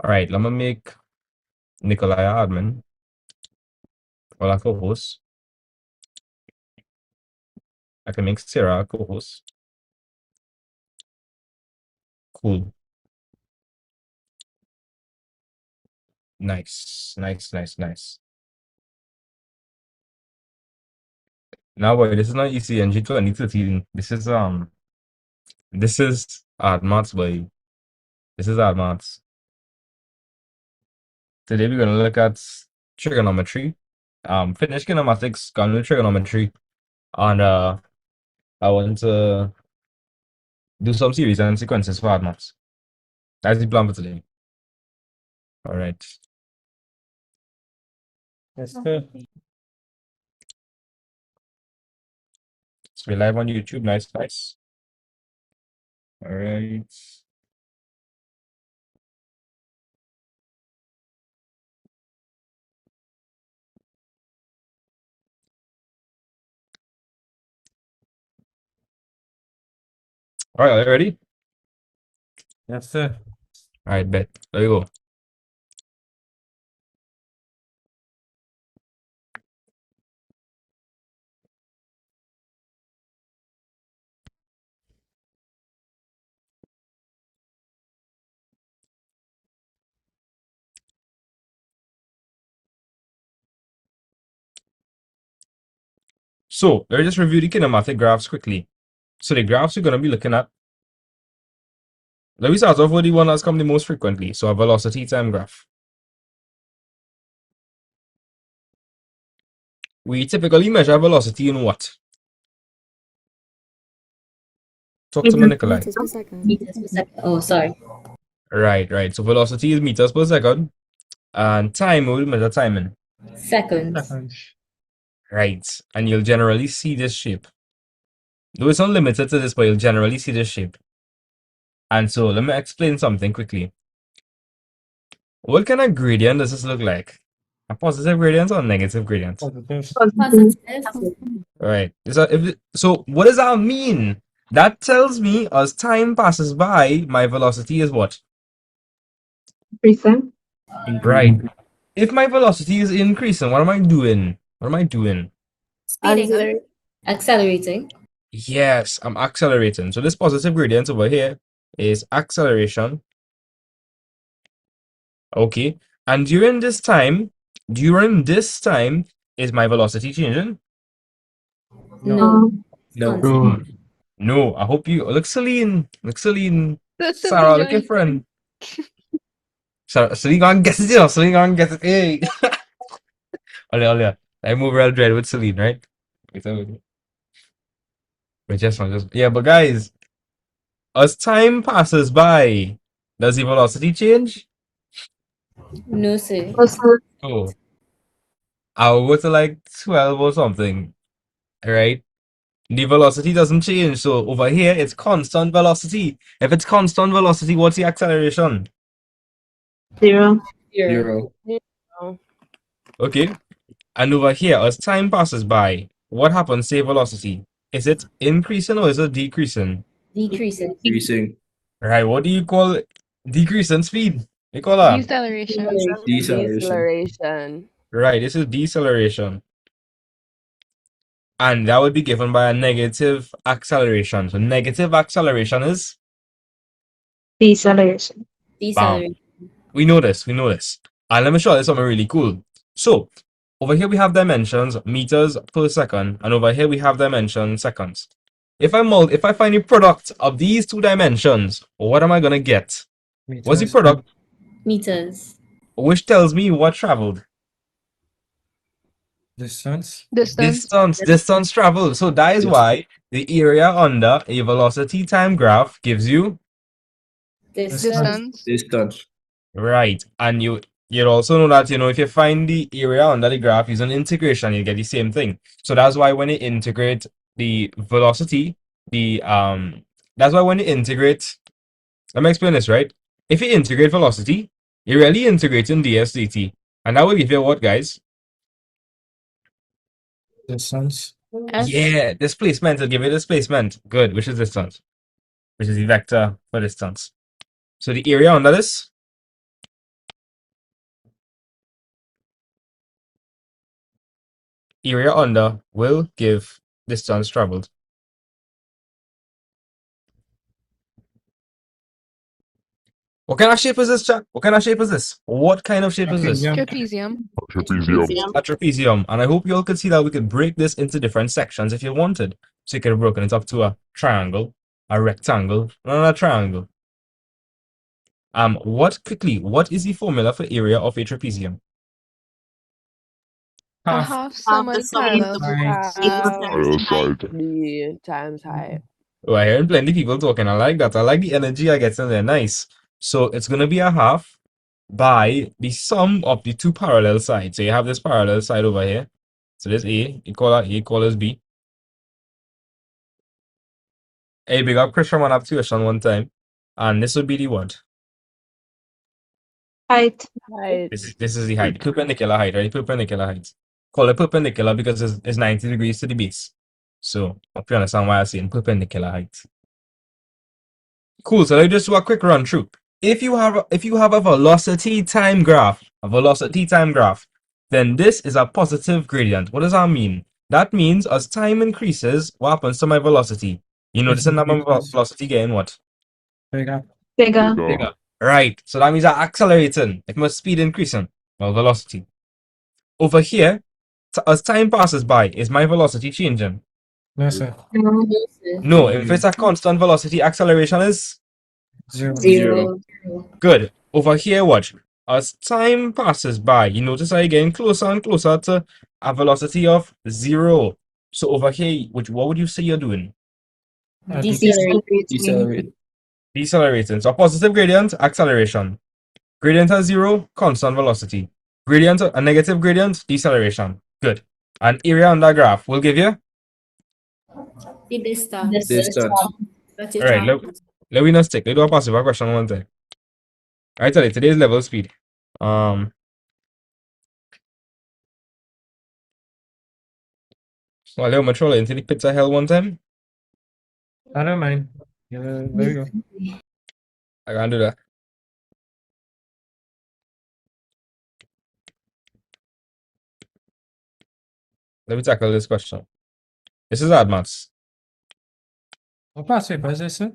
All right, let me make Nikolai admin or a co-host. I can make Sarah a co-host. Cool. Nice. Now, boy, this is not ECNG 2013. This is Admax, boy. This is Admax. Today we're gonna look at trigonometry. Finish kinematics, gonna do trigonometry, and I want to do some series and sequences for Admax. That's the plan for today. All right. Yes, sir. So we're live on YouTube. Nice. All right. All right, are you ready? Yes, sir. All right, bet. There you go. So let's just review the kinematic graphs quickly. So the graphs we're going to be looking at, let me start off with the one that's come the most frequently. So a velocity time graph. We typically measure velocity in what? Talk to me, Nikolai. Meters per second. Meters per second. Oh, sorry. Right. So velocity is meters per second. And time, we'll measure time in. Seconds. Right. And you'll generally see this shape. Though it's not limited to this, but you'll generally see this shape. And so let me explain something quickly. What kind of gradient does this look like? A positive gradient or a negative gradient? Positive. Right. So what does that mean? That tells me as time passes by, my velocity is what? Increasing. Right. If my velocity is increasing, what am I doing? Speeding up. Accelerating. Yes, I'm accelerating. So this positive gradient over here is acceleration. Okay. And during this time, is my velocity changing? No. No. Constant. No. I hope you look, Celine. Sarah, look your friend. Celine gonna guess it, you know. Celine gonna guess it. Hey. Olha. I move real dread with Celine, right? But yeah, but guys, as time passes by, does the velocity change? No, sir. Oh, I'll go to like 12 or something, right? The velocity doesn't change. So over here, it's constant velocity. If it's constant velocity, what's the acceleration? Zero. Zero. Okay. And over here, as time passes by, what happens to velocity? Is it increasing or is it decreasing? Decreasing. Decreasing. Right, what do you call it? Decreasing speed? You call that? Deceleration. Right, this is deceleration. And that would be given by a negative acceleration. So negative acceleration is? Deceleration. Deceleration. We know this. And let me show you something really cool. So over here we have dimensions, meters per second, and over here we have dimensions, seconds. If I find the product of these two dimensions, what am I gonna get? What's the product? Meters. Which tells me what traveled. Distance. Distance traveled. So that is why the area under a velocity time graph gives you Distance. right. And you'll also know that, if you find the area under the graph using integration, you get the same thing. So that's why when you integrate the velocity, that's why when you integrate, let me explain this, right? If you integrate velocity, you're really integrating ds dt. And that will give you what, guys? Distance. Yeah, displacement. It'll give you displacement. Good, which is distance, which is the vector for distance. So the area under this area under will give distance traveled. What kind of shape is this, Jack? What kind of shape is this? What kind of shape is this? Trapezium. Trapezium. A trapezium. And I hope you all could see that we could break this into different sections if you wanted. So you could have broken it up to a triangle, a rectangle, and a triangle. What is the formula for area of a trapezium? Half. Half sum of the parallels Sides. Parallel side. the times height. Oh, I heard plenty of people talking. I like that. I like the energy I get in there. Nice. So it's going to be a half by the sum of the two parallel sides. So you have this parallel side over here. So this A, you call that A, call this B. Hey, big up Chris from an tuition one time. And this would be the what? Height. Height. This is the height. Perpendicular height, right? Perpendicular height. Call it perpendicular because it's 90 degrees to the base. So hope you understand why I'm saying perpendicular height. Cool. So let's just do a quick run through. If you have a velocity time graph, then this is a positive gradient. What does that mean? That means as time increases, what happens to my velocity? You notice that my velocity getting what? Bigger. Bigger. Bigger. Right. So that means I'm accelerating. If my speed increasing, well, velocity. Over here, as time passes by, is my velocity changing? No, sir. No. If it's a constant velocity, acceleration is Zero. Zero. good. Over here, watch. As time passes by, you notice I'm getting closer and closer to a velocity of 0. So over here, what would you say you're doing? Decelerate. Decelerating. So positive gradient, acceleration. Gradient at 0, constant velocity. Gradient, a negative gradient, deceleration. Good. And area on that graph will give you? The distance. That's your Alright, chart. let me not stick. Let's do a passive question one time. I tell you, today's level speed. So I'll let me troll it into the pits of hell one time. I don't mind. Yeah, there you go. I can't do that. Let me tackle this question. This is Admax, What past paper is this, sir?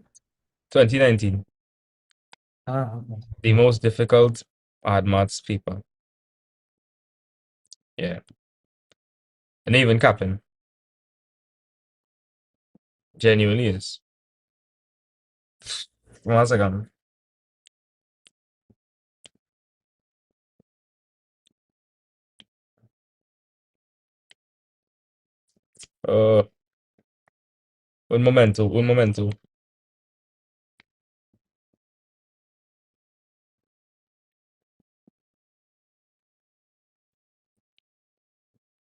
2019. Okay. The most difficult Admax paper. Yeah. And even capping. Genuinely is. 1 second. Un momento.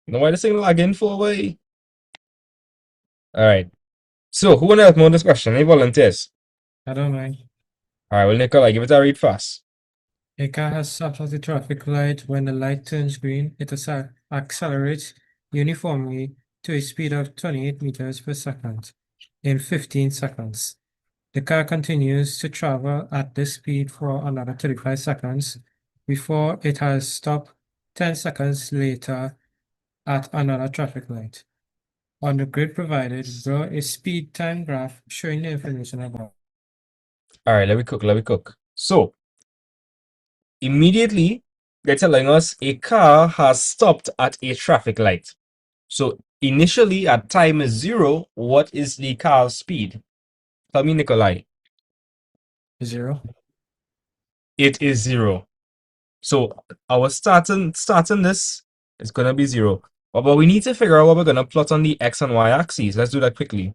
No, why this thing lagging for way? Alright. So, who wanna help me on this question? Any volunteers? I don't mind. Alright, well, Nicola, give it a read fast. A car has stopped at the traffic light. When the light turns green, it accelerates uniformly to a speed of 28 meters per second in 15 seconds. The car continues to travel at this speed for another 35 seconds before it has stopped 10 seconds later at another traffic light. On the grid provided, draw a speed time graph showing the information above. Alright, let me cook. So, immediately, they're telling us a car has stopped at a traffic light. So, initially, at time is 0, what is the car's speed? Tell me, Nikolai. 0. It is 0. So, our starting this is going to be 0. But we need to figure out what we're going to plot on the X and Y axes. Let's do that quickly.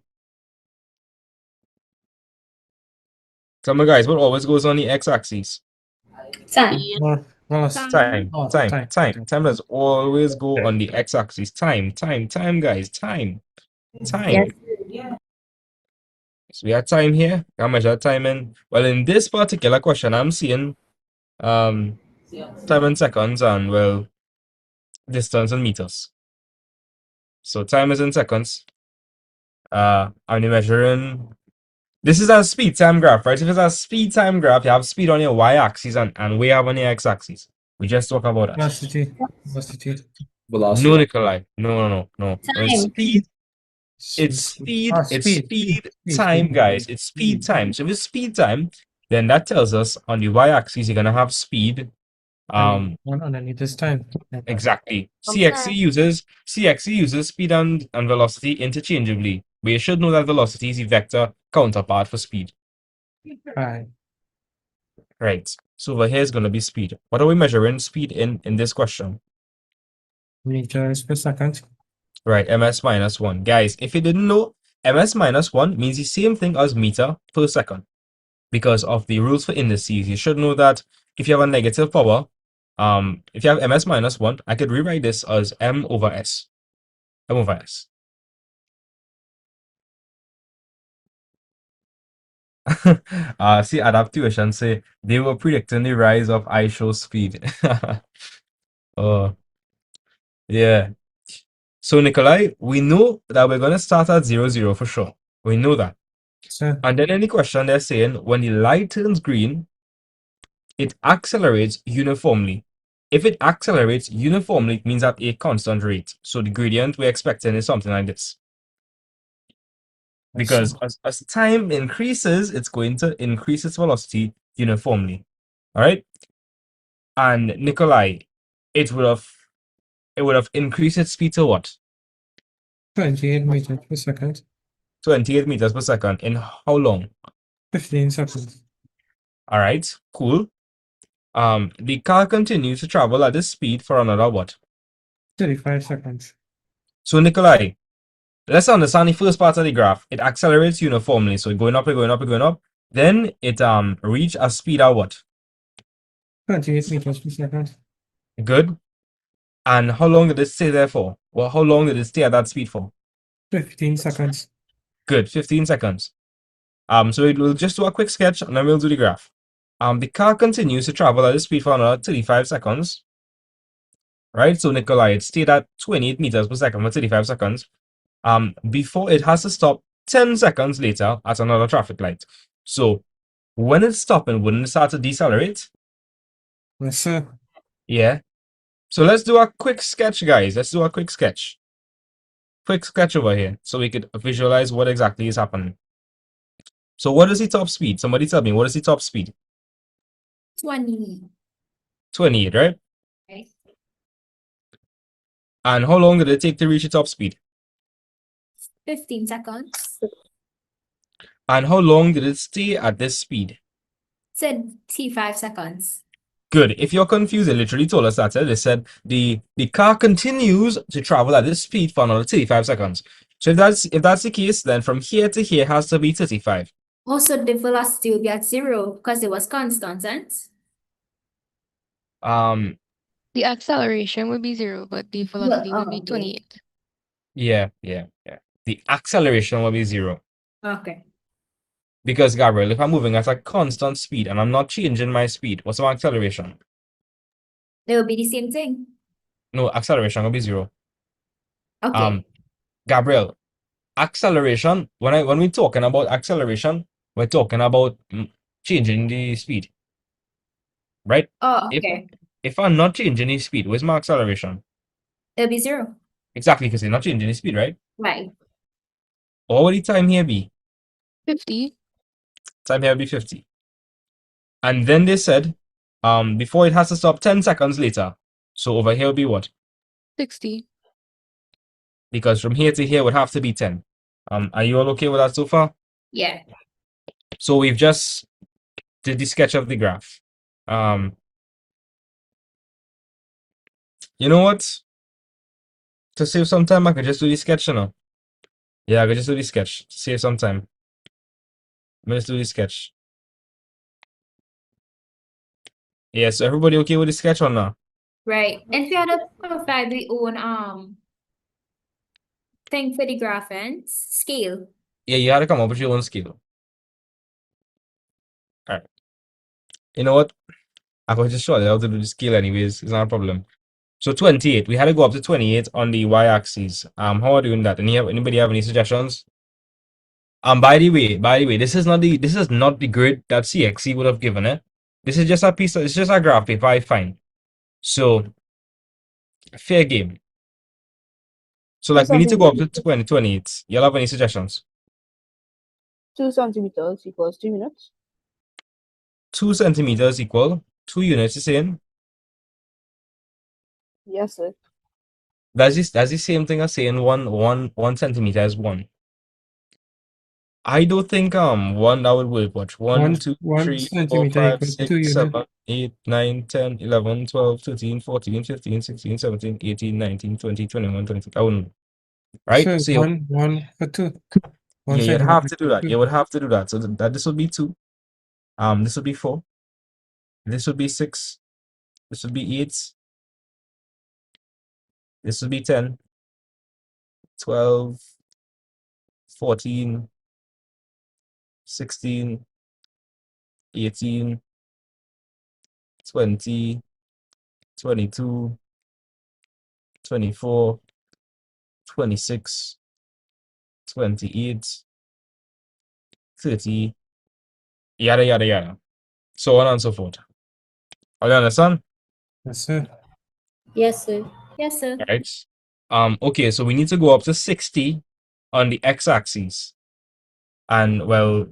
Tell me, guys, what always goes on the X axis? Time. Time. Oh, Time does always go on the X axis. Time, guys. Time. Yes. So we have time here. How much that time in? Well, in this particular question, I'm seeing time in seconds and, well, distance in meters. So time is in seconds. I'm measuring. This is a speed time graph, right? If it's a speed time graph, you have speed on your y-axis and we have on your x-axis. We just talk about that. Velocity. No, Nikolai. No. It's Time. speed. It's Speed. speed. It's speed time, guys. It's speed time. So if it's speed time, then that tells us on the y-axis you're gonna have speed. And one underneath this time. Exactly. Okay. CXC uses speed and velocity interchangeably. But you should know that velocity is the vector counterpart for speed. Right. Right. So over here is gonna be speed. What are we measuring speed in this question? Meters per second. Right, ms minus 1. Guys, if you didn't know, ms minus 1 means the same thing as meter per second. Because of the rules for indices, you should know that if you have a negative power, if you have ms minus 1, I could rewrite this as m over s. M over s. See, adaptation say they were predicting the rise of iShow speed. Oh, yeah. So, Nikolai, we know that we're going to start at 0, 0 for sure. We know that. So And then any question they're saying, when the light turns green, it accelerates uniformly. If it accelerates uniformly, it means at a constant rate. So the gradient we're expecting is something like this. Because as time increases, it's going to increase its velocity uniformly. All right. And Nikolai, it would have increased its speed to what? 28 meters per second. 28 meters per second. In how long? 15 seconds. All right, cool. The car continues to travel at this speed for another what? 35 seconds. So Nikolai, let's understand the first part of the graph. It accelerates uniformly, so it's going up, going up. Then it reach a speed at what? 28 meters per second. Good. And how long did it stay there for? Well, how long did it stay at that speed for? 15 seconds. Good, 15 seconds. So we'll just do a quick sketch and then we'll do the graph. The car continues to travel at this speed for another 35 seconds. Right? So Nikolai, it stayed at 28 meters per second for 35 seconds. Before it has to stop 10 seconds later at another traffic light. So when it's stopping, wouldn't it start to decelerate? Yes, sir. Yeah. So let's do a quick sketch, guys. Let's do a quick sketch. Quick sketch over here so we could visualize what exactly is happening. So what is the top speed? Somebody tell me, what is the top speed? 20. 28, right? Right. And how long did it take to reach the top speed? 15 seconds. And how long did it stay at this speed? Said 5 seconds. Good. If you're confused, it literally told us that. They said the car continues to travel at this speed for another 35 seconds. So if that's the case, then from here to here has to be 35. Also, the velocity will be at 0 because it was constant, right? The acceleration would be 0, but the velocity would be okay. 28. Yeah. The acceleration will be 0. Okay. Because Gabriel, if I'm moving at a constant speed and I'm not changing my speed, what's my acceleration? They will be the same thing. No, acceleration will be 0. Okay. Gabriel, acceleration, when we're talking about acceleration, we're talking about changing the speed. Right? Oh, okay. If I'm not changing the speed, where's my acceleration? It'll be 0. Exactly, because you're not changing the speed, right? Right. What would the time here be? 50. Time here will be 50. And then they said, before it has to stop 10 seconds later. So over here will be what? 60. Because from here to here would have to be 10. Are you all okay with that so far? Yeah. So we've just did the sketch of the graph. You know what? To save some time, I could just do the sketch, you know. Yeah, I could just do the sketch to save some time. Let's do the sketch. Yeah, so everybody okay with the sketch or not? Right. And if you had to provide the own thing for the graph ends, scale. Yeah, you had to come up with your own scale. Alright. You know what? I could just show you how to do the scale anyways. It's not a problem. So 28. We had to go up to 28 on the y-axis. How are we doing that? Anybody have any suggestions? By the way, this is not the grid that CXC would have given it. This is just a piece of, it's just a graph paper I find. So fair game. So like we need to go up to 28. Y'all have any suggestions? 2 centimeters equals 2 units. 2 centimeters equal 2 units, you're saying? Yes, sir. That's the same thing as saying one centimeter is 1. I don't think one that would work. Watch. 1, One 2, one 3, 4, centimeter 5, equals 6, 2 units. 7, 8, 9, 10, 11, 12, 13, 14, 15, 16, 17, 18, 19, 20, 21, 22. I wouldn't know. Right? So So one for 2. 1 yeah, you'd have centimeter to do for that. 2. You would have to do that. So that this would be 2. This would be 4. This would be 6. This would be 8. This would be 10, 12, 14, 16, 18, 20, 22, 24, 26, 28, 30, yada yada yada. So on and so forth. Are you understand? Yes, sir. Yes, sir. Yes, sir. Right. Okay, so we need to go up to 60 on the x-axis. And well,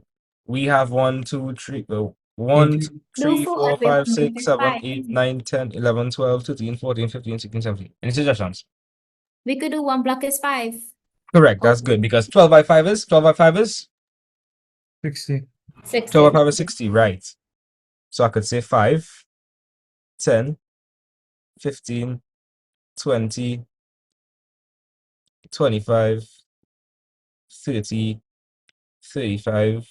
we have 1, 2, 3, 1, 2, No 3, for 4, 5, everyone, 6, maybe 7, 5. 8, 9, 10, 11, 12, 13, 14, 15, 16, 17. Any suggestions? We could do 1 block is 5. Correct, that's good because 12 by 5 is 60. 12 by 5 is 60, right? So I could say 5, 10, 15, 20, 25, 30, 35,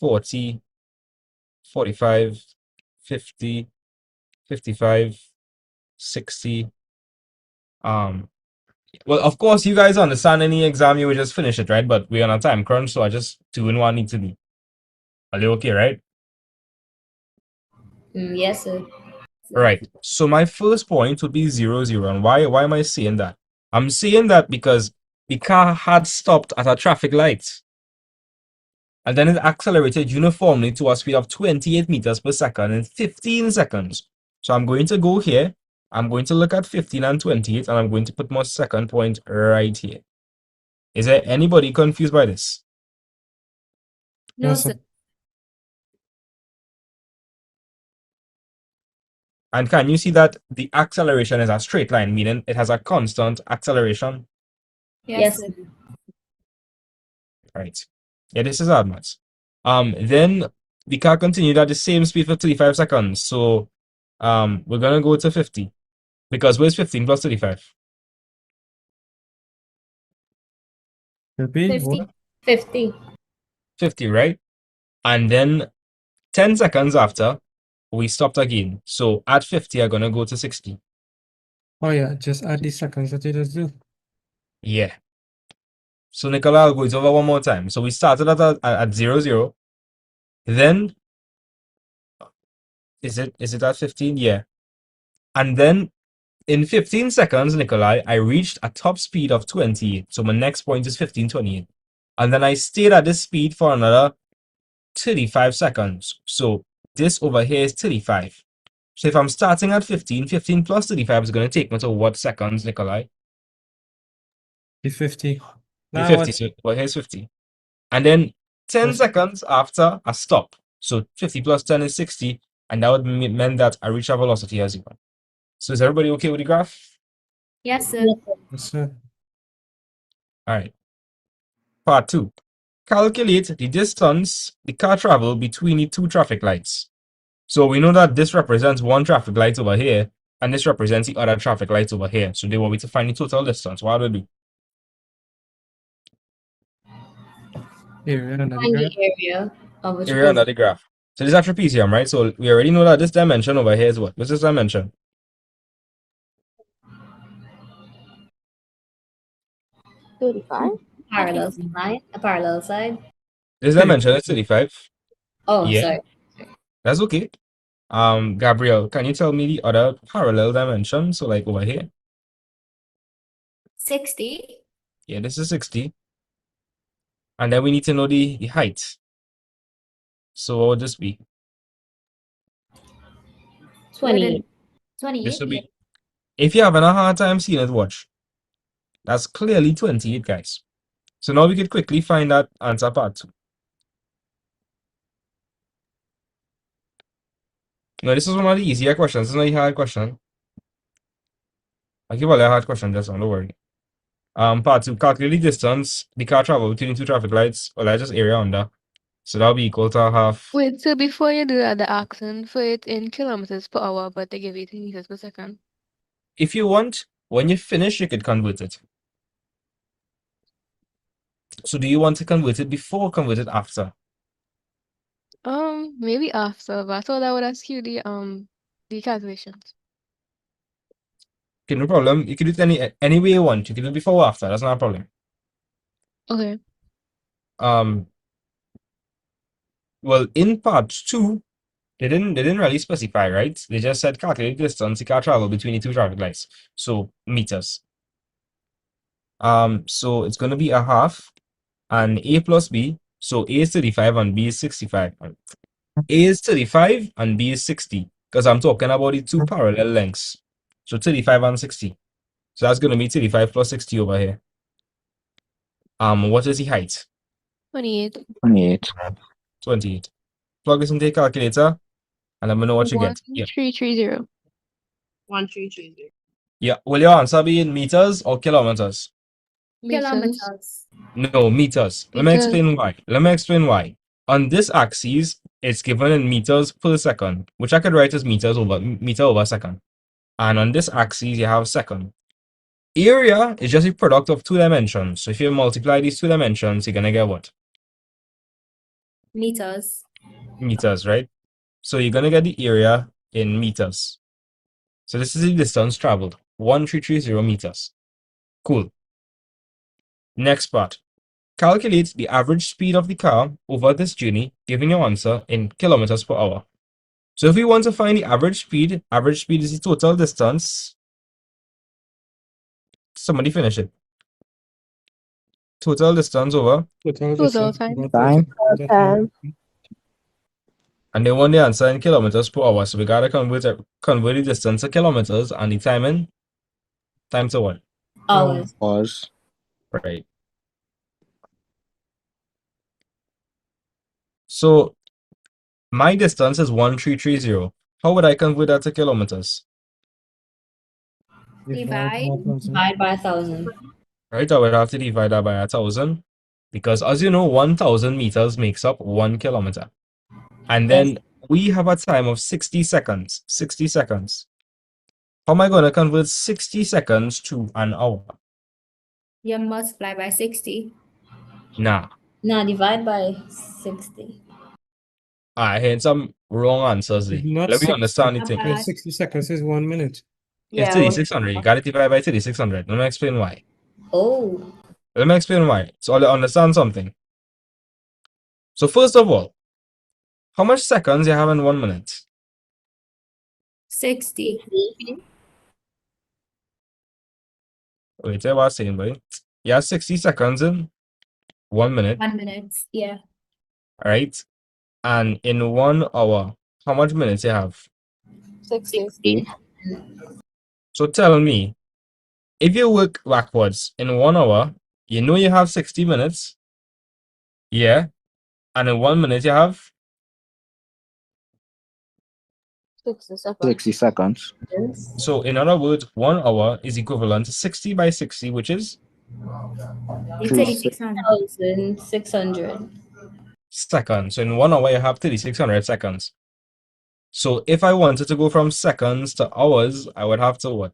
40, 45, 50, 55, 60. Well, of course, you guys understand any exam, you would just finish it, right? But we're on a time crunch, so I just doing what I need to do. Are you okay, right? Yes, sir. Right. So my first point would be 0, 0. And why am I saying that? I'm saying that because the car had stopped at a traffic light. And then it accelerated uniformly to a speed of 28 meters per second in 15 seconds. So I'm going to go here. I'm going to look at 15 and 28, and I'm going to put my second point right here. Is there anybody confused by this? No, Yes, sir. sir. And can you see that the acceleration is a straight line, meaning it has a constant acceleration? Yes, sir. Right. Yeah, this is Admax. Then the car continued at the same speed for 35 seconds. So we're gonna go to 50. Because where's 15 plus 35? Repeat 50. what? 50. 50, right? And then 10 seconds after, we stopped again. So at 50, I'm gonna go to 60. Oh yeah, just add the seconds that you just do. Yeah. So Nicola, I'll go it over one more time. So we started at 0, 0. Then is it at 15? Yeah. And then in 15 seconds, Nikolai, I reached a top speed of 28. So my next point is 15:28. And then I stayed at this speed for another 35 seconds. So this over here is 35. So if I'm starting at 15, 15 plus 35 is going to take me to what seconds, Nikolai? The 50. The Now 50. what? So well, here's 50. And then 10 Yes. seconds after a stop. So 50 plus 10 is 60. And that would mean that I reach a velocity as 0. So is everybody okay with the graph? Yes, sir. Yes, sir. All right. Part 2. Calculate the distance the car traveled between the two traffic lights. So we know that this represents one traffic light over here, and this represents the other traffic lights over here. So they want me to find the total distance. What do we do? Area under the Find graph. the area of a Area under the graph. So this is a trapezium, right? So we already know that this dimension over here is what? What's this dimension? 35. Parallel side. A parallel side. This dimension is 35. Oh, Yeah, sorry. that's okay. Gabriel, can you tell me the other parallel dimension? So like over here. 60. Yeah, this is 60. And then we need to know the height. So what would this be? 20. 28. This would Yeah. be, if you're having a hard time seeing it, watch. That's clearly 28, guys. So now we could quickly find that answer part 2. Now this is one of the easier questions. This is not a hard question. I give all a hard question just now, don't worry. Part 2, calculate the distance the car travel between 2 traffic lights or largest area under. So that'll be equal to half. Wait, so before you do that, the accent for it in kilometers per hour, but they give it in meters per second. If you want, when you finish, you could convert it. So do you want to convert it before or convert it after? Maybe after, but I thought I would ask you the calculations. Okay, no problem. You can do it any way you want. You can do it before or after. That's not a problem. Okay. Well, in part 2, they didn't really specify, right? They just said calculate the distance the car travel between the 2 traffic lights. So meters. So it's gonna be a half and A plus B. So A is 35 and B is 65. A is 35 and B is 60. Because I'm talking about the 2 parallel lengths. So 35 and 60. So that's gonna be 35 plus 60 over here. What is the height? 28. 28. 28. Plug this into your calculator and let me know what you get. Yeah. 1330. 1330. Yeah. Will your answer be in meters or kilometers? Meters. Kilometers. No, meters. Let me Meters. explain why. On this axis, it's given in meters per second, which I could write as meter over second. And on this axis, you have second. Area is just a product of 2 dimensions. So if you multiply these 2 dimensions, you're gonna get what? Meters. Meters, right? So you're gonna get the area in meters. So this is the distance traveled, 1330 meters. Cool. Next part. Calculate the average speed of the car over this journey, giving your answer in kilometers per hour. So if we want to find the average speed is the total distance. Somebody finish it. Total distance over, Total Total distance time. over Time. total Time. and they want the answer in kilometers per hour. So we gotta convert the distance to kilometers and the time in time to what? Hours. Pause. Right. So my distance is 1330. How would I convert that to kilometers? Divide. 1000. Divide by 1,000. Right, I would have to divide that by 1,000 because, as you know, 1,000 meters makes up 1 kilometer. And then we have a time of 60 seconds. 60 seconds. How am I going to convert 60 seconds to an hour? You multiply by 60. Nah, Now divide by 60. I had some wrong answers there. Not Let me 60. understand the thing. 60 seconds is 1 minute. It's 3,600. You got to divide by 3,600. Let me explain why. Oh. Let me explain why. So I'll understand something. So first of all, how much seconds you have in 1 minute? 60. Wait, I was saying, boy. You have 60 seconds in 1 minute, 1 minute. Yeah. right? And in 1 hour, how much minutes you have? 60. So tell me, if you work backwards in 1 hour, you know you have 60 minutes. Yeah. And in 1 minute you have 60 seconds. 60 seconds. so in other words, 1 hour is equivalent to 60 by 60, which is It's Three 3,600. 1,600. seconds. So in 1 hour you have 3,600 seconds. So if I wanted to go from seconds to hours, I would have to what?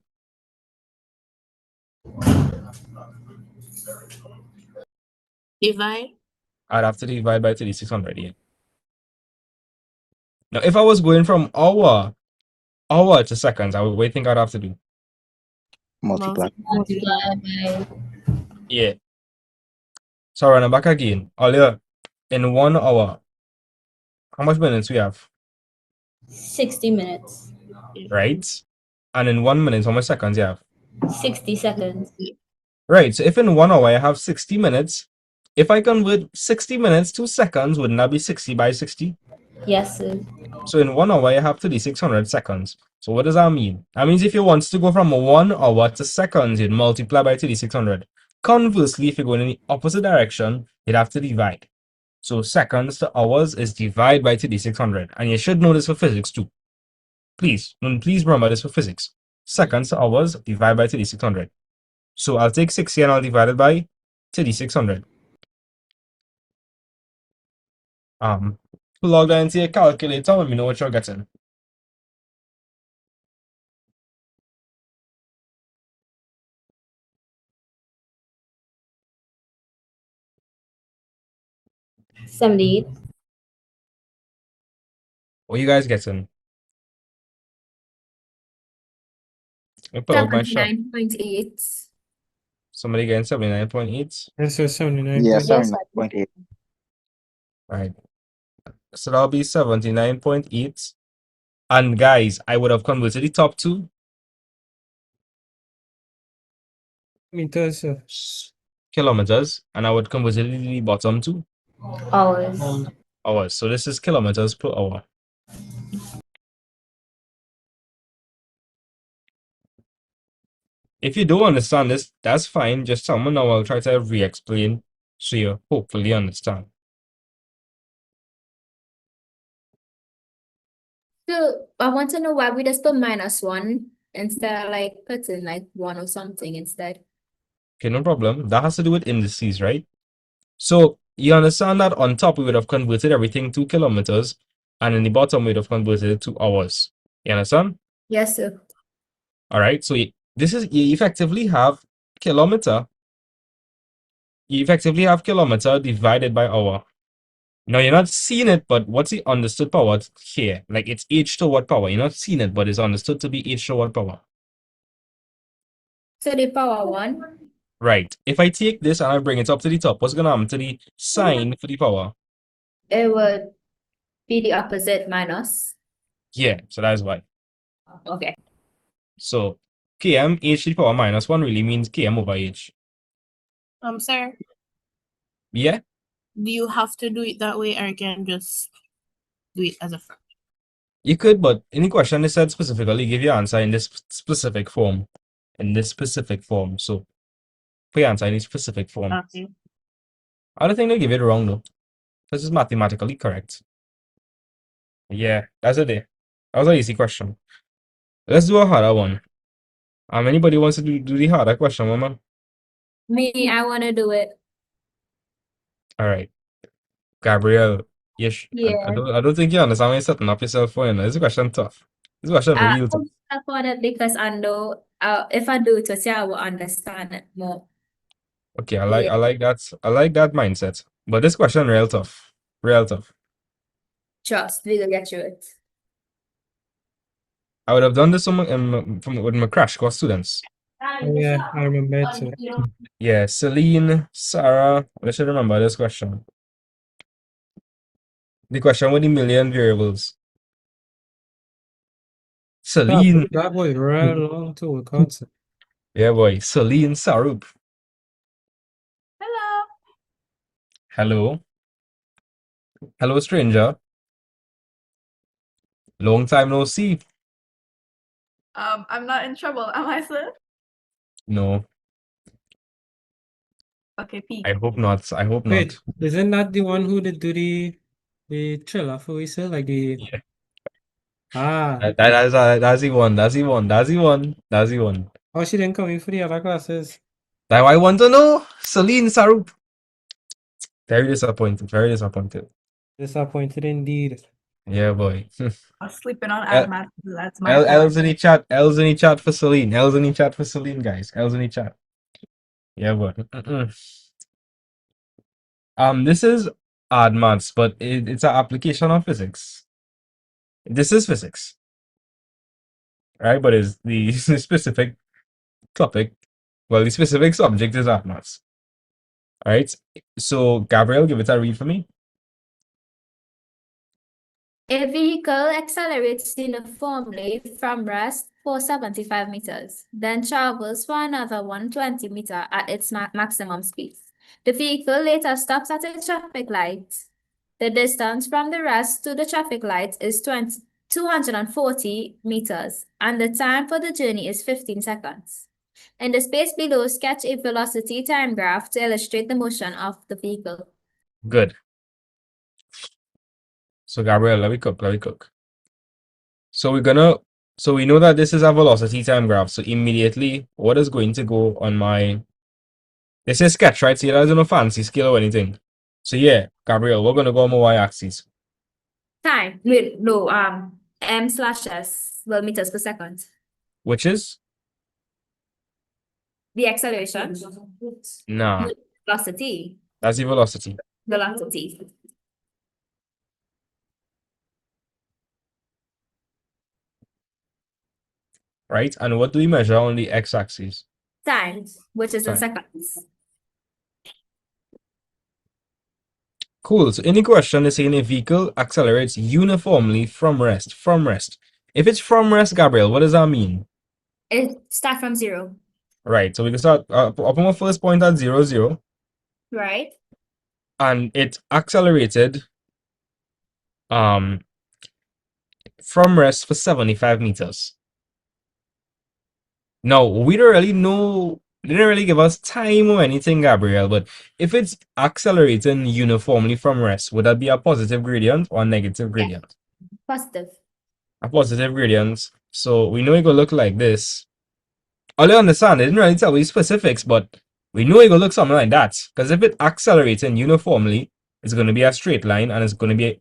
Divide. I'd have to divide by 3,600, yeah. Now, if I was going from hour to seconds, what do you think I'd have to do? Multiply. Multiply by Yeah. So running back again. Earlier, in 1 hour, how much minutes we have, 60 minutes. right? And in 1 minute, how much seconds you have? 60 seconds. Right. So if in 1 hour I have 60 minutes, if I convert 60 minutes to seconds, wouldn't that be 60 by 60? Yes, sir. So in 1 hour, you have 3,600 seconds. So what does that mean? That means if you want to go from 1 hour to seconds, you'd multiply by 3,600. Conversely, if you're going in the opposite direction, you'd have to divide. So seconds to hours is divide by 3,600. And you should know this for physics too. Please remember this for physics. Seconds to hours, divide by 3,600. So I'll take 60 and I'll divide it by 3,600. Plug that into your calculator and let me know what you're getting. $78. What you guys getting? Let me plug my shot. 79.8. Somebody getting 79.8. Yes, sir, 79. Yeah, Yes, 79.8. Right. So that'll be 79.8. And guys, I would have converted the top two Meters, sir. kilometers, and I would convert it to the bottom two Hours. hours. So this is kilometers per hour. If you don't understand this, that's fine. Just tell me now. I'll try to re-explain so you hopefully understand. So I want to know why we just put -1 instead of like putting like 1 or something instead. Okay, no problem. That has to do with indices, right? So you understand that on top we would have converted everything to kilometers, and in the bottom we would have converted it to hours. You understand? Yes, sir. All right. So this is you effectively have kilometer. You effectively have kilometer divided by hour. Now you're not seeing it, but what's the understood power here? Like it's h to what power? You're not seeing it, but it's understood to be h to what power? So the power 1. Right. If I take this and I bring it up to the top, what's gonna happen to the sign for the power? It would be the opposite minus. Yeah, so that's why. Okay. So km h to the power -1 really means km over h. Sir, Yeah? do you have to do it that way or you can just do it as a fraction? You could, but in the question it said specifically give your answer in this specific form. In this specific form. So put your answer in this specific form. Okay. I don't think they'll give it wrong though. This is mathematically correct. Yeah, that's it there. That was an easy question. Let's do a harder one. Anybody wants to do the harder question, Mama? Me, I want to do it. All right. Gabrielle. Yes. Yeah. I don't think you understand when you're setting up yourself for it. This question tough. This question I real tough. want it because I know if I do it with you, I will understand it more. Okay, I like that. I like that mindset. But this question real tough. Real tough. Trust, we will get through it. I would have done this with my crash course students. Oh, yeah, I remember it, sir. Yeah, Celine, Sarah. I should remember this question. The question with the million variables. Celine. That was real long to work out, sir. Yeah, boy. Celine Sarup. Hello. Hello. Hello, stranger. Long time no see. I'm not in trouble, am I, sir? No, Okay, peace. I hope not. I hope Wait, not. isn't that the one who did do the thriller for we, sir? Like the Yeah. That's the one. That's the one. That's the one. That's the one. oh, she didn't come in for the other classes. Now I want to know. Celine Sarup. Very disappointed. Very disappointed. Disappointed indeed. Yeah, boy. I was sleeping on El- Admax. That's my L's in fault. the chat. L's in the chat for Celine. L's in the chat for Celine, guys. L's in the chat. Yeah, boy. This is Admax, but it's an application of physics. This is physics, right? But it's the specific topic. Well, the specific subject is Admax. All right. So, Gabriel, give it a read for me. A vehicle accelerates uniformly from rest for 75 meters, then travels for another 120 meters at its maximum speed. The vehicle later stops at a traffic light. The distance from the rest to the traffic light is 240 meters, and the time for the journey is 15 seconds. In the space below, sketch a velocity time graph to illustrate the motion of the vehicle. Good. So Gabriel, let me cook. So we know that this is a velocity time graph. So immediately, what is going to go on my, this is sketch, right? So there's no fancy scale or anything. So yeah, Gabriel, we're gonna go on my y-axis, Time, wait, no, m/s, well, meters per second. which is The acceleration, nah, velocity, that's the velocity. velocity. Right? And what do we measure on the x-axis? Time, which is in Time. seconds. Cool. So any question is saying a vehicle accelerates uniformly from rest. From rest. If it's from rest, Gabriel, what does that mean? It starts from 0, Right. So we can start upon our first point at 0, 0, right? and it accelerated from rest for 75 meters. Now we don't really know, they didn't really give us time or anything, Gabriel, but if it's accelerating uniformly from rest, would that be a positive gradient or a negative gradient? Positive. A positive gradient. So we know it gonna look like this. All I understand, they didn't really tell me specifics, but we know it gonna look something like that. Because if it accelerating uniformly, it's gonna be a straight line and you're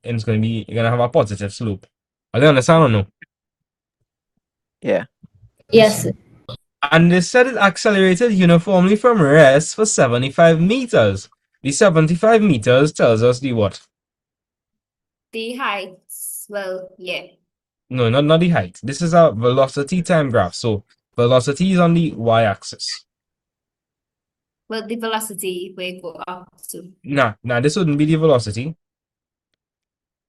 gonna have a positive slope. All I understand or no? Yeah. Yes. And they said it accelerated uniformly from rest for 75 meters. The 75 meters tells us the what? The heights, well, yeah. No, not the height. This is a velocity time graph. So velocity is on the y-axis. Well, the velocity will go up to. Nah, this wouldn't be the velocity.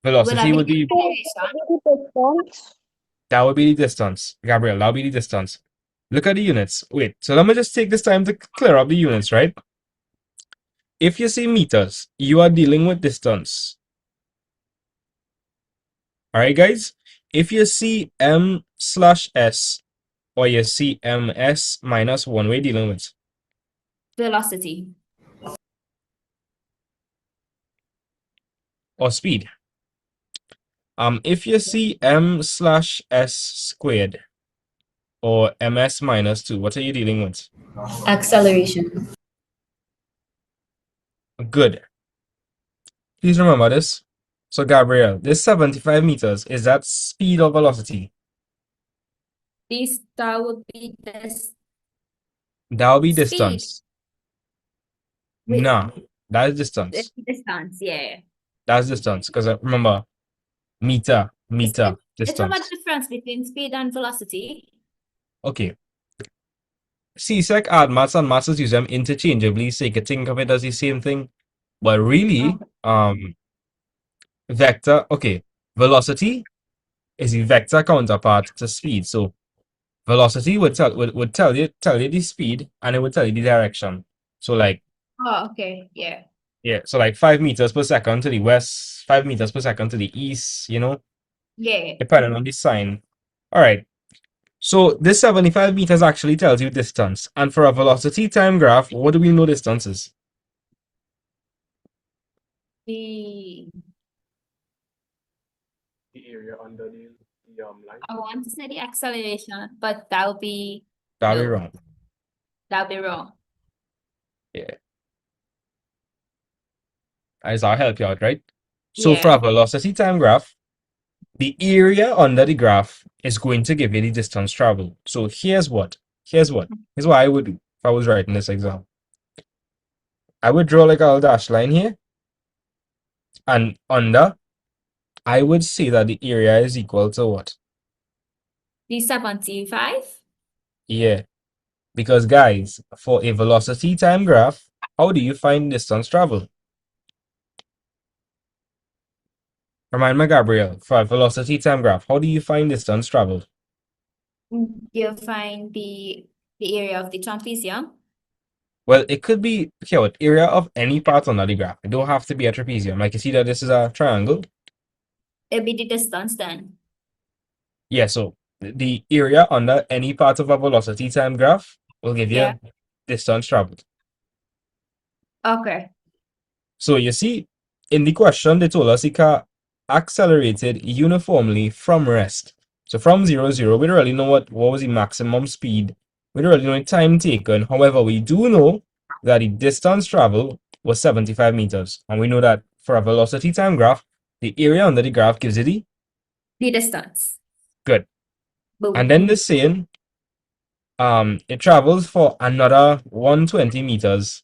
Velocity would be, that would be the distance. Gabriel, that would be the distance. Look at the units. Wait, so let me just take this time to clear up the units, right? If you see meters, you are dealing with distance. All right, guys? If you see m/s or you see ms minus 1, we're dealing with Velocity. or speed. If you see m/s squared or ms minus 2, what are you dealing with? Acceleration. Good. Please remember this. So, Gabriel, this 75 meters, is that speed or velocity? That would be this. That will be Speed. distance. Wait. Nah, that is distance. Distance, yeah. That's distance. Because remember, meter, It's about distance. the difference between speed and velocity. Okay. CSEC, Admax, and Masters use them interchangeably, so you could think of it as the same thing. But really, vector, okay, velocity is the vector counterpart to speed. So velocity would tell you the speed, and it would tell you the direction. So like, Oh, okay, yeah. yeah, so like 5 meters per second to the west, 5 meters per second to the east, you know, Yeah. depending on the sign. All right. So this 75 meters actually tells you distance. And for a velocity time graph, what do we know distance is? The area under the line. I want to say the acceleration, but that would be That'll be no. wrong. That would be wrong. Yeah. I'll help you out, right? So for Yeah. a velocity time graph, the area under the graph is going to give you the distance traveled. So here's what I would do if I was writing this exam. I would draw like a little dash line here, and under, I would say that the area is equal to what? The 75? Yeah. Because guys, for a velocity time graph, how do you find distance travel? Remind me, Gabriel, for a velocity time graph, how do you find distance traveled? You'll find the area of the trapezium. Well, it could be okay, what area of any part on the graph. It don't have to be a trapezium. Like you see that this is a triangle. It'll be the distance then. Yeah, so the area under any part of a velocity time graph will give Yeah. you distance traveled. Okay. So you see, in the question, they told us it can accelerated uniformly from rest. So from 0, 0, we don't really know what was the maximum speed. We don't really know the time taken. However, we do know that the distance traveled was 75 meters. And we know that for a velocity time graph, the area under the graph gives you The distance. good. Boom. And then they're saying it travels for another 120 meters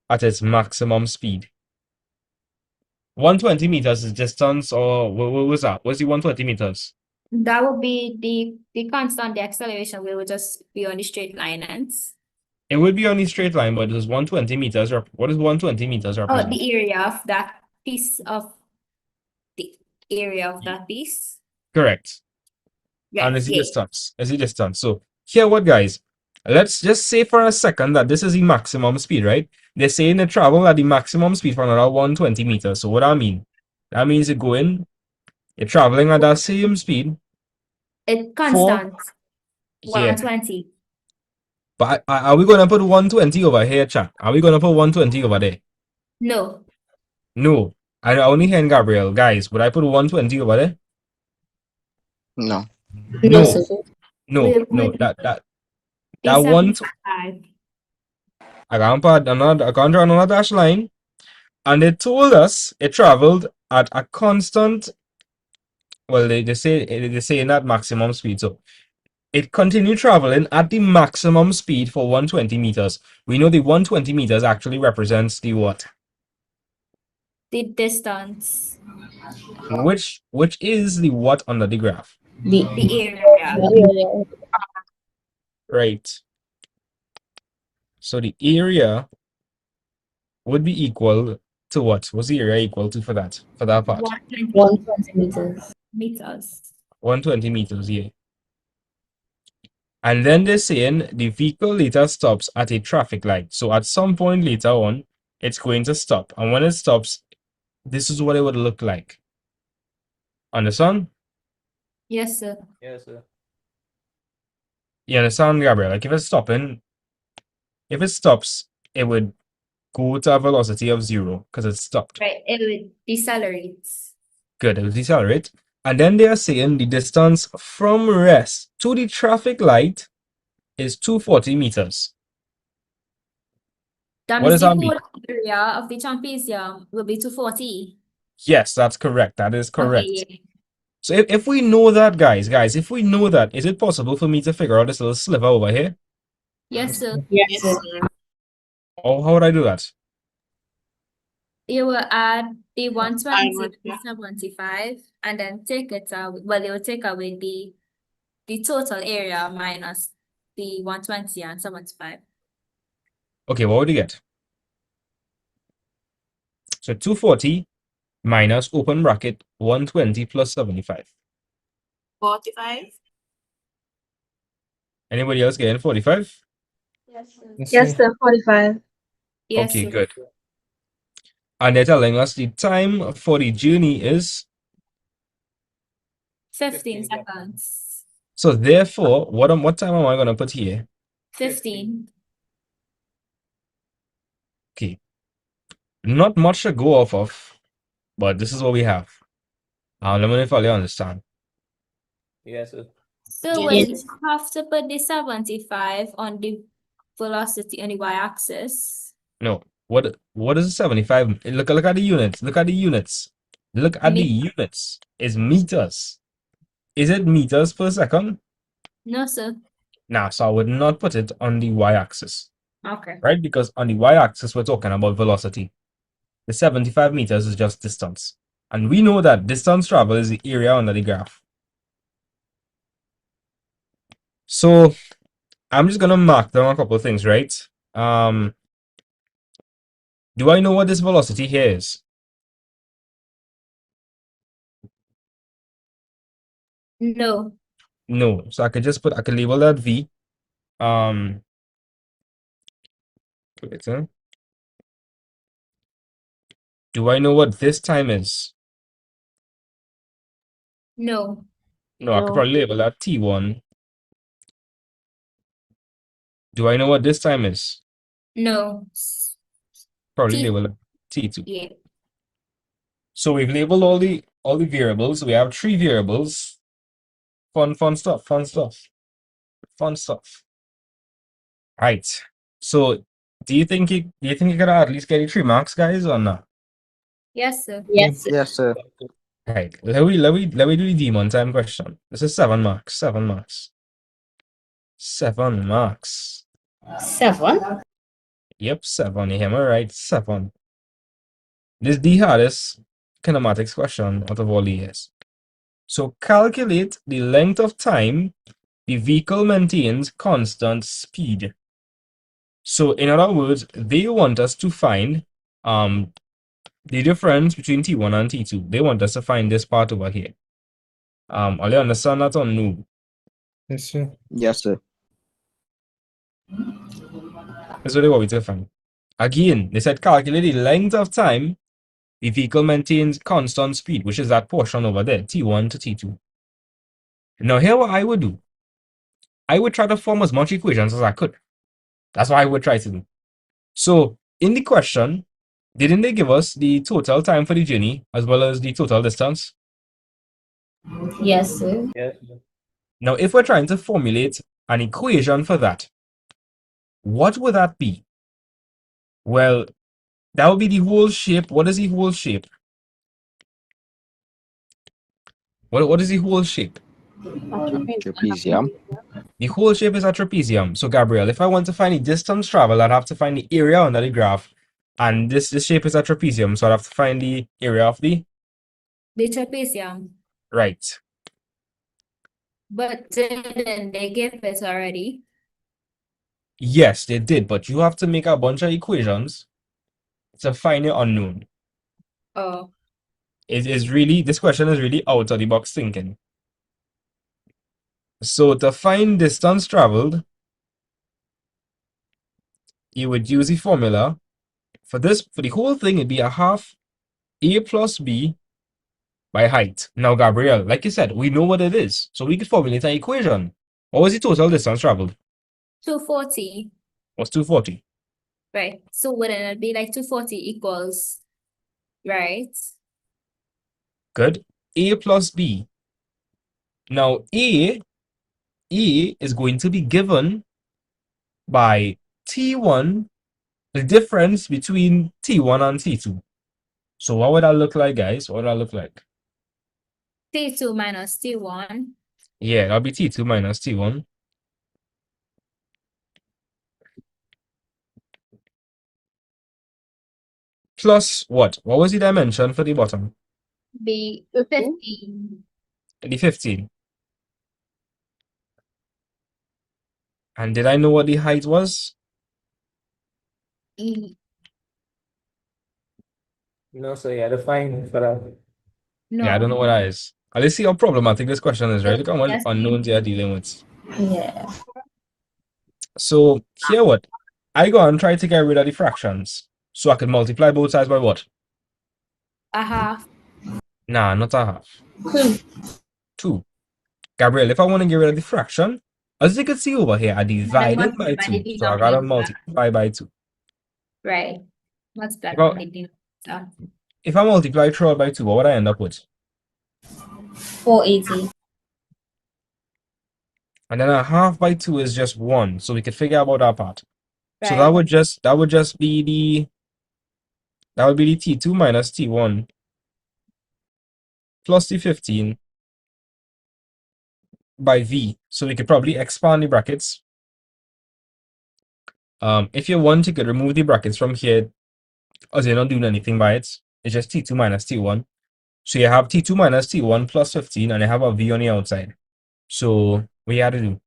at its maximum speed. 120 meters is distance, or what was that? What's the 120 meters? That would be the constant, the acceleration will just be on the straight line ends. It would be on a straight line, but it was 120 meters. What is 120 meters Oh, represent? the area of that piece of the area of that piece. Correct. And Yes, it's the yeah. distance. It's the distance. So here what, guys? Let's just say for a second that this is the maximum speed, right? They're saying they travel at the maximum speed for another 120 meters. So what I mean? That means you're traveling at that same speed. It constant. Yeah. 120. But are we going to put 120 over here, chat? Are we going to put 120 over there? No. No. I only hear Gabriel. Guys, would I put 120 over there? No. No. sir. No. We'll No. put That the one. 75. I can't draw another dash line. And they told us it traveled at a constant. Well, they say in that maximum speed. So it continued traveling at the maximum speed for 120 meters. We know the 120 meters actually represents the what? The distance. Which is the what under the graph? The area. Right. So the area would be equal to what? What's the area equal to for that part? 120 meters. 120 meters, yeah. And then they're saying the vehicle later stops at a traffic light. So at some point later on, it's going to stop. And when it stops, this is what it would look like. Understand? Yes, sir. You understand, Gabriel? Like if it stops, it would go to a velocity of 0 because it stopped. Right. It would decelerate. Good, it will decelerate. And then they are saying the distance from rest to the traffic light is 240 meters. That What means does that the mean? whole area of the trapezium will be 240. Yes, that's correct. That is correct. Okay, yeah. So if we know that, guys, if we know that, is it possible for me to figure out this little sliver over here? Yes, sir. Yes, sir. Or how would I do that? You will add the I 120 would, to yeah. 75 and then take it out. Well, you will take away the total area minus the 120 and 75. Okay, what would you get? So 240 minus open bracket 120 plus 75. 45. Anybody else getting 45? Yes, sir. 45. Yes, Okay, sir. good. And they're telling us the time for the journey is 15 seconds. so therefore, what time am I gonna put here? 15. Okay. Not much to go off of, but this is what we have. Let me know if you understand. So will you have to put the 75 on the velocity on the y-axis? No. What is 75? Look at the units. Look at the units. Look at the units. It's meters. Is it meters per second? No, sir. Nah, so I would not put it on the y-axis, Okay. right? Because on the y-axis, we're talking about velocity. The 75 meters is just distance. And we know that distance travel is the area under the graph. So I'm just gonna mark down a couple of things, right? Do I know what this velocity here is? No. No. So I could label that V. Wait, huh? Do I know what this time is? No. No, I could No. probably label that T1. Do I know what this time is? No. Probably T. label it T2. Yeah. So we've labeled all the variables. We have 3 variables. Fun stuff, fun stuff. Fun stuff. Right. So do you think you could at least get 3 marks, guys, or not? Yes, sir. Yes. Yes, sir. Right. Let me do the demon time question. This is 7 marks. 7 marks. 7 marks. 7. Yep, 7. You hear me right? 7. This is the hardest kinematics question out of all the years. So calculate the length of time the vehicle maintains constant speed. So in other words, they want us to find the difference between T1 and T2. They want us to find this part over here. Are you understand that or no? Yes, sir. Yes, sir. That's what they want me to find. Again, they said calculate the length of time the vehicle maintains constant speed, which is that portion over there, T1 to T2. Now here what I would do. I would try to form as much equations as I could. That's what I would try to do. So in the question, didn't they give us the total time for the journey as well as the total distance? Yes, sir. Now, if we're trying to formulate an equation for that, what would that be? Well, that would be the whole shape. What is the whole shape? What is the whole shape? Trapezium. The whole shape is a trapezium. So, Gabriel, if I want to find the distance traveled, I'd have to find the area under the graph. And this shape is a trapezium, so I'd have to find the area of the trapezium. right. But didn't they give it already? Yes, they did, but you have to make a bunch of equations to find your unknown. Oh. This question is really out of the box thinking. So to find distance traveled, you would use the formula for the whole thing. It'd be a half a plus b by height. Now, Gabriel, like you said, we know what it is, so we could formulate an equation. What was the total distance traveled? 240. Was 240. Right. So wouldn't it be like 240 equals, right? Good. A plus b. Now, A is going to be given by T1, the difference between T1 and T2. So what would that look like, guys? What would that look like? T2 minus T1. Yeah, that'll be T2 minus T1. Plus what? What was the dimension for the bottom? Be 15. 15. The 15. And did I know what the height was? E- No, sir. You had to find for that. No. Yeah, I don't know what that is. Let's see how problematic this question is, right? Look how much Yes. unknowns you're dealing with. Yeah. So here what? I go and try to get rid of the fractions. So I can multiply both sides by what? A half. Nah, not a half. 2. 2. Gabriel, if I want to get rid of the fraction, as you can see over here, I divide it by 2. So I gotta multiply by 2. Right. Multiply Well, by the denominator. If I multiply throughout by 2, what would I end up with? 480. And then a half by 2 is just 1. So we could figure out about that part. So Right. that would just be the T2 minus T1 plus the 15 by V. So we could probably expand the brackets. If you want, you could remove the brackets from here as you're not doing anything by it. It's just T2 minus T1. So you have T2 minus T1 plus 15 and you have a V on the outside. So what you had to do?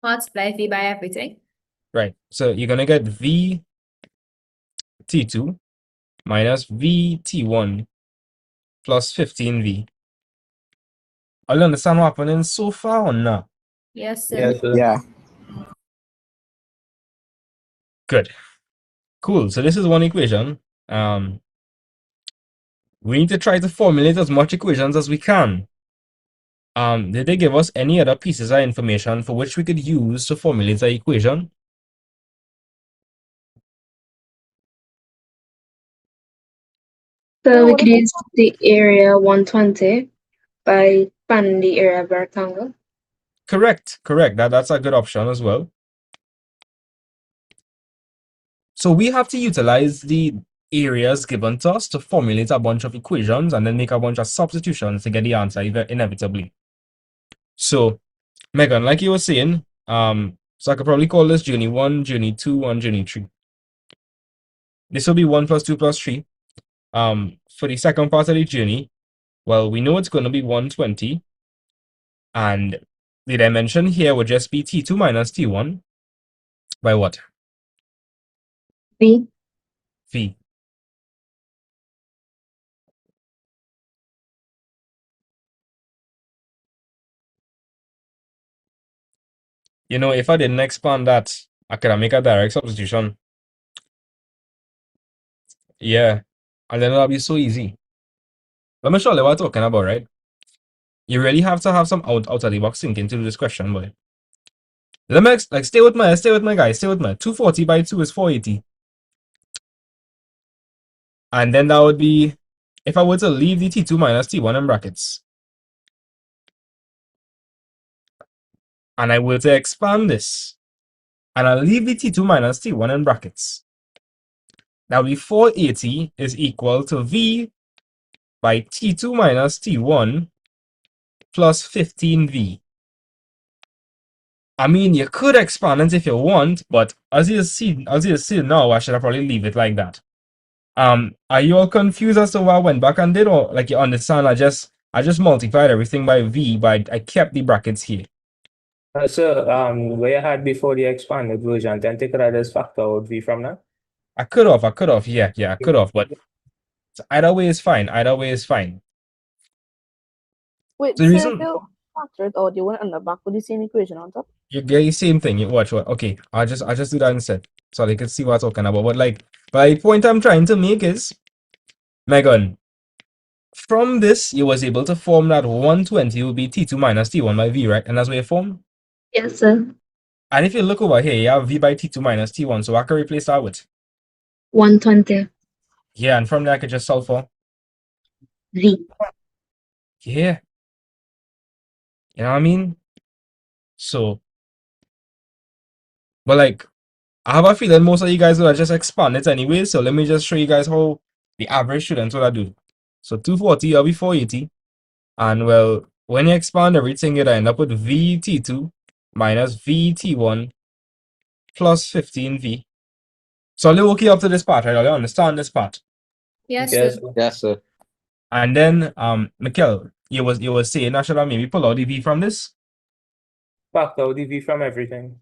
Multiply V by everything. Right. So you're gonna get V T2 minus V T1 plus 15V. Are you understand what happening so far or not? Yes, sir. Yeah. Good. Cool. So this is one equation. We need to try to formulate as much equations as we can. Did they give us any other pieces of information for which we could use to formulate the equation? So we what could is it? use the area 120 by expanding the area of a rectangle. Correct. That's a good option as well. So we have to utilize the areas given to us to formulate a bunch of equations and then make a bunch of substitutions to get the answer inevitably. So, Megan, like you were saying, so I could probably call this journey 1, journey 2, and journey 3. This will be 1 plus 2 plus 3. For the second part of the journey, well, we know it's going to be 120. And the dimension here would just be T2 minus T1 by what? V. V. You know, if I didn't expand that, I could make a direct substitution. Yeah. And then it'll be so easy. Let me show you what I'm talking about, right? You really have to have some out of the box thinking to do this question, boy. Let me stay with my guys, stay with me. 240 by 2 is 480. And then that would be, if I were to leave the T2 minus T1 in brackets, and I were to expand this, and I leave the T2 minus T1 in brackets, that would be 480 is equal to V by T2 minus T1 plus 15V. I mean, you could expand it if you want, but as you see now, I should have probably leave it like that. Are you all confused as to what I went back and did, or like you understand? I just multiplied everything by V, but I kept the brackets here. So, where you had before the expanded version, then take that as factor out V from that? I could have, yeah, I could have, but either way is fine. Wait, The so reason if you factor it out, you want to end up back with the same equation on top? you get the same thing. You watch what? Okay, I'll just do that instead, so they can see what I'm talking about. But the point I'm trying to make is, Megan, from this you was able to form that 120 will be T2 minus T1 by V, right? And that's what you form. Yes, sir. And if you look over here, you have V by T2 minus T1. So I can replace that with 120 yeah, and from there I could just solve for V. yeah. You know what I mean? So, but like, I have a feeling most of you guys will just expand it anyway. So let me just show you guys how the average students will do. So 240 will be 480. And well, when you expand everything, you'd end up with VT2 minus VT1 plus 15V. So I'll work you up to this part, right? I'll understand this part. Yes, Yes. sir. Yes, sir. And then, Mikkel, you was saying I should have maybe pull out the V from this. Factor out the V from everything.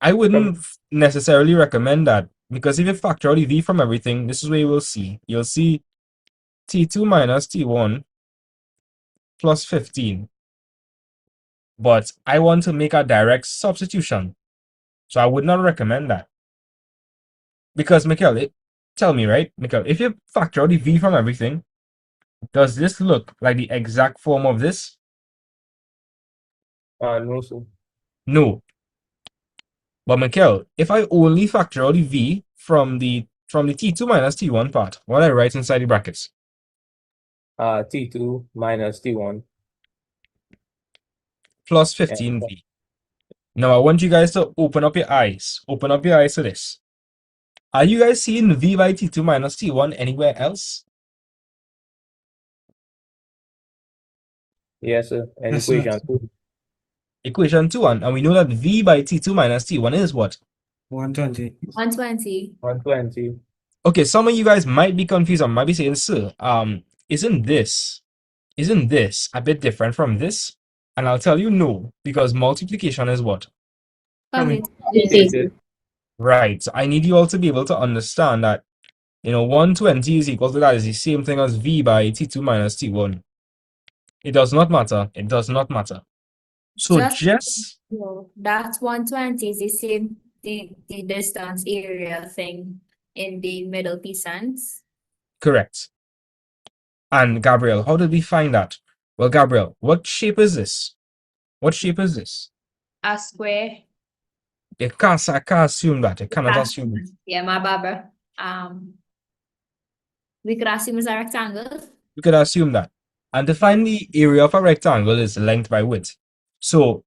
I wouldn't necessarily recommend that because if you factor out the V from everything, this is where you will see. You'll see T2 minus T1 plus 15. But I want to make a direct substitution. So I would not recommend that. Because, Mikkel, tell me, right? Mikkel, if you factor out the V from everything, does this look like the exact form of this? No, sir. No. But Mikkel, if I only factor out the V from the T2 minus T1 part, what I write inside the brackets? T2 minus T1 plus 15V. Now I want you guys to open up your eyes. Open up your eyes to this. Are you guys seeing V by T2 minus T1 anywhere else? Yes, sir. And Yes, sir. equation 2. Equation 2, and we know that V by T2 minus T1 is what? 120. 120. 120. Okay, some of you guys might be confused and might be saying, sir, isn't this a bit different from this? And I'll tell you no, because multiplication is what? Commutative. Right. So I need you all to be able to understand that, 120 is equal to that is the same thing as V by T2 minus T1. It does not matter. So No, that 120 is the same the distance area thing in the middle percents. Correct. And Gabriel, how did we find that? Well, Gabriel, what shape is this? What shape is this? A square. I can't assume that. I cannot Ah, assume it. Yeah, my baba. We could assume it's a rectangle. You could assume that. And to find the area of a rectangle is length by width. So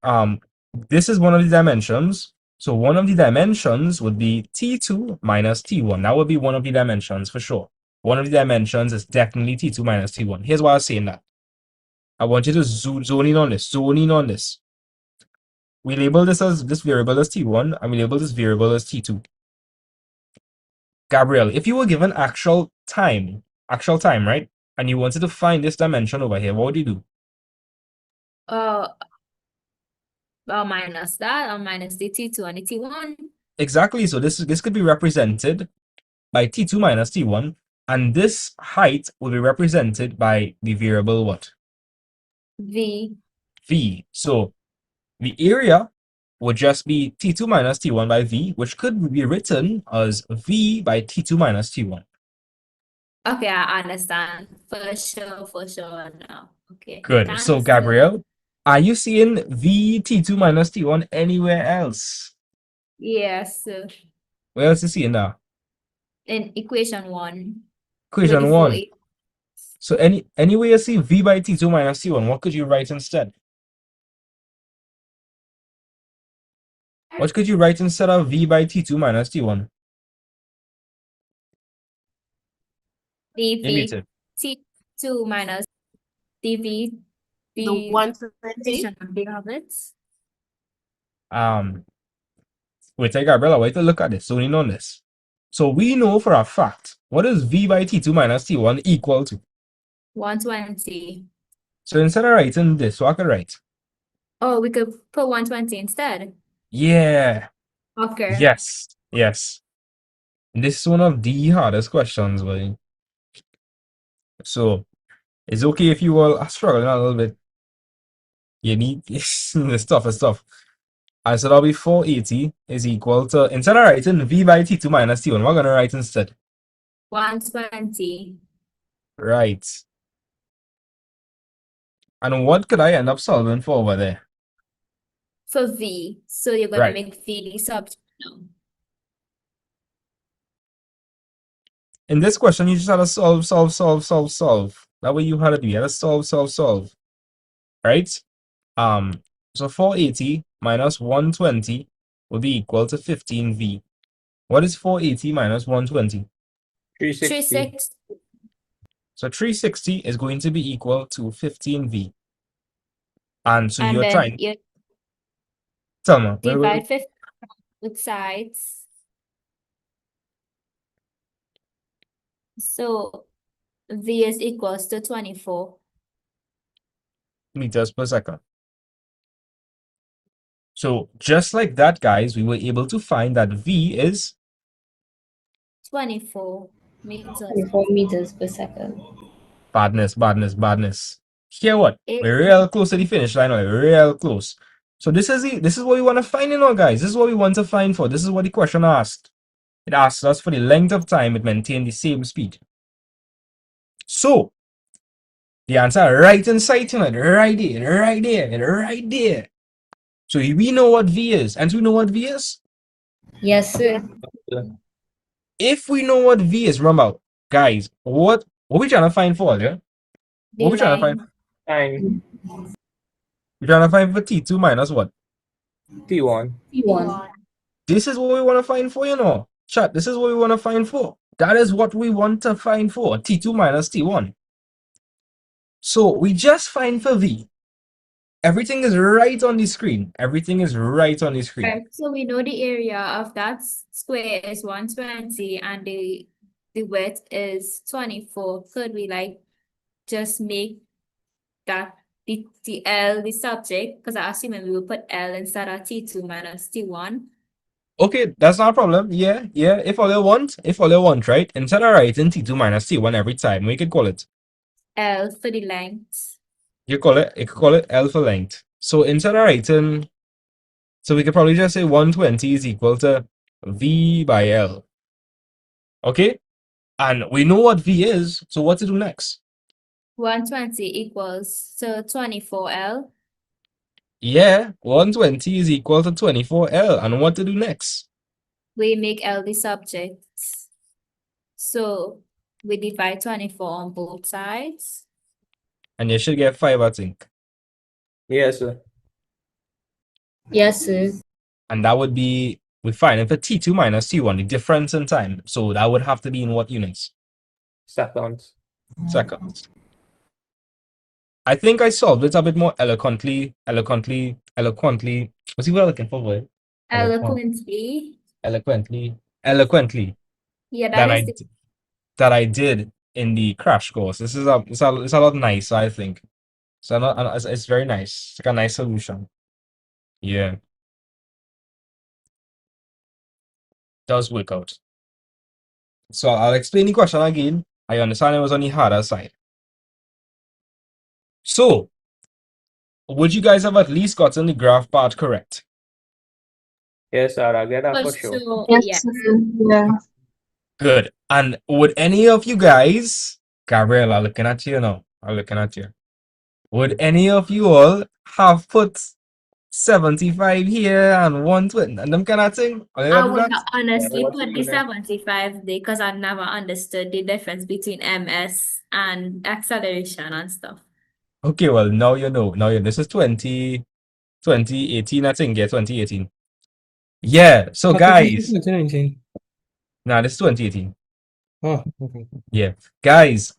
this is one of the dimensions. So one of the dimensions would be T2 minus T1. That would be one of the dimensions for sure. One of the dimensions is definitely T2 minus T1. Here's why I was saying that. I want you to zone in on this. Zone in on this. We label this variable as T1 and we label this variable as T2. Gabriel, if you were given actual time, right? And you wanted to find this dimension over here, what would you do? Minus that, or minus the T2 and the T1. Exactly. So this could be represented by T2 minus T1, and this height will be represented by the variable what? V. V. So the area would just be T2 minus T1 by V, which could be written as V by T2 minus T1. Okay, I understand. For sure now. Okay. Good. Thanks, So Gabriel, are you seeing V T2 minus T1 anywhere else? Yes, Where else is you seeing now? in equation 1. Equation with the 1. 4A. So any way you see V by T2 minus T1, what could you write instead? What could you write instead of V by T2 minus T1? dv T2 minus dv The 120. of the orbits. Wait, Gabriella, wait to look at this. So we know this. So we know for a fact, what is V by T2 minus T1 equal to? 120. So instead of writing this, what I could write? Oh, we could put 120 instead. Yeah. Okay. Yes. Yes. This is one of the hardest questions, boy. So it's okay if you all are struggling a little bit. You need this stuff. And so that'll be 480 is equal to, instead of writing V by T2 minus T1, we're gonna write instead. 120. Right. And what could I end up solving for over there? For V. So you're gonna Right. make V the subject now. In this question, you just had to solve. That way you had to do. You had to solve. Right? So 480 minus 120 will be equal to 15V. What is 480 minus 120? 360. 360. So 360 is going to be equal to 15V. And so And you're then trying. you Tell me. divide 50 with sides. So V is equals to 24. Meters per second. So just like that, guys, we were able to find that V is 24 meters. 24 meters per second. badness. Hear what? It- We're real close to the finish line, like real close. So this is what we want to find, guys. This is what we want to find for. This is what the question asked. It asked us for the length of time it maintained the same speed. So the answer right inside it, right there. So we know what V is, and we know what V is. Yes, sir. If we know what V is, remember, guys, what we trying to find for, yeah? What we trying to find? Time. We're trying to find for T2 minus what? T1. T1. This is what we want to find for, Chat, this is what we want to find for. That is what we want to find for, T2 minus T1. So we just find for V. Everything is right on the screen. Right. So we know the area of that square is 120 and the width is 24. Could we just make that the L the subject? Because I assume we will put L instead of T2 minus T1. Okay, that's not a problem. Yeah. If all you want, right? Instead of writing T2 minus T1 every time, we could call it L for the length. You could call it L for length. So instead of writing So we could probably just say 120 is equal to V by L. Okay? And we know what V is, so what to do next? 120 equals to 24L. Yeah, 120 is equal to 24L. And what to do next? We make L the subject. So we divide 24 on both sides. And you should get 5, I think. Yes, sir. Yes, sir. And that would be, we find it for T2 minus T1, the difference in time. So that would have to be in what units? Seconds. Seconds. I think I solved it a bit more eloquently. What's the word I'm looking for, boy? Eloquently. Eloquently Yeah, than that is the that I did in the crash course. This is it's a lot nicer, I think. So it's very nice. It's like a nice solution. Yeah, does work out. So I'll explain the question again. I understand it was on the harder side. So, would you guys have at least gotten the graph part correct? Yes, sir. I get that for for sure. sure. Yes, Yeah. sir. Yeah. Good. And would any of you guys, Gabriel, I'm looking at you now. I'm looking at you. Would any of you all have put 75 here and 120 and them kind of thing? Are you I gonna do would that? honestly what's put it the gonna- 75 there because I never understood the difference between MS and acceleration and stuff. Okay, well, now you know. Now you this is 2018, I think. Yeah, 2018. Yeah, so I thought this guys, was 2019. now this is 2018. Oh, okay. Yeah, guys,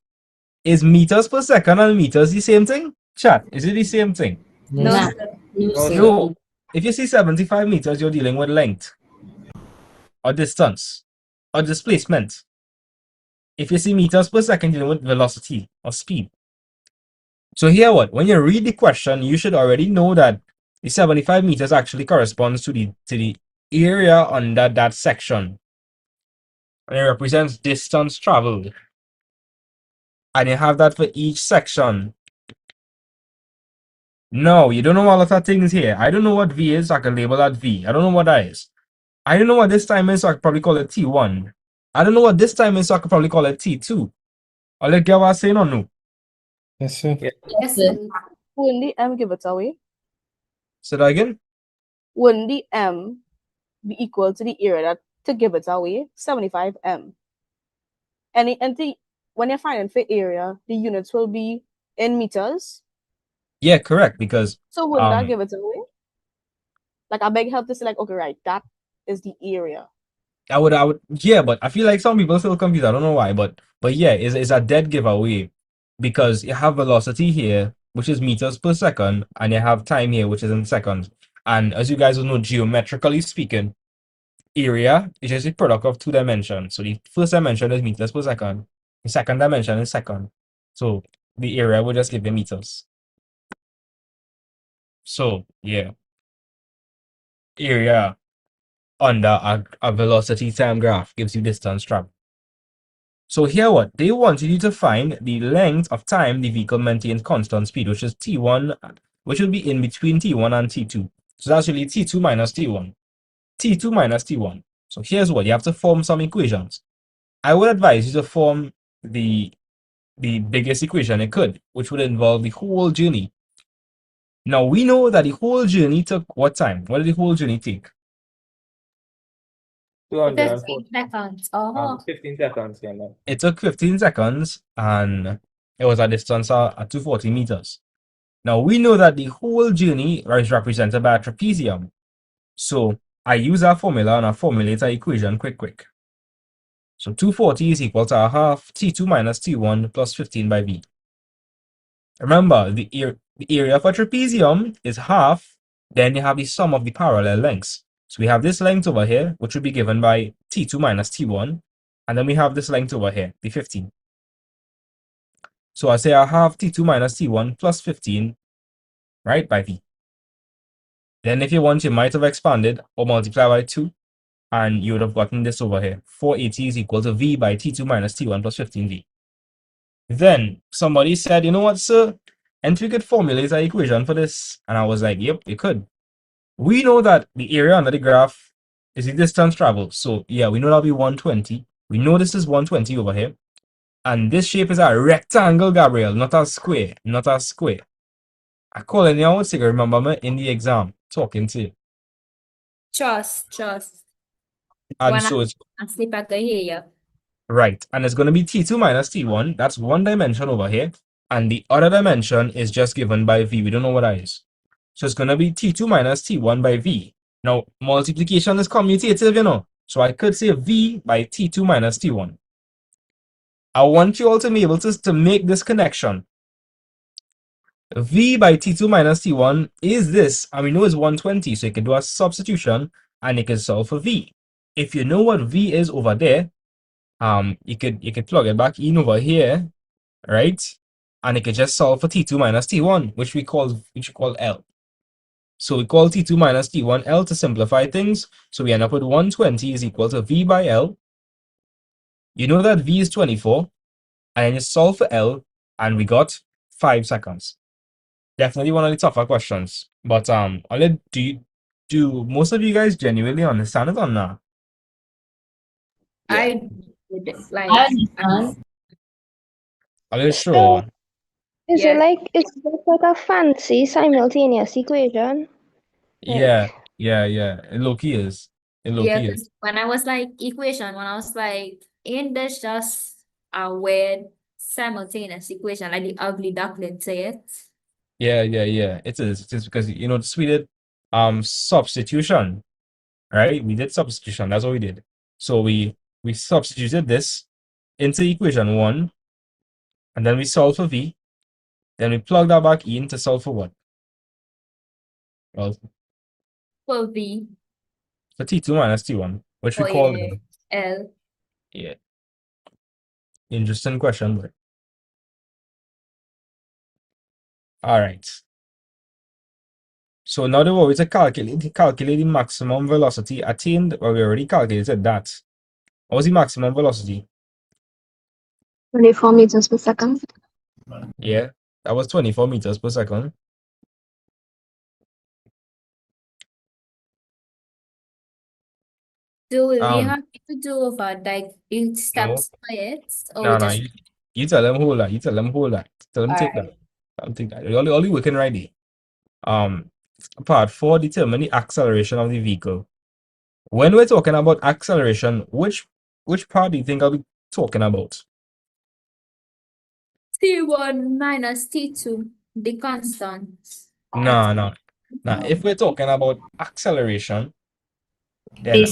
is meters per second and meters the same thing? Chat, is it the same thing? No, No, Nah. sir. No, No, sir. No. If you see 75 meters, you're dealing with length or distance or displacement. If you see meters per second, you're dealing with velocity or speed. So here what? When you read the question, you should already know that the 75 meters actually corresponds to the area under that section. And it represents distance traveled. And you have that for each section. No, you don't know a lot of things here. I don't know what V is, so I can label that V. I don't know what that is. I don't know what this time is, so I could probably call it T1. I don't know what this time is, so I could probably call it T2. I'll let get what I'm saying or no. yes, sir. Yeah. Yes, sir. Wouldn't the M give it away? Say that again? Wouldn't the M be equal to the area that to give it away? 75 M. When you're finding for area, the units will be in meters. Yeah, correct, because So wouldn't that give it away? Like I beg help to say, like, okay, right, that is the area. I would, yeah, but I feel like some people still confused. I don't know why, but yeah, it's a dead giveaway because you have velocity here, which is meters per second, and you have time here, which is in seconds. And as you guys will know, geometrically speaking, area is just a product of 2 dimensions. So the first dimension is meters per second, the second dimension is second. So the area will just give you meters. So yeah, area under a velocity time graph gives you distance traveled. So here what? They wanted you to find the length of time the vehicle maintains constant speed, which is T1, which will be in between T1 and T2. So that's really T2 minus T1. T2 minus T1. So here's what, you have to form some equations. I would advise you to form the biggest equation it could, which would involve the whole journey. Now we know that the whole journey took what time? What did the whole journey take? 240. 15 seconds. Oh, 15 seconds, yeah, man. It took 15 seconds and it was a distance at 240 meters. Now we know that the whole journey is represented by a trapezium. So I use that formula and I formulate an equation quick. So 240 is equal to a half T2 minus T1 plus 15 by V. Remember, the area of a trapezium is half, then you have the sum of the parallel lengths. So we have this length over here, which will be given by T2 minus T1, and then we have this length over here, the 15. So I say I have T2 minus T1 plus 15, right, by V. Then if you want, you might have expanded or multiplied by 2, and you would have gotten this over here. 480 is equal to V by T2 minus T1 plus 15V. Then somebody said, you know what, sir? And we could formulate an equation for this. And I was like, yep, you could. We know that the area under the graph is the distance traveled. So yeah, we know that'll be 120. We know this is 120 over here. And this shape is a rectangle, Gabriel, not a square. Not a square. I call it now, so you remember me in the exam talking to you. Trust. And When so it's I sleep, I can hear you. right. And it's going to be T2 minus T1. That's one dimension over here. And the other dimension is just given by V. We don't know what that is. So it's going to be T2 minus T1 by V. Now, multiplication is commutative, you know. So I could say V by T2 minus T1. I want you all to be able to make this connection. V by T2 minus T1 is this, and we know it's 120, so you can do a substitution and you can solve for V. If you know what V is over there, you could plug it back in over here, right? And you could just solve for T2 minus T1, which we call L. So we call T2 minus T1 L to simplify things. So we end up with 120 is equal to V by L. You know that V is 24, and then you solve for L, and we got 5 seconds. Definitely one of the tougher questions. But I'll do most of you guys genuinely understand it or not? I would like. I understand. Are you sure? Is Yeah. it like a fancy simultaneous equation? Yeah. It low-key is. It Yeah, low-key is. because when I was like equation, when I was like, ain't this just a weird simultaneous equation, like the ugly duckling say it? Yeah. It is. It is because you know we did substitution, right? We did substitution. That's what we did. So we substituted this into equation 1, and then we solve for V. Then we plug that back in to solve for what? Well, For V, for T2 minus T1, which we for call yeah, L. yeah. Interesting question, but all right. So now the way to calculate the maximum velocity attained, well, we already calculated that. What was the maximum velocity? 24 meters per second. Yeah, that was 24 meters per second. Do we Um, have to do over like in no, steps for it, or we no. just You tell them hold that. You tell them hold that. Tell them take that. alright? Tell them take that. Only working right there. Part 4, determine the acceleration of the vehicle. When we're talking about acceleration, which part do you think I'll be talking about? T1 minus T2, the constant. No. Now, if we're talking about acceleration, then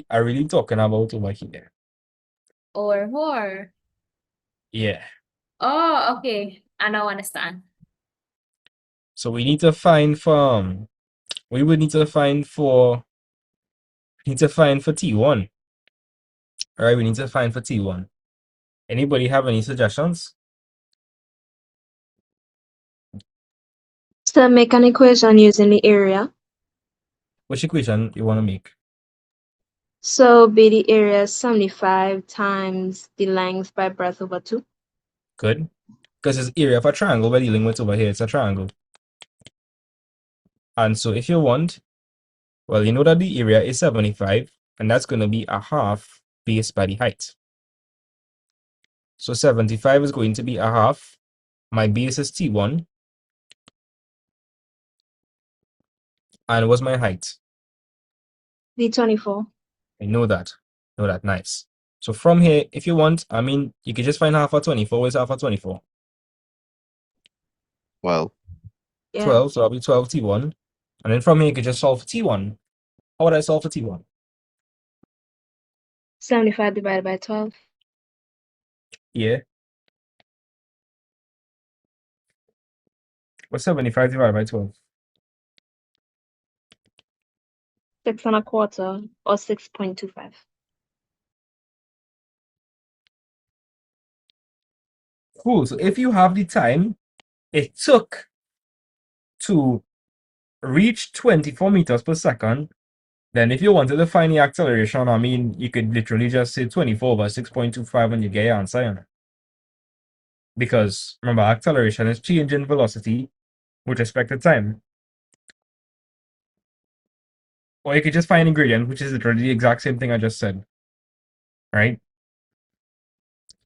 I really talking about over here. Or. Yeah. Oh, okay. I now understand. So we need to find for we would need to find for T1. All right, we need to find for T1. Anybody have any suggestions? So make an equation using the area. Which equation you want to make? So be the area 75 times the length by breadth over 2. Good. Because it's area of a triangle we're dealing with over here. It's a triangle. And so if you want, well, you know that the area is 75, and that's going to be a half base by the height. So 75 is going to be a half. My base is T1. And what's my height? V24. I know that. Nice. So from here, if you want, I mean, you can just find half of 24. Where's half of 24? Well, Yeah. 12, so that'll be 12 T1. And then from here, you can just solve for T1. How would I solve for T1? 75 divided by 12. Yeah. What's 75 divided by 12? 6 1/4 or 6.25. Cool. So if you have the time it took to reach 24 meters per second, then if you wanted to find the acceleration, I mean, you could literally just say 24 over 6.25 and you get your answer. You know? Because remember, acceleration is change in velocity with respect to time. Or you could just find ingredient, which is literally the exact same thing I just said. Right?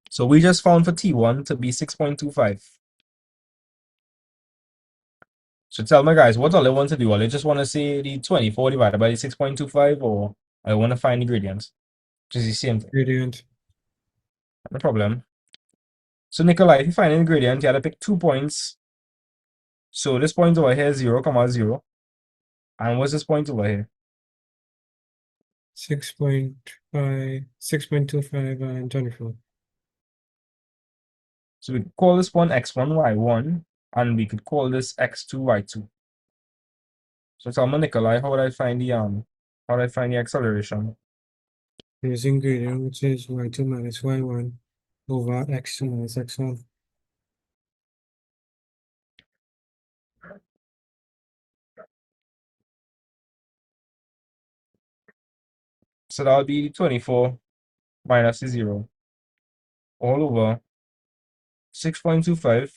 So we just found for T1 to be 6.25. So tell me, guys, what all they want to do? All they just want to say the 24 divided by the 6.25, or I want to find ingredients, which is the same thing. Gradient. No problem. So Nikolai, if you find an ingredient, you have to pick 2 points. So this point over here is 0, 0. And what's this point over here? 6.5, 6.25, and 24. So we could call this one x1, y1, and we could call this x2, y2. So tell me, Nikolai, how would I find the acceleration? Using gradient, which is y2 minus y1 over x2 minus x1. So that would be 24 minus the 0 all over 6.25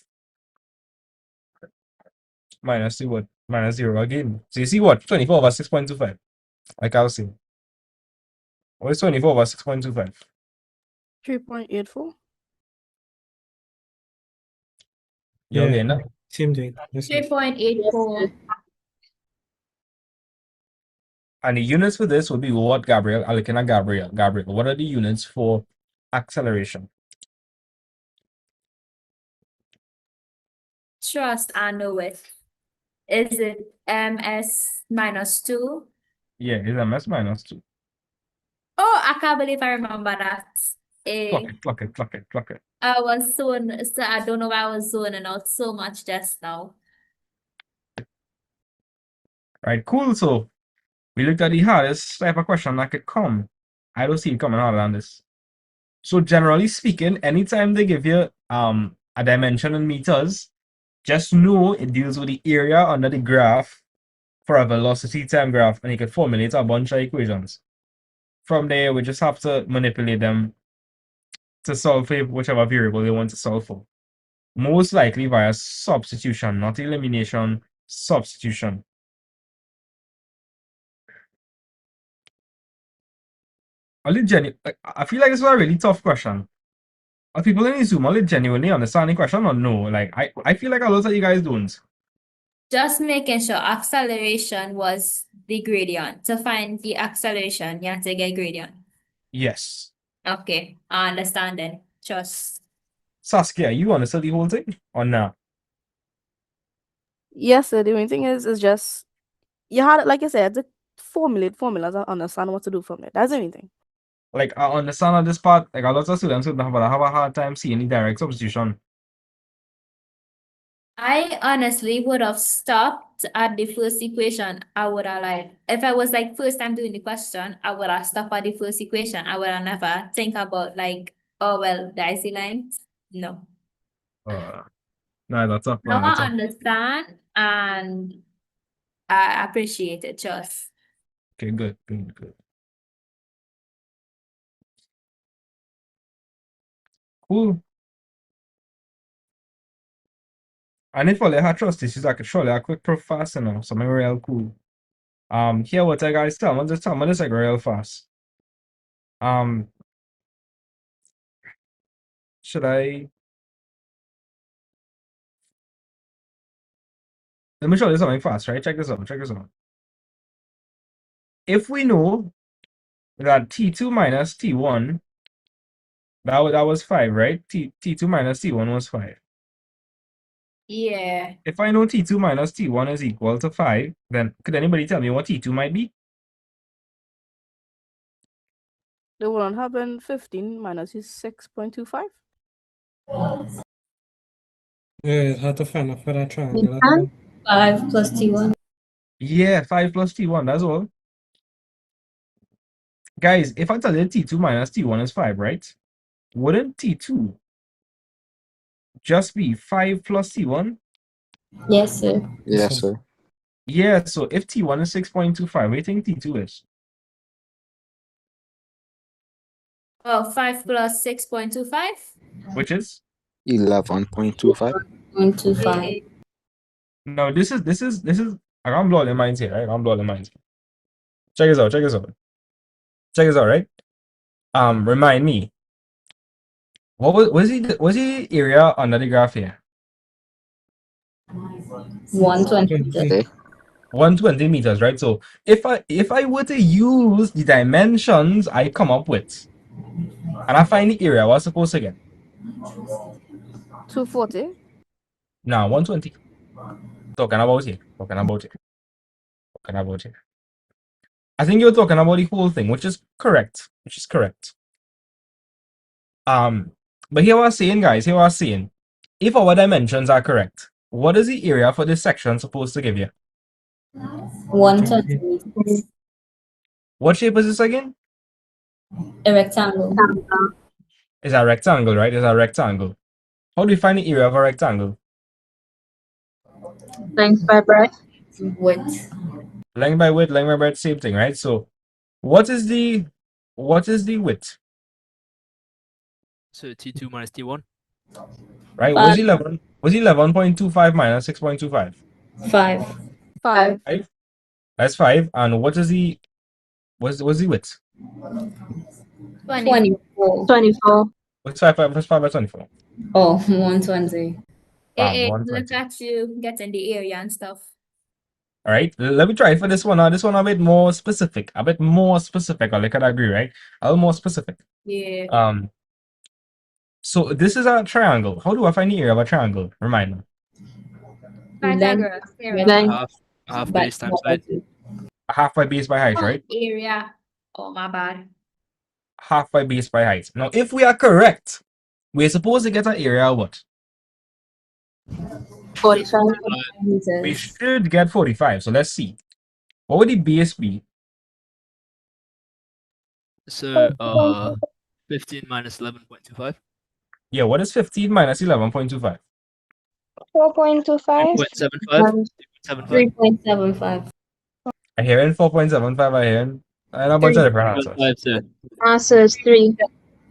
minus the what? Minus 0 again. So you see what? 24 over 6.25. Like I'll say. What is 24 over 6.25? 3.84. You're getting that? Same thing. Yes, yes. 3.84. And the units for this would be what, Gabriel? I'm looking at Gabriel. Gabriel, what are the units for acceleration? Trust I know it. Is it ms minus 2? Yeah, it's ms minus 2. Oh, I can't believe I remember that. Clock it. I was so I don't know why I was zoning out so much just now. Right, cool. So we looked at the hardest type of question that could come. I don't see it coming harder than this. So generally speaking, anytime they give you a dimension in meters, just know it deals with the area under the graph for a velocity time graph, and you can formulate a bunch of equations. From there, we just have to manipulate them to solve for whichever variable they want to solve for. Most likely via substitution, not elimination, substitution. I feel like this was a really tough question. Are people in Zoom only genuinely understand the question or no? Like I feel like a lot of you guys don't. Just making sure acceleration was the gradient. To find the acceleration, you have to get gradient. Yes. Okay, I understand then. Just Saskia, you understood the whole thing or not? Yes, sir. The main thing is just you had, like I said, to formulate formulas and understand what to do from it. That's the main thing. Like I understand on this part, like a lot of students would have a hard time seeing the direct substitution. I honestly would have stopped at the first equation. I would have if I was like first time doing the question, I would have stopped at the first equation. I would have never think about like, oh well, the IC lines. No. No, that's up. Now That's I up. understand and I appreciate it, just. Okay, good. Cool. And if all they had trust issues, I could surely a quick proof fast enough. Something real cool. Here what I guys tell me, just tell me this like real fast. Should I let me show you something fast, right? Check this out. If we know that T2 minus T1, that was 5, right? T2 minus T1 was 5. Yeah. If I know T2 minus T1 is equal to 5, then could anybody tell me what T2 might be? The one happen 15 minus is 6.25. Yeah, how to find out for that triangle. 5 plus T1. Yeah, 5 plus T1, that's all. Guys, if I tell you T2 minus T1 is 5, right? Wouldn't T2 just be 5 plus T1? Yes, sir. Yes, sir. Yeah, so if T1 is 6.25, what do you think T2 is? Oh, 5 plus 6.25? Which is? 11.25. 125. No, this is I can't blow all your minds here, right? I'm blowing your minds. Check this out. Check this out. Check this out, right? Remind me. Was the area under the graph here? 120. 120 meters, right? So if I were to use the dimensions I come up with, and I find the area, what's supposed to get? 240. Now 120. Talking about it. Talking about it. Talking about it. I think you're talking about the whole thing, which is correct. Which is correct. But here I was saying, guys, here I was saying, if our dimensions are correct, what is the area for this section supposed to give you? 120. What shape is this again? A rectangle. It's a rectangle, right? It's a rectangle. How do you find the area of a rectangle? Length by breadth. Width. Length by breadth, same thing, right? So what is the width? So T2 minus T1. Right? Was 11.25 minus 6.25? 5. 5. 5. That's 5. And what's the width? 24. 24. What's 5 plus 5 by 24? Oh, 120. Look 120. at you getting the area and stuff. All right, let me try it for this one. This one a bit more specific. A bit more specific. I could agree, right? A little more specific. Yeah. So this is a triangle. How do I find the area of a triangle? Remind me. Pythagoras. Area. Length. Half base times height. A half by base by height, right? Area. Oh, my bad. Half by base by height. Now, if we are correct, we're supposed to get an area of what? 45. We should get 45. So let's see. What would the base be? So 15 minus 11.25. Yeah, what is 15 minus 11.25? 4.25. 2.75. 2.75. 3.75. I hear in 4.75. I hear in and a bunch of different answers. 3.5, sir. Answer is 3.7.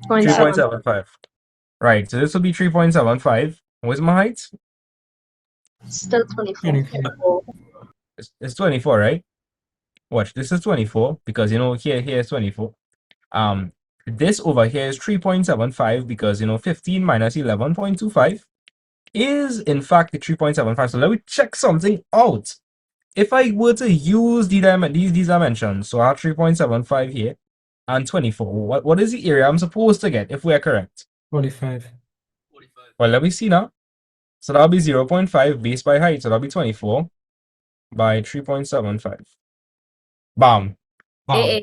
3.75. Right, so this will be 3.75. What's my height? Still 24. 24. It's 24, right? Watch, this is 24 because here is 24. This over here is 3.75 because 15 minus 11.25 is in fact the 3.75. So let me check something out. If I were to use these dimensions, so I have 3.75 here and 24, what is the area I'm supposed to get if we are correct? 45. Well, let me see now. So that'll be 0.5 base by height. So that'll be 24 by 3.75. Bam. Eh,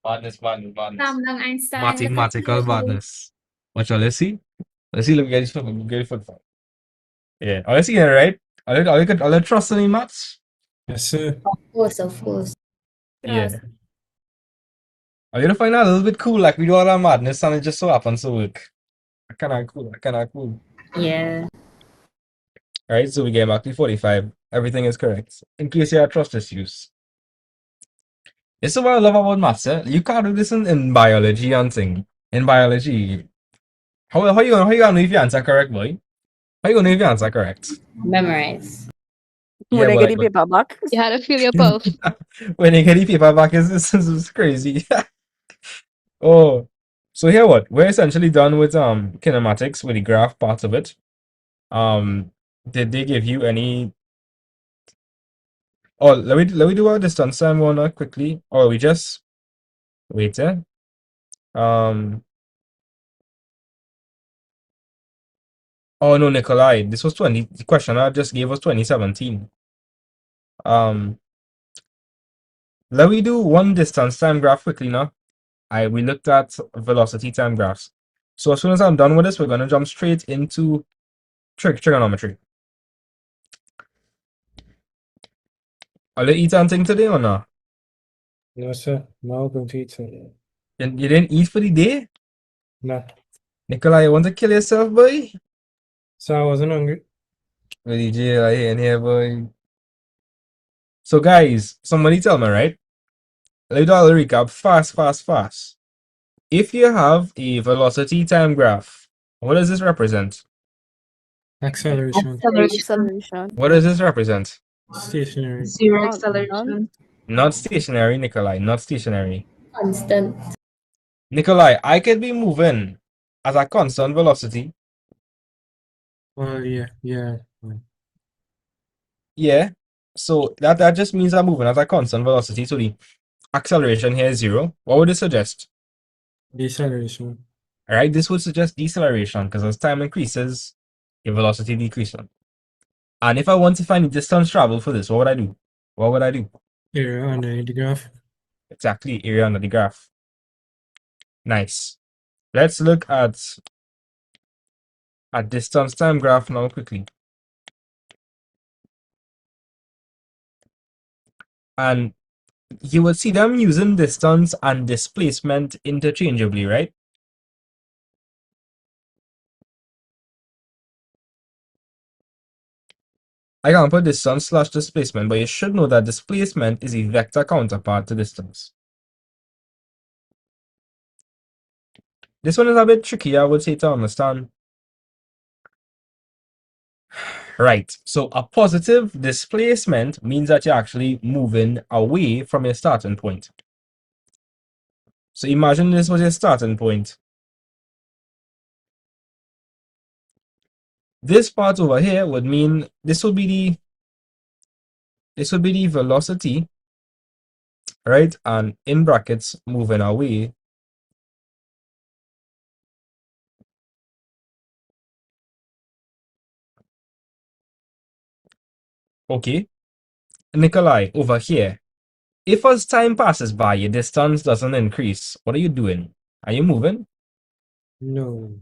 Badness. Sam lang Einstein. Mathematical badness. Watch out, let's see. Let me get this foot. Yeah. Oh, let's see, right? I'll trust in the maths. Yes, sir. Of course. Yeah. I'm gonna find out a little bit cool, like we do all our madness and it just so happens to work. Kinda cool. Yeah. Alright, so we get back to 45. Everything is correct. In case you have trust issues. This is what I love about maths, eh? You can't do this in biology and thing. In biology. How you gonna know if you answer correct, boy? How you gonna know if you answer correct? Memorize. When I but get the like, paper back. You had to feel your pulse. when you get the paper back, is crazy. Oh, so here what? We're essentially done with kinematics with the graph part of it. Did they give you any? Oh, let me do our distance time one quickly. Or we just wait, eh? Oh no, Nikolai, this was the question I just gave was 2017. Let me do one distance time graph quickly now. We looked at velocity time graphs. So as soon as I'm done with this, we're gonna jump straight into trigonometry. Are you eat anything today or not? No, sir. No, going to eat, sir. You didn't eat for the day? No. Nikolai, you want to kill yourself, boy? So I wasn't hungry. Really, jail I in here, boy. So guys, somebody tell me, right? Let me do a little recap. Fast. If you have a velocity time graph, what does this represent? Acceleration. Acceleration. What does this represent? Stationary. Zero Oh, acceleration. Not stationary, Nikolai, not stationary. Constant. Nikolai, I could be moving at a constant velocity. Well, yeah. Yeah. So that just means I'm moving at a constant velocity. So the acceleration here is 0. What would it suggest? Deceleration. All right, this would suggest deceleration because as time increases, your velocity decreases. And if I want to find the distance traveled for this, what would I do? What would I do? Area under the graph. Exactly, area under the graph. Nice. Let's look at a distance time graph now quickly. And you will see them using distance and displacement interchangeably, right? I can put distance slash displacement, but you should know that displacement is a vector counterpart to distance. This one is a bit tricky, I would say, to understand. Right, so a positive displacement means that you're actually moving away from your starting point. So imagine this was your starting point. This part over here would mean this would be the velocity, right? And in brackets, moving away. Okay, Nikolai, over here. If as time passes by, your distance doesn't increase, what are you doing? Are you moving? No.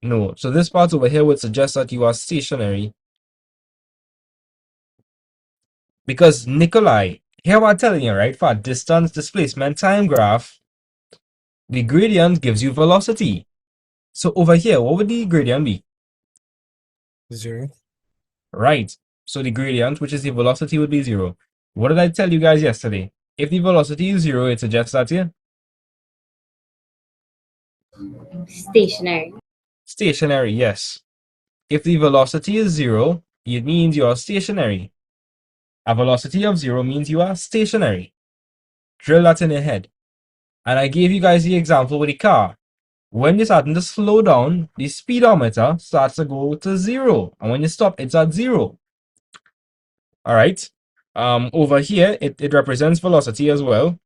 No. So this part over here would suggest that you are stationary. Because Nikolai, here I'm telling you, right? For a distance displacement time graph, the gradient gives you velocity. So over here, what would the gradient be? 0. Right. So the gradient, which is the velocity, would be 0. What did I tell you guys yesterday? If the velocity is 0, it suggests that here. Stationary. Stationary, yes. If the velocity is 0, it means you are stationary. A velocity of 0 means you are stationary. Drill that in your head. And I gave you guys the example with the car. When you're starting to slow down, the speedometer starts to go to 0. And when you stop, it's at 0. All right. Over here, it represents velocity as well.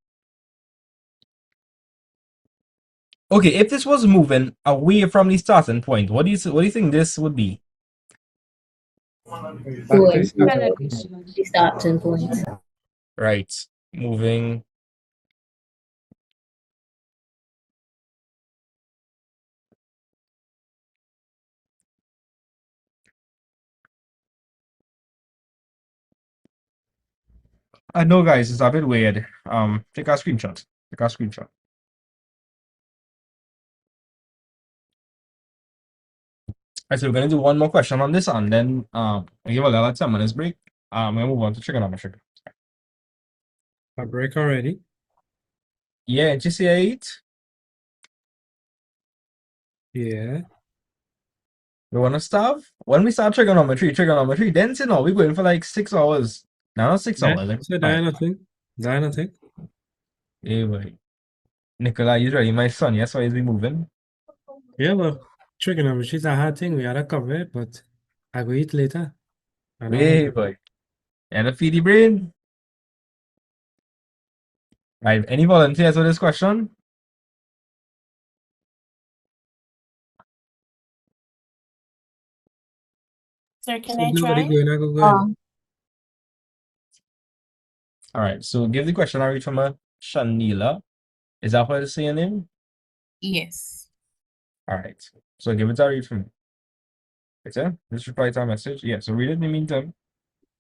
Okay, if this was moving away from the starting point, what do you think this would be? Back to Going. starting point. The starting point. Right. Moving. I know, guys, it's a bit weird. Take a screenshot. Take a screenshot. Alright, so we're gonna do one more question on this, and then we give a little 10 minutes break. We're gonna move on to trigonometry. A break already? Yeah, did you see 8? Yeah. We wanna start? When we start trigonometry, then you know we're going for like 6 hours. No, not 6 hours, like So 5. nothing. Hey, boy. Nicola, you ready, my son? Yes, why is he moving? Yeah, well, trigonometry is a hard thing. We had to cover it, but I will eat later. I know Hey, hungry. boy. And a feedy brain. Right, any volunteers for this question? Sir, can So I nobody try? going, I go go. All right, so give the question I read from a Shanila. Is that what I say your name? Yes. All right, so give it a read from me. Okay, just reply to our message. Yeah, so read it in the meantime.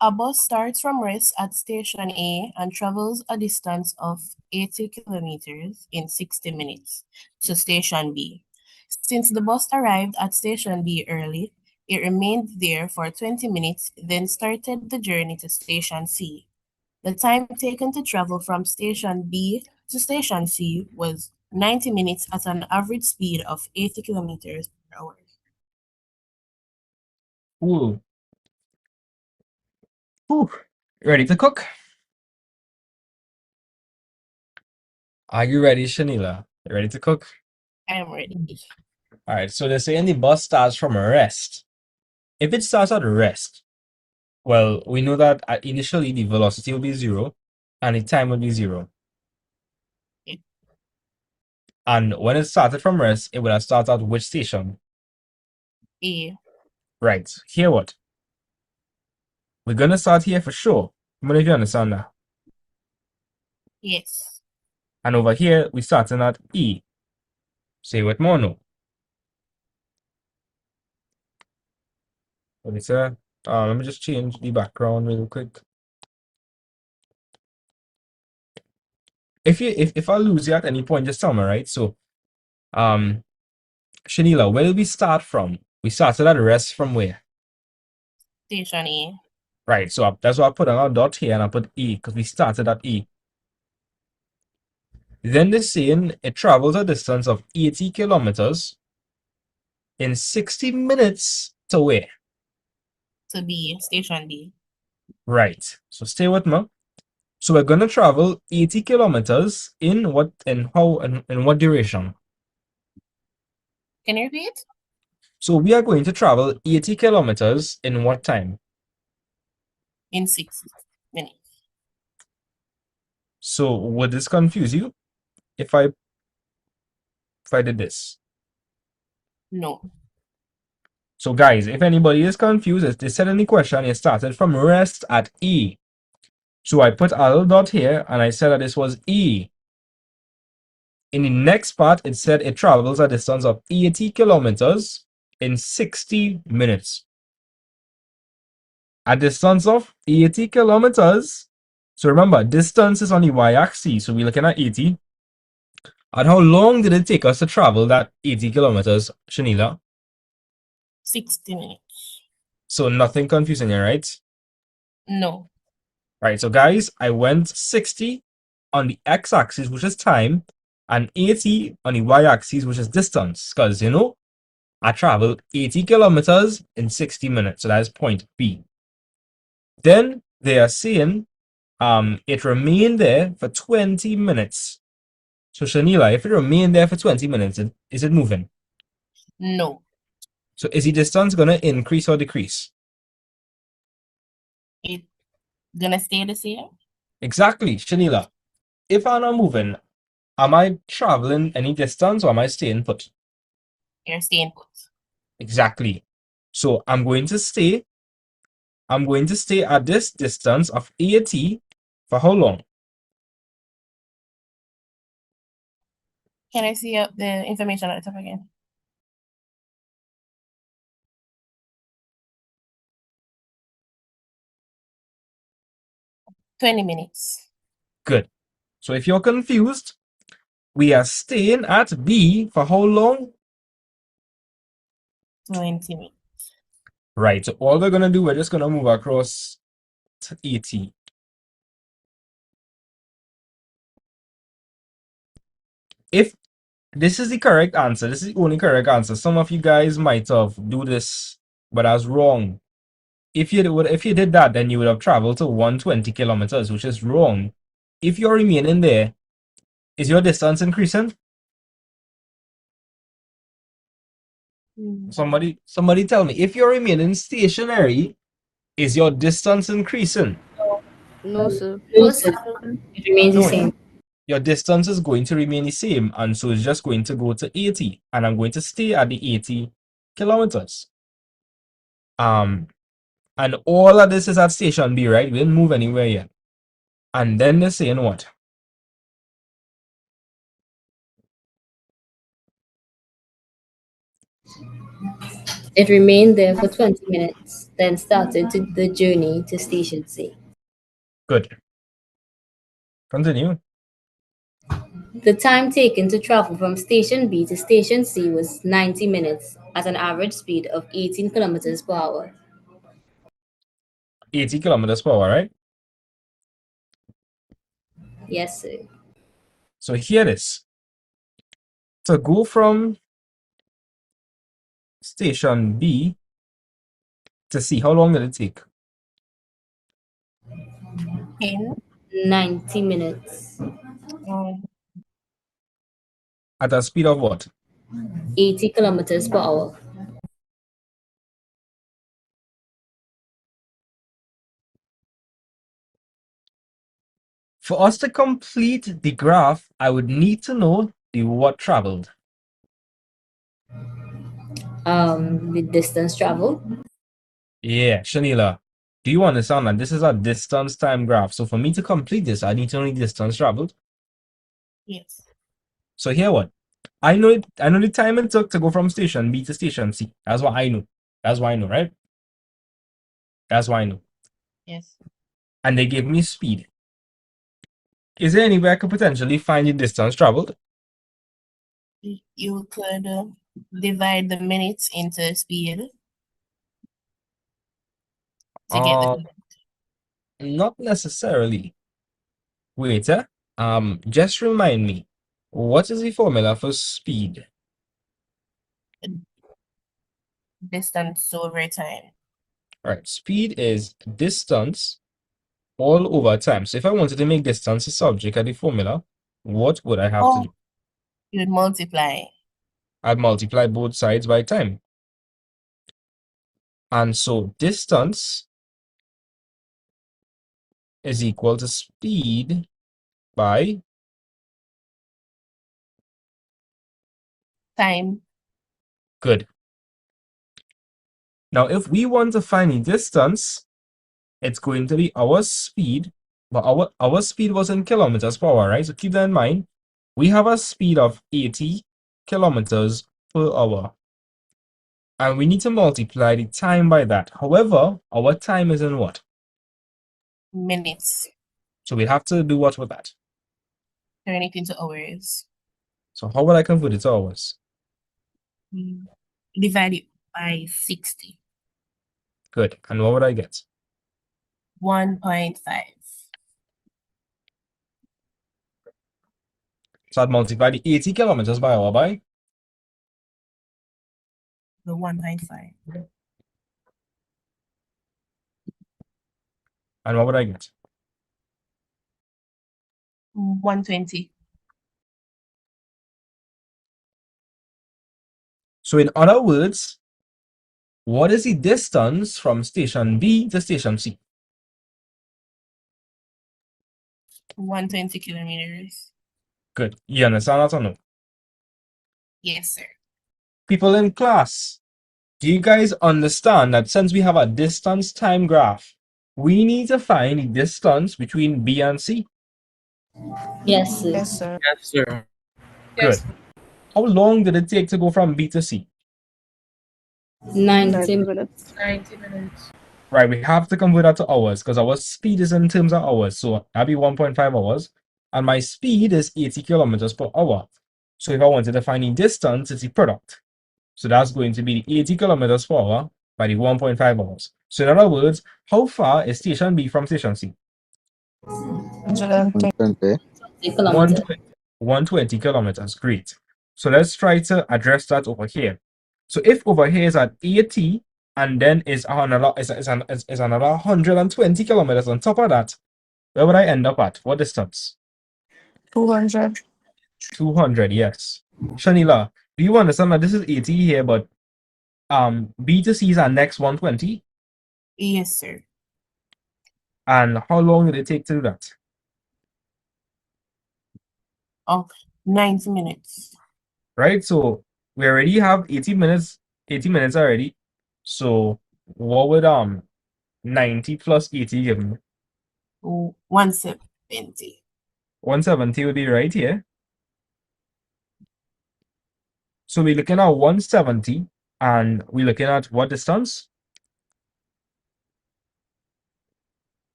A bus starts from rest at station A and travels a distance of 80 kilometers in 60 minutes to station B. Since the bus arrived at station B early, it remained there for 20 minutes, then started the journey to station C. The time taken to travel from station B to station C was 90 minutes at an average speed of 80 kilometers per hour. Ooh. Ooh. Ready to cook? Are you ready, Shanila? You ready to cook? I am ready. All right, so they're saying the bus starts from rest. If it starts at rest, well, we know that initially the velocity will be 0 and the time will be 0. Yeah. And when it started from rest, it would have started at which station? A. Right. Here what? We're going to start here for sure. How many of you understand that? Yes. And over here, we're starting at E. Say what more no. Let me just change the background real quick. If I lose you at any point, just tell me, right? So, Shanila, where did we start from? We started at rest from where? Station A. Right. So that's why I put a dot here and I put E because we started at E. Then they're saying it travels a distance of 80 kilometers in 60 minutes to where? To B. Station B. Right. So stay with me. So we're gonna travel 80 kilometers in what in what duration? Can you repeat? So we are going to travel 80 kilometers in what time? In 6 minutes. So would this confuse you if I did this? No. So guys, if anybody is confused, if they said any question, it started from rest at E. So I put a little dot here and I said that this was E. In the next part, it said it travels a distance of 80 kilometers in 60 minutes. A distance of 80 kilometers. So remember, distance is on the y-axis. So we're looking at 80. And how long did it take us to travel that 80 kilometers, Shanila? 60 minutes. So nothing confusing here, right? No. Right, so guys, I went 60 on the x-axis, which is time, and 80 on the y-axis, which is distance. Because, I traveled 80 kilometers in 60 minutes. So that is point B. Then they are saying it remained there for 20 minutes. So Shanila, if it remained there for 20 minutes, is it moving? No. So is the distance going to increase or decrease? It gonna stay the same? Exactly, Shanila. If I'm not moving, am I traveling any distance or am I staying put? You're staying put. Exactly. So I'm going to stay at this distance of 80 for how long? Can I see the information at the top again? $20. Good. So if you're confused, we are staying at B for how long? 20 minutes. Right. So all we're gonna do, we're just gonna move across to 80. If this is the correct answer, this is the only correct answer. Some of you guys might have do this, but that's wrong. If you did that, then you would have traveled to 120 kilometers, which is wrong. If you're remaining there, is your distance increasing? Somebody tell me. If you're remaining stationary, is your distance increasing? No, sir. No, sir. It remains the No, same. your distance is going to remain the same, and so it's just going to go to 80, and I'm going to stay at the 80 kilometers. And all of this is at station B, right? We didn't move anywhere yet. And then they're saying what? It remained there for 20 minutes, then started the journey to Station C. Good. Continue. The time taken to travel from Station B to Station C was 90 minutes at an average speed of 18 kilometers per hour. 80 kilometers per hour, right? Yes, sir. So here it is. To go from station B to C, how long did it take? 10. 90 minutes. At a speed of what? 80 kilometers per hour. For us to complete the graph, I would need to know the what traveled. The distance traveled. Yeah, Shanila, do you understand that this is a distance time graph? So for me to complete this, I need to know the distance traveled. Yes. So here what? I know the time it took to go from station B to station C. That's what I know. That's why I know, right? That's why I know. Yes. And they gave me speed. Is there any way I could potentially find the distance traveled? You could divide the minutes into speed to get the Not necessarily. Wait, just remind me, what is the formula for speed? distance over time. Right, speed is distance all over time. So if I wanted to make distance a subject of the formula, what would I have to do? You would multiply. I'd multiply both sides by time. And so distance is equal to speed by Time. good. Now, if we want to find the distance, it's going to be our speed, but our speed was in kilometers per hour, right? So keep that in mind. We have a speed of 80 kilometers per hour. And we need to multiply the time by that. However, our time is in what? Minutes. So we have to do what with that? Turn it into hours. So how would I convert it to hours? Divide it by 60. Good. And what would I get? 1.5. So I'd multiply the 80 kilometers by hour by? The 1.5. And what would I get? 120. So in other words, what is the distance from station B to station C? 120 kilometers. Good. You understand that or no? Yes, sir. People in class, do you guys understand that since we have a distance time graph, we need to find the distance between B and C? Yes, sir. Yes, sir. Yes, sir. Good. How long did it take to go from B to C? 90 minutes. 90 minutes. Right, we have to convert that to hours because our speed is in terms of hours. So that'd be 1.5 hours. And my speed is 80 kilometers per hour. So if I wanted to find the distance, it's the product. So that's going to be the 80 kilometers per hour by the 1.5 hours. So in other words, how far is station B from station C? 120. 120 kilometers. Great. So let's try to address that over here. So if over here is at 80 and then is another 120 kilometers on top of that, where would I end up at? What distance? 200. 200, yes. Shanila, do you understand that this is 80 here, but B to C is our next 120? Yes, sir. And how long did it take to do that? Oh, 90 minutes. Right? So we already have 80 minutes already. So what would 90 plus 80 give me? 170. 170 would be right here. So we're looking at 170 and we're looking at what distance?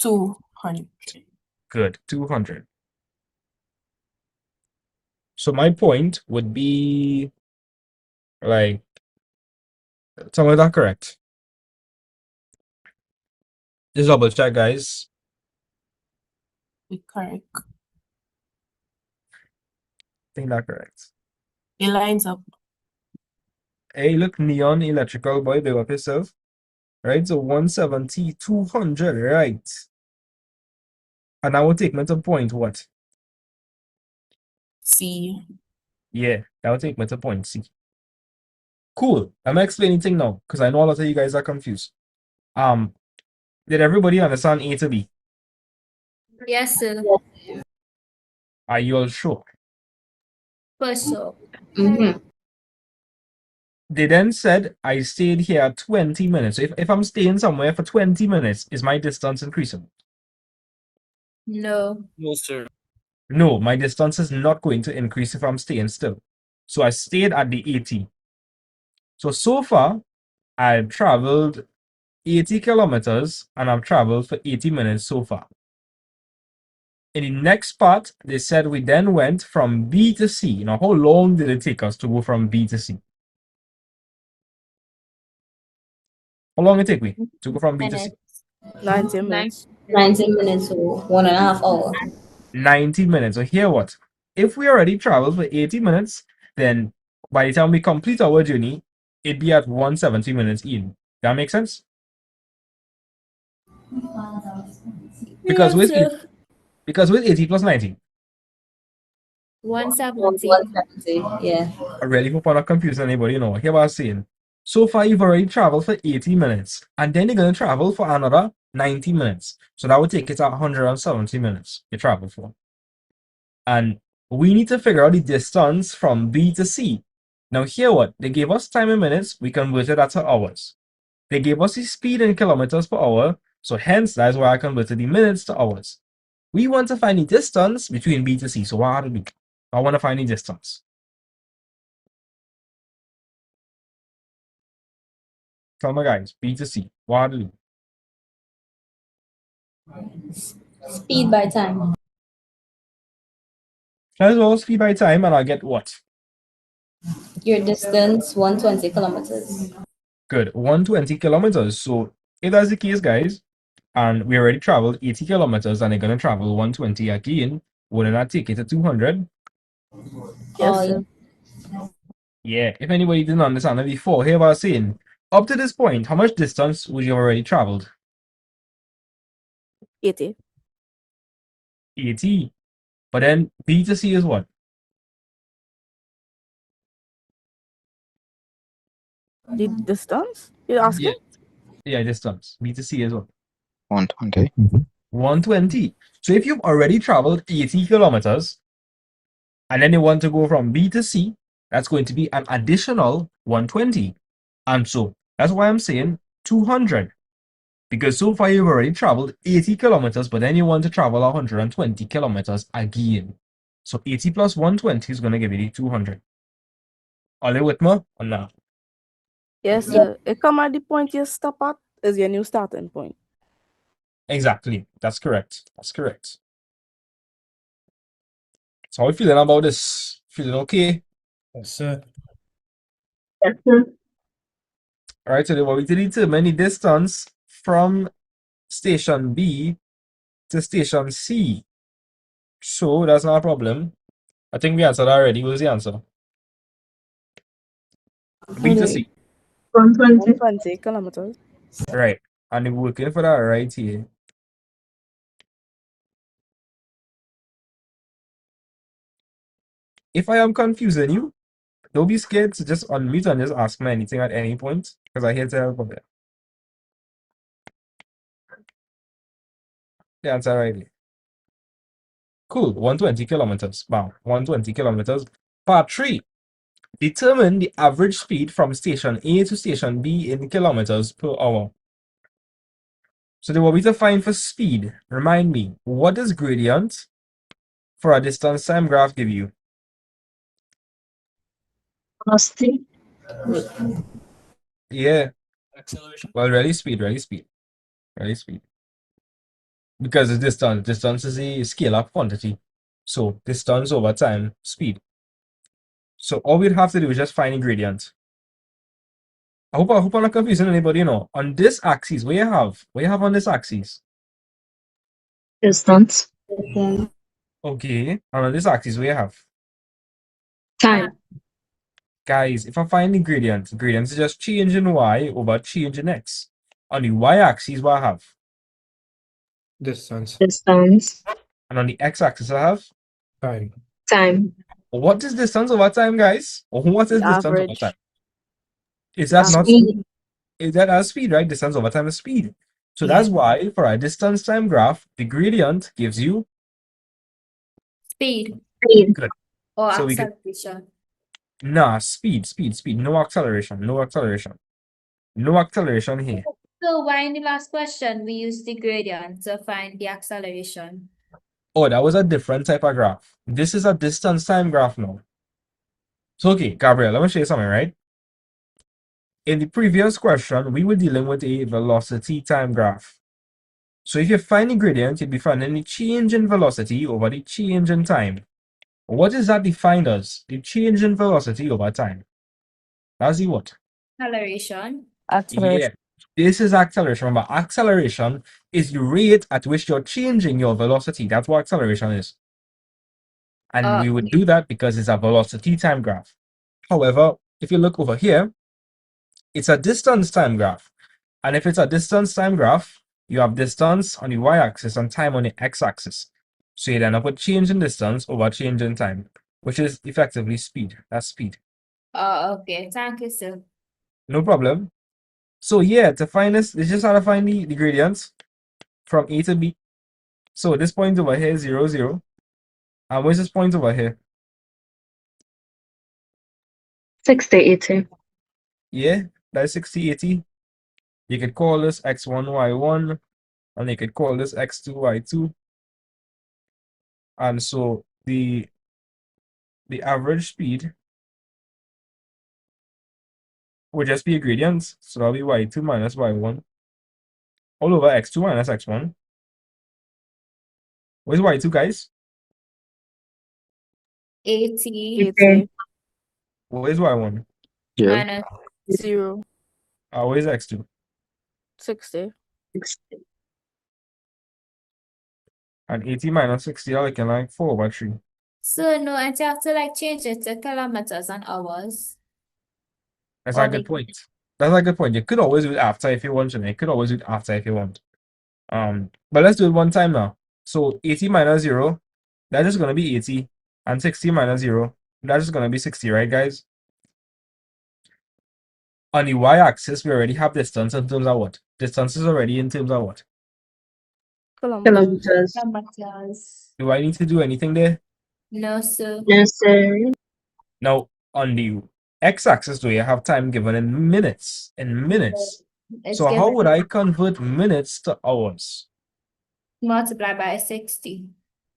200. Good, 200. So my point would be like, tell me that correct. Just double check, guys. Correct. Think that correct. It lines up. Hey, look, neon electrical boy, big up yourself. Right, so 170, 200, right? And I will take me to point what? C. Yeah, that would take me to point C. Cool. I'm explaining thing now because I know a lot of you guys are confused. Did everybody understand A to B? Yes, sir. Are you all sure? For sure. Mm-hmm. They then said I stayed here 20 minutes. So if I'm staying somewhere for 20 minutes, is my distance increasing? No. No, sir. No, my distance is not going to increase if I'm staying still. So I stayed at the 80. So far, I've traveled 80 kilometers and I've traveled for 80 minutes so far. In the next part, they said we then went from B to C. Now, how long did it take us to go from B to C? How long did it take me to go from B to C? Minutes. 90 minutes. 90 minutes or 1.5 hours. 90 minutes. So here what? If we already traveled for 80 minutes, then by the time we complete our journey, it'd be at 170 minutes in. That makes sense? Because Yes, with sir. because with 80 plus 90, 170. 170, yeah. I really hope I'm not confusing anybody, you know. Here what I'm saying. So far, you've already traveled for 80 minutes, and then you're going to travel for another 90 minutes. So that would take it to 170 minutes you travel for. And we need to figure out the distance from B to C. Now, here what? They gave us time in minutes, we converted that to hours. They gave us the speed in kilometers per hour, so hence that's why I converted the minutes to hours. We want to find the distance between B to C, so what do we do? I want to find the distance. Tell my guys, B to C, what do we do? Speed by time. As well, speed by time, and I get what? Your distance, 120 kilometers. Good, 120 kilometers. So if that's the case, guys, and we already traveled 80 kilometers and they're going to travel 120 again, wouldn't that take it to 200? Yes, Oh, sir. Yeah, if anybody didn't understand it before, here I was saying, up to this point, how much distance would you have already traveled? 80. 80. But then B to C is what? The distance? You're asking? Yeah, distance. B to C is what? 120. 120. So if you've already traveled 80 kilometers and then you want to go from B to C, that's going to be an additional 120. And so that's why I'm saying 200. Because so far you've already traveled 80 kilometers, but then you want to travel 120 kilometers again. So 80 plus 120 is going to give you the 200. Are you with me or not? Yes, sir. It come at the point you stop at is your new starting point. Exactly. That's correct. That's correct. So how are you feeling about this? Feeling okay? Yes, sir. Yes, sir. All right, so then what we did determine the distance from station B to station C. So that's not a problem. I think we answered already. What was the answer? B to C. 120. 120 kilometers. Right. And we're working for that right here. If I am confusing you, don't be scared to just unmute and just ask me anything at any point, because I'm here to help with it. The answer right here. Cool. 120 kilometers. Wow. 120 kilometers. Part 3. Determine the average speed from station A to station B in kilometers per hour. So the what we to find for speed, remind me, what does gradient for a distance time graph give you? Velocity. Yeah. Acceleration. Well, really speed. Because the distance is a scalar quantity. So distance over time, speed. So all we'd have to do is just find a gradient. I hope I'm not confusing anybody, you know. On this axis, what you have on this axis? Distance. Okay. And on this axis, what you have? Time. Guys, if I find the gradient is just change in y over change in x. On the y-axis, what I have? Distance. Distance. And on the x-axis, I have? Time. Time. What is distance over time, guys? Or what is The distance over average. time? Is The that not average. speed? Is that as speed, right? Distance over time is speed. So Yeah. that's why for a distance time graph, the gradient gives you Speed Speed. good. or So we can acceleration. speed, no acceleration, no acceleration. No acceleration here. So why in the last question we used the gradient to find the acceleration? Oh, that was a different type of graph. This is a distance time graph now. So okay, Gabriel, let me show you something, right? In the previous question, we were dealing with a velocity time graph. So if you find the gradient, you'd be finding the change in velocity over the change in time. What is that defined as? The change in velocity over time. That's the what? Acceleration. Yeah. This is acceleration. Remember, acceleration is the rate at which you're changing your velocity. That's what acceleration is. And we would do that because it's a velocity time graph. However, if you look over here, it's a distance time graph. And if it's a distance time graph, you have distance on the y-axis and time on the x-axis. So you'd end up with change in distance over change in time, which is effectively speed. That's speed. Okay. Thank you, sir. No problem. So yeah, to find this, it's just how to find the gradients from A to B. So this point over here is 0, 0. And where's this point over here? 60, 80. Yeah, that's 60, 80. You could call this x1, y1, and you could call this x2, y2. And so the average speed would just be a gradient. So that'll be y2 minus y1 all over x2 minus x1. Where's y2, guys? 80 80. Where's y1? Yeah. minus 0. Where's x2? 60. And 80 minus 60, I can like 4 over 3. So no, and you have to like change it to kilometers and hours. That's Or a good the point. That's a good point. You could always do it after if you want to. You could always do it after if you want. But let's do it one time now. So 80 minus 0, that's just gonna be 80. And 60 minus 0, that's just gonna be 60, right, guys? On the y-axis, we already have distance in terms of what? Distance is already in terms of what? Kilometers. kilometers. Do I need to do anything there? No, sir. Yes, sir. Now, on the x-axis, do you have time given in minutes? In minutes. It's So how given would I convert minutes to hours? multiply by 60.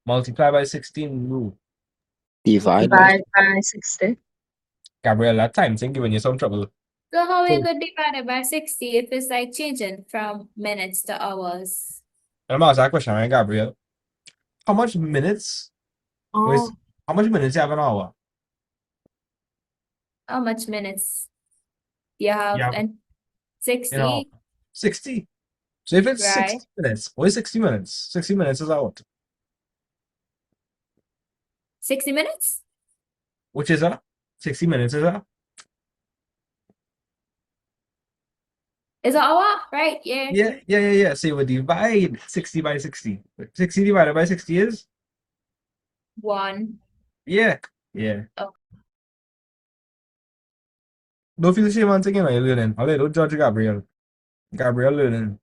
Multiply by 16 rule. Divide by Divide by 60. Gabriel, that time thing giving you some trouble. So how we So could divide it by 60 if it's like changing from minutes to hours? I'm gonna ask that question, right, Gabriel? How much minutes? Oh, How much minutes you have an hour? How much minutes you have? Yeah, And you know, 60, 60. So if it's right? 60 minutes, what is 60 minutes? 60 minutes is out. 60 minutes? Which is a 60 minutes is a Is an hour, right? Yeah. yeah. So you would divide 60 by 60. 60 divided by 60 is 1. yeah. Oh. Don't feel shame on taking you're learning. Don't judge Gabriel. Gabriel learning.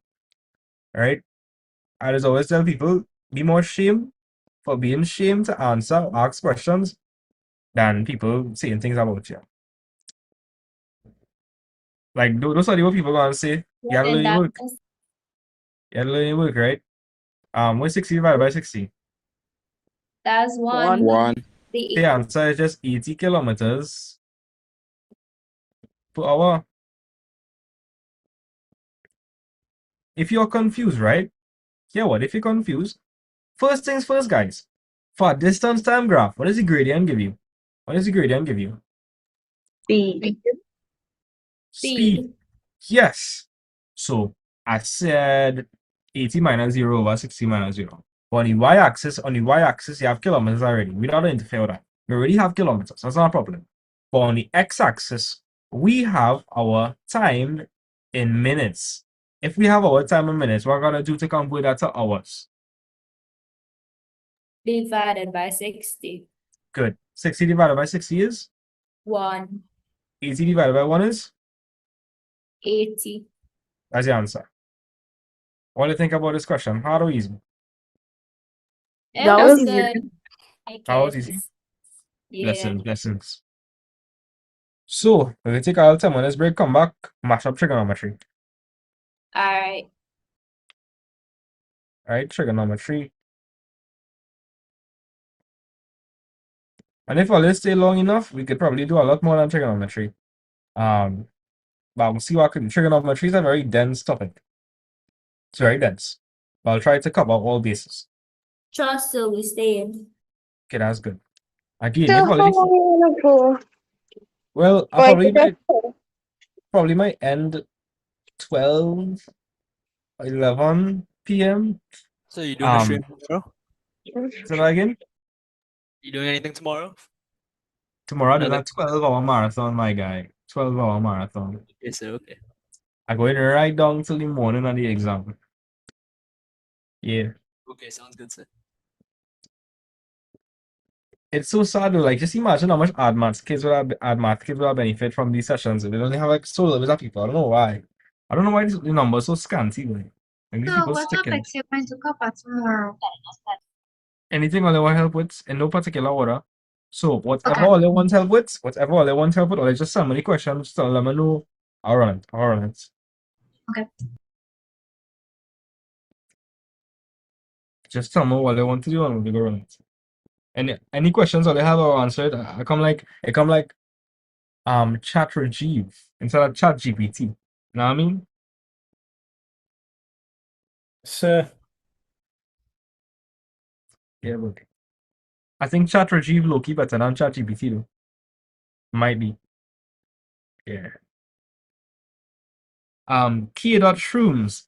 Right? I just always tell people be more shame for being shamed to answer, ask questions than people saying things about you. Like those are the what people gonna say. You Yeah, gotta then learn your work. that's You gotta learn your work, right? What's 60 divided by 60? 1. 1. The answer is just 80 kilometers per hour. If you're confused, right? Yeah, what? If you're confused, first things first, guys. For a distance time graph, what does the gradient give you? What does the gradient give you? Speed. Speed. Yes. So I said 80 minus 0 over 60 minus 0. But on the y-axis, you have kilometers already. We don't interfere with that. We already have kilometers. That's not a problem. But on the x-axis, we have our time in minutes. If we have our time in minutes, what we're gonna do to convert that to hours? divided by 60. Good. 60 divided by 60 is? 1. 80 divided by 1 is? 80. That's the answer. What do you think about this question? Hard or easy? It That was was good. I How was easy? guess. Yeah. Blessings, blessings. So, we'll take our 10 minutes break, come back, mash up trigonometry. Alright. Right, trigonometry. And if all this stay long enough, we could probably do a lot more than trigonometry. But we'll see what can. Trigonometry is a very dense topic. It's very dense. But I'll try to cover all bases. Trust so we stayed. Okay, that's good. Again, So if how all long this, are you gonna go? well, I Like, probably might end 12, 11 p.m. So you doing a stream tomorrow? Say that again? You doing anything tomorrow? Tomorrow there's Another- a 12-hour marathon, my guy. 12-hour marathon. Okay, so okay. I go in right down till the morning of the exam. Yeah. Okay, sounds good, sir. It's so sad though. Like, just imagine how much Admax kids will benefit from these sessions. They only have like so little people. I don't know why. I don't know why the number is so scanty. Like, and these so people what sticking. topics you're going to cover tomorrow? Anything all they want help with in no particular order. So whatever Okay. all they want help with, or they just so many questions, tell them I know. I'll run it. Okay. Just tell me what they want to do and we'll go run it. And any questions that they have or answered, I come like chat Rajiv instead of chat GPT. You know what I mean? Sir, Yeah, but I think chat Rajiv low key better than chat GPT though. Might be. Yeah. Key.shrooms.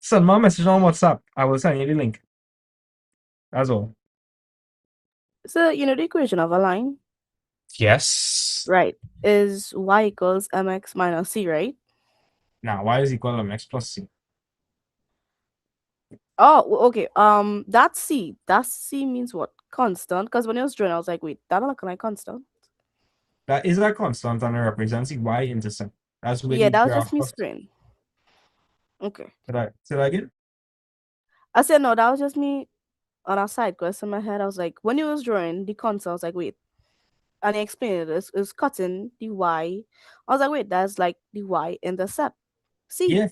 Send my message on WhatsApp. I will send you the link. That's all. So you know the equation of a line, Yes. right? Is y equals mx minus c, right? Now, y is equal to mx plus c. Oh, okay. That c means what? Constant. Because when it was drawing, I was like, wait, that look like constant. That is a constant and it represents the y-intercept. That's where Yeah, the that was graph just me of- screen. Okay. Say that again? I said no, that was just me on a side quest in my head. I was like, when he was drawing the constant, I was like, wait. And he explained it. It's cutting the y. I was like, wait, that's like the y-intercept. C. Yeah.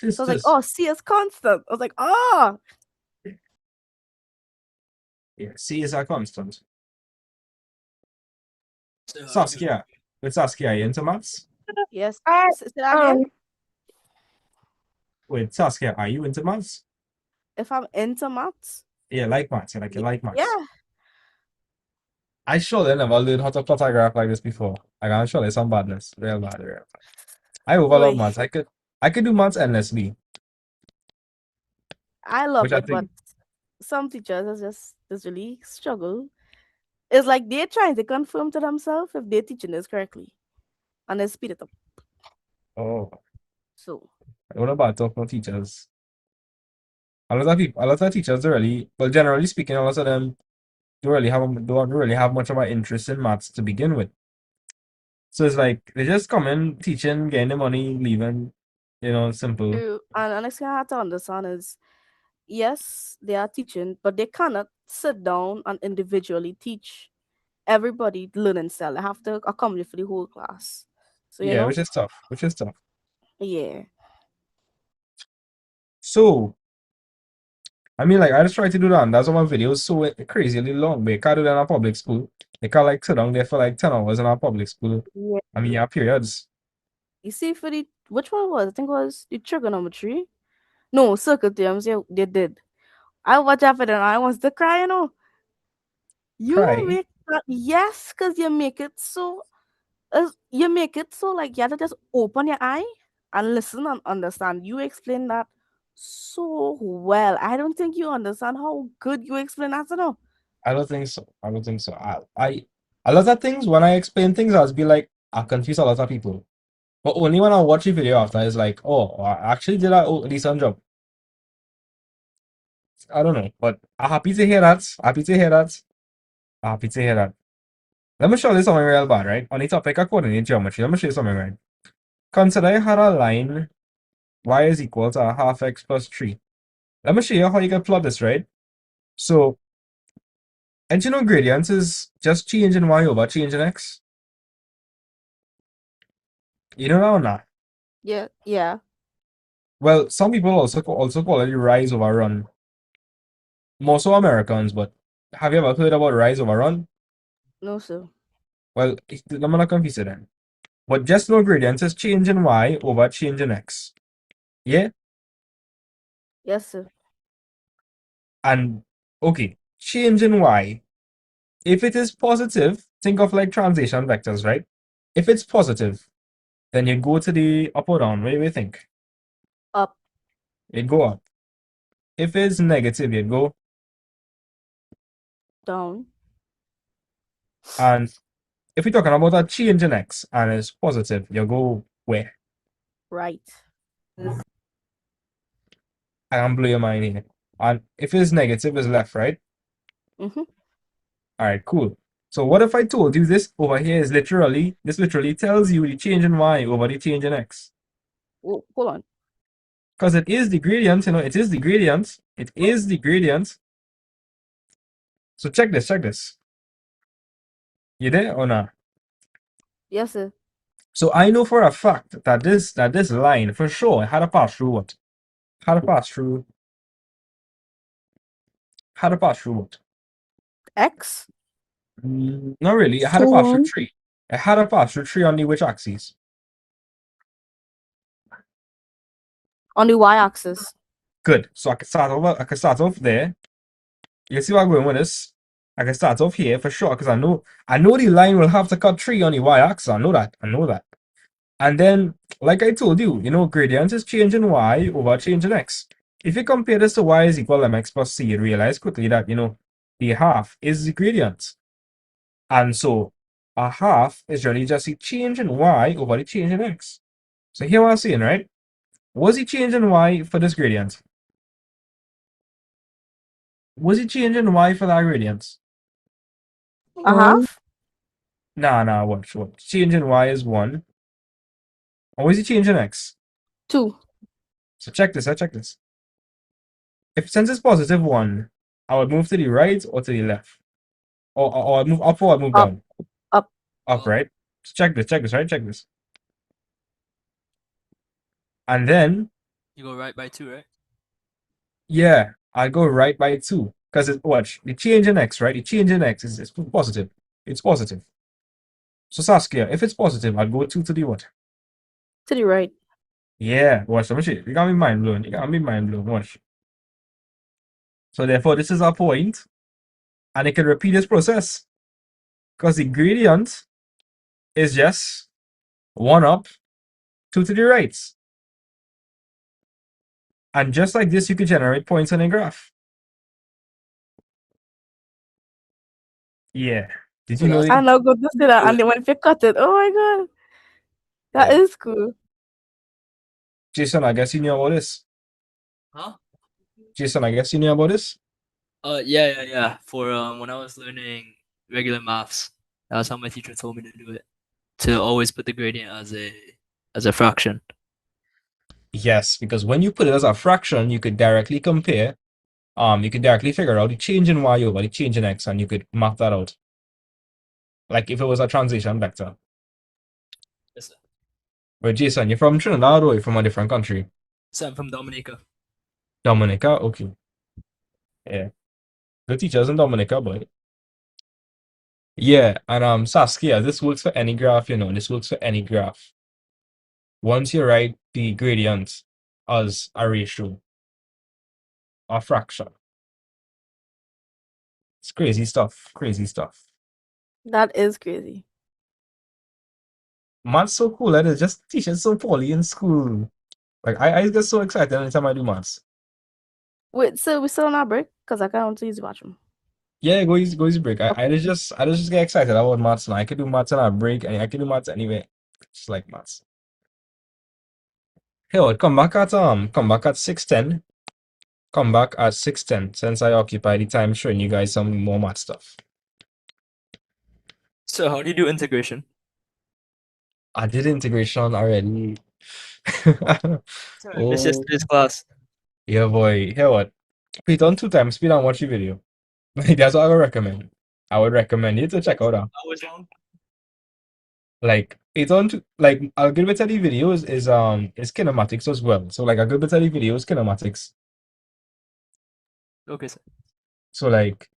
So I was like, oh, C is constant. I was like, oh. Yeah, c is a constant. So, Saskia. With Saskia, are you into maths? Yes. Say that again. Wait, Saskia, are you into maths? If I'm into maths. Yeah, like maths. You like maths. Yeah. I surely never learned how to plot a graph like this before. Like, I'm sure there's some badness. Real bad. I overlove Boy. maths. I could do maths endlessly. I love Which I it, but think- some teachers just really struggle. It's like they're trying to confirm to themselves if they're teaching this correctly. And they speed it up. Oh. So I don't know about talking about teachers. A lot of teachers don't really, well, generally speaking, a lot of them don't really have much of an interest in maths to begin with. So it's like they just come in, teaching, getting the money, leaving. Simple. true. And the next thing I have to understand is yes, they are teaching, but they cannot sit down and individually teach everybody learning style. They have to accommodate for the whole class. So you Yeah, know, which is tough. yeah. So, I mean, like, I just try to do that, and that's why my videos so crazily long. But you can't do that in a public school. You can't, like, sit down there for, like, 10 hours in a public school. Yeah. I mean, you have periods. You see, for the which one was? I think it was the trigonometry. No, circle theorems. Yeah, they did. I watch after that. I was to cry. You know, Cry? make that yes, because you make it so. You make it so like you have to just open your eye and listen and understand. You explain that so well. I don't think you understand how good you explain that. You know. I don't think so. I a lot of things, when I explain things, I'll be like, I confuse a lot of people. But only when I watch the video after, it's like, oh, I actually did a decent job. I don't know, but I'm happy to hear that. Happy to hear that. Let me show you something real bad, right? On the topic of coordinate geometry, let me show you something, right? Consider you had a line y is equal to a half x plus 3. Let me show you how you can plot this, right? So, and you know gradients is just change in y over change in x? You know that or not? Yeah. Well, some people also call it rise over run. More so Americans, but have you ever heard about rise over run? No, sir. Well, I'm not confused then. But just know gradients is change in y over change in x. Yeah? Yes, sir. And okay, change in y. If it is positive, think of like translation vectors, right? If it's positive, then you go to the up or down. What do you think? Up. You go up. If it's negative, you go. Down. And if we're talking about a change in x and it's positive, you go where? Right. I can blow your mind here. And if it's negative, it's left, right? Mm-hmm. All right, cool. So what if I told you this over here is this literally tells you the change in y over the change in x? Oh, hold on. Because it is the gradient, it is the gradient. It is the gradient. So check this. You there or not? Yes, sir. So I know for a fact that this line for sure had to pass through what? Had to pass through what? X. Not really. It had to So pass through on. 3. It had to pass through 3 on the which axis? On the y-axis. Good. So I can start off there. You see where I'm going with this? I can start off here for sure because I know the line will have to cut 3 on the y-axis. I know that. And then, like I told you, gradient is change in y over change in x. If you compare this to y is equal to mx plus c, you realize quickly that, the half is the gradient. And so, a half is really just the change in y over the change in x. So here what I'm saying, right? What's the change in y for this gradient? What's the change in y for that gradient? A half. Nah, watch. Change in y is 1. And what's the change in x? 2. So check this. If since it's positive 1, I would move to the right or to the left. Or I'd move up or I'd move Up. down. Up. Up, right? So check this, right? Check this. And then, You go right by 2, right? yeah, I'd go right by 2. Because watch, the change in x, right? The change in x is positive. It's positive. So Saskia, if it's positive, I'd go 2 to the what? To the right. Yeah, watch. Let me show you. You got me mind blown. Watch. So therefore, this is our point, and it can repeat this process because the gradient is just 1 up, 2 to the right. And just like this, you could generate points on a graph. Yeah. Did you know I'm not going to say that. Yeah. And then when you cut it, oh my god. That Yeah. is cool. Jason, I guess you knew about this. Huh? Jason, I guess you knew about this. Yeah. For when I was learning regular maths, that was how my teacher told me to do it. To always put the gradient as a fraction. Yes, because when you put it as a fraction, you could directly compare. You could directly figure out the change in y over the change in x, and you could map that out. Like if it was a translation vector. Yes, sir. But Jason, you're from Trinidad or you're from a different country? So I'm from Dominica. Dominica? Okay. Yeah. Good teachers in Dominica, boy. Yeah, and Saskia, this works for any graph, this works for any graph. Once you write the gradient as a ratio, a fraction. It's crazy stuff. That is crazy. Math's so cool, that it just teaches so poorly in school. Like I get so excited anytime I do maths. Wait, so we still on our break? Because I can't use the bathroom. Yeah, go easy break. I just get excited about maths now. I can do maths on a break and I can do maths anyway. Just like maths. Hey, come back at 6:10. Come back at 6:10 since I occupy the time showing you guys some more math stuff. So how do you do integration? I did integration already. So I missed Oh, yesterday's class. yeah, boy. Hear what? Put on 2 times speed and watch the video. That's what I would recommend. I would recommend you to check out that. I was wrong. Like it's on to like a good bit of the video is kinematics as well. So like a good bit of the video is kinematics. Okay, sir. So like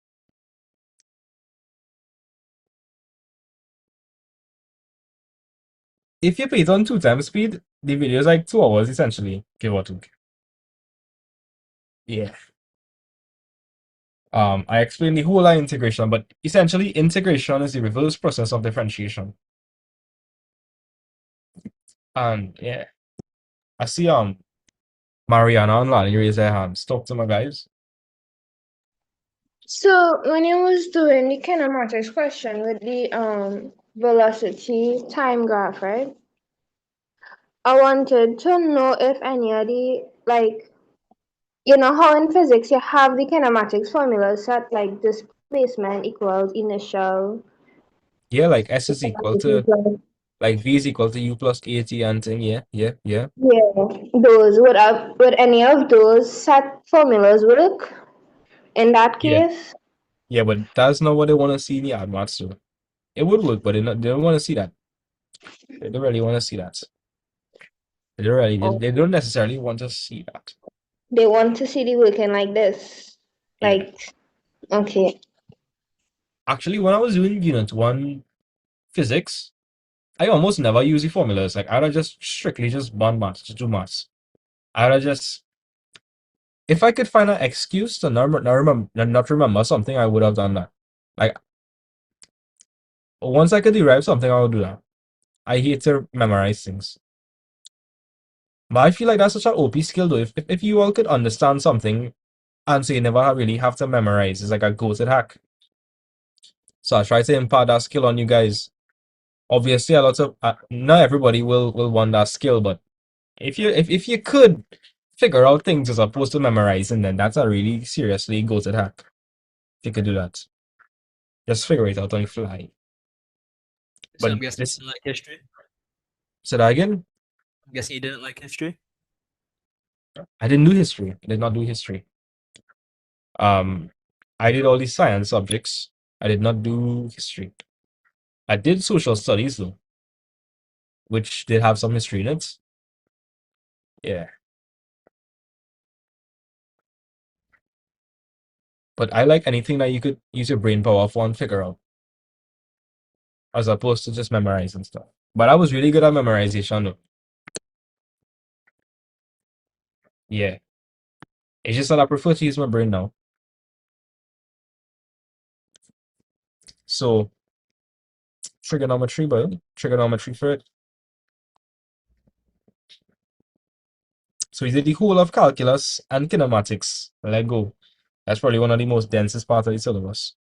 if you put it on 2 times speed, the video is like 2 hours essentially, give or take. Yeah. I explained the whole line integration, but essentially integration is the reverse process of differentiation. And yeah, I see Mariana and Lani raise their hands. Talk to my guys. So when you was doing the kinematics question with the velocity time graph, right? I wanted to know if any of the like how in physics you have the kinematics formulas set like displacement equals initial. Yeah, like S is equal to like V is equal to U plus AT and thing. Yeah. Yeah, those would any of those set formulas work in that Yeah. case? Yeah, but that's not what they want to see in the Admax, so it would work, but they don't want to see that. They don't really want to see that. They don't necessarily want to see that. They want to see the working like this. Yeah. Like, okay. Actually, when I was doing Unit 1 physics, I almost never use the formulas. Like I'd just strictly just one maths, just do maths. I'd just if I could find an excuse to not remember something, I would have done that. Like once I could derive something, I would do that. I hate to memorize things. But I feel like that's such an OP skill though. If you all could understand something and so you never really have to memorize, it's like a go-to hack. So I try to impart that skill on you guys. Obviously, a lot of not everybody will want that skill, but if you could figure out things as opposed to memorizing, then that's a really seriously go-to hack. If you could do that, just figure it out on the fly. So But I'm guessing you this, didn't like history? say that again. I'm guessing you didn't like history? I didn't do history. I did not do history. I did all the science subjects. I did not do history. I did social studies though, which did have some history in it. Yeah. But I like anything that you could use your brain power for and figure out, as opposed to just memorizing stuff. But I was really good at memorization though. Yeah. It's just that I prefer to use my brain now. So trigonometry, but trigonometry for it. So we did the whole of calculus and kinematics. Let go. That's probably one of the most densest parts of the syllabus.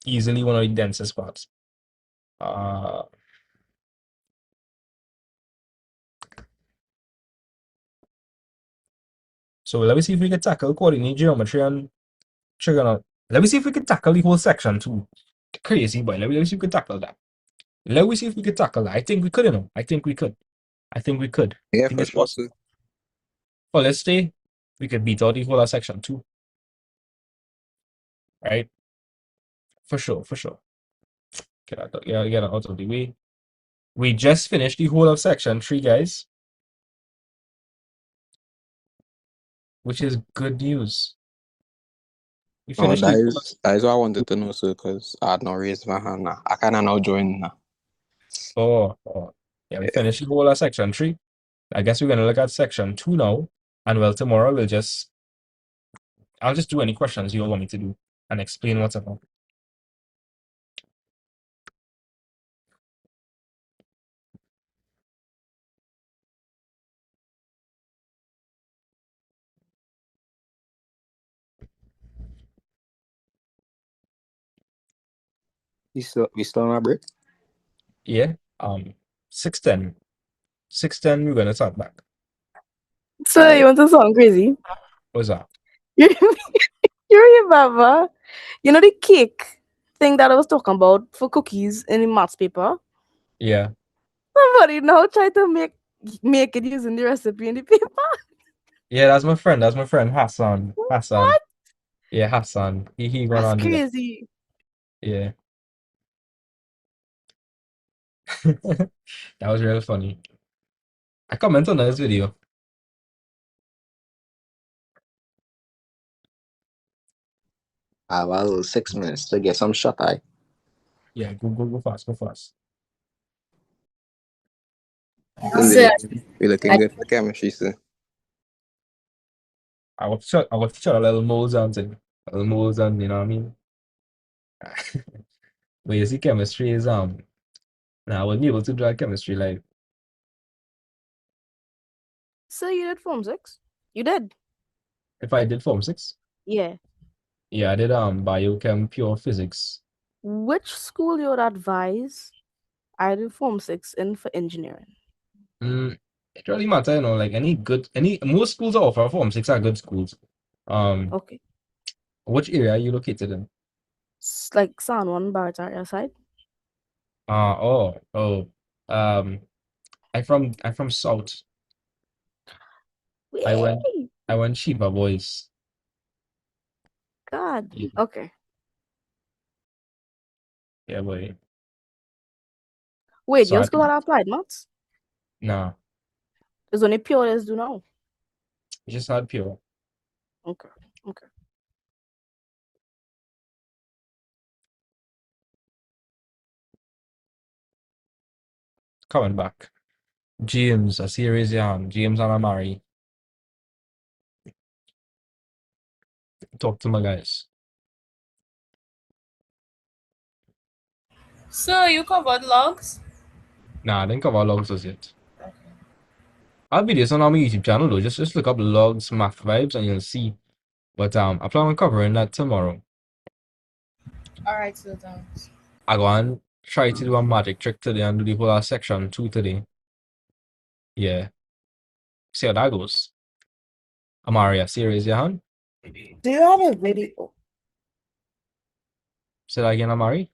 Easily one of the densest parts. So let me see if we can tackle coordinate geometry and trigonometry. Let me see if we can tackle the whole section too. Crazy boy. Let me see if we can tackle that. Let me see if we can tackle that. I think we could, I think we could. I think we could. Yeah, I think for it's sure. possible. Well, let's say we could beat out the whole of section 2. Right? For sure, for sure. Get that out of the way. We just finished the whole of section 3, guys. Which is good news. We Oh, finished that the is what I wanted to know, sir, because I had not raised my hand now. I kind of now join now. Yeah, we finished the whole of section 3. I guess we're gonna look at section 2 now. And well, tomorrow I'll just do any questions you all want me to do and explain what's about. We still on a break? Yeah. 6:10. 6:10, we're gonna start back. So you want to sound crazy? What's that? You remember? You know the cake thing that I was talking about for cookies in the maths paper. Yeah. Somebody now try to make it using the recipe in the paper. Yeah, that's my friend. That's my friend Hassan. Hassan. What? Yeah, Hassan. He went That's on to that. crazy. Yeah. That was really funny. I comment on this video. I have a little 6 minutes to get some shut eye. Yeah, go fast, go fast. So, We looking good for chemistry, sir. I want to try a little moles on thing. A little moles on, you know what I mean? But you see chemistry is now I wasn't able to do chemistry like So you did Form 6? You did? if I did Form 6. Yeah. Yeah, I did biochem pure physics. Which school you would advise I did Form 6 in for engineering? It really matter, you know, like any most schools that offer Form 6 are good schools. Okay. Which area are you located in? Like San Juan Barataria side? Oh. Um I'm from South. I went Yay! I went Shiva Boys. God. Yeah, Okay. yeah, boy. Wait, So your I school had applied maths? nah, It's only pure as do now. it's just not pure. Okay. Okay. Coming back. James, a series young. James and Amari. Talk to my guys. So you covered logs? Nah, I didn't cover logs as yet. I'll be this on my YouTube channel though. Just look up logs math vibes and you'll see. But I plan on covering that tomorrow. Alright, so thanks. I go and try to do a magic trick today and do the whole section 2 today. Yeah. See how that goes. Amari, a series, yeah, hun? Do you have a video? Say that again, Amari.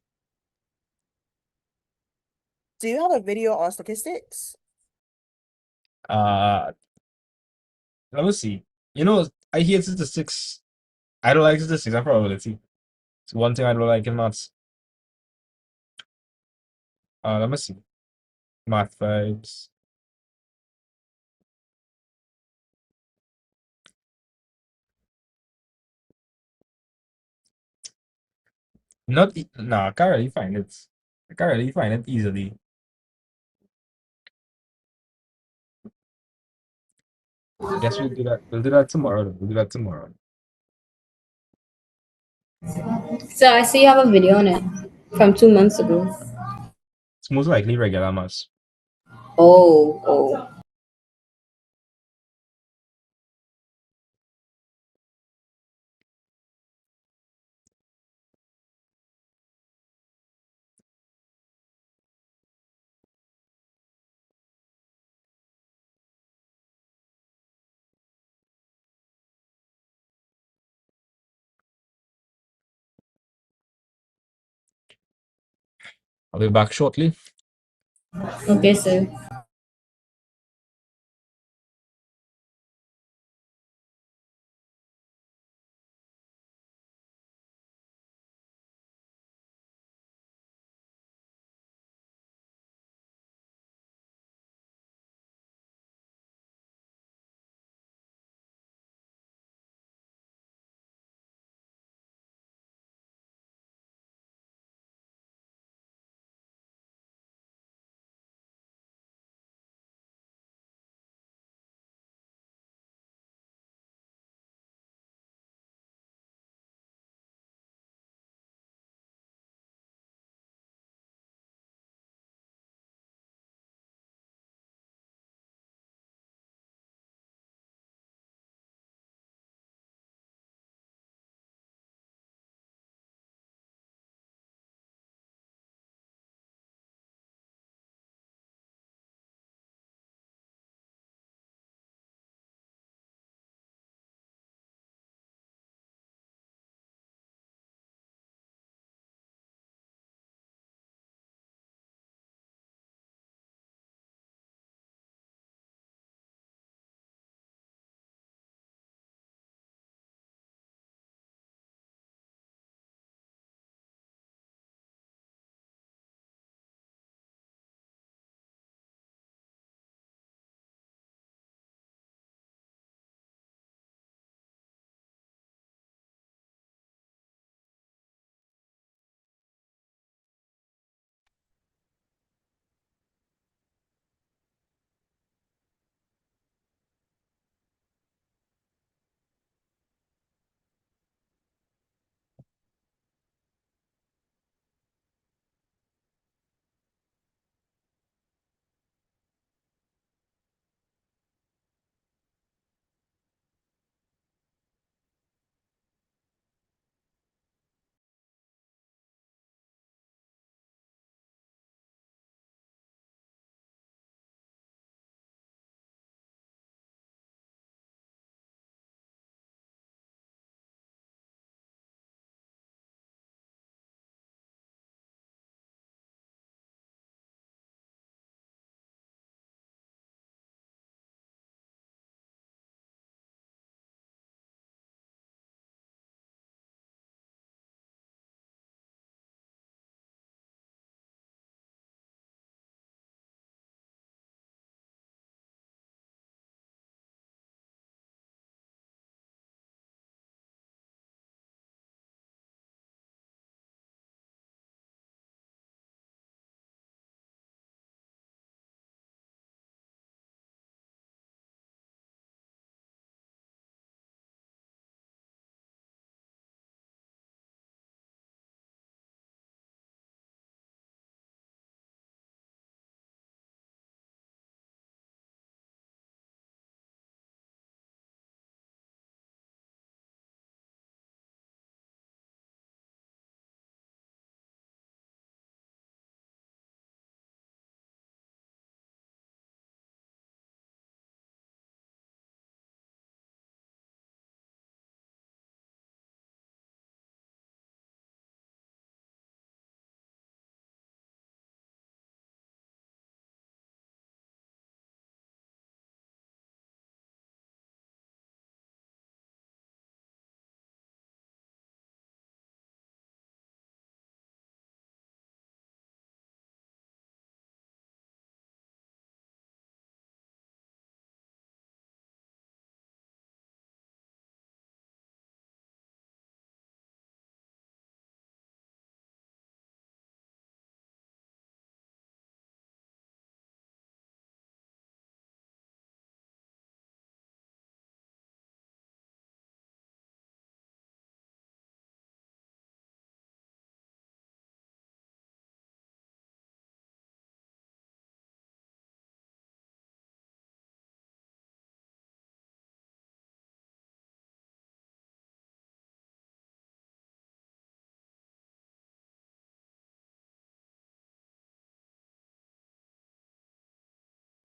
Do you have a video on statistics? Uh, Let me see. You know, I hate statistics. I don't like statistics and probability. It's one thing I don't like in maths. Let me see. Math vibes. Nah, I can't really find it. I can't really find it easily. Guess we'll do that. We'll do that tomorrow. We'll do that tomorrow. so I see you have a video on it from 2 months ago. It's most likely regular maths. Oh. I'll be back shortly. Okay, sir.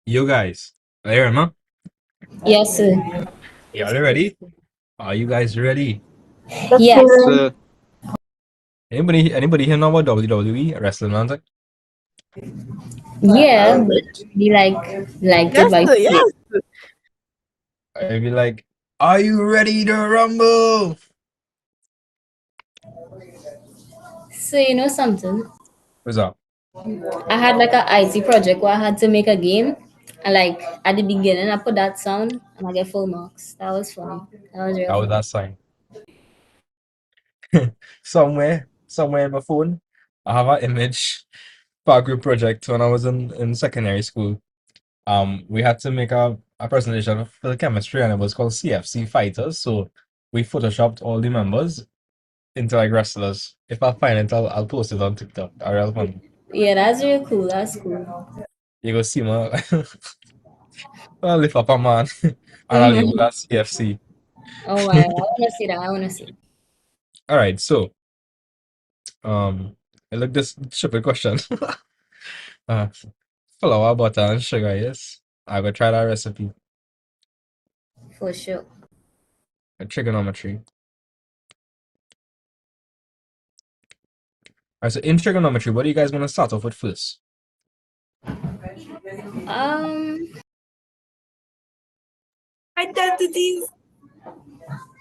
You guys, are you ready? Yes, sir. Y'all ready? Are you guys ready? Yes. Sir, Anybody here know about WWE wrestling music? Yeah, little but bit. we like Yes, it by sir, feel. yes. I'd be like, are you ready to rumble? So you know something? What's up? I had like a IT project where I had to make a game, and like at the beginning I put that sound and I get full marks. That was fun. That was real How was fun. that sign? Somewhere in my phone, I have an image for a group project when I was in secondary school. We had to make a presentation for the chemistry, and it was called CFC Fighters. So we photoshopped all the members into like wrestlers. If I find it, I'll post it on TikTok. A real fun. Yeah, that's real cool. That's cool. You go see my I'll lift up a man and I'll label Mm-hmm. that CFC. Oh wow, I wanna see that. I wanna see. All right, so I look this stupid question. uh, Flour, butter, and sugar. Yes, I go try that recipe. For sure. Trigonometry. All right, so in trigonometry, what do you guys want to start off with first? Um, Identities.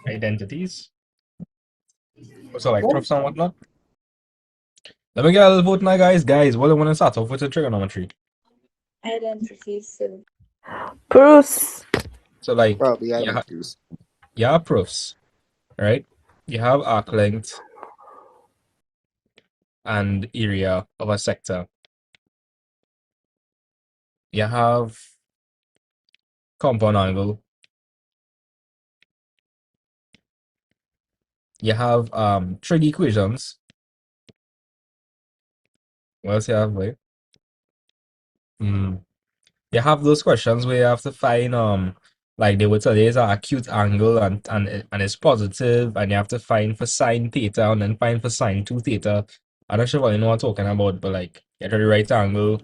Identities. So like proofs and whatnot. Let me get a little vote now, guys. Guys, what do you want to start off with in trigonometry? Identities. Proofs. So like, Probably yeah, identities. yeah, proofs, right? You have arc length and area of a sector. You have compound angle. You have trig equations. What else you have, wait? You have those questions where you have to find like they would tell you it's an acute angle and it's positive, and you have to find for sine theta and then find for sine 2 theta. I'm not sure what you know what I'm talking about, but like get the right angle.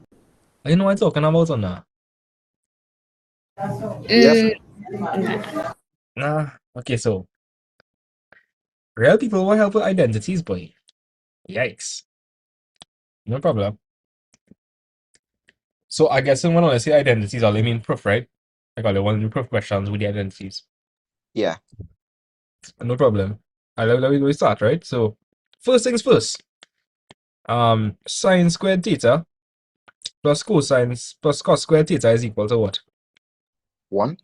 You know what I'm talking about or not? Yes, sir. Nah. Okay, so real people will help with identities, boy. Yikes. No problem. So I guess when I say identities, all I mean proof, right? Like all I want to do proof questions with the identities. Yeah. No problem. Let me start, right? So first things first. Sine squared theta plus cosine plus cos squared theta is equal to what? 1.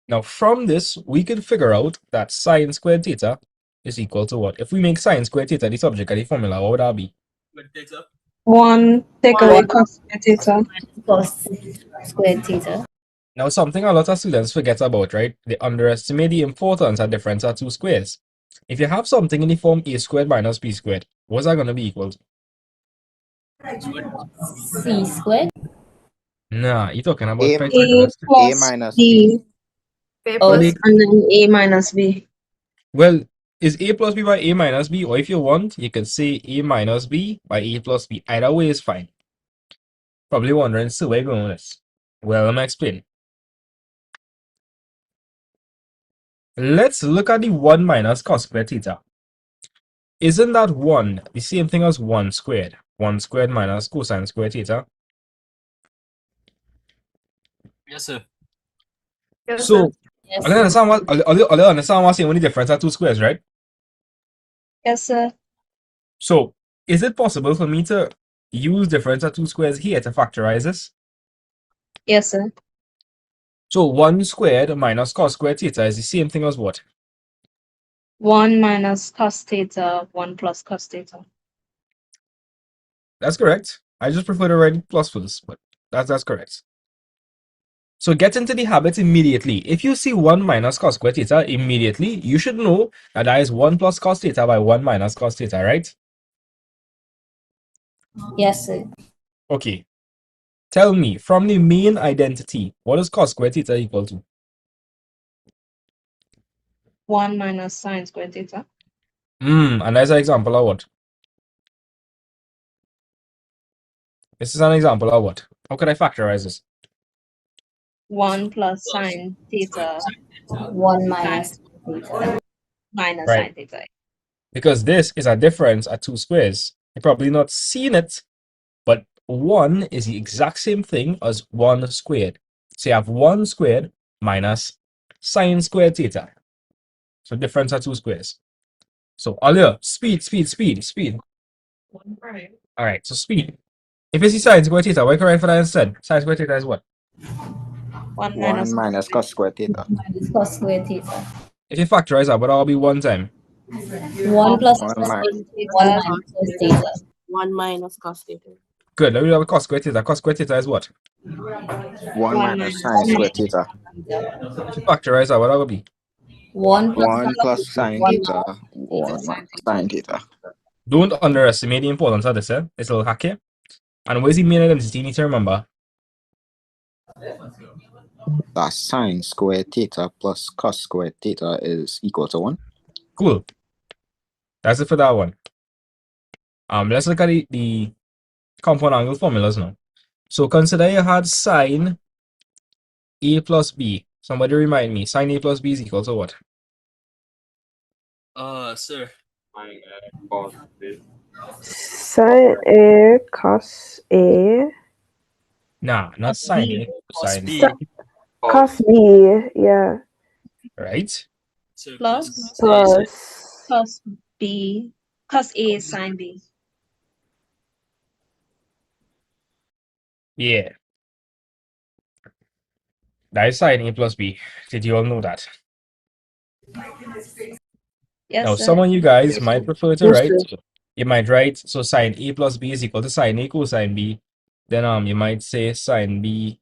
Now from this, we can figure out that sine squared theta is equal to what? If we make sine squared theta the subject of the formula, what would that be? 1 take away cos theta. cos squared theta. Now something a lot of students forget about, right? They underestimate the importance of difference of two squares. If you have something in the form a squared minus b squared, what's that going to be equal to? C squared. Nah, you're talking about A, Pythagoras. A Plus minus b. B. Oh, Well, And then a minus b. well, is a plus b by a minus b, or if you want, you can say a minus b by a plus b. Either way is fine. Probably wondering, so where you going with this? Well, let me explain. Let's look at the 1 minus cos squared theta. Isn't that 1 the same thing as 1 squared? 1 squared minus cosine squared theta. Yes, sir. So, yes. I understand what I understand what's the only difference are two squares, right? Yes, sir. So, is it possible for me to use difference of two squares here to factorize this? Yes, sir. So 1 squared minus cos squared theta is the same thing as what? 1 minus cos theta, 1 plus cos theta. That's correct. I just prefer to write plus for this, but that's correct. So get into the habit immediately. If you see 1 minus cos squared theta immediately, you should know that that is 1 plus cos theta by 1 minus cos theta, right? Yes, sir. Okay. Tell me, from the main identity, what is cos squared theta equal to? 1 minus sine squared theta. And that's an example of what? This is an example of what? How could I factorize this? 1 plus sine theta 1 minus theta minus Right. sine theta. Because this is a difference at two squares. You've probably not seen it, but 1 is the exact same thing as 1 squared. So you have 1 squared minus sine squared theta. So difference at two squares. So earlier, speed. All right, so speed. If you see sine squared theta, what can I write for that instead? Sine squared theta is what? 1 1 minus cos squared theta. minus cos squared theta. If you factorize that, but that'll be 1 time. 1 plus 1 cos minus. theta 1 minus cos theta. 1 minus cos theta. Good. Let me have a cos squared theta. Cos squared theta is what? 1 minus sine squared theta. If you factorize that, what that will be? 1 plus 1 plus sine 1 theta. 1 minus sine theta. Don't underestimate the importance of this, eh? It's a little hacky. And where's the main identity you need to remember? That's sine squared theta plus cos squared theta is equal to 1. Cool. That's it for that one. Let's look at the compound angle formulas now. So consider you had sine A plus B. Somebody remind me, sine A plus B is equal to what? Sir. Sin A cos A. Nah, not sine A, Cos cosine B. B. Cos B, yeah. Right? Sir, plus Plus cos B cos A is sine B. Yeah. That is sine A plus B. Did you all know that? Yes, Now, sir. some of you guys might prefer to Yes, write, sir. you might write, so sine A plus B is equal to sine A cosine B. Then you might say sine B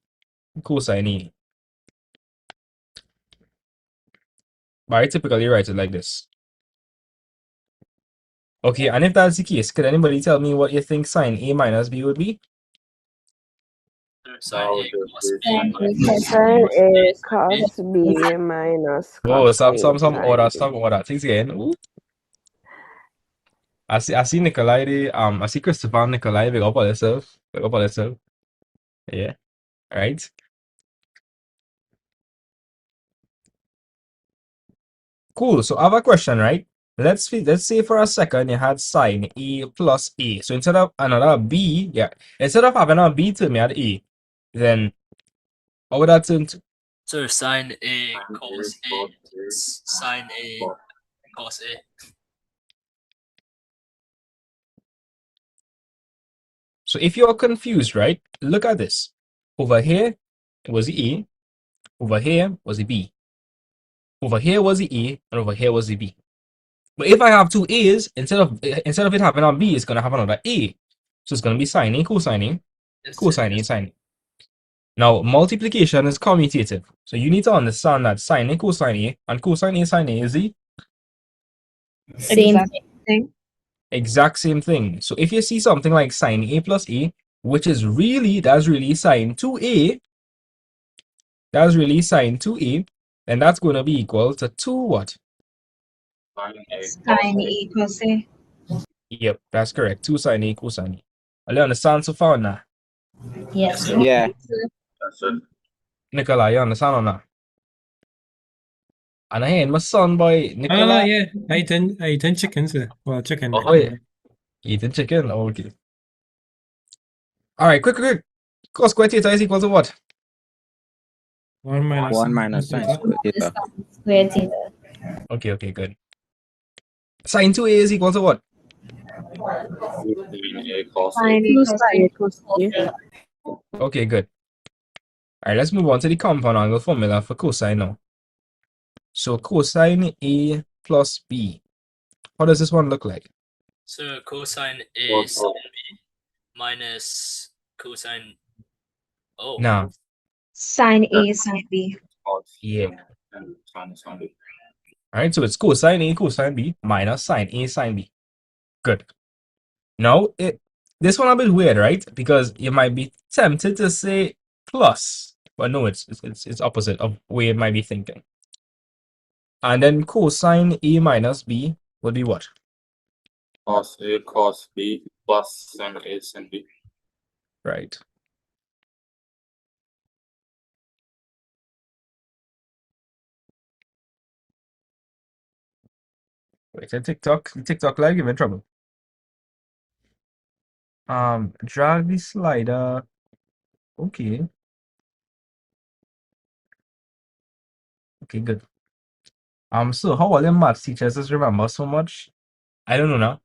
cosine A. But I typically write it like this. Okay, and if that's the case, could anybody tell me what you think sine A minus B would be? Sine A cos B. sin A cos B minus Oh, cos A some sin order, B. some order. Things again. Ooh. I see Nikolai there, I see Christopher and Nikolai, big up on yourself. Big up on yourself. Yeah. Right. Cool. So I have a question, right? Let's say for a second you had sine A plus A. So instead of another B, yeah, instead of having a B term, you had A. Then how would that turn to? Sir, sine A cos A. Sine A cos A. So if you're confused, right? Look at this. Over here was the A. Over here was the B. Over here was the A, and over here was the B. But if I have two A's, instead of it having a B, it's gonna have another A. So it's gonna be sine A, cosine A, Yes, sir. cosine A, sine A. Now multiplication is commutative. So you need to understand that sine A, cosine A, and cosine A, sine A is the Same thing. exact same thing. So if you see something like sine A plus A, which is that's really sine 2A, that's really sine 2A, and that's going to be equal to 2 what? Sine A cos A. Yep, that's correct. 2 sine A cosine A. Are you understand so far now? Yes. Yeah. Nicola, you understand or not? And I hear my son boy, Nicola. Yeah. I eaten chicken, sir. Well, chicken. Oh, yeah. Eating chicken? Okay. Alright, quick. Cos square theta is equal to what? 1 minus 1 minus sine squared theta. Square theta. Okay, good. Sine 2A is equal to what? Sine A cos A. Okay, good. Alright, let's move on to the compound angle formula for cosine now. So cosine A plus B. How does this one look like? So cosine A sine B minus cosine. Oh. Now, Sine A sine B. yeah. Alright, so it's cosine A cosine B minus sine A sine B. Good. Now, this one a bit weird, right? Because you might be tempted to say plus, but no, it's opposite of where you might be thinking. And then cosine A minus B would be what? Cos A cos B plus sin A sin B. Right. Wait, TikTok live give me trouble. Drag the slider. Okay. Okay, good. So how all your maths teachers just remember so much? I don't know now.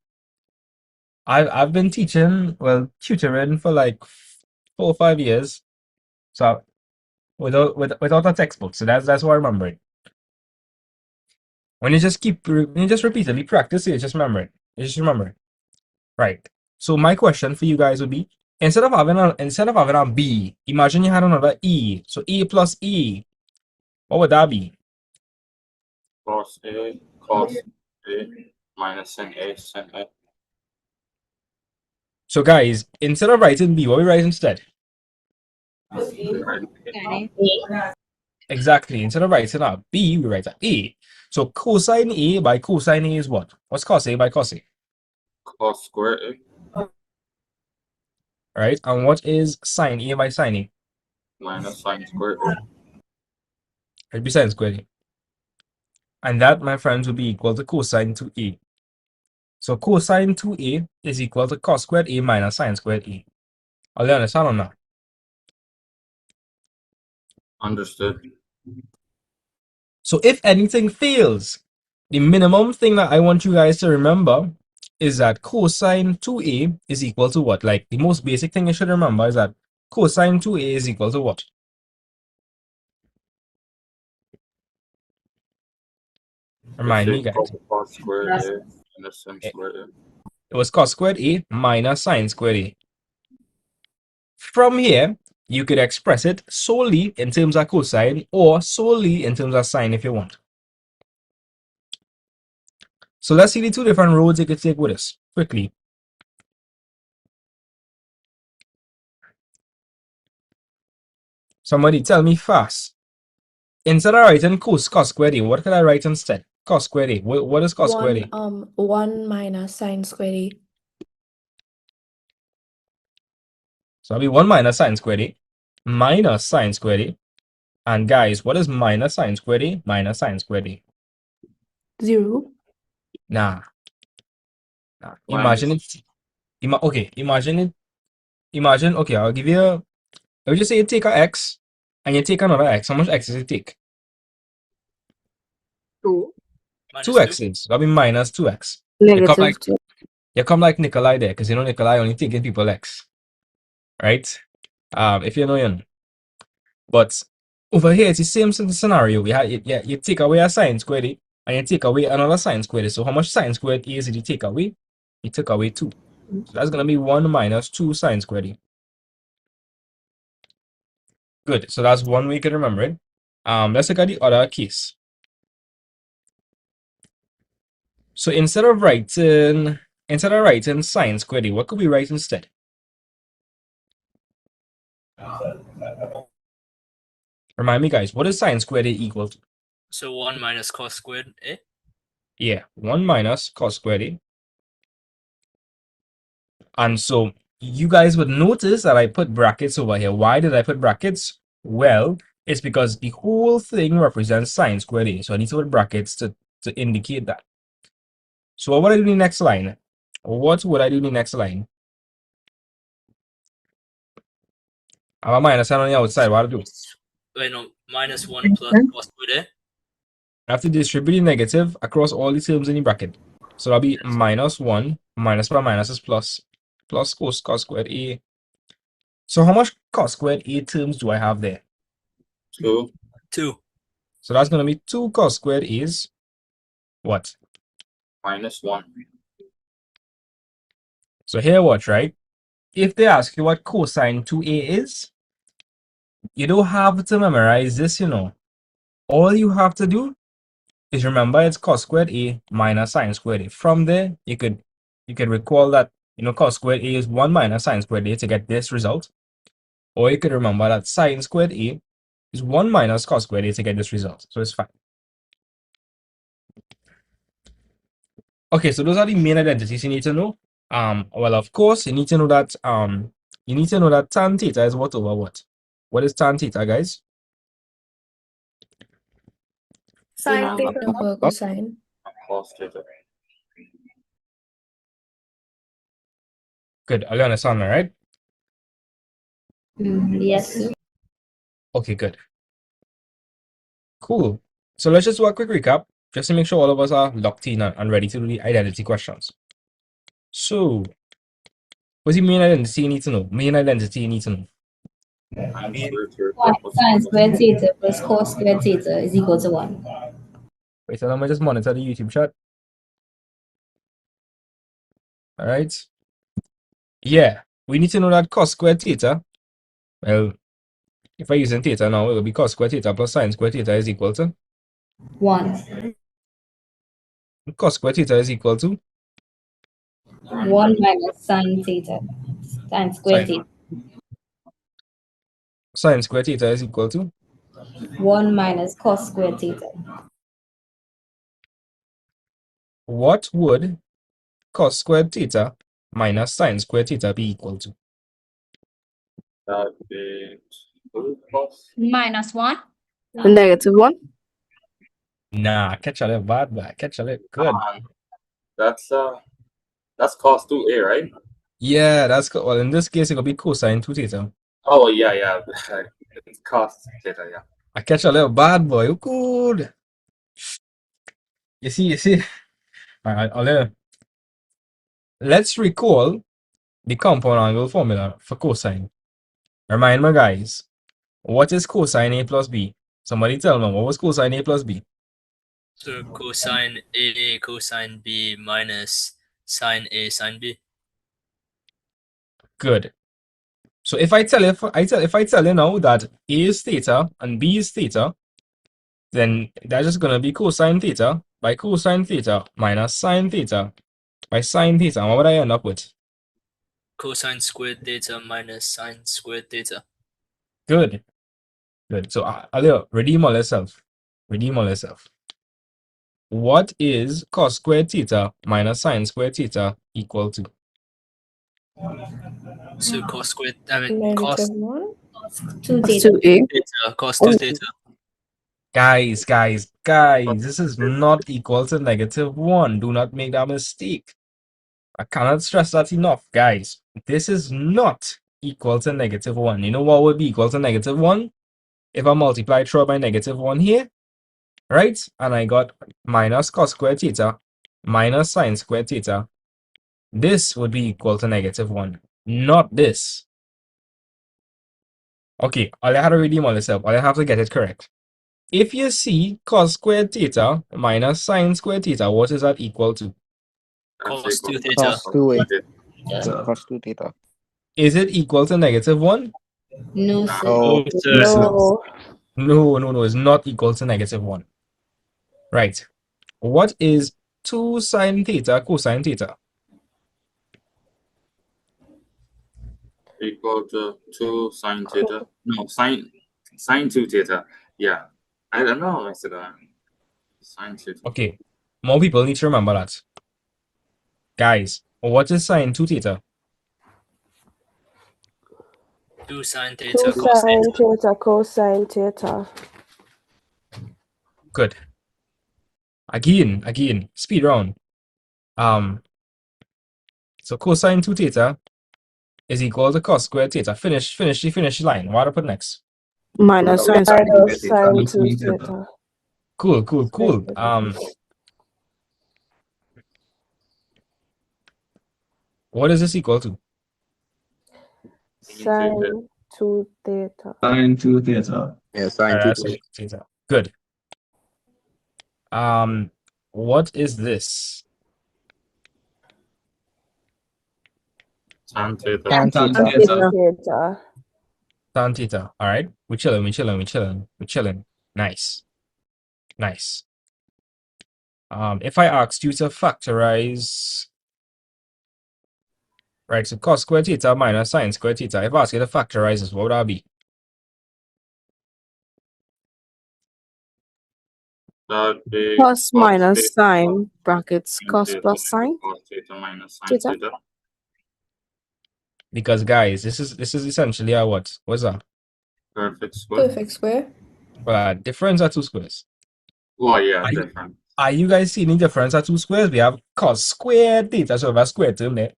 I've been teaching, well, tutoring for like 4 or 5 years. So without a textbook. So that's what I remember. When you just when you just repeatedly practice it, you just remember it. You just remember it. Right. So my question for you guys would be, instead of having a B, imagine you had another E. So E plus E. What would that be? Cos A, minus sin A, sin A. So guys, instead of writing B, what we write instead? Exactly. Instead of writing a B, we write a A. So cosine A by cosine A is what? What's cos A by cos A? Cos square A. Right? And what is sine A by sine A? Minus sine square A. It'd be sine squared A. And that, my friends, will be equal to cosine 2A. So cosine 2A is equal to cos squared A minus sine squared A. Are you understand or not? Understood. So if anything fails, the minimum thing that I want you guys to remember is that cosine 2A is equal to what? Like the most basic thing you should remember is that cosine 2A is equal to what? Remind me, guys. Cos square A minus sin square A. It was cos squared A minus sine squared A. From here, you could express it solely in terms of cosine or solely in terms of sine if you want. So let's see the two different roads you could take with us quickly. Somebody tell me fast. Instead of writing cos squared A, what could I write instead? Cos squared A. What is cos squared A? 1 minus sine squared A. So that'll be 1 minus sine squared A minus sine squared A. And guys, what is minus sine squared A minus sine squared A? 0. Nah. Imagine it. Imagine it. Imagine, okay, I'll give you a, I'll just say you take a x and you take another x. How much x does it take? 2. Two x's. That'll be minus 2x. Negative 2. You come like Nikolai there, because you know Nikolai only taking people x. Right? If you know, you know. But over here, it's the same scenario. We have you take away a sine squared A and you take away another sine squared A. So how much sine squared A did you take away? You took away 2. So that's gonna be 1 minus 2 sine squared A. Good. So that's one way you can remember it. Let's look at the other case. So instead of writing sine squared A, what could we write instead? Remind me, guys, what is sine squared A equal to? So 1 minus cos squared A? Yeah, 1 minus cos squared A. And so you guys would notice that I put brackets over here. Why did I put brackets? Well, it's because the whole thing represents sine squared A. So I need to put brackets to indicate that. So what would I do in the next line? What would I do in the next line? I have a minus sign on the outside. What do I do? Wait, no, minus 1 plus cos squared A? I have to distribute the negative across all the terms in the bracket. So that'll be minus 1, minus by minus is plus, plus cos squared A. So how much cos squared A terms do I have there? 2. 2. So that's going to be 2 cos squared A's. What? Minus 1. So here what, right? If they ask you what cosine 2A is, you don't have to memorize this, you know. All you have to do is remember it's cos squared A minus sine squared A. From there, you could recall that, you know, cos squared A is 1 minus sine squared A to get this result. Or you could remember that sine squared A is 1 minus cos squared A to get this result. So it's fine. Okay, so those are the main identities you need to know. Well, of course, you need to know that tan theta is what over what? What is tan theta, guys? Sine theta over cosine. Cos theta. Good. Are you understand, right? Yes. Okay, good. Cool. So let's just do a quick recap, just to make sure all of us are locked in and ready to do the identity questions. So, what's the main identity you need to know? Main identity you need to know. Sine squared theta plus cos squared theta is equal to 1. Wait, so let me just monitor the YouTube chat. All right. Yeah, we need to know that cos squared theta. Well, if I use theta now, it will be cos squared theta plus sine squared theta is equal to 1. cos squared theta is equal to 1 minus sine theta. Sine squared sine. theta. Sine squared theta is equal to 1 minus cos squared theta. what would cos squared theta minus sine squared theta be equal to? That would be 2 plus. -1. -1. Nah, catch a little bad, but catch a little good. That's cos 2a, right? Yeah, that's well. In this case, it could be cosine 2 theta. Oh yeah, yeah. It's cos theta, yeah. I catch a little bad boy. Oh, good. You see. All right, let's recall the compound angle formula for cosine. Remind me, guys. What is cosine A plus B? Somebody tell me, what was cosine A plus B? So cosine A cosine B minus sine A sine B. Good. So if I tell you now that A is theta and B is theta, then that's just gonna be cosine theta by cosine theta minus sine theta by sine theta. And what would I end up with? Cosine squared theta minus sine squared theta. Good. Good. So Alio, redeem all yourself. Redeem all yourself. What is cos squared theta minus sine squared theta equal to? So cos squared, cos -1. 2 Plus theta. 2a. theta, cos 2 theta. Guys, this is not equal to -1. Do not make that mistake. I cannot stress that enough, guys. This is not equal to -1. You know what would be equal to -1? If I multiply through by -1 here, right? And I got minus cos squared theta minus sine squared theta. This would be equal to -1, not this. Okay, all I have to redeem all this up. All I have to get it correct. If you see cos squared theta minus sine squared theta, what is that equal to? Cos 2 theta. Cos 2a. Cos 2 theta. Is it equal to -1? No, sir. Oh, No, it's not equal to -1. Right. What is 2 sine theta cosine theta? Equal to 2 sine theta. No, sine 2 theta. Yeah. I don't know. I said sine theta. Okay. More people need to remember that. Guys, what is sine 2 theta? 2 sine 2 theta cos sine theta. theta cosine theta. Good. Again, speed round. So cosine 2 theta is equal to cos squared theta. Finish the line. What do I put next? Minus sine squared Minus theta. sine 2 theta. Cool. What is this equal to? Sine 2 theta. Sine 2 theta. Yeah, sine 2 Sine 2 theta. Good. What is this? Tan theta. Tan Tan theta. theta. Tan theta. All right. We're chilling. Nice. If I asked you to factorize, right, so cos squared theta minus sine squared theta, if I ask you to factorize this, what would that be? That'd be Cos minus theta sine brackets cos theta plus sine cos theta minus sine theta. theta. Because guys, this is essentially a what? What's that? Perfect square. Perfect square. Well, difference are two squares. Oh yeah, Are you, different. are you guys seeing the difference are two squares? We have cos squared theta, so we have a square term there.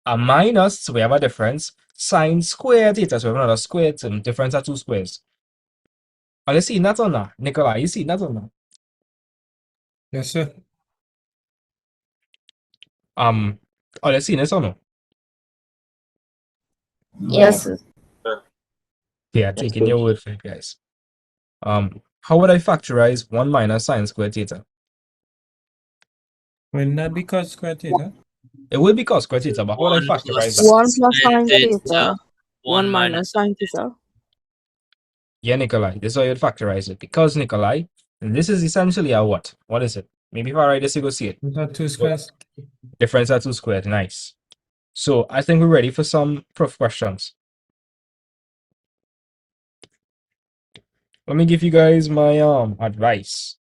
A minus, so we have a difference. Sine square theta, so we have another square term. Difference are two squares. Are you seeing that or not? Nikolai, you seeing that or not? Yes, sir. Are you seeing this or no? Yes. Yeah, taking your word for it, guys. How would I factorize 1 minus sine squared theta? Will that be cos square theta? It will be cos squared theta, but how would I 1 factorize that? plus 1 plus sine sine theta. theta. 1 1 minus sine theta. Yeah, Nikolai, this is how you'd factorize it. Because, Nikolai, this is essentially a what? What is it? Maybe if I write this, you go see it. Is that two squares? Difference are 2 squared. Nice. So, I think we're ready for some proof questions. Let me give you guys my advice.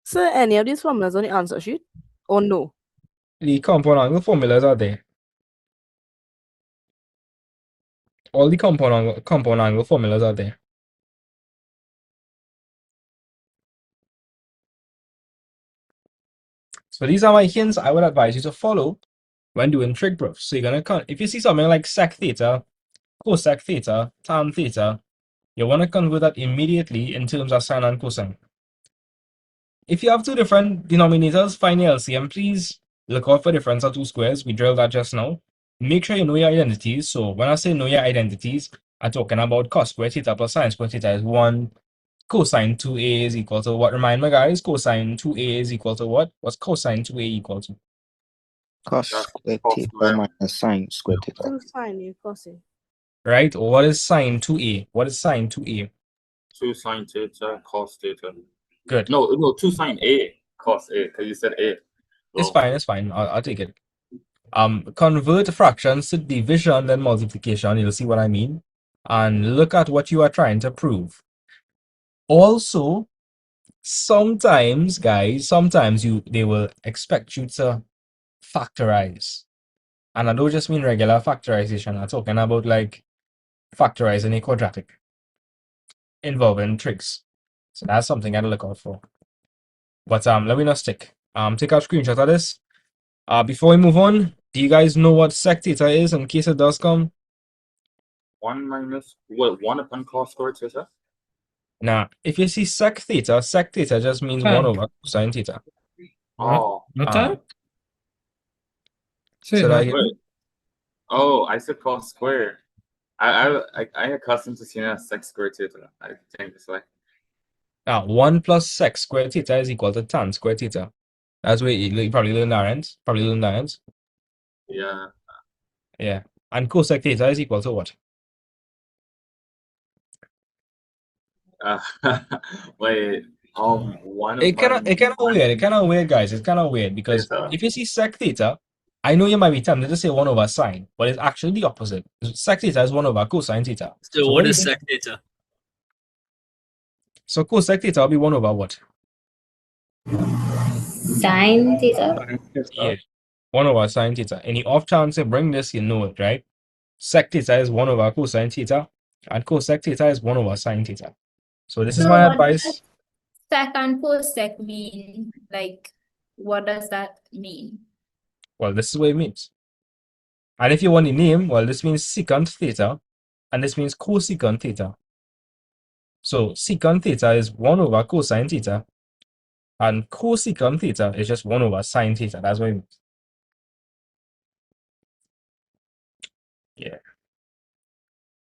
So any of these formulas on the answer sheet? Or no? The compound angle formulas are there. All the compound angle formulas are there. So these are my hints I would advise you to follow when doing trig proofs. So you're gonna if you see something like sec theta, cosec theta, tan theta, you want to convert that immediately in terms of sine and cosine. If you have two different denominators, find your LCM. Please look out for difference of two squares. We drilled that just now. Make sure you know your identities. So when I say know your identities, I'm talking about cos square theta plus sine square theta is 1. Cosine 2a is equal to what? Remind me, guys. Cosine 2a is equal to what? What's cosine 2a equal to? Cos square theta minus sine square theta. 2 sine A cos A. Right? Or what is sine 2a? What is sine 2a? 2 sine theta cos theta. Good. No, 2 sine A cos A, because you said A. It's fine, it's fine. I'll take it. Convert fractions to division, then multiplication. You'll see what I mean. And look at what you are trying to prove. Also, sometimes, guys, they will expect you to factorize. And I don't just mean regular factorization. I'm talking about like factorizing a quadratic involving trigs. So that's something I'd look out for. But let me not stick. Take a screenshot of this. Before we move on, do you guys know what sec theta is in case it does come? 1 minus, what, 1 upon cos squared theta? Now, if you see sec theta just means 1 over cosine theta. Oh. What time? Say So that that. Wait. Oh, I said cos square. I accustomed to seeing it as sec squared theta. I think it's like 1 plus sec squared theta is equal to tan squared theta. That's where you probably learn that, right? Probably learn that. yeah. Yeah. And cosec theta is equal to what? Uh, wait. 1 It kind upon of weird. It kind of weird, guys. It's kind of weird because theta. if you see sec theta, I know you might be tempted to say 1 over sine, but it's actually the opposite. Sec theta is 1 over cosine theta. So what what do you is think? sec theta? So cosec theta will be 1 over what? Sine theta? Yeah. 1 over sine theta. Any off chance you bring this, you know it, right? Sec theta is 1 over cosine theta, and cosec theta is 1 over sine theta. So this is So my what does advice. sec and cosec mean? Like, what does that mean? Well, this is what it means. And if you want the name, well, this means secant theta, and this means cosecant theta. So secant theta is 1 over cosine theta, and cosecant theta is just 1 over sine theta. That's what it means. Yeah.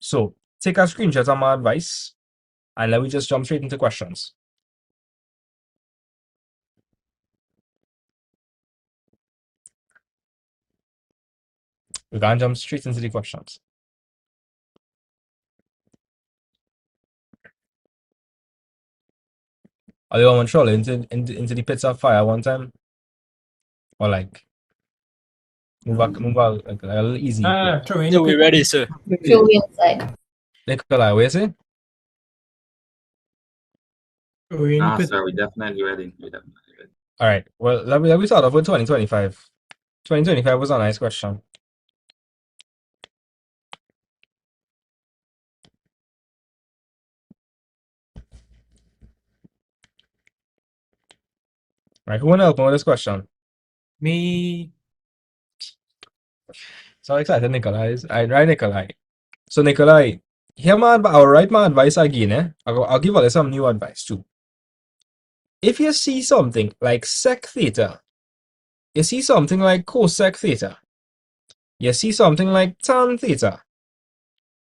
So take a screenshot of my advice, and let me just jump straight into questions. We're gonna jump straight into the questions. Are you on control into the pits of fire one time? Or like move out like a little easy. Throw in So the we pit. ready, sir? Throw me inside. Nikolai, where is it? Throw in the Nah, pit. sir, we definitely ready. We definitely ready. All right. Well, let me start off with 2025. 2025 was a nice question. Right, who wanna help me with this question? Me, So excited, Nikolai. Right, Nikolai. So, Nikolai, I'll write my advice again. I'll give you some new advice too. If you see something like sec theta, you see something like cosec theta, you see something like tan theta,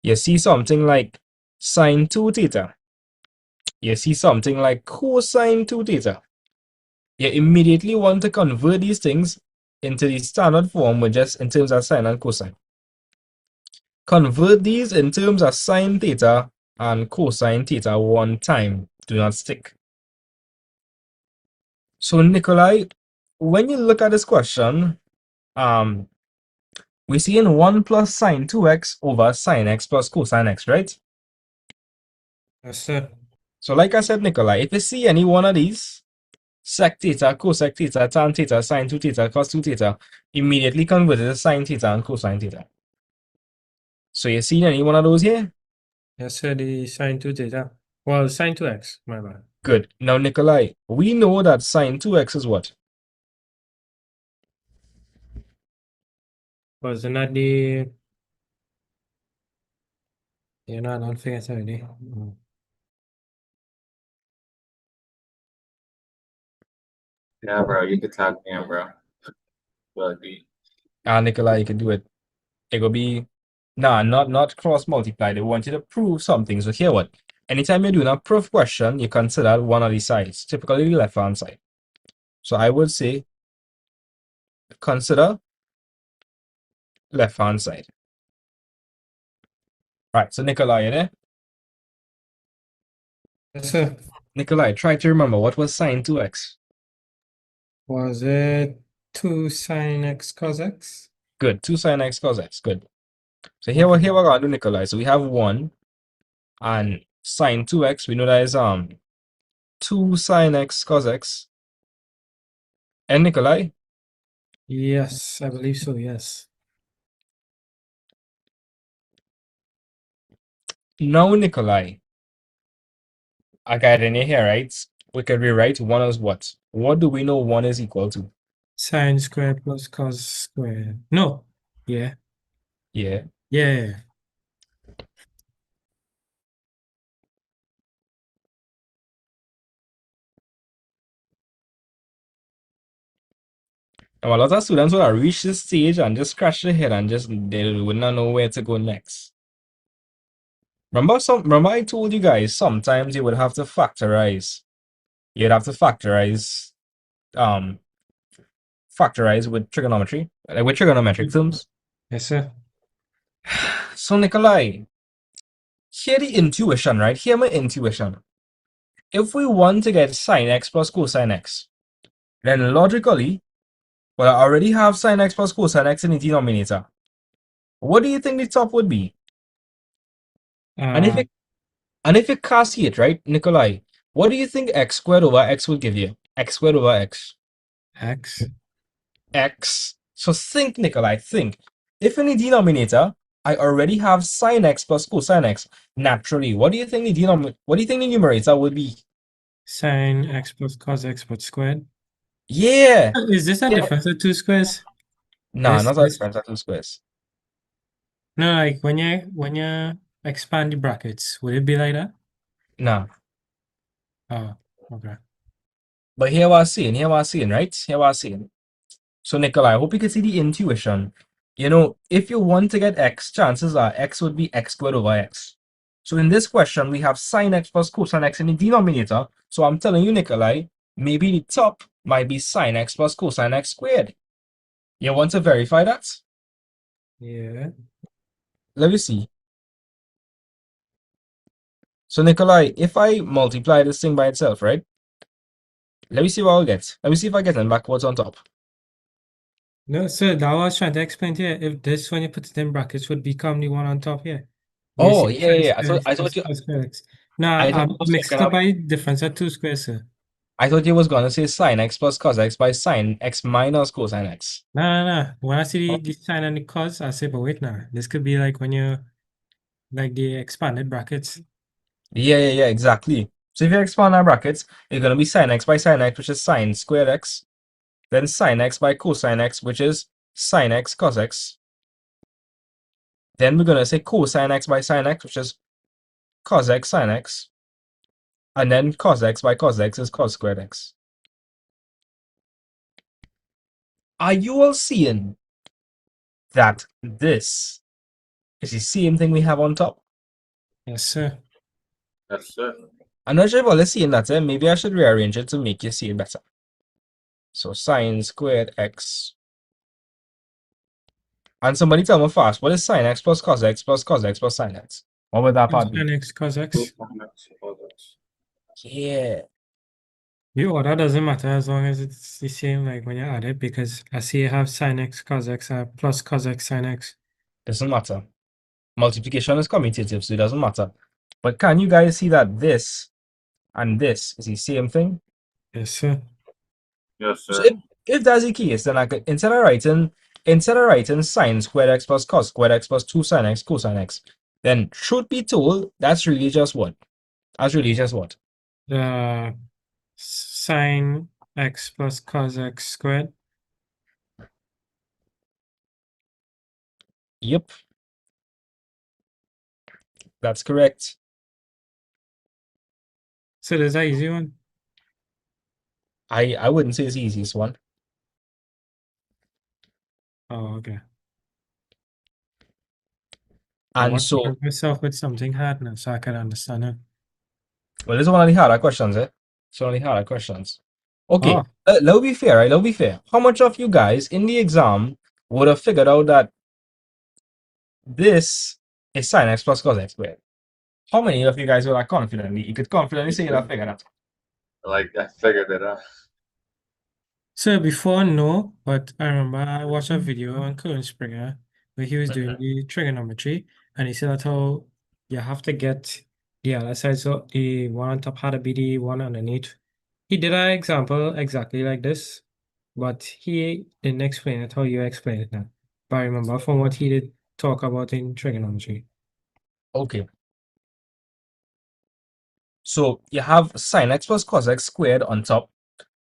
you see something like sine 2 theta, you see something like cosine 2 theta, you immediately want to convert these things into the standard form with just in terms of sine and cosine. Convert these in terms of sine theta and cosine theta one time. Do not stick. So, Nikolai, when you look at this question, we're seeing 1 plus sine 2x over sine x plus cosine x, right? yes, sir. So, like I said, Nikolai, if you see any one of these, sec theta, cosec theta, tan theta, sine 2 theta, cos 2 theta, immediately convert it to sine theta and cosine theta. So, you see any one of those here? Yes, sir. The sine 2 theta. Well, sine 2x, my bad. Good. Now, Nikolai, we know that sine 2x is what? Wasn't that the. You know, I don't forget already. Yeah, bro, you could tag me in, bro. Well, Nikolai, you can do it. It will be not cross multiply. They want you to prove something. So here what? Anytime you're doing a proof question, you consider one of the sides, typically the left hand side. So I would say consider left hand side. Right, so Nikolai, you there? Yes, sir. Nikolai, try to remember what was sine 2x. Was it 2 sine x cos x? Good, 2 sine x cos x. Good. So here we're gonna do, Nikolai. So we have 1 and sine 2x. We know that is 2 sine x cos x. And Nikolai? Yes, I believe so, yes. No, Nikolai. I got it in here, right? We could rewrite 1 as what? What do we know 1 is equal to? Sine squared plus cos squared. No. Yeah. Yeah. Yeah. And a lot of students will reach this stage and just scratch their head and just they would not know where to go next. Remember I told you guys sometimes you would have to factorize. You'd have to factorize with trigonometry, like with trigonometric terms. Yes, sir. So Nikolai, hear the intuition, right? Hear my intuition. If we want to get sine x plus cosine x, then logically, well, I already have sine x plus cosine x in the denominator. What do you think the top would be? And if you cast it, right, Nikolai, what do you think x squared over x would give you? X squared over x. X. X. So think, Nikolai, think. If in the denominator, I already have sine x plus cosine x, naturally, what do you think the numerator would be? Sine x plus cos x but squared. Yeah. Is this a difference of 2 squares? Nah, not a difference of 2 squares. No, like when you expand the brackets, would it be like that? Nah. Oh, okay. But here we're seeing, right? Here we're seeing. So, Nikolai, I hope you can see the intuition. You know, if you want to get x, chances are x would be x squared over x. So in this question, we have sine x plus cosine x in the denominator. So I'm telling you, Nikolai, maybe the top might be sine x plus cosine x squared. You want to verify that? Yeah. Let me see. So, Nikolai, if I multiply this thing by itself, right? Let me see what I'll get. Let me see if I get them backwards on top. No, sir, that was trying to explain here. If this, when you put it in brackets, would become the one on top here. Oh, yeah. I thought you. Nah, I thought I'm you was mixed talking up by difference of 2 squares, sir. I thought you was gonna say sine x plus cos x by sine x minus cosine x. Nah. When I see the sine and the cos, I say, but wait now. This could be like when you like the expanded brackets. Yeah, exactly. So if you expand our brackets, it's gonna be sine x by sine x, which is sine squared x, then sine x by cosine x, which is sine x cos x. Then we're going to say cosine x by sine x, which is cos x sine x. And then cos x by cos x is cos squared x. Are you all seeing that this is the same thing we have on top? Yes, sir. Yes, sir. I'm not sure if all is seeing that. Maybe I should rearrange it to make you see it better. So sine squared x. And somebody tell me fast, what is sine x plus cos x plus cos x plus sine x? What would that part be? Sine x cos x. Yeah. The order doesn't matter as long as it's the same, like when you add it, because I see you have sine x cos x plus cos x sine x. Doesn't matter. Multiplication is commutative, so it doesn't matter. But can you guys see that this and this is the same thing? Yes, sir. Yes, So sir. if that's the case, then I could instead of writing sine squared x plus cos squared x plus 2 sine x cosine x, then truth be told, that's really just what? That's really just what? Sine x plus cos x squared. Yep. That's correct. So there's an easy one. I wouldn't say it's the easiest one. Oh, okay. I And want to so, help myself with something hard now so I can understand it. well, this is one of the harder questions, eh? It's one of the harder questions. Okay, Oh. let's be fair, right? Let's be fair. How much of you guys in the exam would have figured out that this is sine x plus cos x squared? How many of you guys were you could confidently say you'd figured that? Like, I figured it out. So before, no, but I remember I watched a video on Colin Springer where he was doing the trigonometry, and he said that how you have to get the other side, so the one on top had to be the one underneath. He did an example exactly like this, but he didn't explain it how you explain it now. But I remember from what he did talk about in trigonometry. Okay. So you have sine x plus cos x squared on top.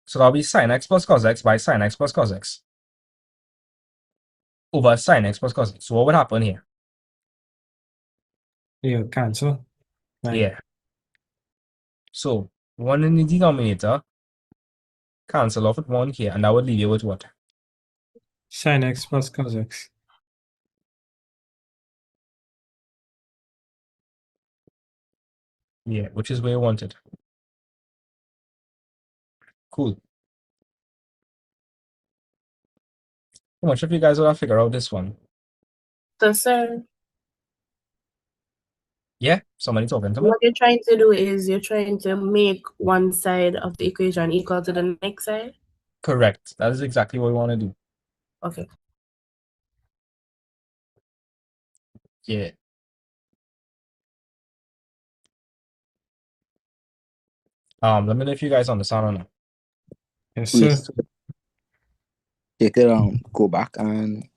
So that'll be sine x plus cos x by sine x plus cos x over sine x plus cos x. So what would happen here? You cancel. Right. Yeah. So 1 in the denominator, cancel off with 1 here, and that would leave you with what? Sine x plus cos x. Yeah, which is where you want it. Cool. How much of you guys will figure out this one? So, sir, Yeah? Somebody talking to me? what you're trying to do is you're trying to make one side of the equation equal to the next side? Correct. That is exactly what we want to do. Okay. Yeah. Let me know if you guys understand or not. Yes, Wait, sir. take it go back and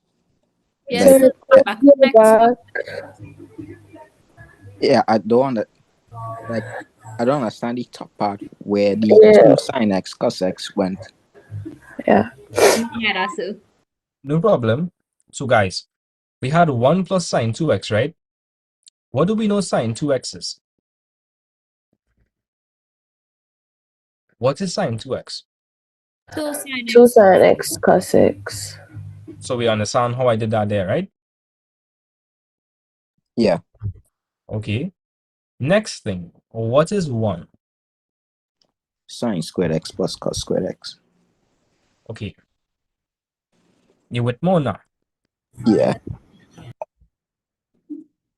Yes, like, sir. Back to the next one. yeah, I don't understand the top part where the Yeah. 2 sine x cos x went. Yeah. Yeah, that's it. No problem. So guys, we had 1 plus sine 2x, right? What do we know sine 2x is? What is sine 2x? 2 sine 2 x. sine x cos x. So we understand how I did that there, right? Yeah. Okay. Next thing, what is 1? Sine squared x plus cos squared x. Okay. You with more now? Yeah.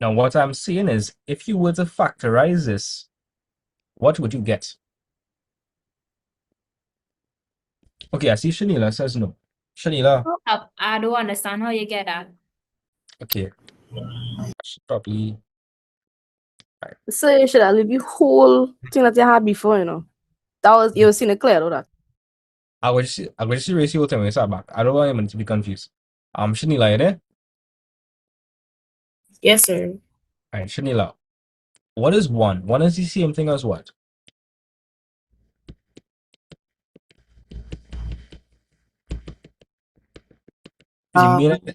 Now what I'm saying is, if you were to factorize this, what would you get? Okay, I see Shanila says no. Shanila, I don't understand how you get that. okay. I should probably... So you should have leave the whole thing that you had before, you know. That was you seen it clear, though, that. I will just erase your time when you back. I don't want anyone to be confused. Shanila, you there? Yes, sir. All right, Shanila. What is 1? 1 is the same thing as what?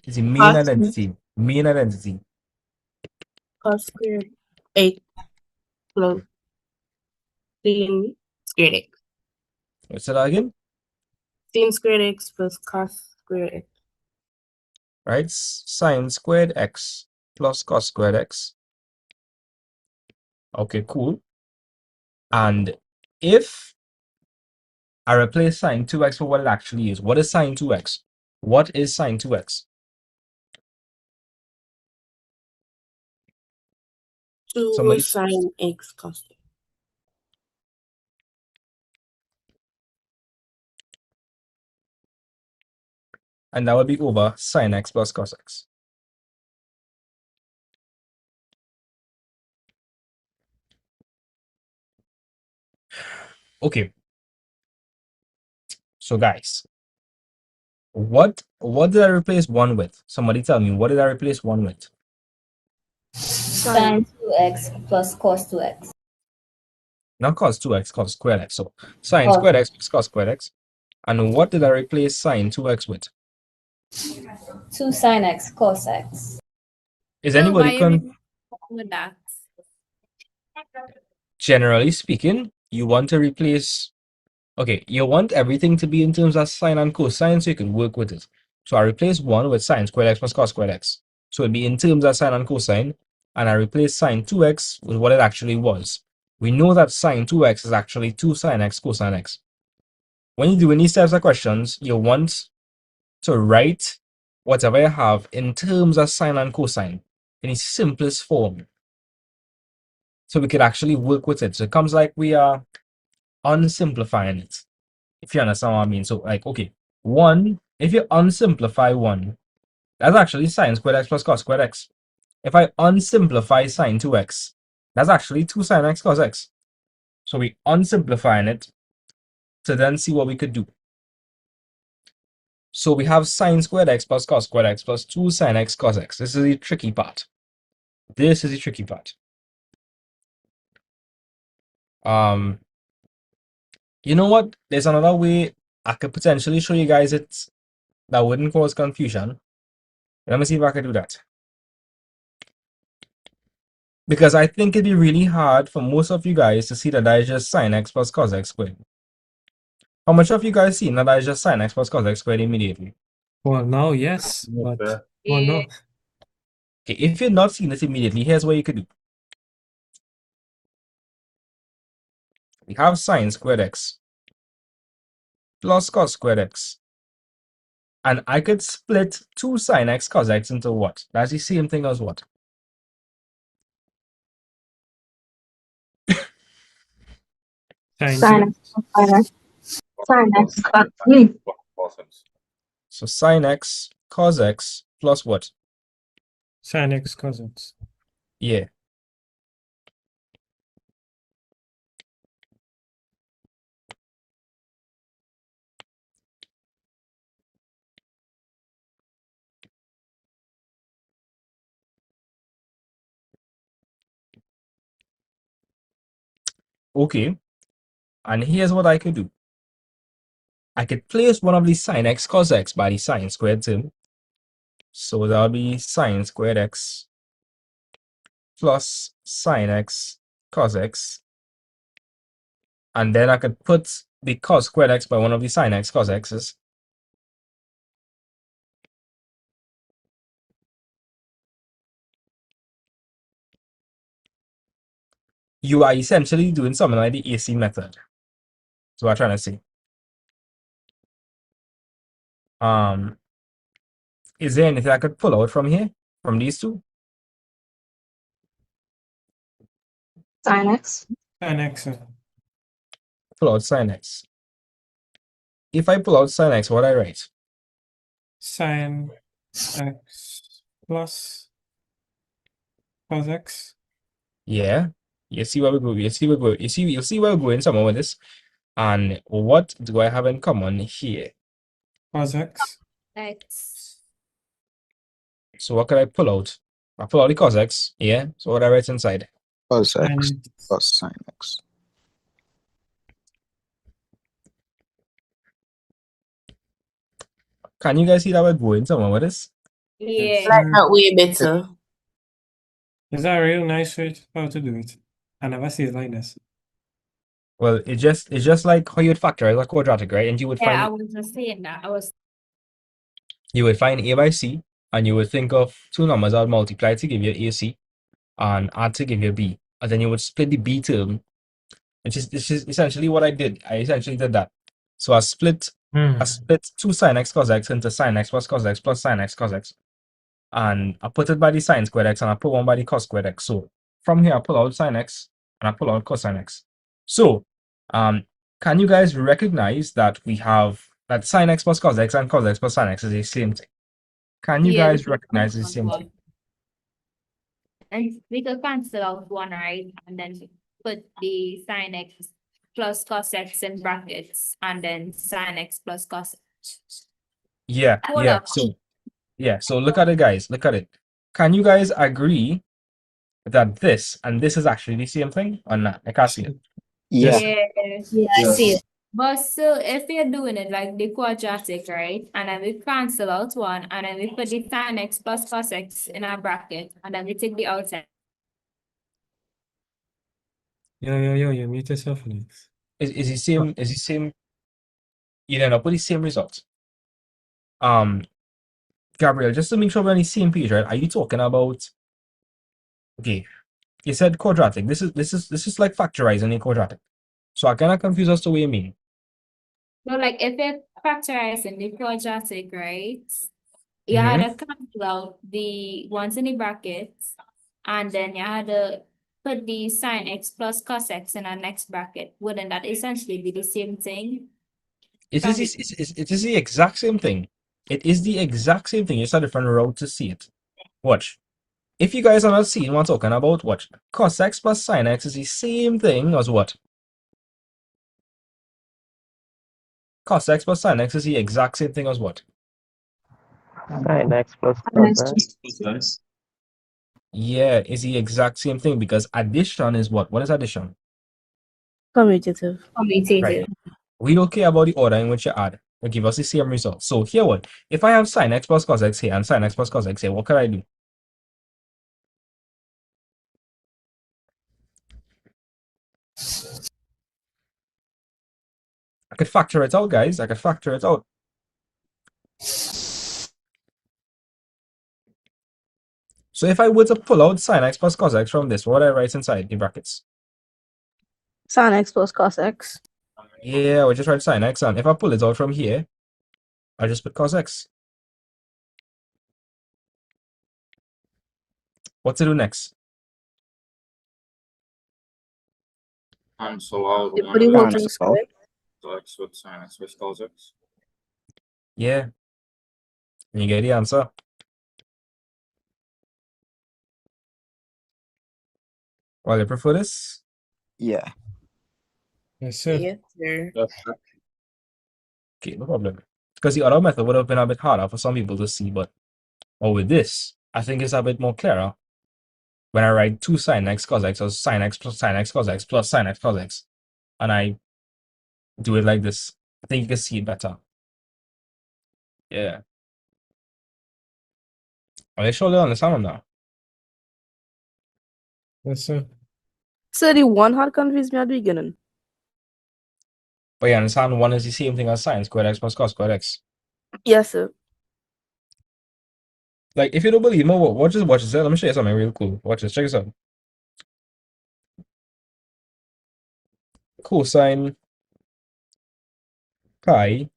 It's the main cos identity. Main identity. cos squared 8 plus sin squared x. What's that again? Sin squared x plus cos squared x. Right? Sine squared x plus cos squared x. Okay, cool. And if I replace sine 2x for what it actually is, what is sine 2x? What is sine 2x? 2 sin x cos x. And that would be over sine x plus cos x. Okay. So guys, what did I replace 1 with? Somebody tell me, what did I replace 1 with? Sin 2x plus cos 2x. Not cos 2x, cos squared x. So sine Cos. squared x plus cos squared x. And what did I replace sine 2x with? 2 sin x cos x. Is So anybody why con with that? generally speaking, you want to replace, okay, you want everything to be in terms of sine and cosine so you can work with it. So I replace 1 with sine squared x plus cos squared x. So it'd be in terms of sine and cosine, and I replace sine 2x with what it actually was. We know that sine 2x is actually 2 sine x cosine x. When you do these types of questions, you want to write whatever you have in terms of sine and cosine in its simplest form, so we could actually work with it. So it comes like we are unsimplifying it, if you understand what I mean. So like, okay, 1, if you unsimplify 1, that's actually sine squared x plus cos squared x. If I unsimplify sine 2x, that's actually 2 sine x cos x. So we unsimplifying it to then see what we could do. So we have sine squared x plus cos squared x plus 2 sine x cos x. This is the tricky part. This is the tricky part. You know what? There's another way I could potentially show you guys it that wouldn't cause confusion. Let me see if I can do that. Because I think it'd be really hard for most of you guys to see that that is just sine x plus cos x squared. How much of you guys seen that that is just sine x plus cos x squared immediately? Well, now, yes, but well, no. Okay, if you're not seeing it immediately, here's what you could do. We have sine squared x plus cos squared x. And I could split 2 sine x cos x into what? That's the same thing as what? Sine Sine x cos So sine x cos x plus what? Sin x cos x. Yeah. Okay. And here's what I could do. I could place one of the sine x cos x by the sine squared term. So that'll be sine squared x plus sine x cos x. And then I could put the cos squared x by one of the sine x cos x's. You are essentially doing something like the AC method. So I'm trying to say. Is there anything I could pull out from here? From these two? Sine x. Sin x. Pull out sine x. If I pull out sine x, what I write? Sin x plus cos x. Yeah. You see where we go. You see where we go. You see where we're going somewhere with this. And what do I have in common here? Cos x. X. So what could I pull out? I pull out the cos x. Yeah. So what I write inside? Cos x Sin plus sin x. Can you guys see that we're going somewhere with this? I like that way better. Is that a real nice way how to do it? I never see it like this. Well, it's just like how you'd factorize a quadratic, right? And you would Yeah, I find was just saying that. a by c, and you would think of two numbers that would multiply to give you ac and add to give you b, and then you would split the b term. It's just essentially what I did. I essentially did that. So I split 2 sine x cos x into sine x plus cos x plus sine x cos x, and I put it by the sine squared x and I put one by the cos squared x. So from here I pull out sine x and I pull out cosine x. So can you guys recognize that we have that sine x plus cos x and cos x plus sine x is the same thing? Can you Yeah, guys recognize the same thing? And we could cancel out one, right? And then put the sine x plus cos x in brackets, and then sine x plus cos x. Yeah, Hold yeah. up. So look at it, guys. Look at it. Can you guys agree that this and this is actually the same thing or not? I can't see it. Yeah. Yeah, I see it. But still, if we're doing it like the quadratic, right? And then we cancel out one, and then we put the sine x plus cos x in our bracket, and then we take the outside. Yo, you mute yourself, Alex. Is the same you end up with the same result. Gabriel, just to make sure we're on the same page, right? Are you talking about okay? You said quadratic. This is like factorizing a quadratic. So I kind of confused as to what you mean. So like if we're factorizing the quadratic, right? You had to cancel out the ones in the brackets, and then you had to put the sine x plus cos x in our next bracket. Wouldn't that essentially be the same thing? It is the exact same thing. It is the exact same thing. It's a different route to see it. Watch. If you guys are not seeing what I'm talking about, watch. Cos x plus sine x is the same thing as what? Cos x plus sine x is the exact same thing as what? Sine x plus cos x. Yeah, it's the exact same thing because addition is what? What is addition? Commutative. Right. We don't care about the order in which you add. It give us the same result. So here what? If I have sine x plus cos x here and sine x plus cos x here, what can I do? I could factor it out, guys. I could factor it out. So if I were to pull out sine x plus cos x from this, what would I write inside the brackets? Sine x plus cos x. Yeah, I would just write sine x, and if I pull it out from here, I just put cos x. What to do next? Cancel out You one put the of whole the thing squared. x with sine x with cos x. Yeah. And you get the answer. Well, you prefer this? Yeah. Yes, sir. Yes, sir. Okay, no problem. Because the other method would have been a bit harder for some people to see, but with this, I think it's a bit more clearer. When I write 2 sine x cos x or sine x plus sine x cos x plus sine x cos x, and I do it like this, I think you can see it better. Yeah. Are you sure they understand now? Yes, sir. So the one had confused me at the beginning. But you understand one is the same thing as sine squared x plus cos squared x. Yes, sir. Like, if you don't believe me, watch this. Let me show you something real cool. Watch this. Check this out. Cosine pi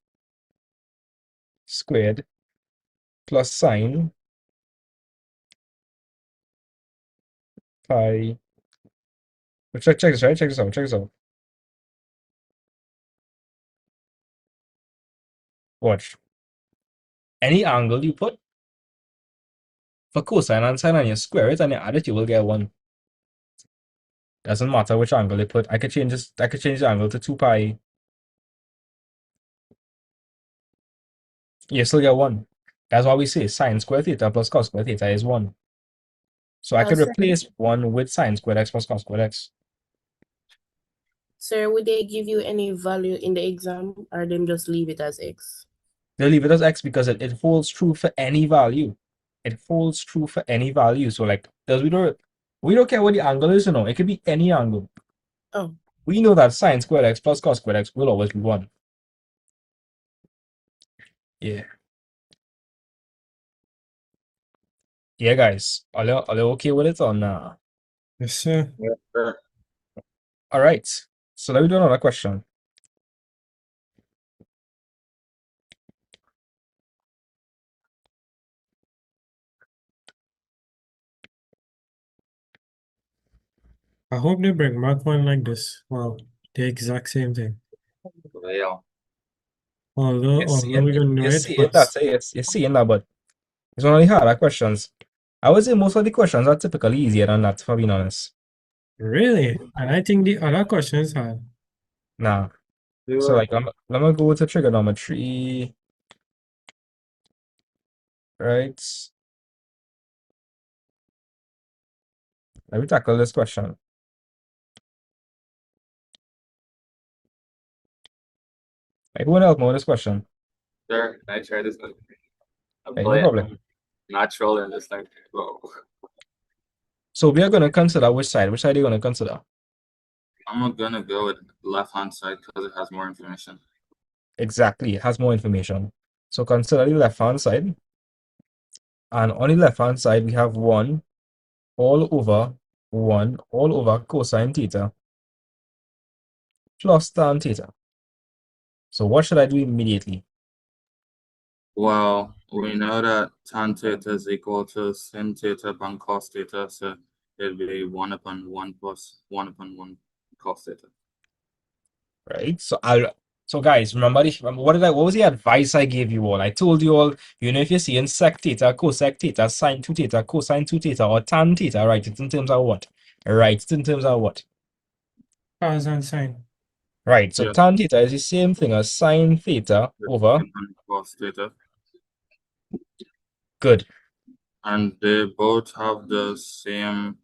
squared plus sine pi. Check this, right? Check this out. Check this out. Watch. Any angle you put for cosine and sine and you square it and you add it, you will get 1. Doesn't matter which angle you put. I could change this. I could change the angle to 2 pi. You still get 1. That's why we say sine squared theta plus cos squared theta is 1. So I could Sir, replace 1 with sine squared x plus cos squared x. sir, would they give you any value in the exam, or them just leave it as x? They'll leave it as x because it holds true for any value. It holds true for any value. So like, we don't care what the angle is, it could be any angle. Oh. We know that sine squared x plus cos squared x will always be 1. Yeah. Yeah, guys. Are you okay with it or not? Yes, sir. Yeah, sure. All right. So let me do another question. I hope they bring back one like this. Wow, the exact same thing. Yeah. Although we don't know You're it, seeing that, you're seeing that, but it's one of the harder questions. I would say most of the questions are typically easier than that, for being honest. really, and I think the other questions are. Nah. So like, let me go to trigonometry. Right. Let me tackle this question. Like, who help me with this question? Sure. Can I try this? I'm Hey, no problem. natural and just like, whoa. So we are gonna consider which side. Which side are you gonna consider? I'm gonna go with left-hand side because it has more information. Exactly, it has more information. So consider the left-hand side. And on the left-hand side, we have 1 all over cosine theta plus tan theta. So what should I do immediately? Well, we know that tan theta is equal to sin theta upon cos theta, so it'll be 1 upon 1 plus 1 upon 1 cos theta. Right? So guys, remember what was the advice I gave you all? I told you all, if you're seeing sec theta, cosec theta, sine 2 theta, cosine 2 theta, or tan theta, right? It's in terms of what? Right, it's in terms of what? Cos and sine. Right, so Yeah. tan theta is the same thing as sine theta over. Cos theta. Good. And they both have the same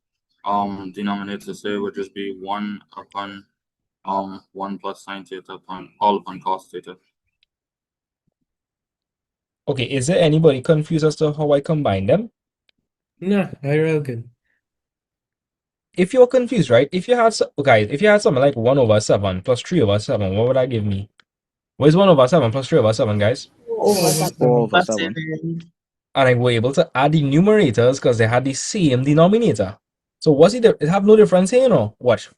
denominator, so it would just be 1 upon 1 plus sine theta upon all upon cos theta. Okay, is there anybody confused as to how I combine them? No, I real good. If you're confused, right? If you had something like 1 over 7 plus 3 over 7, what would that give me? What is 1 over 7 plus 3 over 7, guys? 4 over 7. And I were able to add the numerators because they had the same denominator. So what's it? It have no difference here, Watch.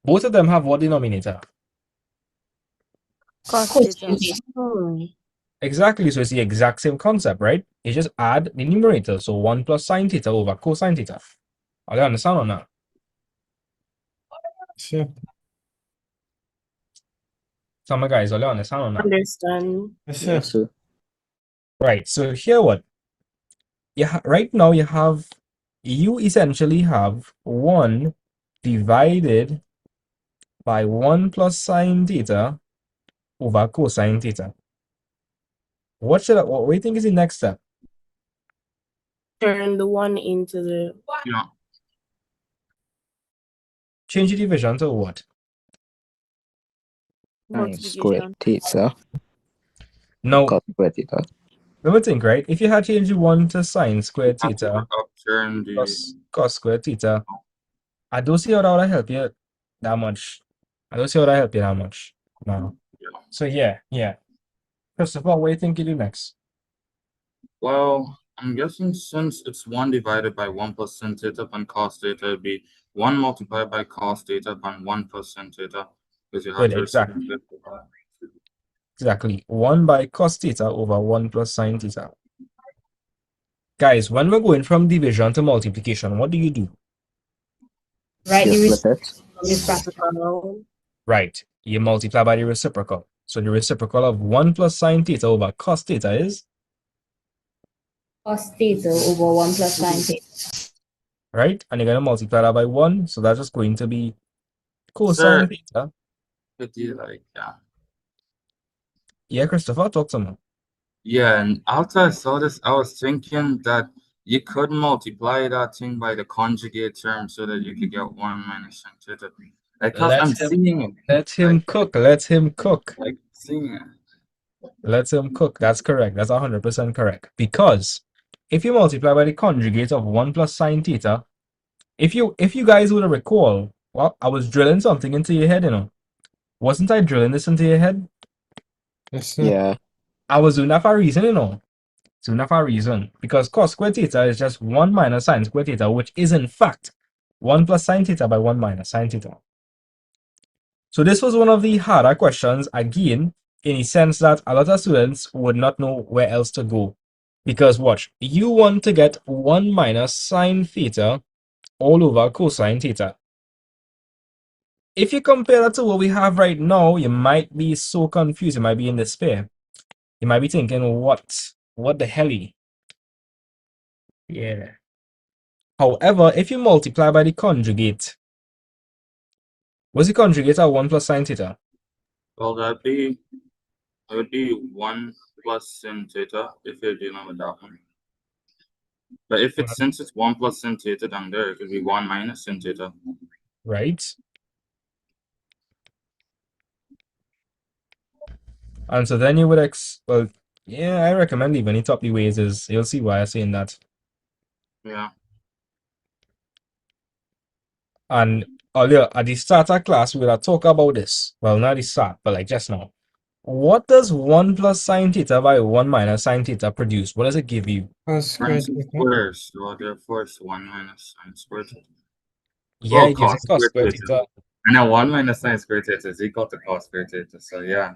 Both of them have what denominator? Cos theta. Exactly. So it's the exact same concept, right? You just add the numerator. So 1 plus sine theta over cosine theta. Are you understand or not? Sure. Some guys, are you understand or not? Understand. Yes, sir. Right. So here what? Right now you essentially have 1 divided by 1 plus sine theta over cosine theta. What do you think is the next step? Turn the 1 into the. Yeah. Change the division to what? Sine squared theta. No. Cos squared theta. Let me think, right? If you had changed the 1 to sine squared theta Turn the plus cos squared theta, I don't see how that would help you that much. I don't see how that help you that much. No. So yeah. Christopher, what do you think you do next? Well, I'm guessing since it's 1 divided by 1 plus sin theta upon cos theta, it'd be 1 multiplied by cos theta upon 1 plus sin theta, because you have Good, to exactly. Exactly. 1 by cos theta over 1 plus sine theta. Guys, when we're going from division to multiplication, what do you do? Right, You the split it. Reciprocal. Right. You multiply by the reciprocal. So the reciprocal of 1 plus sine theta over cos theta is? cos theta over 1 plus sine theta. Right? And you're going to multiply that by 1. So that's just going to be cosine theta. Yeah. Yeah, Christopher, talk to me. Yeah, and after I saw this, I was thinking that you could multiply that thing by the conjugate term so that you could get 1 minus sin theta. Like, cause I'm seeing it. Let him cook. Let him cook. Like, seeing it. Lets him cook. That's correct. That's 100% correct. Because if you multiply by the conjugate of 1 plus sine theta, if you guys would recall, well, I was drilling something into your head, you know. Wasn't I drilling this into your head? Yes, sir. Yeah. I was doing that for a reason, you know. Doing that for a reason. Because cos squared theta is just 1 minus sine squared theta, which is in fact 1 plus sine theta by 1 minus sine theta. So this was one of the harder questions, again, in the sense that a lot of students would not know where else to go. Because watch, you want to get 1 minus sine theta all over cosine theta. If you compare that to what we have right now, you might be so confused, you might be in despair. You might be thinking, what the hell? Yeah. However, if you multiply by the conjugate, what's the conjugate of 1 plus sine theta? Well, it would be 1 plus sin theta if you're dealing with that one. But if it's since it's 1 plus sin theta down there, it could be 1 minus sin theta. Right? And so then you would well, yeah, I recommend leaving it up the ways is you'll see why I'm saying that. Yeah. And earlier at the start of class, we will talk about this. Well, not the start, but like just now. What does 1 plus sine theta by 1 minus sine theta produce? What does it give you? Cos Sine squared theta. squares, so therefore it's 1 minus sine squared theta. Yeah, Oh, it gives you cos cos squared squared theta. theta. And then 1 minus sine squared theta is equal to cos squared theta. So yeah,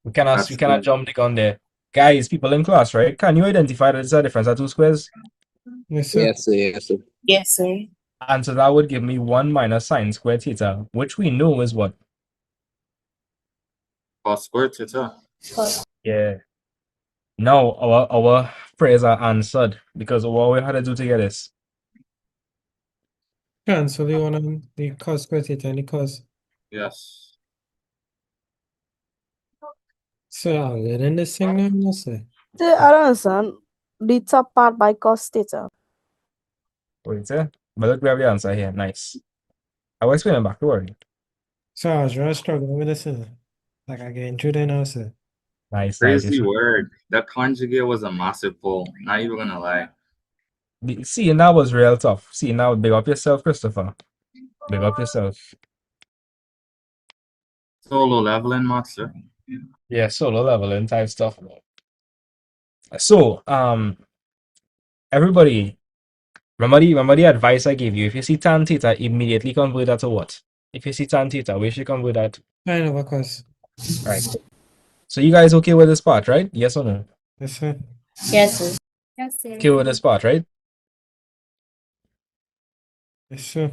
We that's cannot jump the gun there. Guys, people in class, right? Can you identify that there's a difference of two squares? Yes, sir. Yes, sir. Yes, sir. Yes, sir. And so that would give me 1 minus sine squared theta, which we know is what? cos squared theta. Yeah. Now our prayers are answered because what we had to do to get this. Cancel the one on the cos squared theta and the cos. Yes. So I'll get in this thing now, no, sir. I don't understand. The top part by cos theta. Wait, but look, we have the answer here. Nice. I will explain it back, don't worry. So I was really struggling with this, sir. Like I get into there now, sir. Nice, Crazy nice. word. That conjugate was a massive pull. Not even gonna lie. Seeing that was real tough. Seeing that, big up yourself, Christopher. Big up yourself. Solo leveling master. Yeah, solo leveling type stuff. So, everybody, remember the advice I gave you. If you see tan theta, immediately convert that to what? If you see tan theta, we should convert that. Sine over cos. Right. So you guys okay with this part, right? Yes or no? Yes, sir. Yes, sir. Yes, sir. Okay with this part, right? Yes, sir.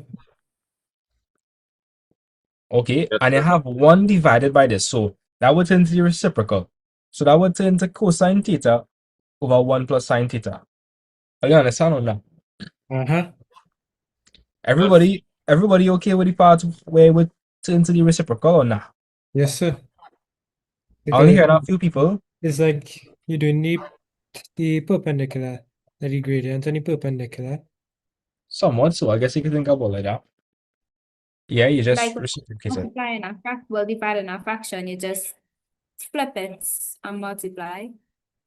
Okay, Yes, and you sir. have 1 divided by this, so that would turn to the reciprocal. So that would turn to cosine theta over 1 plus sine theta. Are you understand on that? Uh-huh. Everybody okay with the part where it would turn to the reciprocal or not? Yes, sir. I only Because heard a few people. it's like you're doing the perpendicular, the gradient and the perpendicular. Somewhat, so I guess you can think about it like that. Yeah, you just Like reciprocate it. multiplying a well, dividing a fraction, you just flip it and multiply.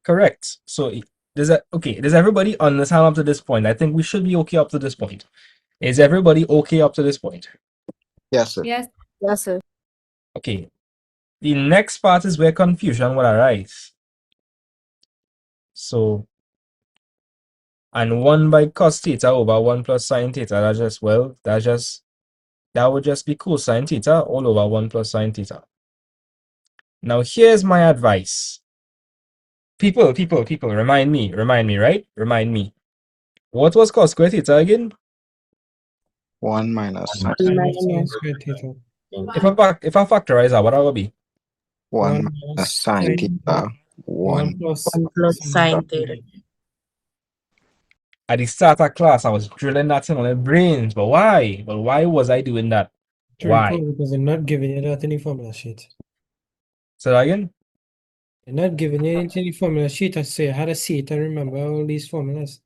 Correct. So does everybody understand up to this point? I think we should be okay up to this point. Is everybody okay up to this point? Yes, sir. Yes. Yes, sir. Okay. The next part is where confusion will arise. So, and 1 by cos theta over 1 plus sine theta, that would just be cosine theta all over 1 plus sine theta. Now, here's my advice. People, remind me, right? Remind me. What was cos squared theta again? 1 minus Sine Minus squared theta. If I factorize that, what will it be? 1 1 minus sine theta. 1 1 plus 1 plus sine sine theta. At the start of class, I was drilling that in on my brains. But why? But why was I doing that? Why? Because they're not giving you that in the formula sheet. Say that again? They're not giving you anything in the formula sheet. I say I had to see it and remember all these formulas.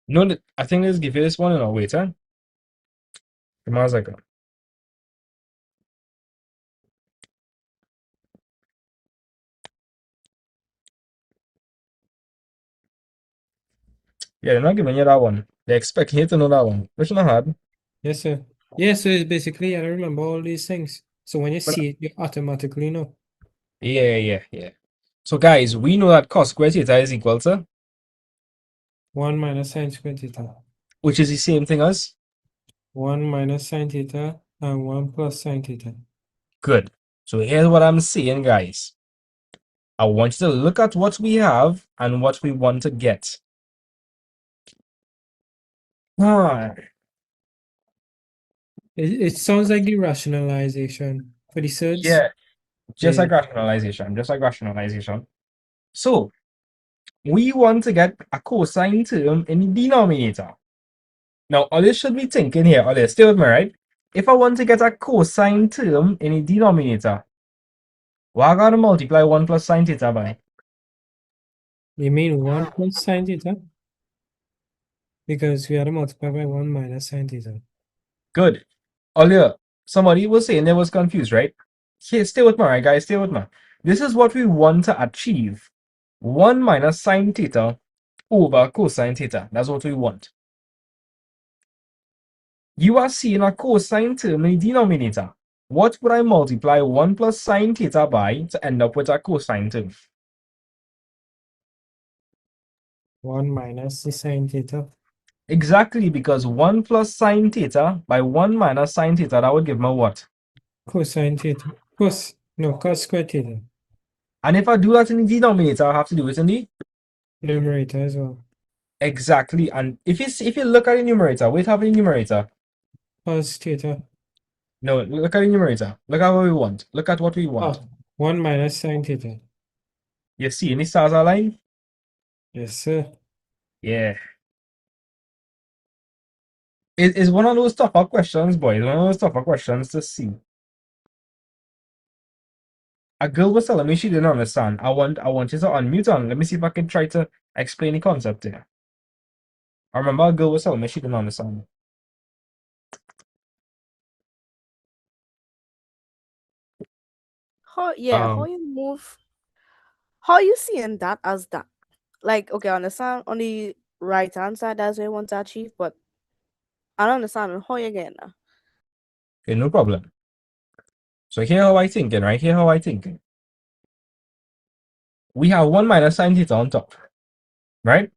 No, I think let's give you this one in a wait, huh? Give me a second. Yeah, they're not giving you that one. They're expecting you to know that one, which not hard. Yes, sir. Yeah, so it's basically, I remember all these things. So when you But see it, you automatically know. yeah. So guys, we know that cos squared theta is equal to, 1 minus sine squared theta. which is the same thing as 1 minus sine theta and 1 plus sine theta. good. So here's what I'm saying, guys. I want you to look at what we have and what we want to get. Ah, It sounds like the rationalization for the surds. yeah, just Yeah. like rationalization, just like rationalization. So we want to get a cosine term in the denominator. Now, all you should be thinking here, all you stay with me, right? If I want to get a cosine term in the denominator, what I gotta multiply 1 plus sine theta by? You mean 1 plus sine theta? Because we had to multiply by 1 minus sine theta. Good. Earlier, somebody was saying they was confused, right? Here, stay with me, right, guys? Stay with me. This is what we want to achieve. 1 minus sine theta over cosine theta. That's what we want. You are seeing a cosine term in the denominator. What would I multiply 1 plus sine theta by to end up with a cosine term? 1 minus the sine theta. Exactly, because 1 plus sine theta by 1 minus sine theta, that would give me what? Cosine theta. Cos squared theta. And if I do that in the denominator, I have to do it in the Numerator as well. exactly. And if you look at the numerator, wait, have the numerator. Cos theta. No, look at the numerator. Look at what we want. Look at what we want. 1 minus sine theta. You see any stars align? Yes, sir. Yeah. It's one of those tougher questions, boys. One of those tougher questions to see. A girl was telling me she didn't understand. I want you to unmute her. Let me see if I can try to explain the concept there. I remember a girl was telling me she didn't understand. How you seeing that as that? Like, okay, I understand on the right hand side that's what you want to achieve, but I don't understand on how you getting that. Okay, no problem. So here how I thinking, right? Here how I thinking. We have 1 minus sine theta on top, right?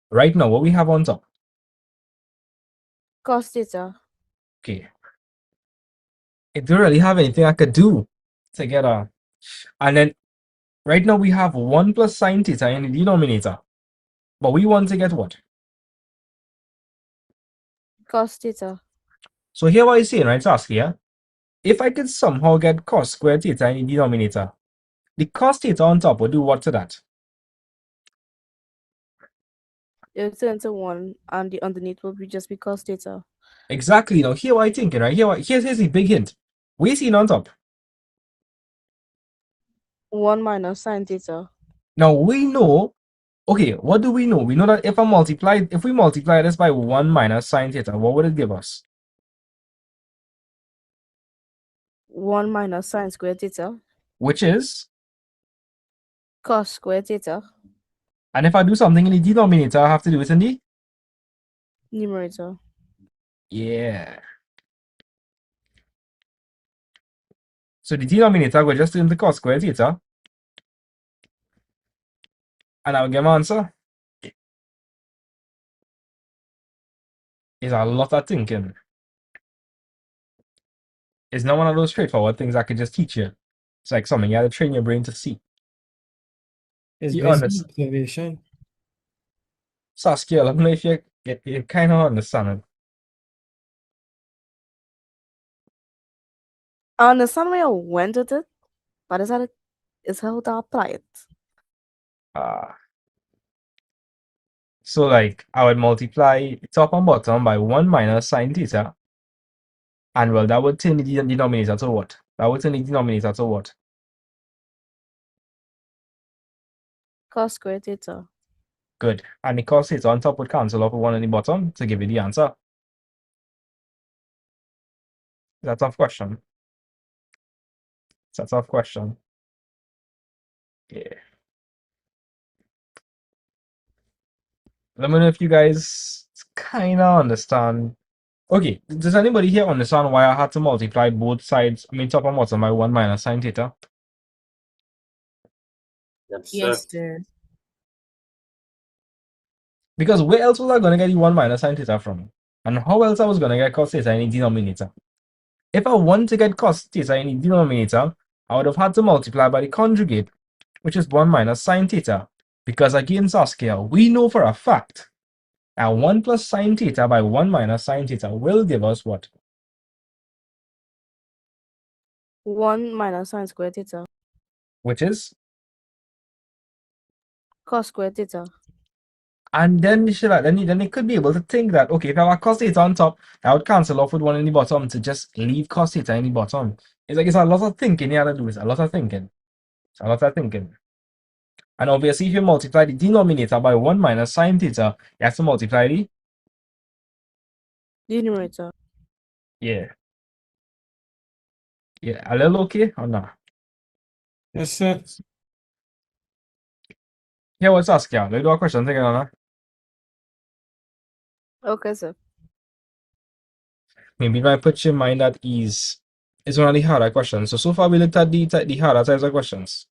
Right now, what we have on top? Cos theta. Okay. It don't really have anything I could do to get a. And then right now we have 1 plus sine theta in the denominator. But we want to get what? Cos theta. So here what I'm saying, right, Saskia? If I could somehow get cos squared theta in the denominator, the cos theta on top will do what to that? It turn to 1 and the underneath will be just be cos theta. Exactly. Now here what I'm thinking, right? Here's the big hint. We see on top. 1 minus sine theta. Now we know. Okay, what do we know? We know that if we multiply this by 1 minus sine theta, what would it give us? 1 minus sine squared theta. Which is, Cos squared theta. and if I do something in the denominator, I have to do it in the Numerator. yeah. So the denominator will just turn to cos squared theta, and I'll get my answer. It's a lot of thinking. It's not one of those straightforward things I could just teach you. It's like something you have to train your brain to see. It's You based on understand? observation. Saskia, let me know if you kind of understand it. I understand where you went with it, but it's how to apply it. So like I would multiply top and bottom by 1 minus sine theta. And well, that would turn the denominator to what? That would turn the denominator to what? Cos squared theta. Good. And the cos theta on top would cancel off with 1 on the bottom to give you the answer. That's a tough question. It's a tough question. Yeah. Let me know if you guys kind of understand. Okay, does anybody here understand why I had to multiply both sides, I mean top and bottom, by 1 minus sine theta? Yes, sir. Yes, sir. Because where else was I going to get the 1 minus sine theta from? And how else I was going to get cos theta in the denominator? If I want to get cos theta in the denominator, I would have had to multiply by the conjugate, which is 1 minus sine theta. Because again, Saskia, we know for a fact that 1 plus sine theta by 1 minus sine theta will give us what? 1 minus sine squared theta. Which is? Cos squared theta. And then then they could be able to think that, okay, if I have cos theta on top, that would cancel off with 1 in the bottom to just leave cos theta in the bottom. It's like it's a lot of thinking you have to do. It's a lot of thinking. It's a lot of thinking. And obviously, if you multiply the denominator by 1 minus sine theta, you have to multiply the Numerator. yeah. Yeah, a little okay or not? Yes, sir. Yeah, what's Saskia? Let's do a question again, Anna. Okay, sir. Maybe if I put your mind at ease. It's one of the harder questions. So far we looked at the harder types of questions.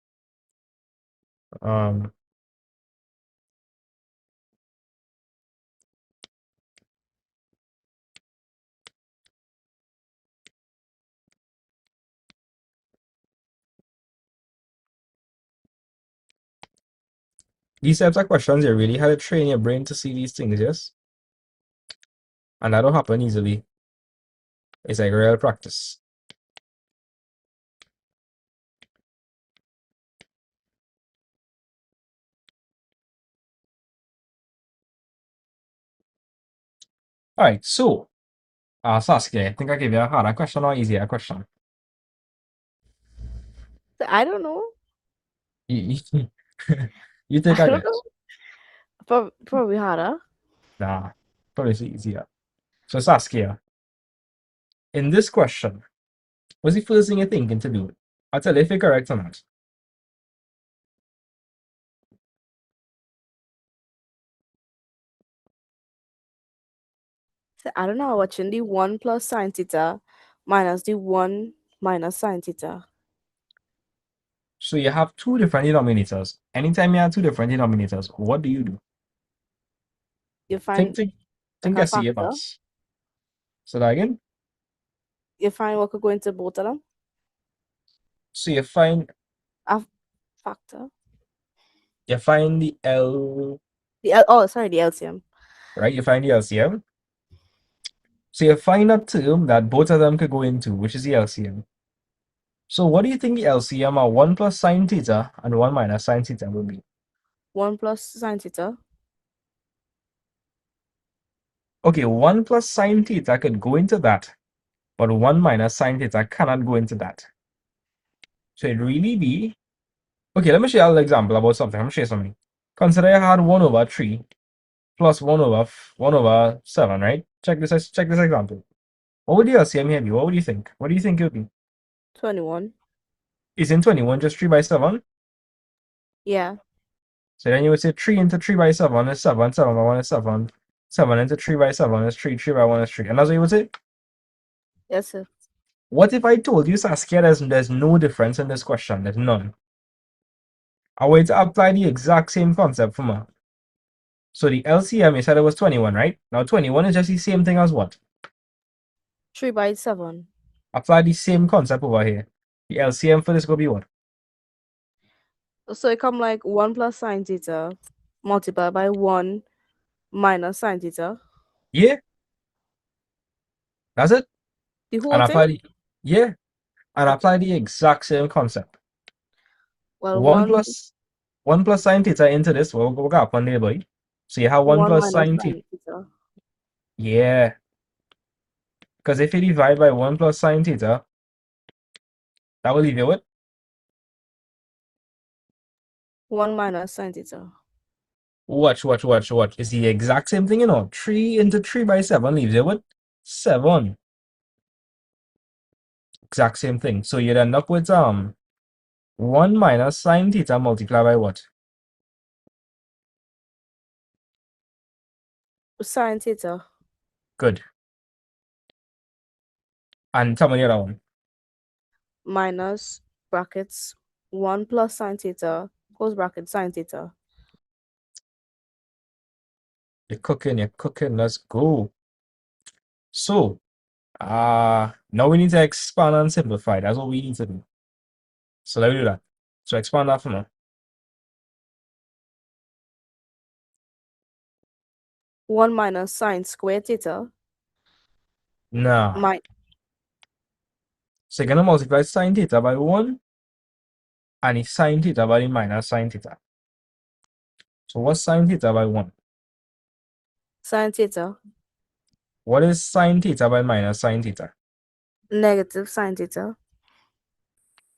These types of questions, you really had to train your brain to see these things, yes? And that don't happen easily. It's like real practice. Alright, so Saskia, I think I gave you a harder question or easier question. I don't know. You, you think I I don't guess? know. Probably harder. Nah, probably easier. So Saskia, in this question, what's the first thing you're thinking to do? I'll tell you if you're correct or not. So I don't know. Watching the 1 plus sine theta minus the 1 minus sine theta. So you have two different denominators. Anytime you have two different denominators, what do? You find Think like I a see your factor. boss. So that again? You find what could go into both of them. So you find A factor. the L, Sorry, the LCM. right? You find the LCM. So you find a term that both of them could go into, which is the LCM. So what do you think the LCM of 1 plus sine theta and 1 minus sine theta will be? 1 plus sine theta. Okay, 1 plus sine theta could go into that, but 1 minus sine theta cannot go into that. So it really be... Okay, let me show you an example about something. I'm going to show you something. Consider I had 1 over 3 plus 1 over 7, right? Check this example. What would the LCM here be? What would you think? What do you think it would be? 21. Isn't 21 just 3 by 7? Yeah. So then you would say 3 into 3 by 7 is 7, 7 by 1 is 7, 7 into 3 by 7 is 3, 3 by 1 is 3. And that's what you would say? Yes, sir. What if I told you, Saskia, there's no difference in this question? There's none. I want you to apply the exact same concept for me. So the LCM, you said it was 21, right? Now 21 is just the same thing as what? 3 by 7. Apply the same concept over here. The LCM for this will be what? So it come like 1 plus sine theta multiplied by 1 minus sine theta. Yeah. That's it. The whole And thing? apply the, yeah. And apply the exact same concept. Well, 1 plus sine theta into this, we'll go up on there, boy. So you have 1 plus minus sine sine theta. theta. Yeah. Because if you divide by 1 plus sine theta, that will leave you with 1 minus sine theta. watch. It's the exact same thing, 3 into 3 by 7 leaves you with 7. Exact same thing. So you'd end up with 1 minus sine theta multiplied by what? Sine theta. Good. And tell me the other one. Minus brackets 1 plus sine theta, close bracket sine theta. You're cooking. Let's go. So, now we need to expand and simplify. That's what we need to do. So let me do that. So expand that for now. 1 minus sine squared theta. Nah. So you're gonna multiply sine theta by 1 and it's sine theta by minus sine theta. So what's sine theta by 1? Sine theta. What is sine theta by minus sine theta? Negative sine theta.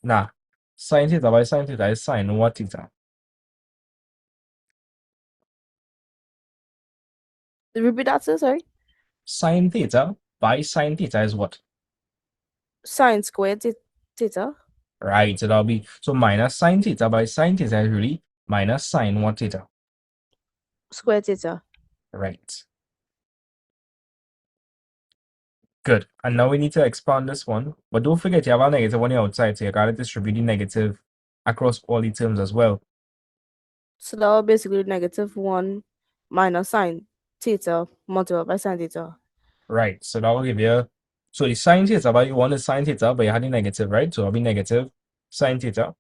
Nah. Sine theta by sine theta is sine what theta? Repeat that, sir, sorry. Sine theta by sine theta is what? Sine squared theta. Right, so that'll be, so minus sine theta by sine theta is really minus sine what theta? Square theta. Right. Good. And now we need to expand this one. But don't forget you have a negative on the outside, so you gotta distribute the negative across all the terms as well. So that will basically negative 1 minus sine theta multiplied by sine theta. Right. So that will give you, so the sine theta by 1 is sine theta, but you had the negative, right? So it'll be negative sine theta.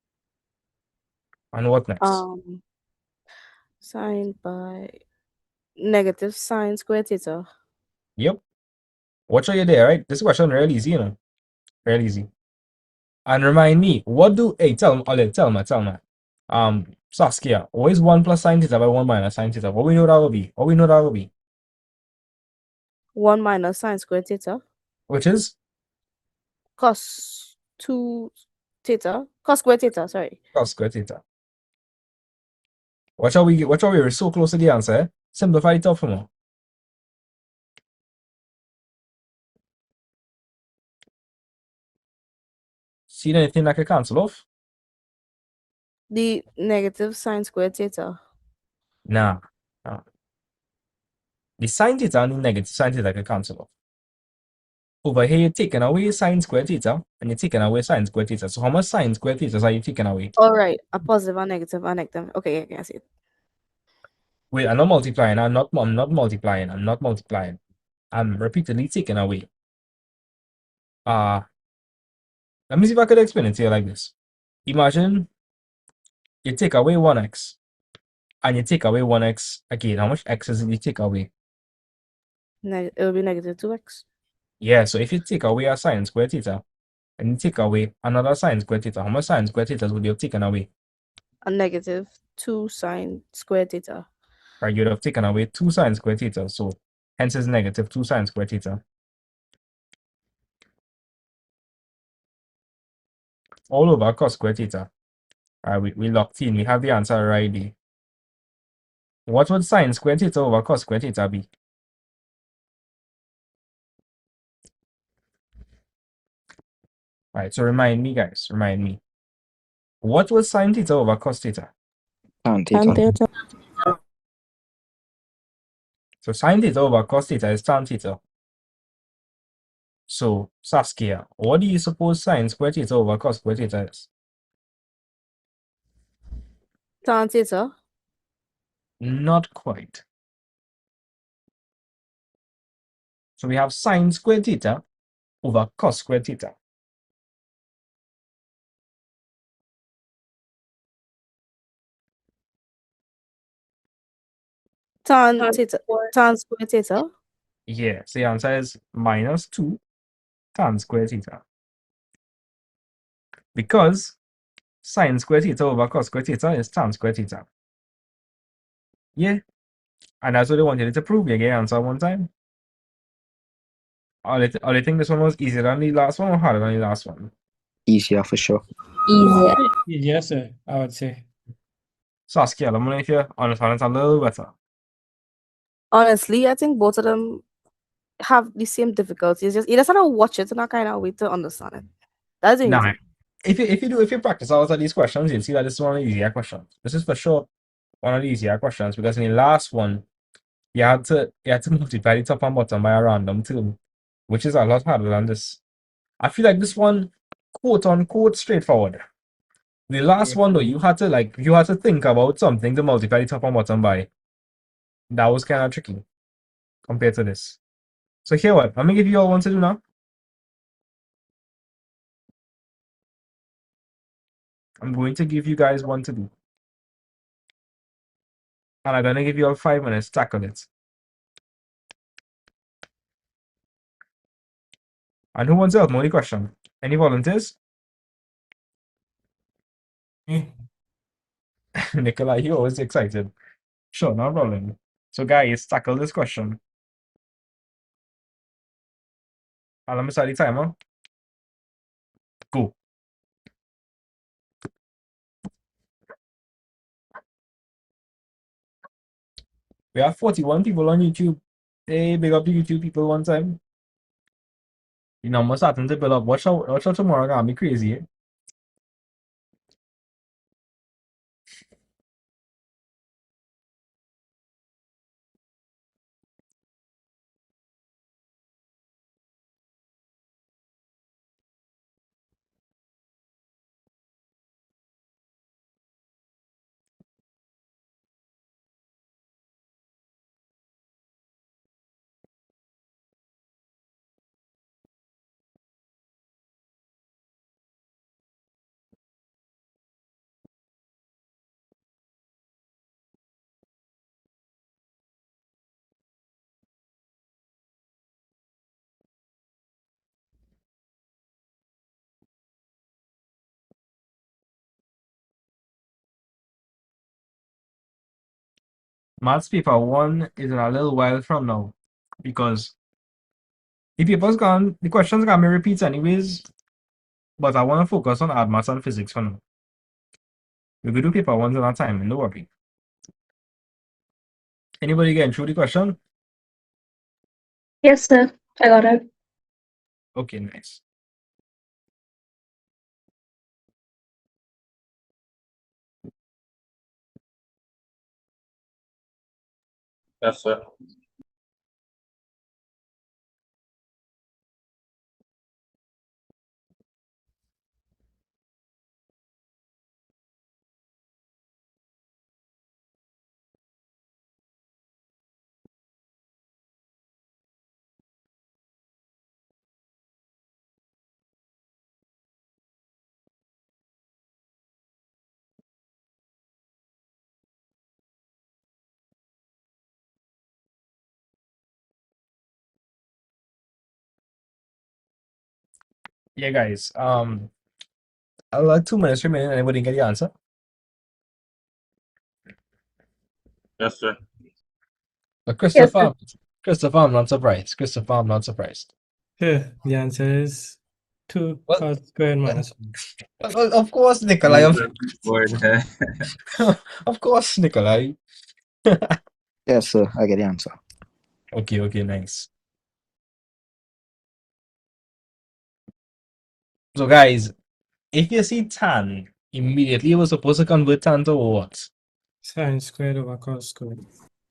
And what next? Sine by negative sine squared theta. Yep. Watch out you there, right? This question real easy, you know. Real easy. And remind me, what do, hey, tell me. Saskia, what is 1 plus sine theta by 1 minus sine theta? What we know that will be? 1 minus sine squared theta. Which is? Cos 2 theta. Cos squared theta, sorry. Cos squared theta. Watch out we're so close to the answer. Eh? Simplify it up for more. See anything that can cancel off? The negative sine squared theta. Nah. The sine theta and the negative sine theta can cancel off. Over here, you're taking away sine squared theta and you're taking away sine squared theta. So how much sine squared theta are you taking away? All right, a positive and negative and negative. Okay, I see it. Wait, I'm not multiplying. I'm not multiplying. I'm repeatedly taking away. Let me see if I could explain it to you like this. Imagine you take away 1x and you take away 1x again. How much x's did you take away? It will be negative 2x. Yeah, so if you take away a sine squared theta and you take away another sine squared theta, how much sine squared theta would you have taken away? A negative 2 sine squared theta. Right, you'd have taken away 2 sine squared theta, so hence is negative 2 sine squared theta. All over cos squared theta. Alright, we locked in. We have the answer right there. What would sine squared theta over cos squared theta be? Alright, so remind me, guys. What was sine theta over cos theta? Tan theta. So sine theta over cos theta is tan theta. So, Saskia, what do you suppose sine squared theta over cos squared theta is? Tan theta. Not quite. So we have sine squared theta over cos squared theta. Tan theta. Tan squared theta. Yeah, so the answer is minus 2 tan squared theta. Because sine squared theta over cos squared theta is tan squared theta. Yeah. And that's what they wanted to prove. You get your answer one time. Or they think this one was easier than the last one or harder than the last one? Easier for sure. Easier. Yes, sir, I would say. Saskia, let me know if you understand it a little better. Honestly, I think both of them have the same difficulties. You just have to watch it in a kind of way to understand it. That's the Nah, reason. if you practice all of these questions, you'll see that this is one of the easier questions. This is for sure one of the easier questions because in the last one, you had to multiply the top and bottom by a random term, which is a lot harder than this. I feel like this one, quote unquote, straightforward. The last one though, you had to think about something to multiply the top and bottom by. That was kind of tricky compared to this. So here what? I'm gonna give you all one to do now. I'm going to give you guys one to do. And I'm gonna give you all 5 minutes to tackle it. And who wants to help me with the question? Any volunteers? Nicola, you always excited. Sure, no problem. So guys, tackle this question. And let me start the timer. Go. We have 41 people on YouTube. Hey, big up the YouTube people one time. The numbers starting to build up. Watch out tomorrow, gonna be crazy. Eh? Maths paper one is in a little while from now. Because the questions can be repeats anyways. But I want to focus on Admax and physics for now. We could do paper ones in our time, no worry. Anybody getting through the question? Yes, sir. I got it. Okay, nice. Yes, sir. Yeah, guys. I'll like 2 minutes remaining. Anybody get the answer? Yes, sir. But Yes, sir. Christopher, I'm not surprised. Christopher, I'm not surprised. Yeah, the answer is 2 Well, cos squared minus 1. Well, of course, Nikolai. Of course, Nikolai. Yes, sir. I get the answer. Okay, nice. So, guys, if you see tan, immediately you were supposed to convert tan to what? Sine squared over cos squared.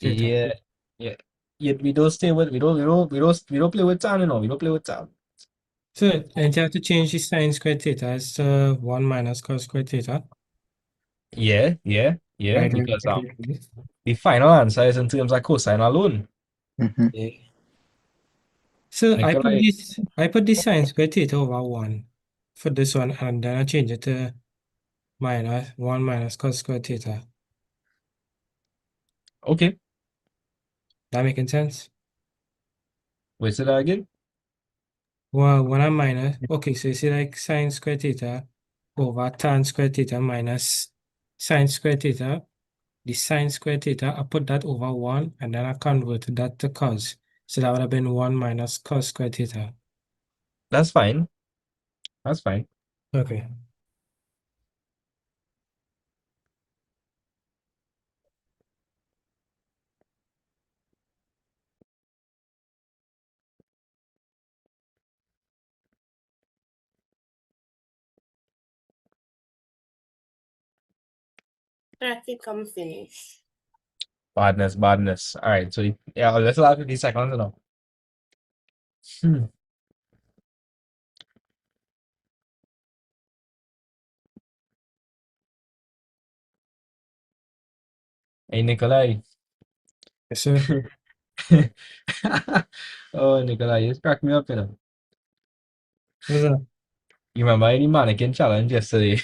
Theta. Yeah. We don't stay with we don't play with tan, you know. We don't play with tan. So, and you have to change the sine squared theta as 1 minus cos squared theta. Yeah. Right, Because right. the final answer is in terms of cosine alone. Mm-hmm. Yeah. So Nikolai, I put this sine squared theta over 1 for this one, and then I change it to minus 1 minus cos squared theta. okay. That making sense? Wait, say that again. Well, when I'm minus, okay, so you see like sine squared theta over tan squared theta minus sine squared theta. The sine squared theta, I put that over 1 and then I converted that to cos. So that would have been 1 minus cos squared theta. That's fine. That's fine. Okay. Traffic come finish. Badness, badness. All right, so yeah, let's allow 50 seconds now. Hmm. Hey, Nikolai. Yes, sir. Oh, Nikolai, you just cracked me up, you know. What's that? You remember any mannequin challenge yesterday?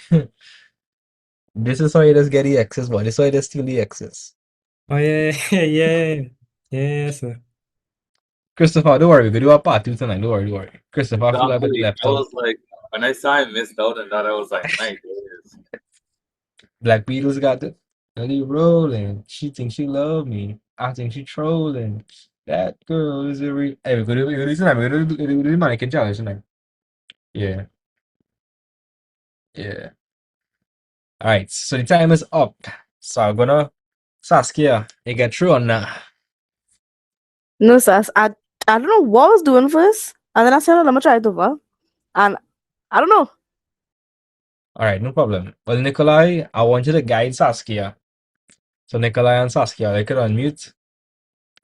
This is how you just get the X's, boy. This is how you just steal the X's. Oh, yeah, yeah, yeah, yeah, sir. Christopher, don't worry, we're gonna do a part two tonight. Don't worry, don't worry. Christopher, I feel a bit Exactly. left I out. was like, when I saw I missed out on that, I was like, my days. Black Beatles got the really rolling. She thinks she love me. I think she trolling. That girl is a real. Hey, we're gonna do tonight. We're gonna do the mannequin challenge tonight. Yeah, yeah. All right, so the time is up. So I'm gonna Saskia, you get through on that. No, sis. I don't know what I was doing first. And then I said, oh, let me try it over. And I don't know. All right, no problem. Well, Nikolai, I want you to guide Saskia. So Nikolai and Saskia, they could unmute.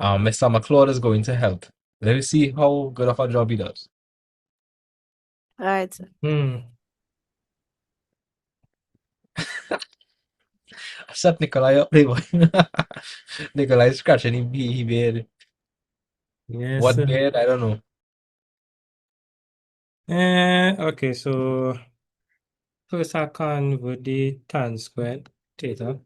Mr. McCloud is going to help. Let me see how good of a job he does. All right. Hmm. I set Nikolai up, boy. Nikolai is scratching he beard. Yes, What sir. beard? I don't know. Okay, so first I convert the tan squared theta.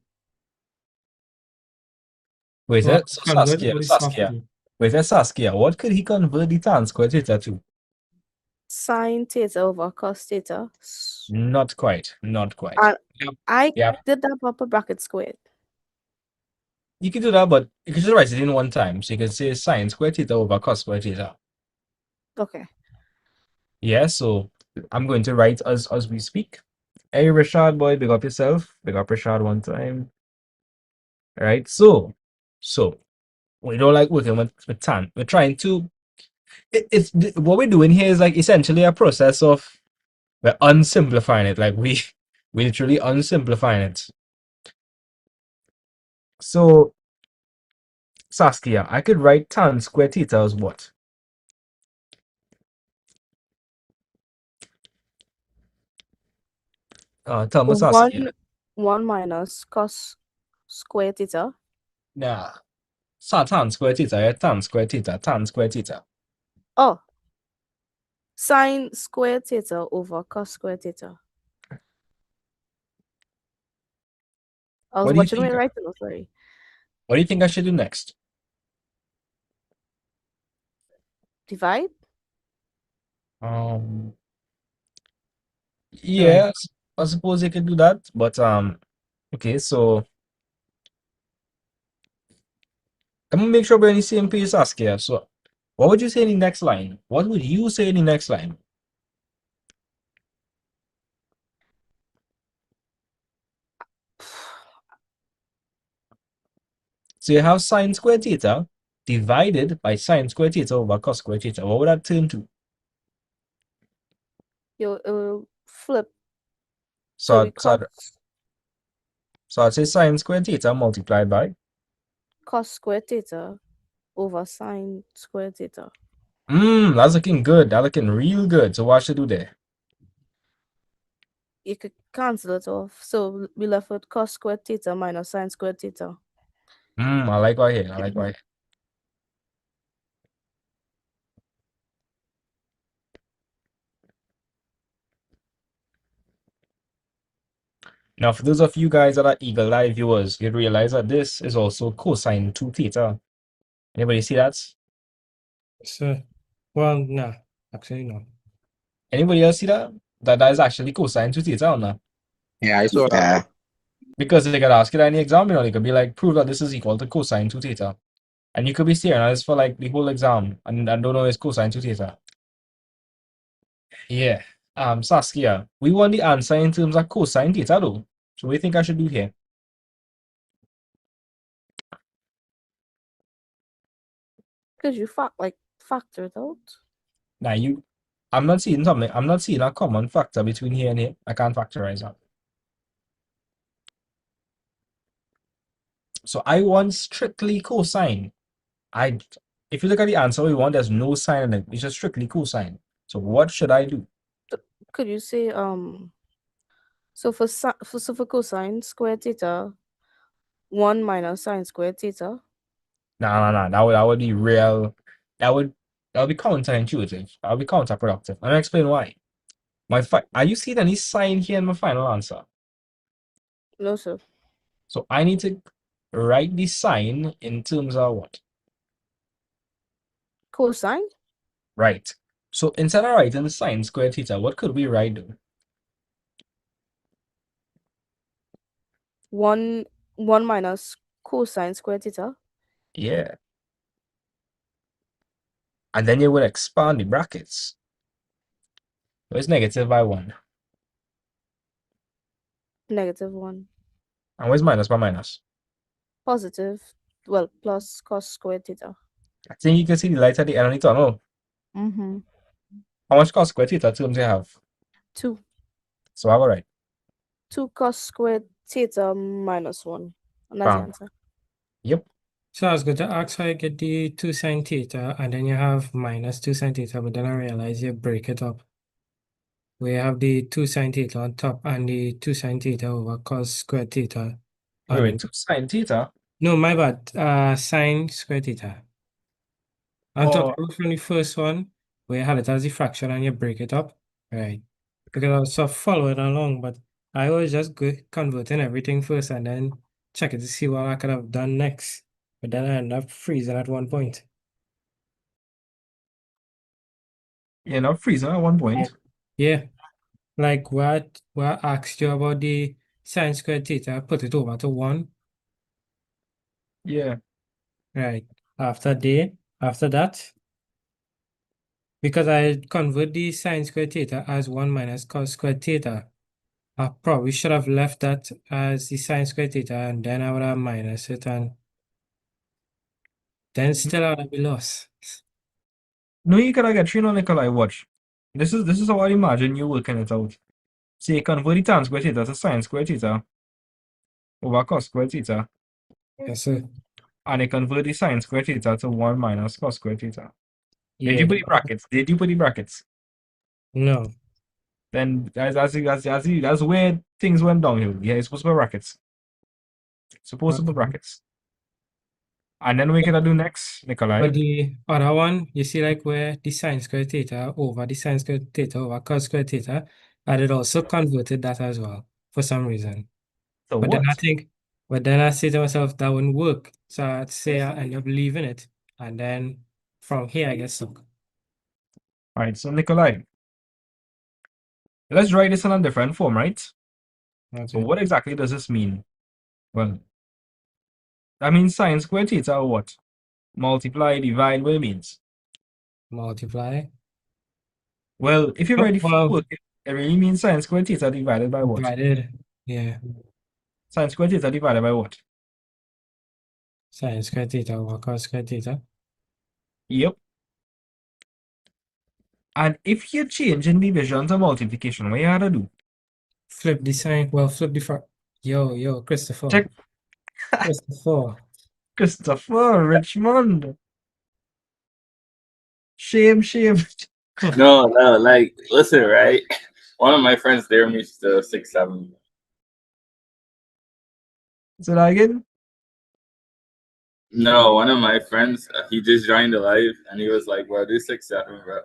Wait, Well, so convert Saskia, what is Saskia. softly. Wait, Saskia. What could he convert the tan square theta to? Sine theta over cos theta. Not quite. Not quite. And Yep. I Yeah. did that upper bracket squared. You can do that, but you can just write it in one time. So you can say sine square theta over cos square theta. Okay. Yeah, so I'm going to write as we speak. Hey, Rashad, boy, big up yourself. Big up Rashad one time. All right, so we don't like working with tan. We're trying to. It's what we're doing here is like essentially a process of we're unsimplifying it. Like we literally unsimplifying it. So Saskia, I could write tan square theta as what? Tell me, Saskia. 1 minus cos square theta. Nah, tan square theta, yeah, tan square theta, tan square theta. Oh, sine square theta over cos square theta. I was What do you watching my think? writing, oh, sorry. What do you think I should do next? Divide? Um, Right. yes, I suppose you could do that, but okay, so I'm gonna make sure we're on the same page, Saskia. So, what would you say in the next line? What would you say in the next line? So you have sine square theta divided by sine square theta over cos square theta. What would that turn to? You will flip. So So, we cos I'd say sine square theta multiplied by. cos square theta over sine square theta. That's looking good. That's looking real good. So what should I do there? You could cancel it off. So we left with cos square theta minus sine square theta. I like what I hear. I like what I hear. Now, for those of you guys that are eagle eye viewers, you realize that this is also cosine 2 theta. Anybody see that? So, well, no, actually, no. Anybody else see that? That is actually cosine 2 theta or not? Yeah, I saw that. Because they could ask it in the exam, they could be like, prove that this is equal to cosine 2 theta. And you could be staring at this for like the whole exam and don't know it's cosine 2 theta. Yeah. Saskia, we want the answer in terms of cosine theta though. So what do you think I should do here? Because you factor it out. Now I'm not seeing something. I'm not seeing a common factor between here and here. I can't factorize that. So I want strictly cosine. If you look at the answer we want, there's no sign in it. It's just strictly cosine. So what should I do? Could you say so for cosine squared theta, 1 minus sine squared theta? Nah. That would be real. That would be counterintuitive. That would be counterproductive. Let me explain why. Are you seeing any sign here in my final answer? No, sir. So I need to write the sign in terms of what? Cosine? Right. So instead of writing the sine squared theta, what could we write though? 1 minus cosine squared theta. Yeah. And then you would expand the brackets. So it's negative by 1. -1. And where's minus by minus? Positive. Well, plus cos squared theta. I think you can see the light at the end of the tunnel. Mm-hmm. How much cos squared theta terms you have? 2. So I will write. 2 cos squared theta minus 1. And that's the Bam. answer. Yep. So I was going to ask how you get the 2 sine theta, and then you have minus 2 sine theta, but then I realized you break it up. We have the 2 sine theta on top and the 2 sine theta over cos squared theta. Wait, 2 sine theta? No, my bad. Sine squared theta. I'm talking about from the first one, where you had it as a fraction and you break it up. Right. Because I was sort of following along, but I was just converting everything first and then checking to see what I could have done next. But then I ended up freezing at one point. You're not freezing at one point. Yeah. Like what I asked you about the sine squared theta, put it over to 1. Yeah. Right. After that, because I convert the sine squared theta as 1 minus cos squared theta, I probably should have left that as the sine squared theta, and then I would have minus it, and then still I would have been lost. No, you gotta get you know, Nikolai, watch. This is how I imagine you working it out. So you convert the tan squared theta to sine squared theta over cos squared theta. Yes, sir. And you convert the sine squared theta to 1 minus cos squared theta. Did Yeah. you put the brackets? Did you put the brackets? No. Then that's where things went downhill. Yeah, it's supposed to put brackets. Supposed to put brackets. And then we can do next, Nikolai. But the other one, you see like where the sine squared theta over the sine squared theta over cos squared theta, and it also converted that as well for some reason. So But then I what? think, but then I say to myself, that wouldn't work. So I'd say I end up leaving it. And then from here, I get stuck. All right, so Nikolai, let's write this in a different form, right? So Okay. what exactly does this mean? Well, that means sine squared theta or what? Multiply, divide, what it means? Multiply. Well, if you Oh, write the full well, work, it really means sine squared theta divided by what? divided. Yeah. Sine squared theta divided by what? Sine squared theta over cos squared theta. Yep. And if you're changing division to multiplication, what you have to do? Flip the sign. Well, flip the Yo, Christopher. Check. Christopher. Christopher Richmond. Shame. No, like listen, right? One of my friends there used to 6'7". Say that again? No, one of my friends, he just joined the live and he was like, "Bro, do 6'7", bro."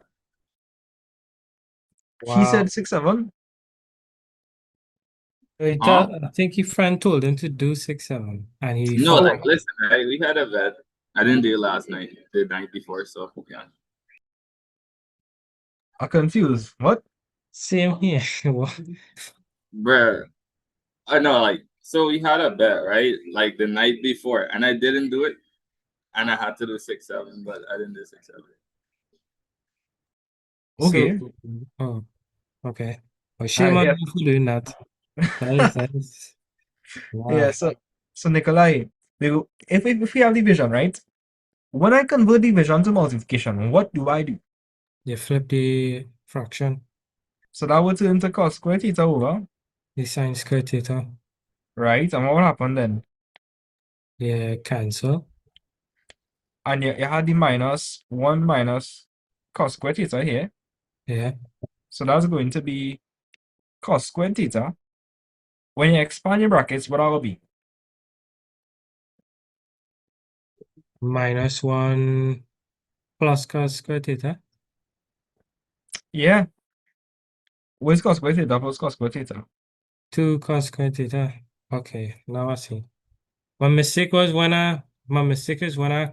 He said 6'7". Huh? I think your friend told him to do 6'7", and he No, followed. like listen, right? We had a bet. I didn't do it last night. I did the night before, so yeah. I'm confused. What? Same here. Bruh. I know, like, so we had a bet, right? Like the night before, and I didn't do it, and I had to do 6'7", but I didn't do 6'7". Okay. Oh, okay. Well, shame on Yeah. you for doing that. That is, Yeah, wow. so Nikolai, if we have division, right? When I convert division to multiplication, what do I do? You flip the fraction, So that would turn to cos squared theta over, the sine squared theta. right? And what will happen then? Yeah, cancel. And you had the minus 1 minus cos squared theta here. Yeah. So that's going to be cos squared theta. When you expand your brackets, what that will be? -1 plus cos squared theta. Yeah. Where's cos squared theta plus cos squared theta? 2 cos squared theta. Okay, now I see. My mistake is when I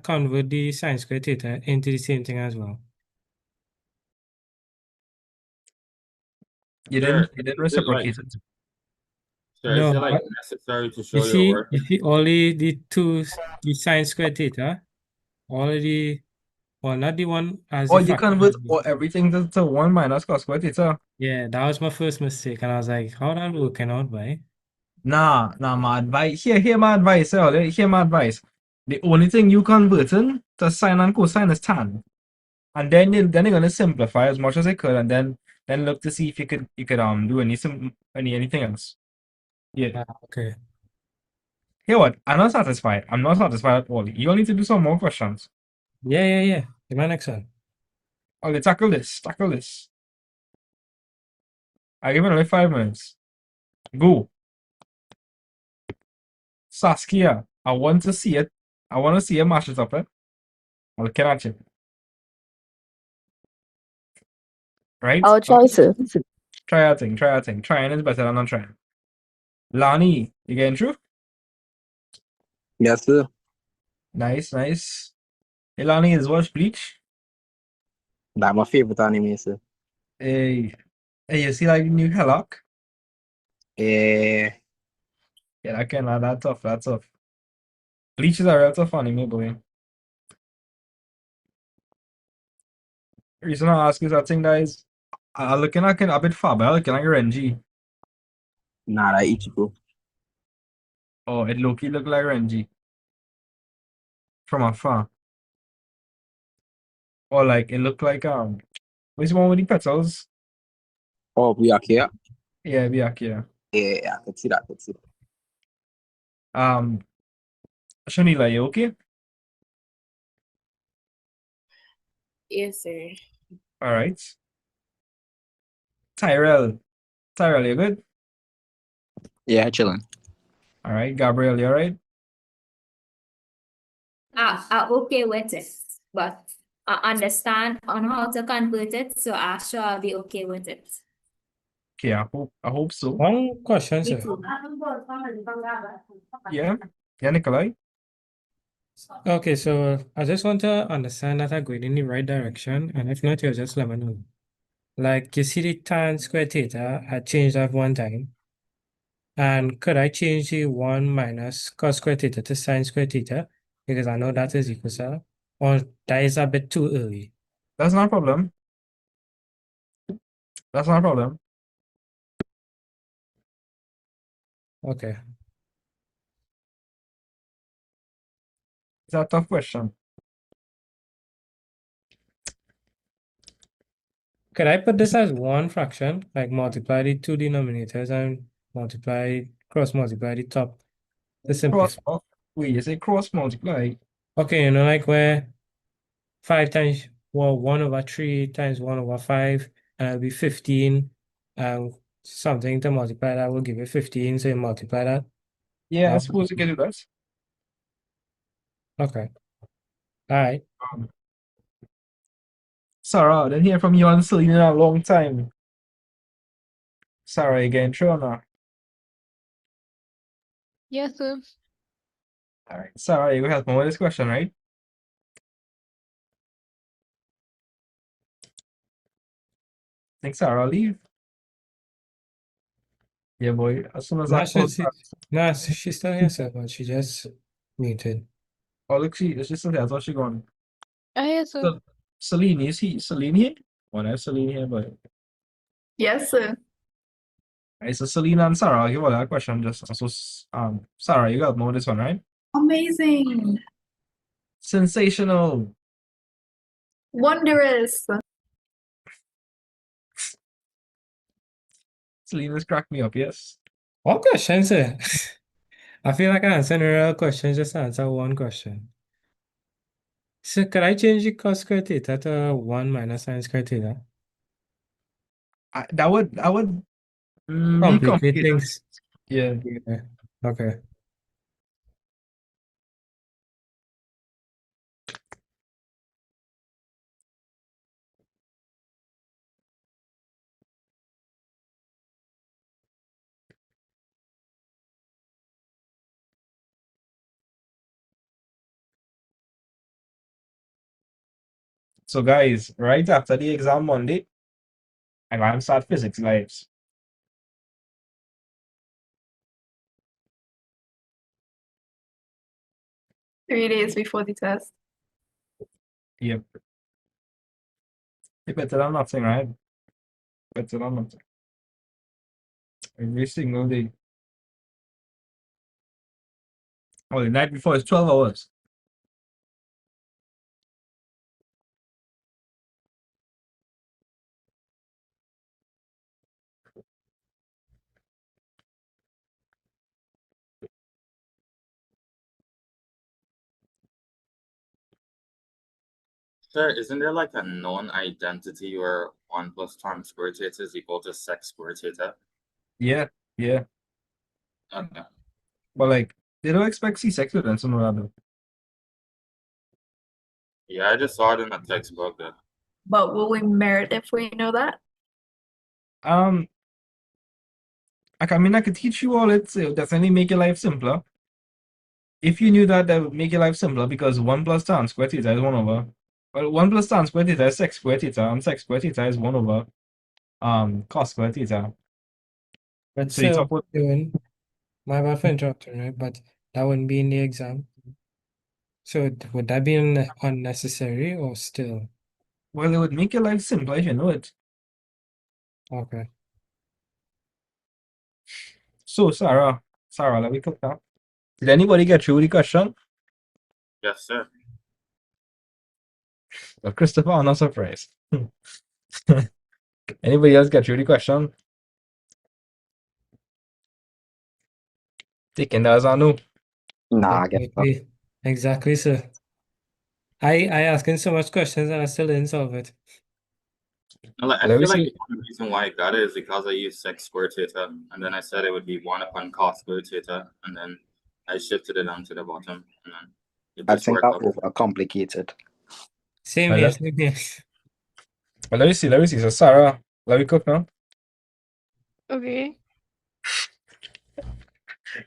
convert the sine squared theta into the same thing as well. You Sir, didn't is it like, reciprocate it. sir, is No, it like necessary to you show your work? see only the sine squared theta, already, well, not the one as the Or you fraction. convert everything to 1 minus cos squared theta. Yeah, that was my first mistake, and I was like, how that working out, by? Nah, my advice. Here my advice. Here my advice. The only thing you converting to sine and cosine is tan. And then you're gonna simplify as much as I could, and then look to see if you could do anything else. Yeah. Okay. Here what? I'm not satisfied. I'm not satisfied at all. You all need to do some more questions. Yeah. The my next one. Okay, tackle this. Tackle this. I give it only 5 minutes. Go. Saskia, I want to see it. I want to see you mash it up, eh? I'm looking at you. Right? Our choices. Try our thing. Try our thing. Trying is better than not trying. Lani, you getting through? Yes, sir. Nice. Hey, Lani, is watch Bleach? That's my favorite anime, sir. Hey, you see like new Hellock? Eh, Yeah, that's tough. That's tough. Bleach is a real tough anime, boy. Reason I ask is that thing, guys. I'm looking like a bit far, but I'm looking like a Renji. nah, that Ichigo. Oh, it low-key look like Renji. From afar. Or like, it looked like, what's the one with the petals? Oh, we are here. Yeah, Byakuya. Yeah, I could see that. Shanila, you okay? Yes, sir. All right. Tyrell, you good? Yeah, chilling. All right. Gabriel, you all right? I'm okay with it, but I understand on how to convert it, so I sure I'll be okay with it. Okay, I hope so. One question, Me sir. too. Yeah, Nikolai. Okay, so I just want to understand that I'm going in the right direction, and if not, you just let me know. Like, you see the tan squared theta, I changed that one time. And could I change the 1 minus cos squared theta to sine squared theta? Because I know that is equal to, or that is a bit too early. That's not a problem. That's not a problem. Okay. It's a tough question. Could I put this as one fraction, like multiply the two denominators and cross multiply the top to simplify? Wait, you say cross multiply? Okay, you know, like where 5 times, well, 1/3 times 1/5, and it'll be 15, and something to multiply that will give you 15, so you multiply that. Yeah, I suppose you can do that. Okay. All right. Sarah, I didn't hear from you and Celine in a long time. Sarah, you getting through or not? Yes, sir. All right. Sarah, you will help me with this question, right? Think Sarah leave? Yeah, boy. As soon as I call back. No, she's still here, sir, but she just muted. Oh, look, she's still here. I thought she gone. Yes, sir. Celine, is Celine here? Oh, there's Celine here, but. Yes, sir. Alright, so Celine and Sarah, I'll give you that question. Sarah, you got to know this one, right? Amazing. Sensational. Wondrous. Celine has cracked me up, yes. One question, sir. I feel like answering a question, just answer one question. So could I change the cos square theta to 1 minus sine square theta? That would be Complicate complicated. things. Yeah. Yeah. Okay. So guys, right after the exam Monday, I'm gonna start physics lives. Three days before the test. Yep. It's better than nothing, right? Better than nothing. Every single day. Oh, the night before is 12 hours. Sir, isn't there like a known identity where 1 plus tan square theta is equal to sec square theta? Yeah, yeah. Okay. But like, they don't expect C6 students to know that though. Yeah, I just saw it in the textbook. But will we merit if we know that? Um, I mean, I could teach you all it, so definitely make your life simpler. If you knew that, that would make your life simpler because 1 plus tan square theta is 1 over. Well, 1 plus tan square theta is sec square theta, and sec square theta is 1 over cos square theta. But So the so top would, doing my bad for interrupting, right? But that wouldn't be in the exam. So would that be unnecessary or still? well, it would make your life simpler if you know it. Okay. So, Sarah, let me click that. Did anybody get through the question? Yes, sir. Well, Christopher, I'm not surprised. Anybody else get through the question? Taking that as I know. Nah, I guess not. Exactly, sir. I asking so much questions and I still didn't solve it. No, like, I Let me feel like see. the only reason why I got it is because I used sec square theta, and then I said it would be 1 upon cos square theta, and then I shifted it down to the bottom, and then it I just think worked that out. over complicated. Same Well, here, let, same here. well, let me see. Let me see. So, Sarah, let me cook now. Okay.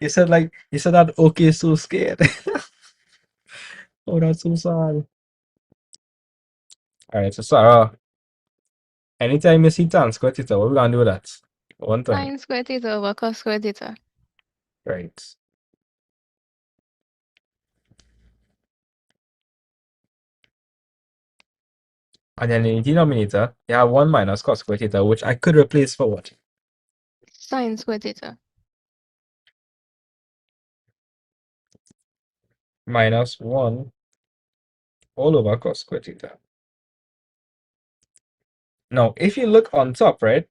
You said that okay, so scared. Oh, that's so sad. All right, so Sarah, anytime you see tan square theta, what we gonna do with that? One time, Sine square theta over cos square theta. right? And then in the denominator, you have 1 minus cos square theta, which I could replace for what? Sine square theta. Minus 1 all over cos square theta. Now, if you look on top, right?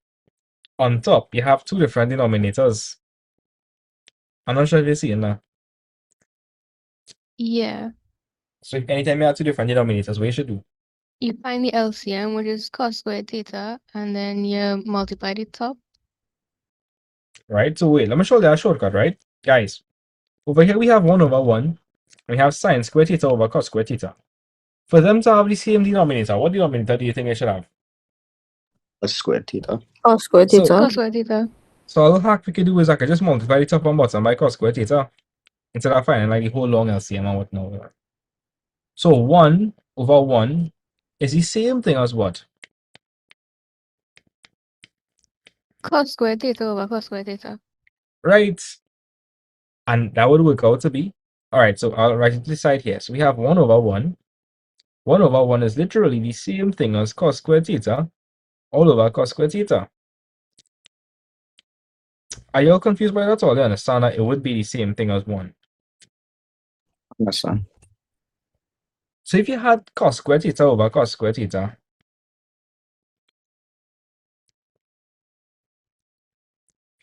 On top, you have two different denominators. I'm not sure if you're seeing that. Yeah. So anytime you have two different denominators, what you should do? You find the LCM, which is cos square theta, and then you multiply the top. Right? So wait, let me show you that shortcut, right? Guys, over here we have 1 over 1. We have sine square theta over cos square theta. For them to have the same denominator, what denominator do you think I should have? Cos square theta. Cos square So, theta. Cos square theta. so all the hack we could do is I could just multiply the top and bottom by cos square theta instead of finding like the whole long LCM and whatnot. So 1 over 1 is the same thing as what? Cos square theta over cos square theta. Right? And that would work out to be. Alright, so I'll write it to the side here. So we have 1 over 1. 1 over 1 is literally the same thing as cos square theta all over cos square theta. Are you all confused by that? Or you understand that it would be the same thing as 1? Understand. So if you had cos square theta over cos square theta,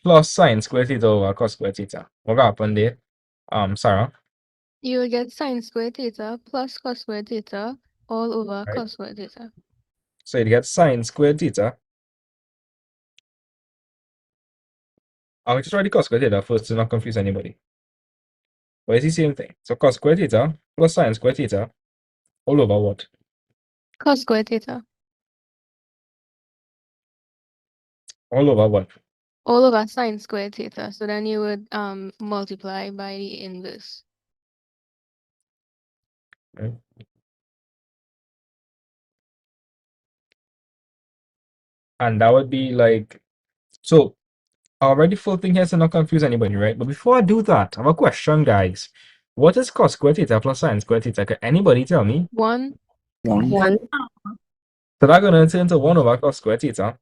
plus sine square theta over cos square theta, what happened there? Sarah, You will get sine squared theta plus cos squared theta all over right? cos squared theta. So you get sine squared theta. I'll just write the cos squared theta first to not confuse anybody. But it's the same thing. So cos squared theta plus sine squared theta all over what? Cos squared theta. All over what? All over sine squared theta. So then you would multiply by the inverse. Right? And that would be like, so I'll write the full thing here to not confuse anybody, right? But before I do that, I have a question, guys. What is cos squared theta plus sine squared theta? Can anybody tell me? 1. 1. So that's going to turn into 1 over cos squared theta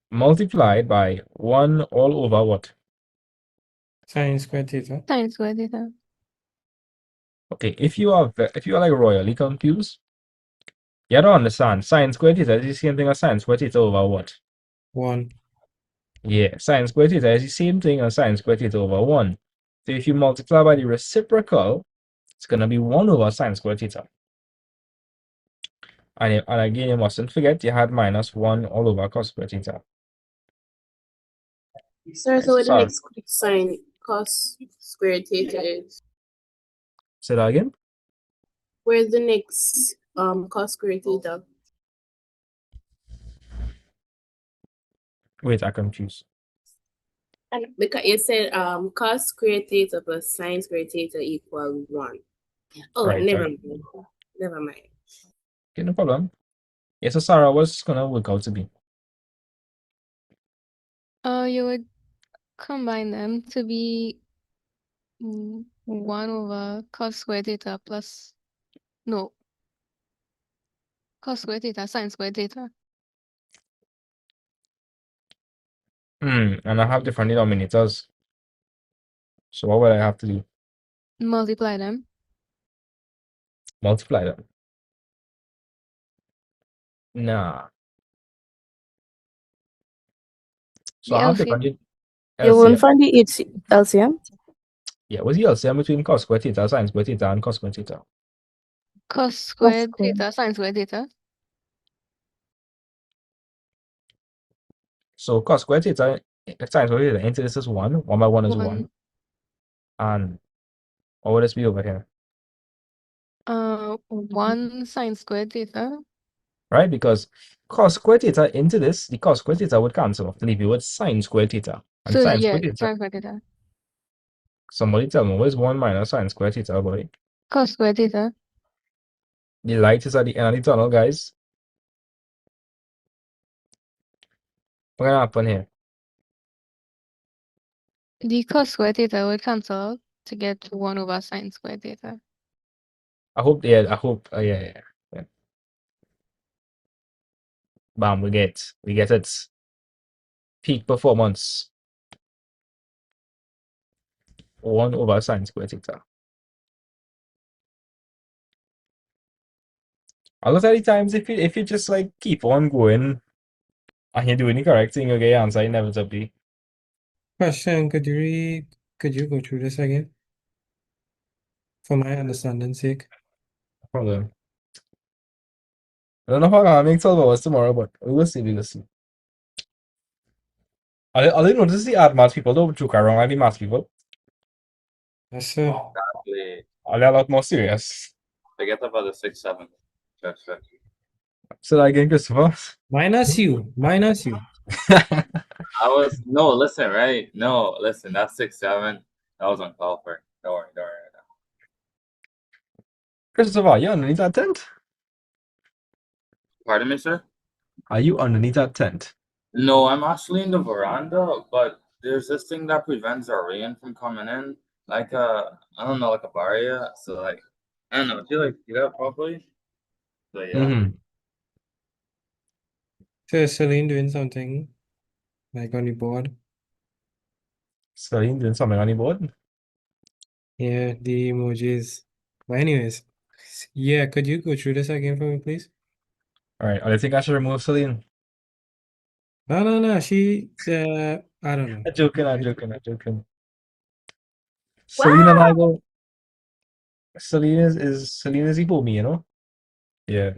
multiplied by 1 all over what? Sine squared theta. Sine squared theta. Okay, if you are like royally confused, you don't understand. Sine squared theta is the same thing as sine squared theta over what? 1. Yeah, sine squared theta is the same thing as sine squared theta over 1. So if you multiply by the reciprocal, it's going to be 1 over sine squared theta. And again, you mustn't forget you had minus 1 all over cos squared theta. Sir, so what the Sorry, next quick sign cos squared theta is? say that again. Where's the next cos squared theta? Wait, I'm confused. And because you said cos squared theta plus sine squared theta equal 1. Oh, Right, never right. mind. Never mind. Okay, no problem. Yeah, so Sarah, what's going to work out to be? You would combine them to be 1 over cos squared theta plus, no, cos squared theta, sine squared theta. And I have different denominators. So what would I have to do? Multiply them. Multiply them. Nah. So The I have LCM. different You won't LCM. find the LCM? Yeah, what's the LCM between cos squared theta, sine squared theta, and cos squared theta? Cos squared theta, sine squared theta. So cos squared theta, sine squared theta into this is 1. 1 by 1 is 1. 1. And what would this be over here? 1 sine squared theta. Right? Because cos squared theta into this, the cos squared theta would cancel off to leave you with sine squared theta. And So sine yeah, squared theta. sine squared theta. Somebody tell me, what is 1 minus sine squared theta, boy? Cos squared theta. The light is at the end of the tunnel, guys. What's gonna happen here? The cos squared theta would cancel out to get 1 over sine squared theta. I hope, yeah, yeah. Bam, we get it. Peak performance. 1 over sine squared theta. A lot of the times, if you just like keep on going and you're doing the correct thing, you'll get your answer inevitably. Question, could you go through this again? For my understanding's sake. Problem. I don't know how I'm gonna make 12 hours tomorrow, but we will see. I didn't notice the Admax people don't joke around like the math people. Yes, sir. Exactly. Are they a lot more serious? Forget about the 6, 7. Sure. So again, Christopher. Minus you. I was no, listen, right? No, listen, that's 6, 7. That was uncalled for. Don't worry. Christopher, you underneath that tent? Pardon me, sir? Are you underneath that tent? No, I'm actually in the veranda, but there's this thing that prevents our rain from coming in, like I don't know, like a barrier. So like, I don't know. Do you like do that properly? So yeah. So is Celine doing something like on the board? Celine doing something on the board? Yeah, the emojis. But anyways, yeah, could you go through this again for me, please? All right. I think I should remove Celine. No. She, I don't know. I'm joking. Selena and I go. Selena's the homie, you know? Yeah.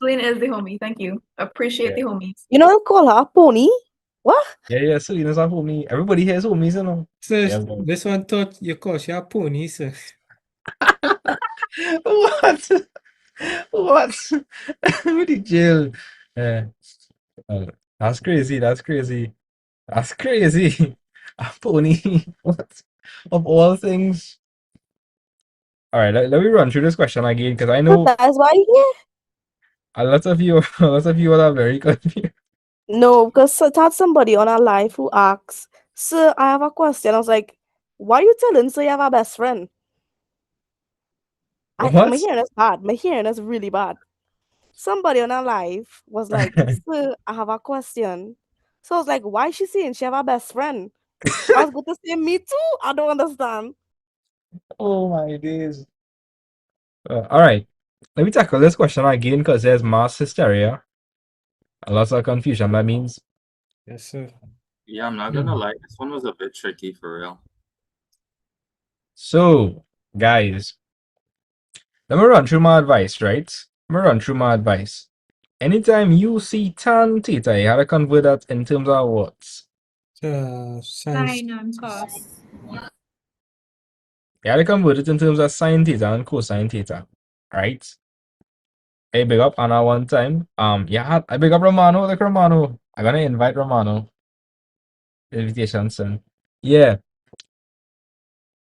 Celine is the homie. Thank you. Appreciate the homies. You know, they call her a pony. What? Yeah, Selena's our homie. Everybody here is homies, you know. Sir, Yeah, boy. this one thought you called you a pony, sir. What? What? With the jail. Yeah. That's crazy. That's crazy. That's crazy. A pony. What? Of all things. All right, let me run through this question again because I know That's why, yeah. a lot of you, a lot of you are very confused. No, because I had somebody on our live who asks, "Sir, I have a question." I was like, "Why are you telling sir you have a best friend?" My What? hearing is bad. My hearing is really bad. Somebody on our live was like, "Sir, I have a question." So I was like, "Why is she saying she have a best friend?" I was going to say, "Me too." I don't understand. Oh my days. All right, let me tackle this question again because there's mass hysteria, a lot of confusion. That means Yes, sir. Yeah, I'm not gonna lie. This one was a bit tricky for real. so, guys. Let me run through my advice, right? Let me run through my advice. Anytime you see tan theta, you have to convert that in terms of what? Science. Sine and cos. You have to convert it in terms of sine theta and cosine theta, right? Hey, big up Anna one time. Yeah, I big up Romano. Look, Romano. I'm gonna invite Romano. Invitation soon. Yeah.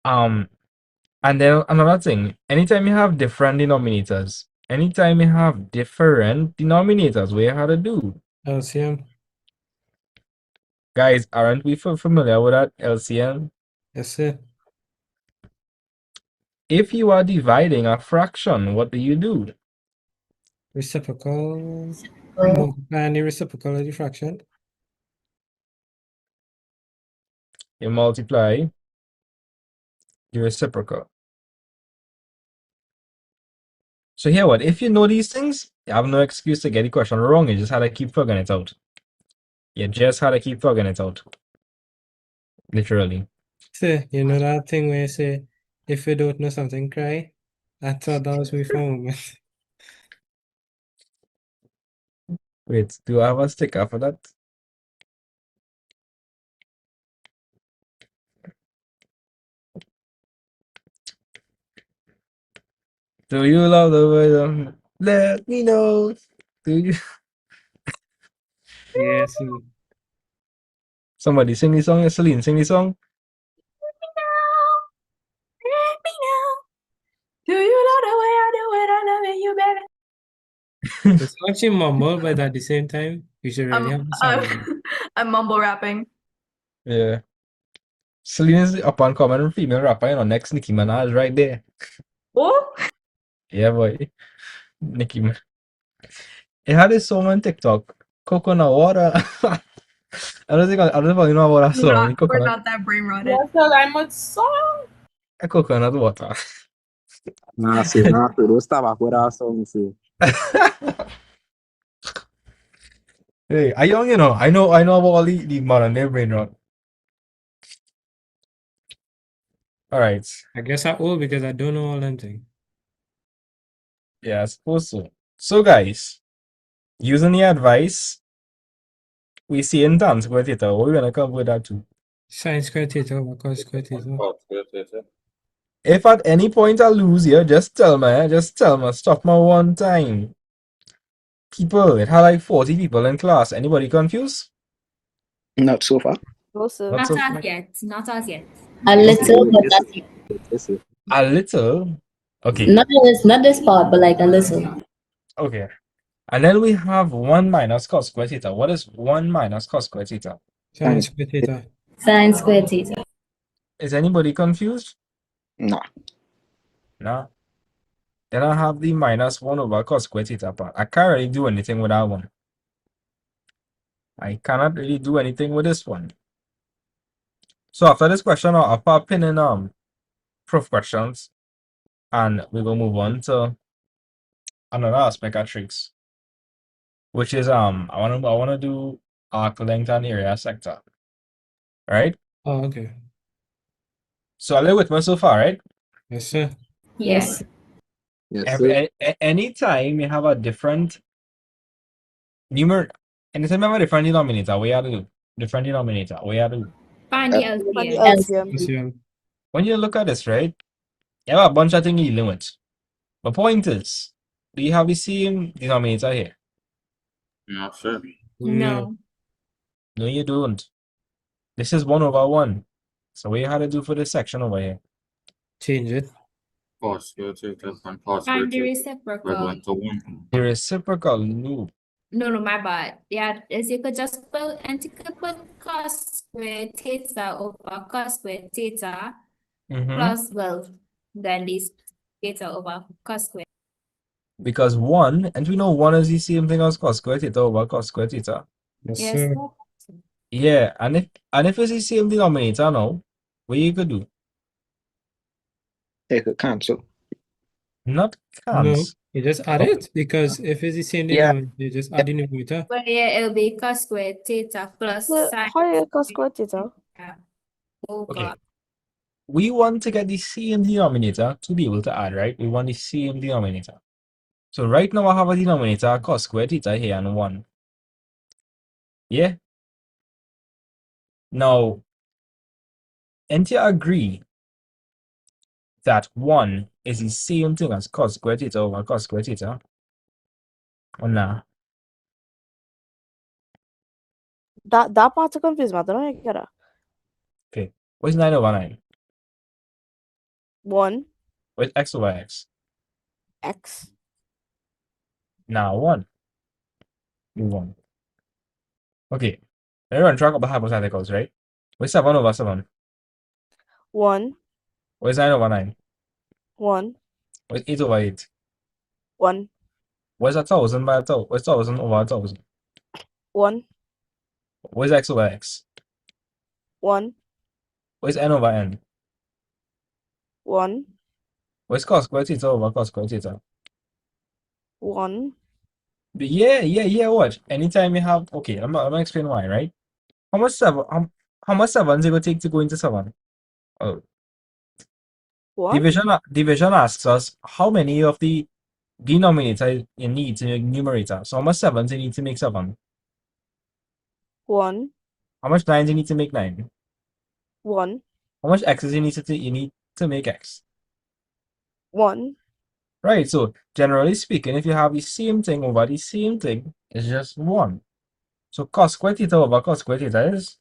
Um, and then another thing. Anytime you have different denominators, what you have to do? LCM. Guys, aren't we familiar with that LCM? Yes, sir. If you are dividing a fraction, what do? Reciprocal. Multiply the reciprocal of the fraction. You multiply the reciprocal. So here what? If you know these things, you have no excuse to get the question wrong. You just had to keep figuring it out. You just had to keep figuring it out. Literally. Sir, you know that thing where you say, if you don't know something, cry? I thought that was me for a moment. Wait, do I have a sticker for that? Do you love the way? Let me know. Do you? Yes, sir. Somebody sing the song. Celine, sing the song. Let me know. Do you know the way I do it? I love it, you better. It's actually mumble, but at the same time, you should really have the song. I'm mumble rapping. Yeah. Celine is up and coming female rapper, you know, next Nicki Minaj right there. Oh, Yeah, boy. Nicki Minaj. It had this song on TikTok. Coconut water. I don't know if you know about that song. we're Coconut, not that brain rotted. What's the language song? coconut water. Nah, see, nah, so those tabaco that song, see. Hey, I young, you know. I know about all the modern day brain rot. All right. I guess I'm old because I don't know all them things. Yeah, I suppose so. So, guys, using the advice we see in tan square theta, what we gonna come with that too? Sine squared theta over cos squared theta. Oh, good, good, good. If at any point I lose here, just tell me. Just tell me. Stop me one time. People, it had like 40 people in class. Anybody confused? Not so far. No, sir. Not Not so as far. yet. Not as yet. A little, but Yes, that's yes, yes. A little. Okay. not this part, but like a little. Okay. And then we have 1 minus cos square theta. What is 1 minus cos square theta? Sine squared theta. Sine squared theta. Is anybody confused? Nah. Nah. Then I have the minus 1 over cos square theta part. I can't really do anything with that one. I cannot really do anything with this one. So after this question, I'll pop pin in proof questions, and we will move on to another aspect of tricks, which is I wanna do arc length and area sector. Right? Oh, okay. So I live with me so far, right? Yes, sir. Yes. Yes, sir. Anytime you have a different numerator, anytime you have a different denominator, what you have to do? Different denominator, what you have to do? Find the Find the LCM. LCM. When you look at this, right, you have a bunch of things you're dealing with. The point is, do you have the same denominator here? No, sir. No. No, you don't. This is 1/1. So what you had to do for this section over here? Change it. Cos square theta and cos square Find the theta reciprocal. equivalent to 1. The reciprocal, no. No, my bad. Yeah, is you could just put and you could put cos squared theta over cos squared theta plus, well, then this theta over cos squared. Because 1, and we know 1 is the same thing as cos square theta over cos square theta. Yes, Yes, sir. Yeah, and if it's the same denominator now, what you could do? They could cancel. Not No, cancel. you just add it because if it's the same Yeah. denominator, you just add the numerator. Well, yeah, it'll be cos squared theta plus So, sine how you cos square theta? over. Okay. We want to get the same denominator to be able to add, right? We want the same denominator. So right now I have a denominator cos square theta here and 1. Yeah. Now, and you agree that 1 is the same thing as cos square theta over cos square theta? Or nah? That part to confuse me. I don't know get that. Okay. What's 9 over 9? 1 What's x over x? x. Now 1. You 1. Okay. Let me run track of the hypotheticals, right? What's 7 over 7? 1 What's 9 over 9? 1 What's 8 over 8? 1 What's 1,000 by 1,000? What's 1,000 over 1,000? 1 What's x over x? 1 What's n over n? 1 What's cos square theta over cos square theta? 1. Yeah, what? Anytime you have, okay, I'm gonna explain why, right? How much 7, how much 7 is it gonna take to go into 7? Oh, 1 division asks us how many of the denominator you need to make numerator. So how much 7s you need to make 7? 1 How much 9s you need to make 9? 1 How much x's you need to make x? 1. Right, so generally speaking, if you have the same thing over the same thing, it's just 1. So cos square theta over cos square theta is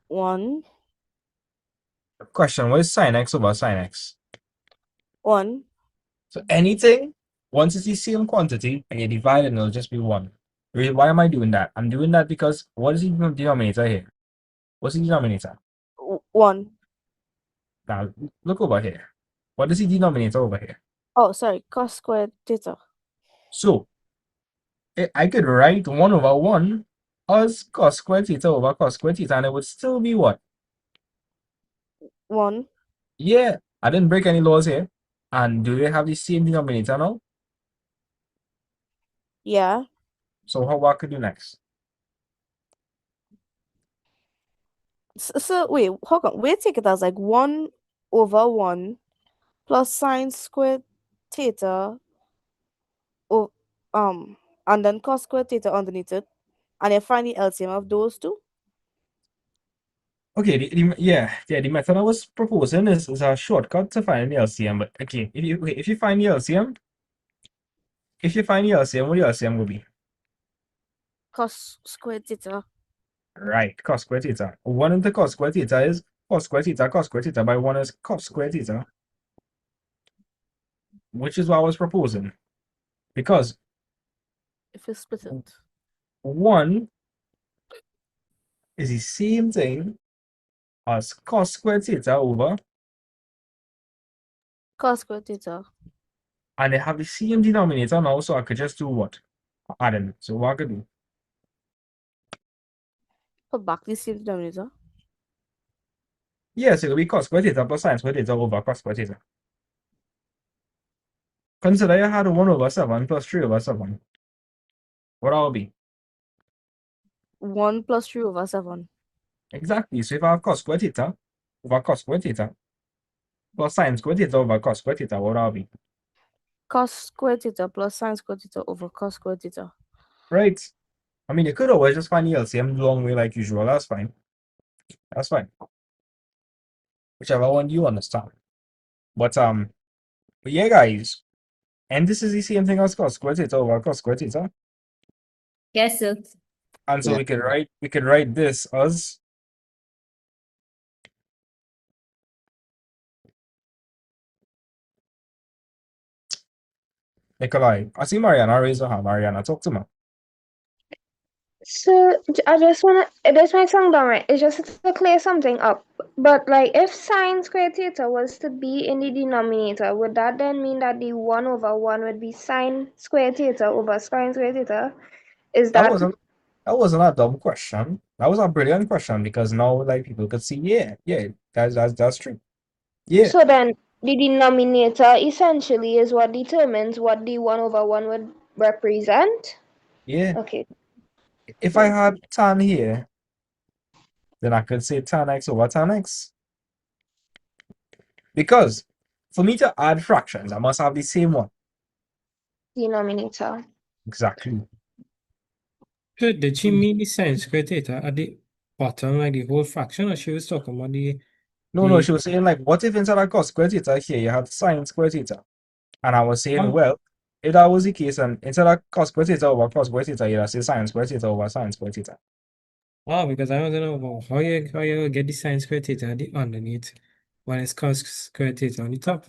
1 question, what is sin x over sin x? 1. So anything, once it's the same quantity and you divide it, it'll just be 1. Why am I doing that? I'm doing that because what is the denominator here? What's the denominator? 1. Now, look over here. What is the denominator over here? Oh, sorry. Cos square theta. So, I could write 1/1 as cos square theta over cos square theta, and it would still be what? 1. Yeah, I didn't break any laws here. And do they have the same denominator now? Yeah. So what could do next? So wait, hold on. We take it as like 1/1 plus sine squared theta. Oh, and then cos squared theta underneath it, and you find the LCM of those two. Okay, the method I was proposing is a shortcut to find the LCM. But okay, if you find the LCM, what the LCM will be? Cos squared theta. Right, cos square theta. 1 into cos square theta is cos square theta by 1 is cos square theta. Which is what I was proposing. Because If you split it. 1 is the same thing as cos square theta over, Cos squared theta. and they have the same denominator now, so I could just do what? Add them. So what I could do? Put back the same denominator. Yes, it'll be cos square theta plus sine square theta over cos square theta. Consider you had 1/7 plus 3/7. What that will be? 1 plus 3/7. Exactly. So if I have cos square theta, over cos squared theta plus sine squared theta over cos squared theta. What are we? Cos squared theta plus sine squared theta over cos squared theta. Right. I mean, you could always just find the LCM the long way like usual. That's fine. That's fine. Whichever one you understand. But yeah, guys. And this is the same thing as cos squared theta over cos squared theta. Yes, sir. And so Yeah. we could write this as Nikolai. I see Mariana raise her hand. Mariana, talk to me. So I just wanna. This might sound dumb, right? It's just to clear something up. But like, if sine squared theta was to be in the denominator, would that then mean that the 1/1 would be sine squared theta over sine squared theta? Is That that wasn't a dumb question. That was a brilliant question because now like people could see, yeah, that's true. Yeah. so? Then the denominator essentially is what determines what the 1/1 would represent. Yeah. Okay. If I had tan here, then I could say tan x over tan x. Because for me to add fractions, I must have the same one. Denominator. Exactly. So did she mean the sine squared theta at the bottom, like the whole fraction, or she was talking about No, she was saying like, what if instead of cos squared theta here, you had sine squared theta? And I was saying, Oh. well, if that was the case, and instead of cos squared theta over cos squared theta, you'd say sine squared theta over sine squared theta. Oh, because I want to know about how you get the sine squared theta at the underneath when it's cos squared theta on the top.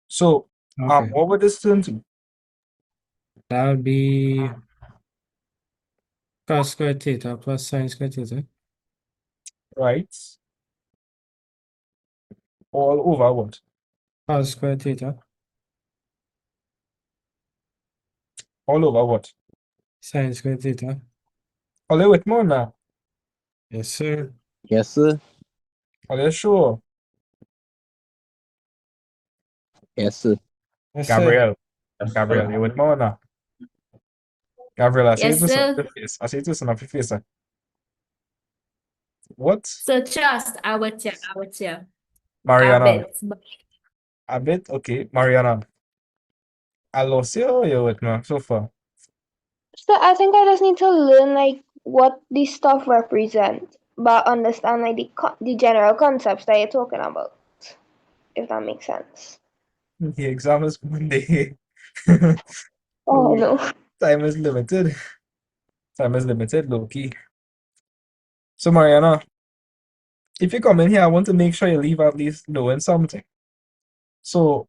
So, Okay. what would this turn to? That would be cos squared theta plus sine squared theta. Right? All over what? Cos squared theta. All over what? Sine squared theta. All with more now. Yes, sir. Yes, sir. Are you sure? Yes, sir. Yes, Gabriel, you with more now? Gabriel, I see Yes, it to sir. your face. I see it to your face. What? So trust, I would you. Mariana, But a bit? Okay, Mariana. I lost you or you with me so far? So I think I just need to learn like what this stuff represents, but understand like the general concepts that you're talking about, if that makes sense. The exam is Monday. Oh no. Time is limited. Time is limited, low-key. So Mariana, if you come in here, I want to make sure you leave at least knowing something. So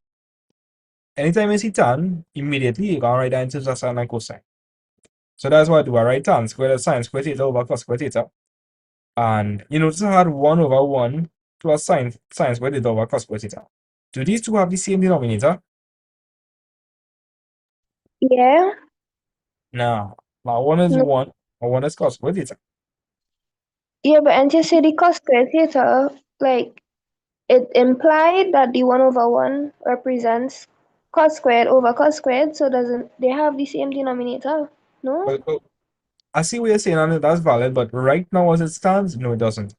anytime you see tan, immediately you can write that into the sine and cosine. So that's why I do. I write tan squared sine squared theta over cos squared theta. And you notice I had 1/1 plus sine squared theta over cos squared theta. Do these two have the same denominator? Yeah. No. Now one is No. 1 or one is cos squared theta. Yeah, but and you say the cos squared theta, like it implied that the 1/1 represents cos squared over cos squared, so doesn't they have the same denominator? No? Well, I see what you're saying, and that's valid, but right now as it stands, no, it doesn't.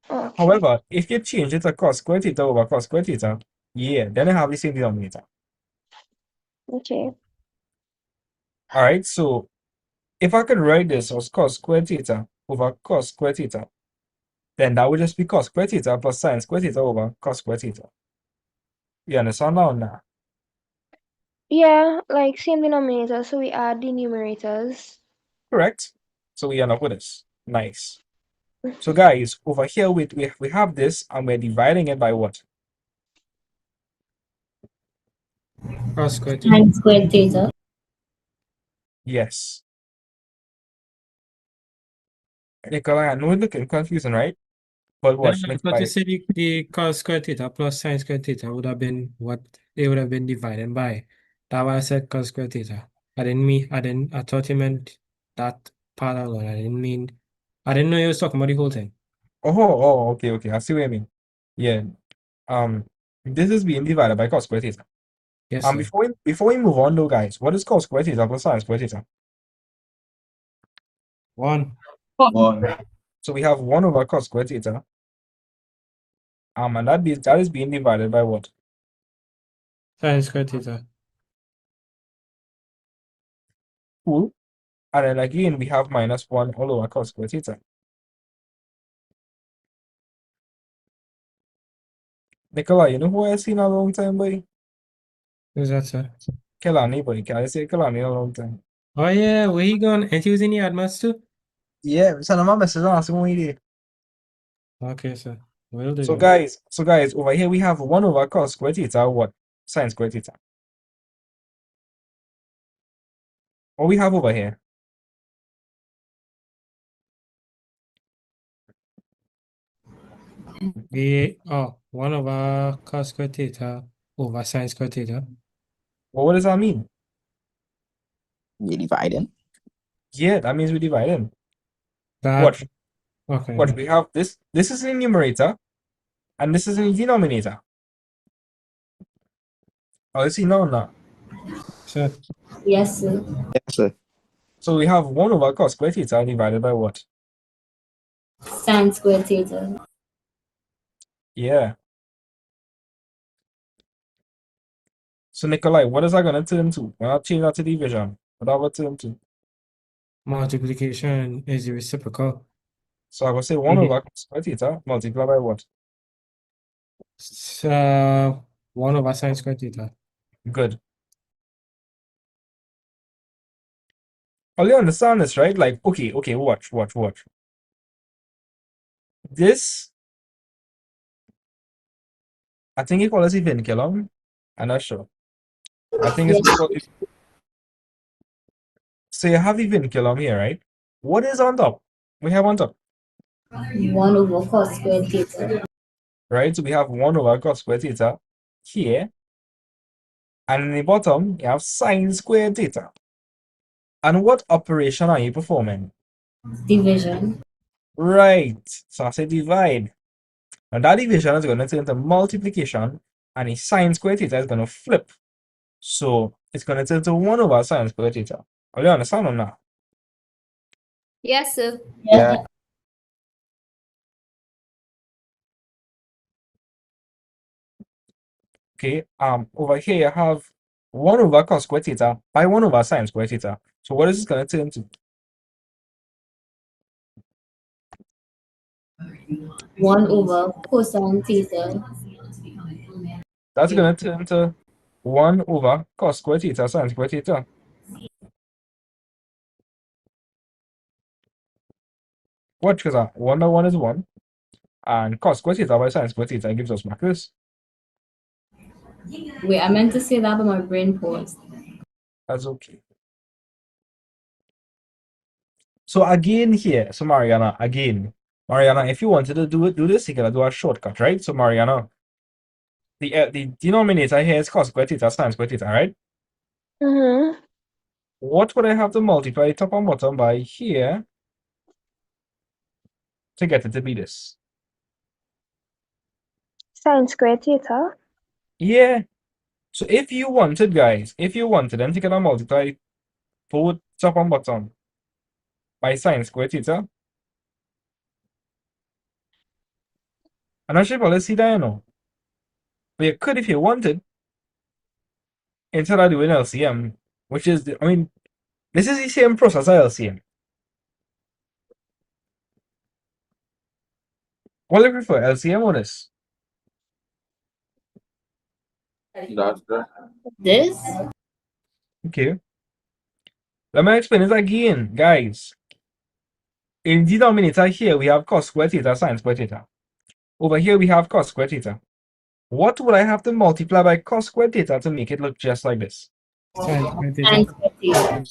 Okay. However, if you change it to cos squared theta over cos squared theta, yeah, then I have the same denominator. Okay. All right, so if I could write this as cos squared theta over cos squared theta, then that would just be cos squared theta plus sine squared theta over cos squared theta. You understand now? Nah. Yeah, like same denominator, so we add the numerators. Correct. So we end up with this. Nice. So guys, over here we have this and we're dividing it by what? Cos squared theta. Sine squared theta. Yes. Nikolai, I know it's looking confusing, right? But No, watch, no, but you Nikolai. said the cos squared theta plus sine squared theta would have been what it would have been divided by. That's why I said cos squared theta. I thought you meant that part alone. I didn't know you was talking about the whole thing. Okay. I see what you mean. Yeah. This is being divided by cos squared theta. Yes, sir. Before we move on though, guys, what is cos squared theta plus sine squared theta? 1. So So we have 1 over cos squared theta. And that is being divided by what? Sine squared theta. Cool. And then again, we have minus 1 all over cos squared theta. Nicola, you know who I seen a long time, boy? Who's that, sir? Kelani, boy. Can I say Kelani a long time? Oh yeah, where he gone? Ain't he using the Admax too? Yeah, send him a message and ask him what he did. Okay, sir. Will do. So guys, over here we have 1 over cos squared theta, what? Sine squared theta. What we have over here? One over cos squared theta over sine squared theta. Well, what does that mean? You're dividing. Yeah, that means we're dividing. That Watch. okay. Watch, we have this. This is in the numerator, and this is in the denominator. Oh, let's see now. Sir. Yes, sir. Yes, sir. So we have 1 over cos squared theta divided by what? Sine squared theta. Yeah. So Nikolai, what is that gonna turn to? When I change that to division, what that would turn to? Multiplication is the reciprocal. So I will say 1 over cos squared theta multiplied by what? 1 over sine squared theta. Good. Oh, you understand this, right? Like, okay, watch. This, I think you call it vinculum. I'm not sure. I think it's called. So you have the vinculum here, right? What is on top? We have on top, 1 over cos squared theta. right? So we have 1 over cos squared theta here. And in the bottom, you have sine squared theta. And what operation are you performing? Division. Right. So I say divide. And that division is going to turn into multiplication, and the sine squared theta is going to flip. So it's going to turn to 1 over sine squared theta. Are you understand or not? Yes, sir. Yeah. Okay. Over here you have 1 over cos squared theta by 1 over sine squared theta. So what is this going to turn to? 1 over cosine theta. That's going to turn to 1 over cos squared theta sine squared theta. Watch, because 1 by 1 is 1. And cos squared theta by sine squared theta gives us this. Wait, I meant to say that, but my brain paused. That's okay. So again here, so Mariana, if you wanted to do this, you gotta do a shortcut, right? So Mariana, the denominator here is cos squared theta sine squared theta, right? Mm-hmm. What would I have to multiply top and bottom by here to get it to be this? Sine squared theta. Yeah. So if you wanted, guys, then to get a multiply both top and bottom by sine squared theta. I'm not sure if I'll see that, you know. But you could if you wanted. Instead of doing LCM, which is, this is the same process as LCM. What do you prefer, LCM or this? That's good. This? Okay. Let me explain it again, guys. In denominator here, we have cos squared theta sine squared theta. Over here, we have cos squared theta. What would I have to multiply by cos squared theta to make it look just like this? Sine squared Sine theta. squared theta.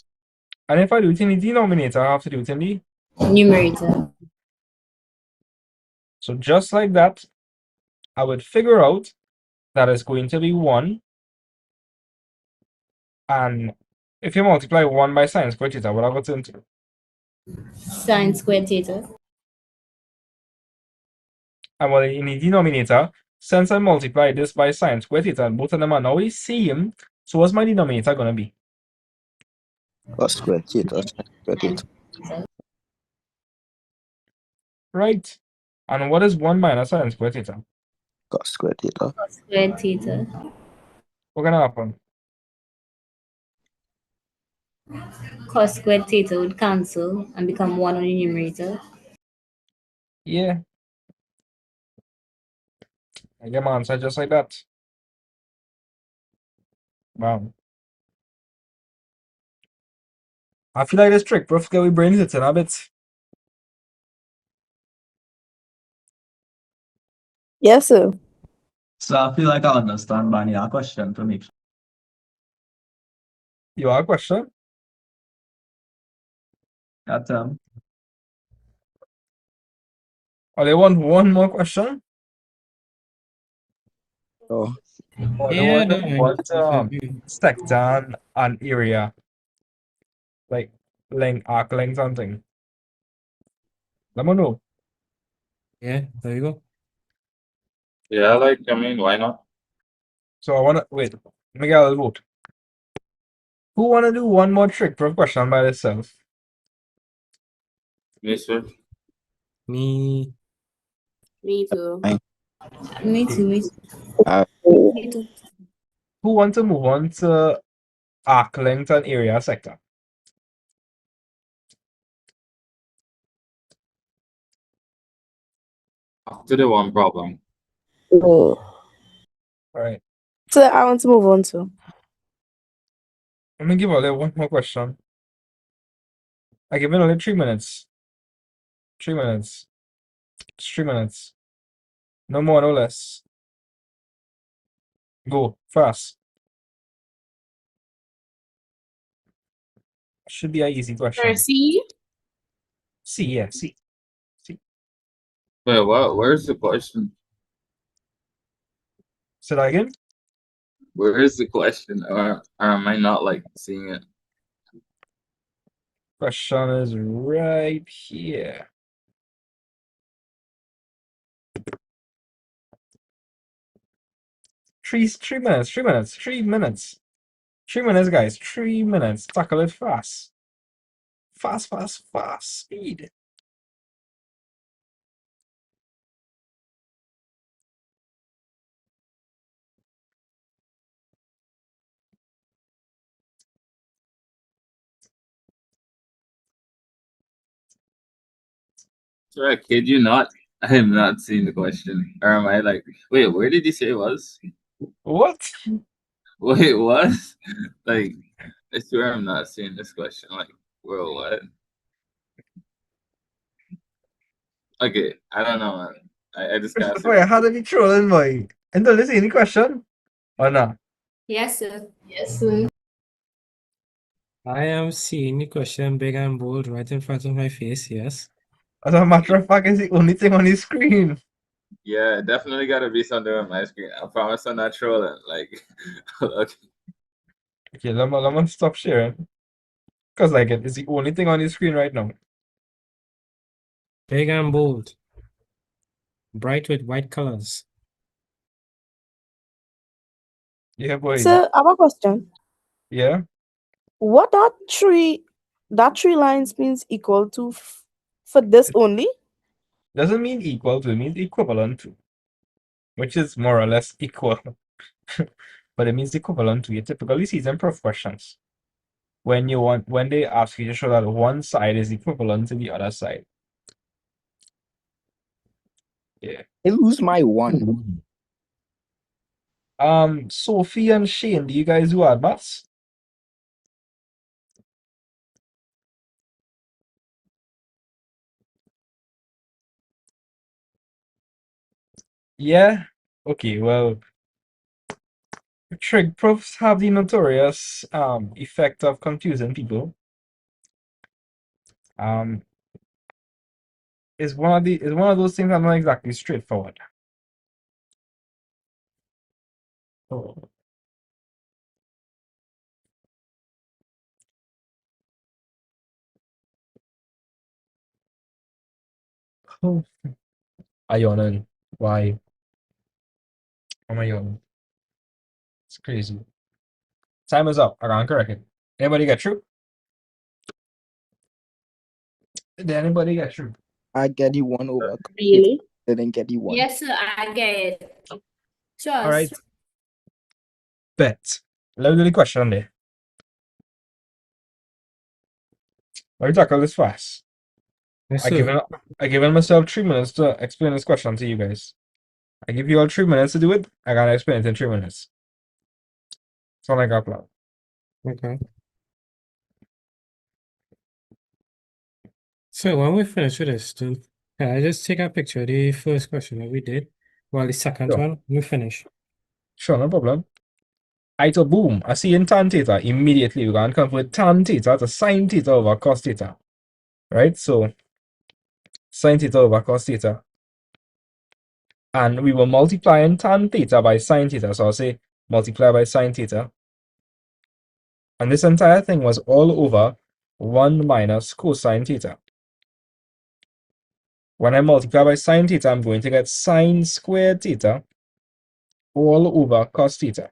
And if I do it in the denominator, I have to do it in the... Numerator. So just like that, I would figure out that it's going to be 1. And if you multiply 1 by sine squared theta, what I would turn to? Sine squared theta. And well, in the denominator, since I multiply this by sine squared theta, and both of them are now the same, so what's my denominator going to be? Cos squared theta sine squared theta. right? And what is 1 minus sine squared theta? Cos squared theta. Squared theta. What gonna happen? Cos squared theta would cancel and become 1 on the numerator. Yeah. I get my answer just like that. Wow. I feel like this trick, bro. Get we brains it's in a bit. Yes, sir. So I feel like I understand Banya your question to make sure. You have a question? That Oh, they want one more question? Oh, Oh, they Yeah, want no, what I agree. sector and area. Like length, arc length, something. Let me know. Yeah, there you go. Yeah, like, I mean, why not? So I wanna wait. Let me get a vote. Who wanna do one more trick per question by itself? Mister. Me. Me too. Me Okay. too, me too. Uh, Me too. Who want to move on to arc length and area sector? After the one problem. Oh. All right. So I want to move on to. Let me give Ole one more question. I give it only 3 minutes. 3 minutes. It's 3 minutes. No more, no less. Go fast. Should be an easy question. C. C, yeah, C. Wait, what? Where's the question? Say that again. Where is the question? Or am I not like seeing it? Question is right here. Three minutes, 3 minutes, 3 minutes. 3 minutes, guys. 3 minutes. Tackle it fast. Fast, fast, fast. Speed. Sorry, I kid you not. I am not seeing the question. Or am I like, wait, where did you say it was? What? Wait, what? Like, I swear I'm not seeing this question. Like, whoa, what? Okay, I don't know, man. I just gotta say. Christopher, how did you trolling, boy? And don't listen any question? Or not? Yes, sir. Yes, sir. I am seeing the question big and bold right in front of my face, yes. As a matter of fact, it's the only thing on the screen. Yeah, definitely gotta be something on my screen. I promise I'm not trolling. Like, okay. Okay, let me stop sharing. Because, like, it's the only thing on the screen right now. Big and bold. Bright with white colors. Yeah, boy. So I have a question. Yeah? What that three lines means equal to for this only? Doesn't mean equal to, it means equivalent to. Which is more or less equal. But it means equivalent to. You typically see them prof questions. When they ask you to show that one side is equivalent to the other side. Yeah. I lose my one. Sophie and Shane, do you guys do Admax? Yeah? Okay, well, trig profs have the notorious effect of confusing people. Um, it's one of those things that are not exactly straightforward. Oh. Oh. I yawning. Why? Am I yawning? It's crazy. Time is up. I can't correct it. Anybody get through? Did anybody get through? I get the 1 over cos theta. Really? Didn't get the 1. Yes, sir, I get it. Sure. All right. Bet. Let me do the question there. Let me tackle this fast. Yes, I sir. given myself 3 minutes to explain this question to you guys. I give you all 3 minutes to do it. I gotta explain it in 3 minutes. Sound like a plan. Okay. So when we finish with this, then can I just take a picture of the first question that we did, while the second Sure. one we finish? Sure, no problem. Alright, so boom. I see in tan theta. Immediately we're gonna convert tan theta to sine theta over cos theta. Right? So sine theta over cos theta. And we will multiply in tan theta by sine theta. So I'll say multiply by sine theta. And this entire thing was all over 1 minus cosine theta. When I multiply by sine theta, I'm going to get sine squared theta all over cos theta.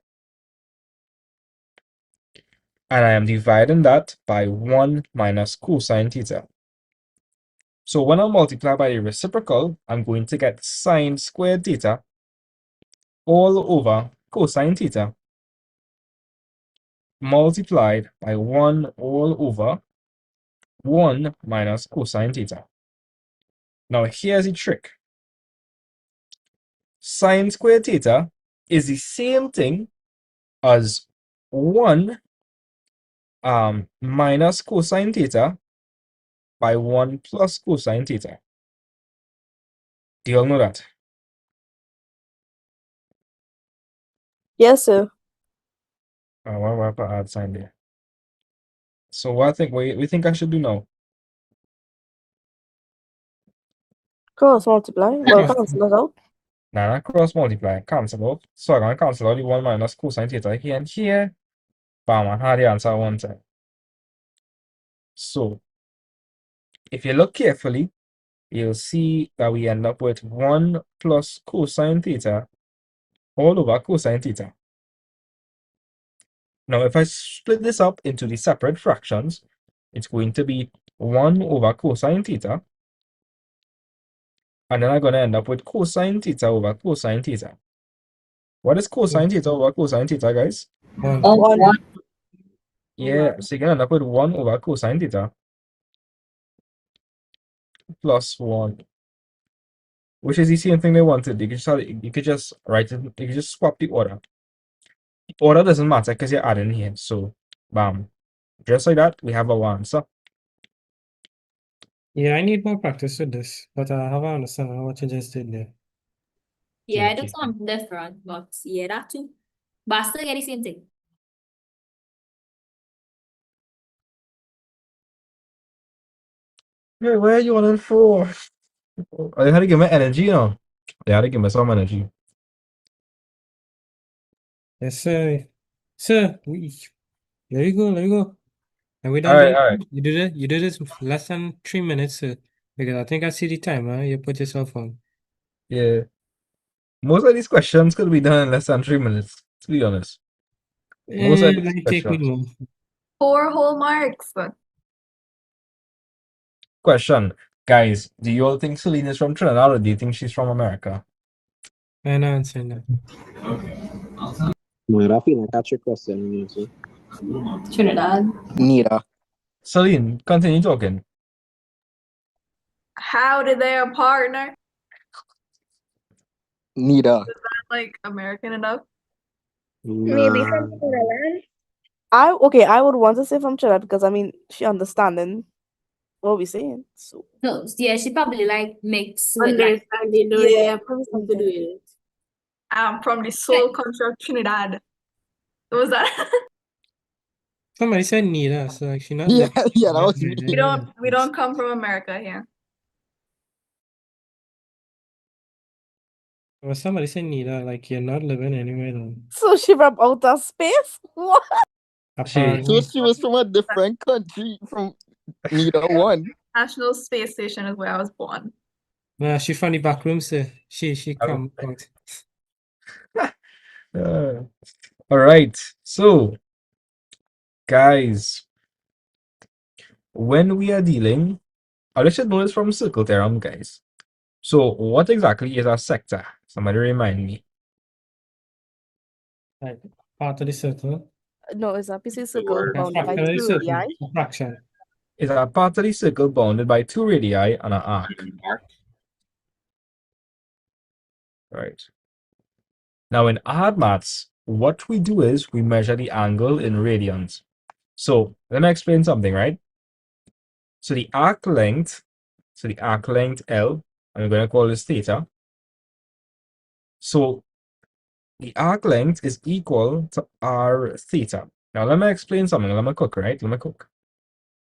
And I am dividing that by 1 minus cosine theta. So when I multiply by the reciprocal, I'm going to get sine squared theta all over cosine theta multiplied by 1 all over 1 minus cosine theta. Now here's the trick. Sine squared theta is the same thing as 1 minus cosine theta by 1 plus cosine theta. Do you all know that? Yes, sir. Why I put add sign there? So what I think we think I should do now? Cross multiply. Well, Cross. cancel it out. Now not cross multiply, cancel out. So I'm gonna cancel out the 1 minus cosine theta here and here. Bam, I had the answer one time. So if you look carefully, you'll see that we end up with 1 plus cosine theta all over cosine theta. Now, if I split this up into the separate fractions, it's going to be 1 over cosine theta. And then I'm going to end up with cosine theta over cosine theta. What is cosine theta over cosine theta, guys? 1. One. Yeah, so you can end up with 1 over cosine theta plus 1, which is the same thing they wanted. You could just write it, you could just swap the order. The order doesn't matter because you're adding here. So, bam. Just like that, we have our answer. Yeah, I need more practice with this, but I have an understanding of what you just did there. Yeah, I do Okay. something different, but yeah, that too. But I still get the same thing. Hey, where are you running for? I had to give me energy, you know. I had to give me some energy. Yes, sir. Sir, there you go, there you go. And we All done right, did all right. you did this less than 3 minutes, sir. Because I think I see the timer you put yourself on. Yeah. Most of these questions could be done in less than 3 minutes, to be honest. Most of these Might take me questions. more. 4 whole marks. Question. Guys, do you all think Celine is from Trinidad or do you think she's from America? I'm not answering that. Man, I feel like that's your question, you know, Trinidad. Neither. Celine, continue talking. How did they a partner? Neither. Is that like American enough? Maybe from Netherlands. I would want to say from Trinidad because I mean she understanding what we're saying. So No, yeah, she probably like mixed with like Understanding, no, they have something to do with it. I'm from the soul country of Trinidad. What was that? Somebody said Nita, so like she not Yeah, like yeah, that was me. we don't come from America here. Well, somebody said Nita, like you're not living anywhere then. so she from outer space? What? Apparently. So she was from a different country from neither one. National Space Station is where I was born. Nah, she from the back room, sir. She come out. All right. So, guys, when we are dealing I should know this from circle theorem, guys. So what exactly is a sector? Somebody remind me. Like part of the circle. No, it's a piece of The circle word That's bounded by fraction of the 2 circle. radii. A fraction. Is a part of the circle bounded by 2 radii and an arc. arc. Right. Now in Admax, what we do is we measure the angle in radians. So let me explain something, right? So the arc length L, and we're going to call this theta. So the arc length is equal to r theta. Now let me explain something. Let me cook, right? Let me cook.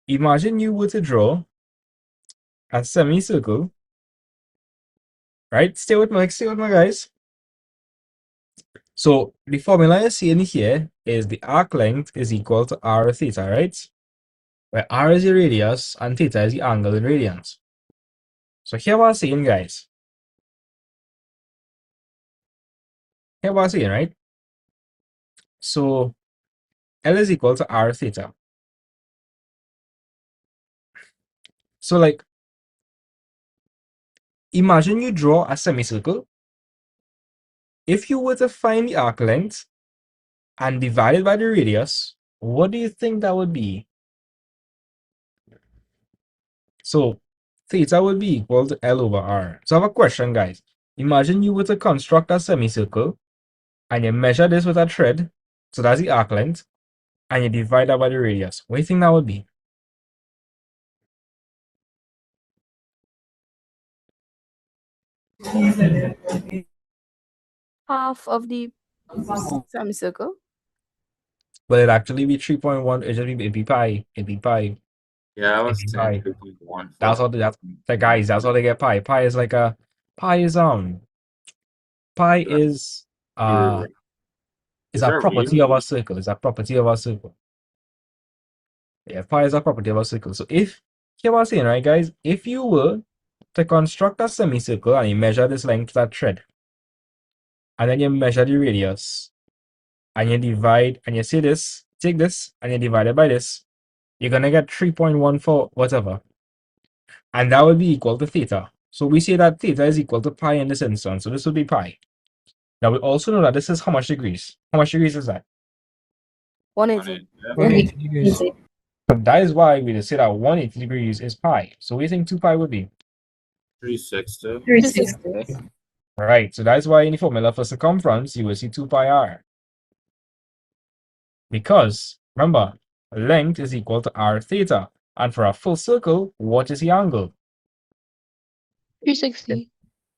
Imagine you were to draw a semicircle, right? Stay with me, guys. So the formula you see in here is the arc length is equal to r theta, right? Where r is the radius and theta is the angle in radians. So here what I'm saying, guys. Here what I'm saying, right? So L is equal to r theta. So like, imagine you draw a semicircle. If you were to find the arc length and divide it by the radius, what do you think that would be? So theta would be equal to L over R. So I have a question, guys. Imagine you were to construct a semicircle and you measure this with a thread, so that's the arc length, and you divide that by the radius. What do you think that would be? Half of the semicircle. Well, it'd actually be 3.1. It'd be pi. It'd be pi. Yeah, I It'd was be saying pi. 3.1. That's all. That's the guys. That's how they get pi. Pi is like a. Pi is Pi is Is a that property real? of a circle. It's a property of a circle. Yeah, pi is a property of a circle. So if here what I'm saying, right, guys, if you were to construct a semicircle and you measure this length of that thread, and then you measure the radius, and you divide, and you see this, take this, and you divide it by this, you're gonna get 3.14 whatever. And that would be equal to theta. So we say that theta is equal to pi in this instance. So this would be pi. Now we also know that this is how much degrees? How much degrees is that? 180. 180 degrees. So that is why we just say that 180 degrees is pi. So we think 2 pi would be 360. 360. right. So that's why in the formula for circumference you will see 2 pi r. Because remember, length is equal to r theta. And for a full circle, what is the angle? 360.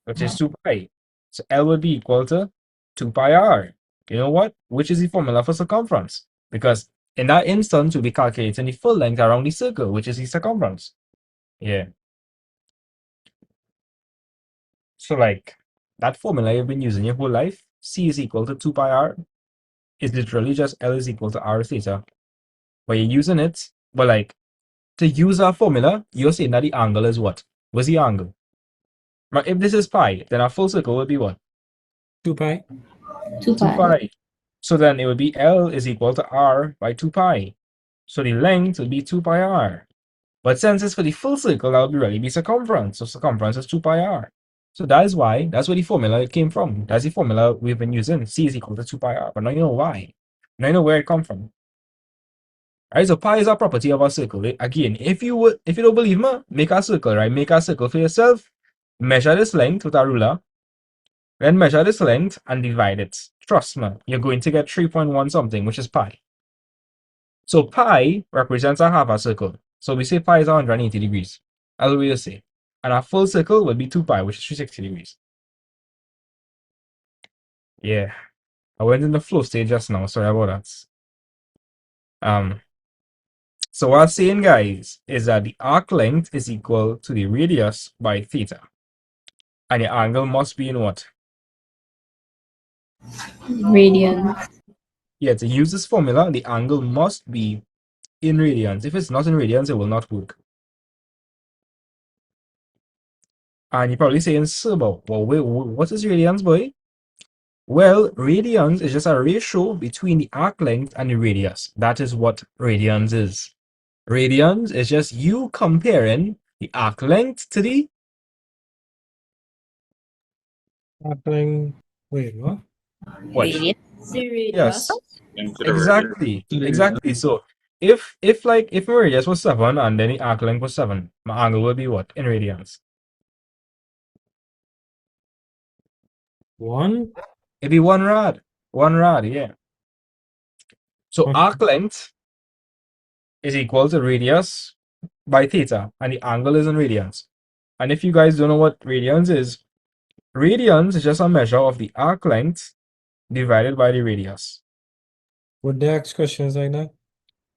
Which is 2 pi. So L would be equal to 2 pi r. You know what? Which is the formula for circumference? Because in that instance, we'll be calculating the full length around the circle, which is the circumference. Yeah. So like that formula you've been using your whole life, C is equal to 2 pi r, is literally just L is equal to r theta. But you're using it, but like to use our formula, you're saying that the angle is what? What's the angle? But if this is pi, then our full circle would be what? 2 pi. 2 2 pi. pi. So then it would be L is equal to R by 2 pi. So the length would be 2 pi R. But since it's for the full circle, that would really be circumference. So circumference is 2 pi R. So that's why, that's where the formula came from. That's the formula we've been using. C is equal to 2 pi R. But now you know why. Now you know where it comes from. Alright, so pi is a property of a circle. Again, if you don't believe me, make a circle, right? Make a circle for yourself. Measure this length with a ruler. Then measure this length and divide it. Trust me, you're going to get 3.1 something, which is pi. So pi represents a half a circle. So we say pi is 180 degrees. That's what we just say. And a full circle would be 2 pi, which is 360 degrees. Yeah. I went in the flow state just now. Sorry about that. So what I'm saying, guys, is that the arc length is equal to the radius by theta. And the angle must be in what? Radians. Yeah, to use this formula, the angle must be in radians. If it's not in radians, it will not work. And you're probably saying, sir, but well, wait, what is radians, boy? Well, radians is just a ratio between the arc length and the radius. That is what radians is. Radians is just you comparing the arc length to the Wait, what? what? The Yes, radius. Into the radius. exactly. So if like if my radius was 7 and then the arc length was 7, my angle would be what in radians? 1? It'd be 1 rad. 1 rad, yeah. So Okay. arc length is equal to radius by theta, and the angle is in radians. And if you guys don't know what radians is just a measure of the arc length divided by the radius. Would they ask questions like that?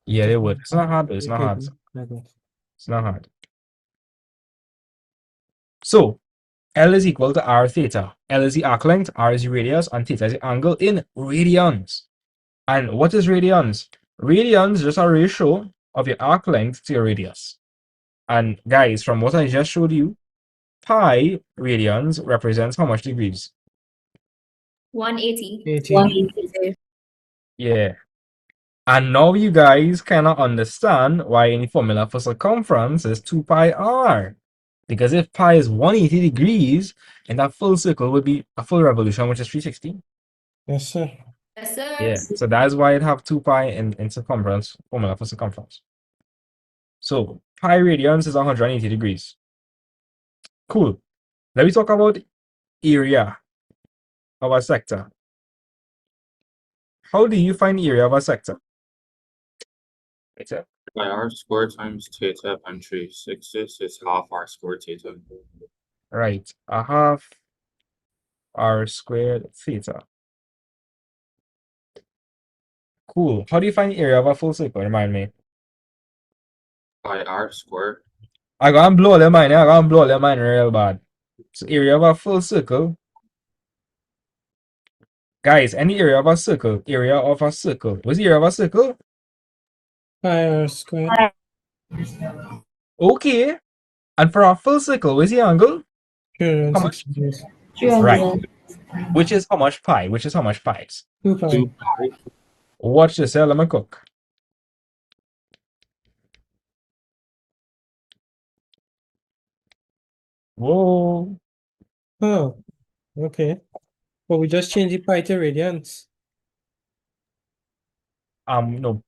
Yeah, they would. It's not hard. It's not Okay, hard. okay. It's not hard. So L is equal to r theta. L is the arc length, r is the radius, and theta is the angle in radians. And what is radians? Radians is just a ratio of your arc length to your radius. And guys, from what I just showed you, pi radians represents how much degrees? 180. 18. Yeah. And now you guys cannot understand why any formula for circumference is 2 pi r. Because if pi is 180 degrees, and that full circle would be a full revolution, which is 360. Yes, sir. Yes, sir. Yeah, so that's why it have 2 pi in circumference, formula for circumference. So pi radians is 180 degrees. Cool. Let me talk about area of a sector. How do you find area of a sector? By r squared times theta and 360 is half r squared theta. Right, a half r squared theta. Cool. How do you find area of a full circle? Remind me. By r squared. I gotta blow their mind. I gotta blow their mind real bad. So area of a full circle. Guys, any area of a circle. Area of a circle. What's the area of a circle? Pi r squared. Okay. And for a full circle, what's the angle? How much? 360 degrees. Right. Which is how much pi? Which is how much pi's? 2 pi. 2 pi. Watch this. Let me cook. Whoa. Oh, okay. But we just changed the pi to radians. No.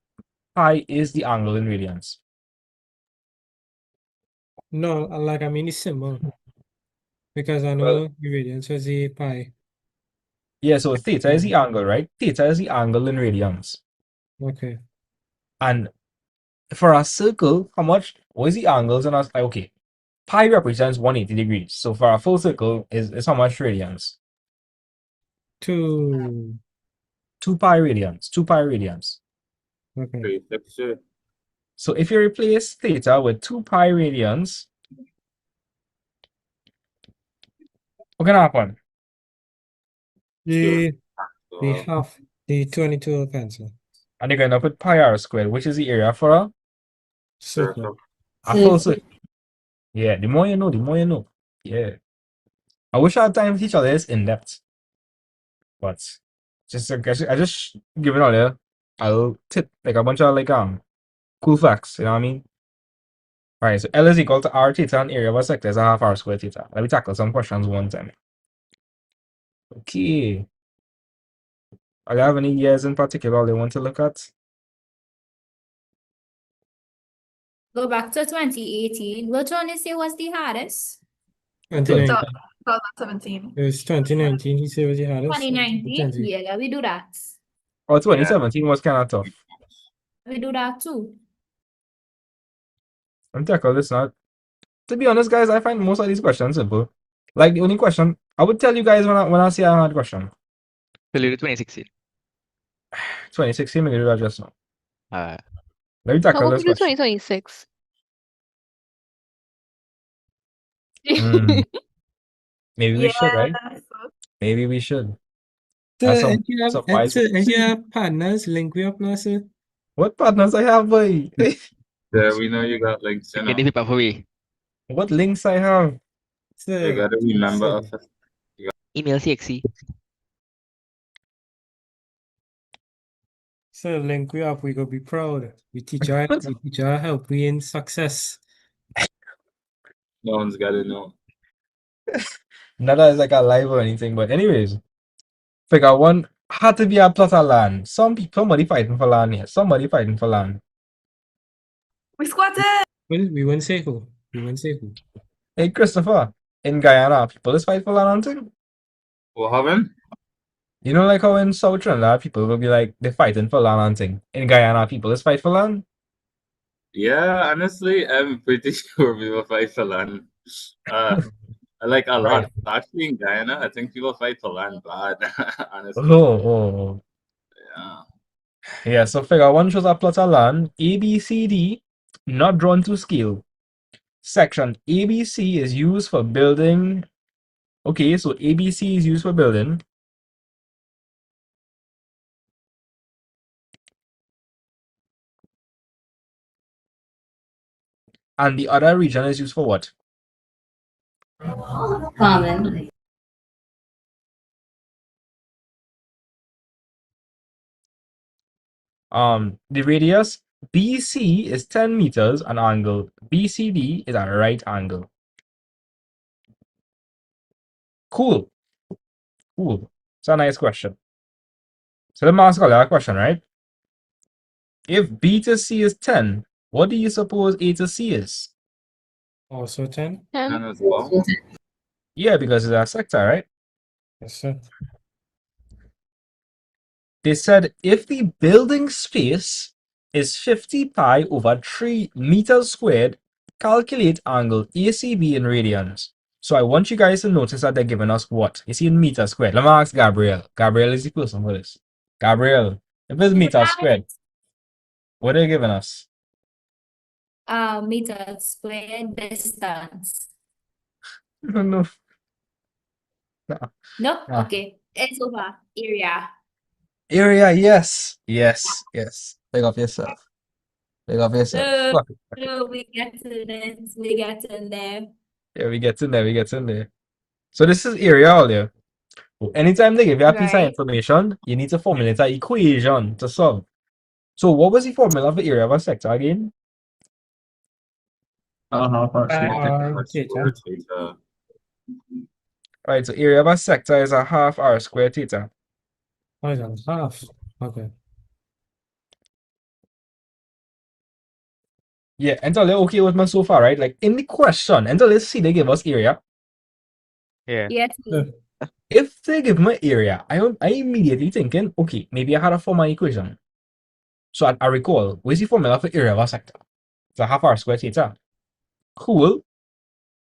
Pi is the angle in radians. No, like I mean the symbol. Because I know the radians was the pi. Yeah, so theta is the angle, right? Theta is the angle in radians. Okay. And for a circle, how much? What is the angles in us? Okay. Pi represents 180 degrees. So for a full circle is how much radians? 2 pi radians. 2 pi radians. Okay. 360. So if you replace theta with 2 pi radians, what can happen? The half, the 22 will cancel. And you're gonna put pi r squared, which is the area for a Circle. full circle. Yeah, the more you know, the more you know. Yeah. I wish I had time to teach all this in depth. But just I just give it all there. I'll tip like a bunch of like cool facts, you know what I mean? Alright, so L is equal to r theta and area of a sector is a half r squared theta. Let me tackle some questions one time. Okay. Are you have any years in particular they want to look at? Go back to 2018. Which one you say was the hardest? 2019. 2017. It was 2019. He said was the hardest. 2019? Yeah, we do that. Oh, 2017 was kind of tough. We do that too. Let me tackle this now. To be honest, guys, I find most of these questions simple. Like the only question I would tell you guys when I say a hard question. We'll do 2016. 2016, we can do that just now. Uh, Let me How tackle about this we do question. 2026? Maybe we should, right? Maybe we should. That's So, some surprise. and you have partners link we up now, sir? What partners I have, boy? Yeah, we know you got links, you know. Get the paper for me. What links I have? Sir, You gotta remember us. Email CXC. So link we up, we go be proud. We teach our help we in success. No one's got to know. Not that it's like a live or anything, but anyways, figure one had to be a plot of land. Somebody fighting for land here. Somebody fighting for land. We squatted. Well, we won't say who. We won't say who. Hey Christopher, in Guyana, people is fight for land hunting. What happened? You know, like how in South Trinidad, people will be like they're fighting for land hunting. In Guyana, people is fight for land. Yeah, honestly, I'm pretty sure we will fight for land. I like a Right. lot. Actually, in Guyana, I think people fight for land bad, honestly. Oh. Yeah. Yeah, so figure one shows a plot of land, A, B, C, D, not drawn to scale. Section ABC is used for building. Okay, so ABC is used for building. And the other region is used for what? Common. The radius BC is 10 meters, and angle BCD is a right angle. Cool. It's a nice question. So let me ask you a question, right? If B to C is 10, what do you suppose A to C is? Also 10? 10 as well. Yeah, because it's a sector, right? Yes, sir. They said if the building space is 50 pi over 3 meters squared, calculate angle ACB in radians. So I want you guys to notice that they're giving us what? You see in meters squared. Let me ask Gabriel. Gabriel is the person for this. Gabriel, if it's meters squared, what are they giving us? Meter squared distance. No, no. No? Ah. Okay. It's over. Area. Area, yes. Yes. Big up yourself. Fuck it. No, we get to this. We get in there. Yeah, we get in there. So this is area all there. Anytime they give you a piece of Right. information, you need to formulate an equation to solve. So what was the formula for area of a sector again? Theta. Right, so area of a sector is a half r squared theta. Oh, it's a half. Okay. Yeah, until they're okay with me so far, right? Like in the question, until let's see they give us area. Yeah. Yes. If they give me area, I immediately thinking, okay, maybe I had to form my equation. So I recall, where's the formula for area of a sector? It's a half r squared theta. Cool.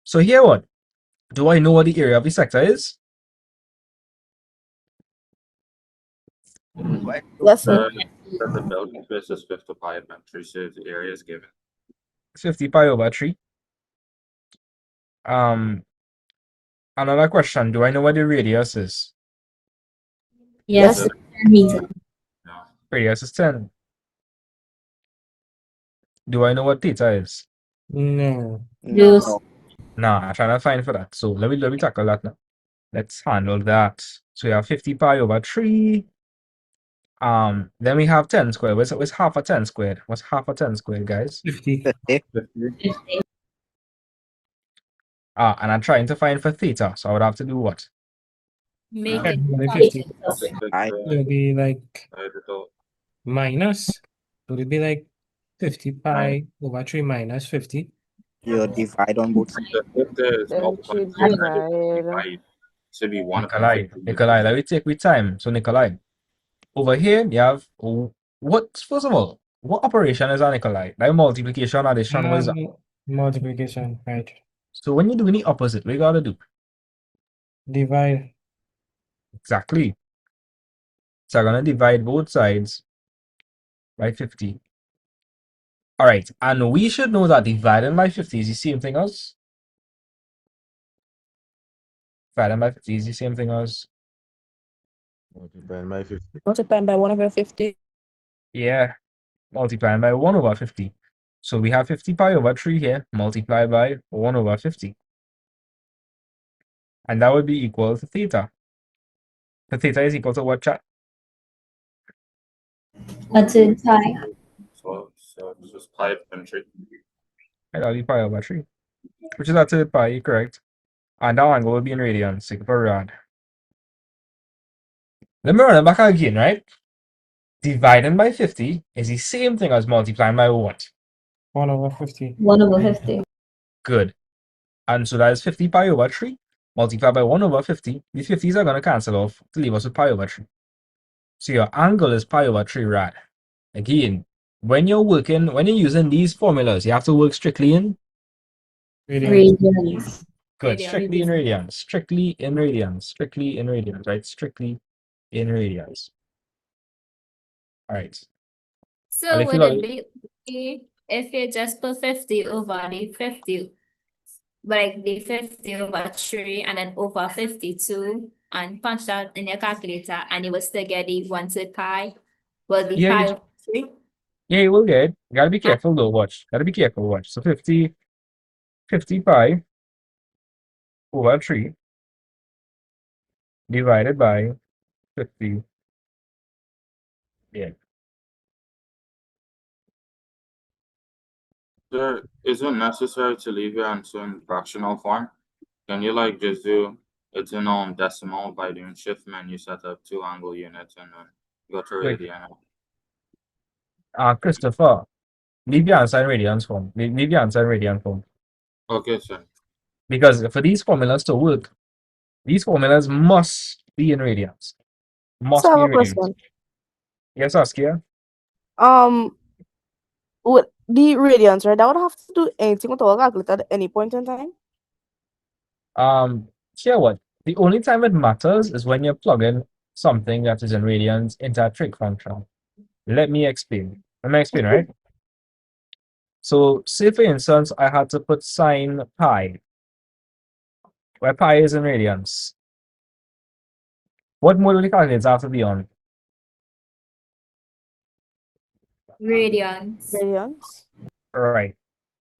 So here what? Do I know what the area of the sector is? Yes, sir. That the building space is 50 pi and 3, so the area is given. 50 pi over 3. Another question, do I know what the radius is? Yes, 10 meters. Radius is 10. Do I know what theta is? No. Yes. Nah, I'm trying to find for that. So let me tackle that now. Let's handle that. So we have 50 pi over 3. Then we have 10 squared. What's half a 10 squared? What's half a 10 squared, guys? 50. And I'm trying to find for theta, so I would have to do what? Make Okay, it only 50. I It'll be like minus. Would it be like 50 pi over 3 minus 50? You divide on both sides. The 50 is Then multiplied should by divide. 55. Should be 1 upon 50. Nikolai, let me take with time. So Nikolai, over here you have first of all, what operation is that, Nikolai? Like multiplication, addition, what is that? Multiplication, right? So when you're doing the opposite, what you gotta do? Divide. Exactly. So I'm gonna divide both sides by 50. Alright, and we should know that dividing by 50 is the same thing as dividing by 50 is the same thing as Multiplying by 50. Multiplying by 1 over 50. yeah, multiplying by 1 over 50. So we have 50 pi over 3 here, multiplied by 1 over 50. And that would be equal to theta. The theta is equal to what, chat? That's it. Pi. So it's just pi and 3. That'll be pi over 3. which is a third pi, correct? And that angle will be in radians, sigma per rad. Let me run it back again, right? Dividing by 50 is the same thing as multiplying by what? 1 over 50. 1 over 50. Good. And so that is 50 pi over 3 multiplied by 1 over 50. The 50s are going to cancel off to leave us with pi over 3. So your angle is pi over 3 rad. Again, when you're using these formulas, you have to work strictly in Radians. good, Radians. strictly in radians, strictly in radians, strictly in radians, right? Strictly in radians. All right. So And if you would like, it be if you just put 50 over the 50, like the 50 over 3 and then over 52 and punch that in your calculator and you will still get the 1/3 pi? Will be yeah, pi over 3? yeah, you will get. You gotta be careful though. Watch. Gotta be careful. Watch. So 50 pi over 3 divided by 50. Yeah. Sir, is it necessary to leave your answer in fractional form? Can you like just do it in decimal by doing shift menu, set up 2 angle units, and then go to Like, radian? Christopher, leave your answer in radians form. Leave your answer in radian form. Okay, sir. Because for these formulas to work, these formulas must be in radians. So Must I be have in a radians. question. Yes, Saskia? With the radians, right? I would have to do anything with our calculator at any point in time. Here what? The only time it matters is when you're plugging something that is in radians into a trig function. Let me explain. Right? So say for instance, I had to put sine pi, where pi is in radians. What mode will the calculator have to be on? Radians. Radians. Right.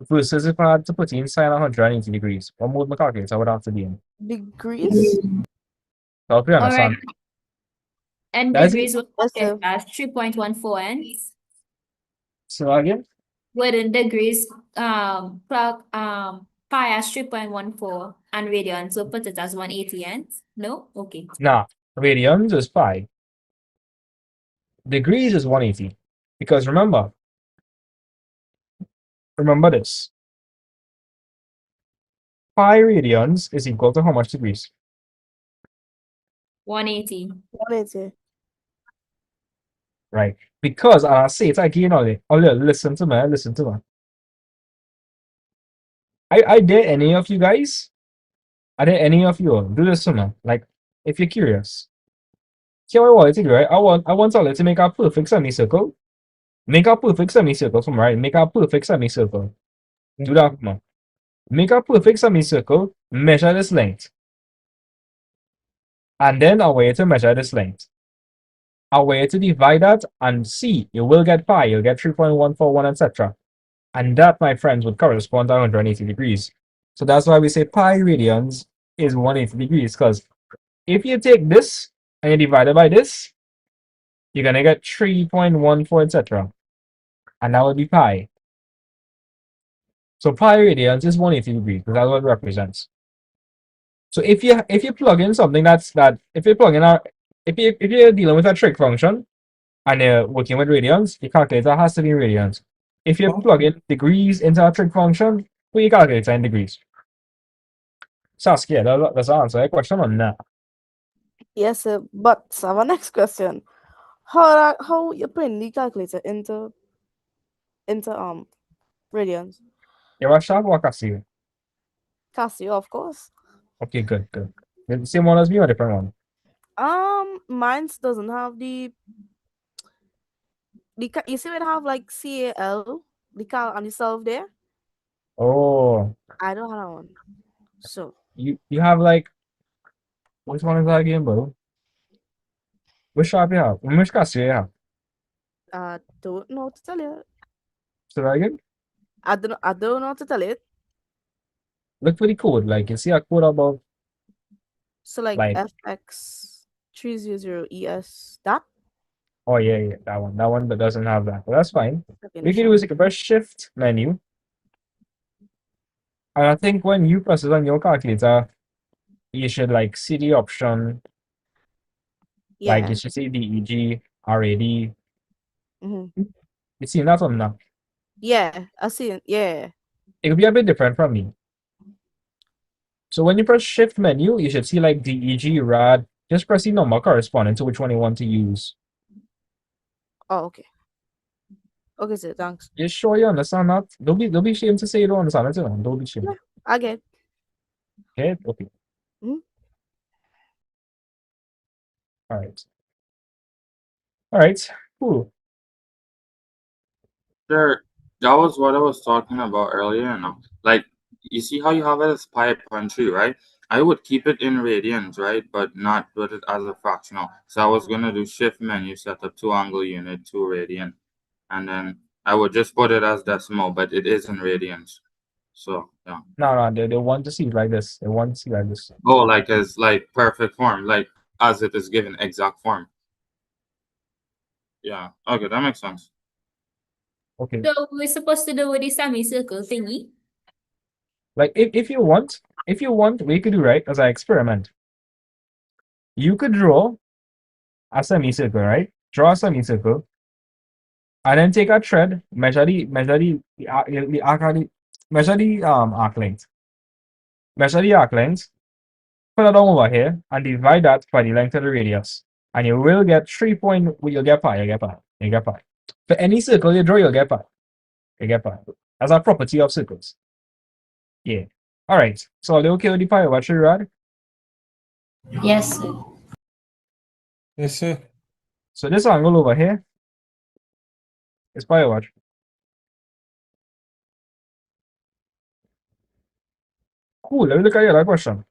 Versus if I had to put in sine 180 degrees, what mode my calculator would have to be in? Degrees. I hope you All right. understand. And That's it. degrees will get as 3.14 ends. So again? Within degrees, plug pi as 3.14 and radians, so put it as 180 ends. No? Okay. Nah, radians is pi. Degrees is 180. Because remember this. Pi radians is equal to how much degrees? 180. 180. Right. Because, and I'll say it again, Ollie, listen to me. I dare any of you guys, I dare any of you all, do this to me. Like, if you're curious. Here what I want you to do, right? I want Ollie to make a perfect semicircle. Make a perfect semicircle from right. Make a perfect semicircle. Do that, man. Make a perfect semicircle, measure this length. And then I want you to measure this length. I want you to divide that and see, you will get pi, you'll get 3.141, etc. And that, my friends, would correspond to 180 degrees. So that's why we say pi radians is 180 degrees, because if you take this and you divide it by this, you're going to get 3.14, etc. And that would be pi. So pi radians is 180 degrees, because that's what it represents. So if you plug in something if you're dealing with a trig function and you're working with radians, your calculator has to be in radians. If you plug in degrees into a trig function, put your calculator in degrees. Saskia, that's the answer. A question on that. Yes, sir. But our next question. How you putting the calculator into radians? You want sharp or Casio? Casio, of course. Okay, good. The same one as me or different one? Mine doesn't have you see it have like CAL, the cal and the self there. Oh, I don't have that one. So you have like, which one is that again, bro? Which sharp you have? Which Casio you have? don't know what to tell you. So that again? I don't know what to tell it. Look for the code. Like you see a code about So like FX300ES that. oh yeah, that one. That one that doesn't have that. But that's fine. Okay, We can do is you can press shift menu. And I think when you press it on your calculator, you should like see the option, like Yeah. you should see DEG, RAD. Mm-hmm. You see that one now? Yeah, I see it. Yeah. It could be a bit different from me. So when you press shift menu, you should see like DEG, RAD. Just press the number corresponding to which one you want to use. Oh, okay. Okay, sir. Thanks. You sure you understand that? Don't be ashamed to say you don't understand it. You know? Don't be ashamed. Yeah, I get. Okay, okay. Mhm. All right. All right. Cool. There, that was what I was talking about earlier. Like, you see how you have it as pi upon 3, right? I would keep it in radians, right? But not put it as a fractional. So I was gonna do shift menu, set up 2 angle unit, 2 radian, and then I would just put it as decimal, but it is in radians. So yeah. No, they want to see it like this. They want to see like this. Oh, like as like perfect form, like as it is given exact form. Yeah. Okay, that makes sense. Okay. So we're supposed to do with the semicircle thingy. Like if you want, we could do right as an experiment. You could draw a semicircle, right? Draw a semicircle, and then take a thread, measure the arc measure the arc length. Measure the arc length, put it down over here, and divide that by the length of the radius. And you will get 3 point, you'll get pi, you get pi. For any circle you draw, you'll get pi. You get pi. That's a property of circles. Yeah. Alright. So are they okay with the pi over 3, Rod? Yes, sir. Yes, sir. So this angle over here is pi over 3. Cool. Let me look at your other question.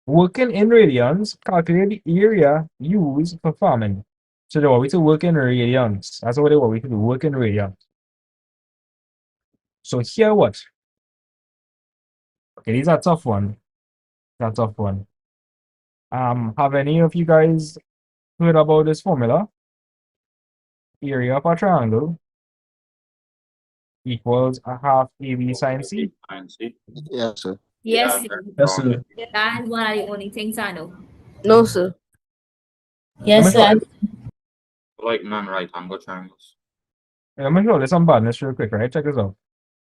Working in radians, calculate the area used for farming. So they want me to work in radians. That's what they want me to do, work in radians. So here what? Okay, these are tough one. That's a tough one. Have any of you guys heard about this formula? Area of a triangle equals a half AB sine C. Yes, sir. Yes, Yeah, sir. Yes, sir. That is one of the only things I know. No, sir. Yes, Let me sir. like non-right angle triangles. Let me show you some badness real quick, right? Check this out.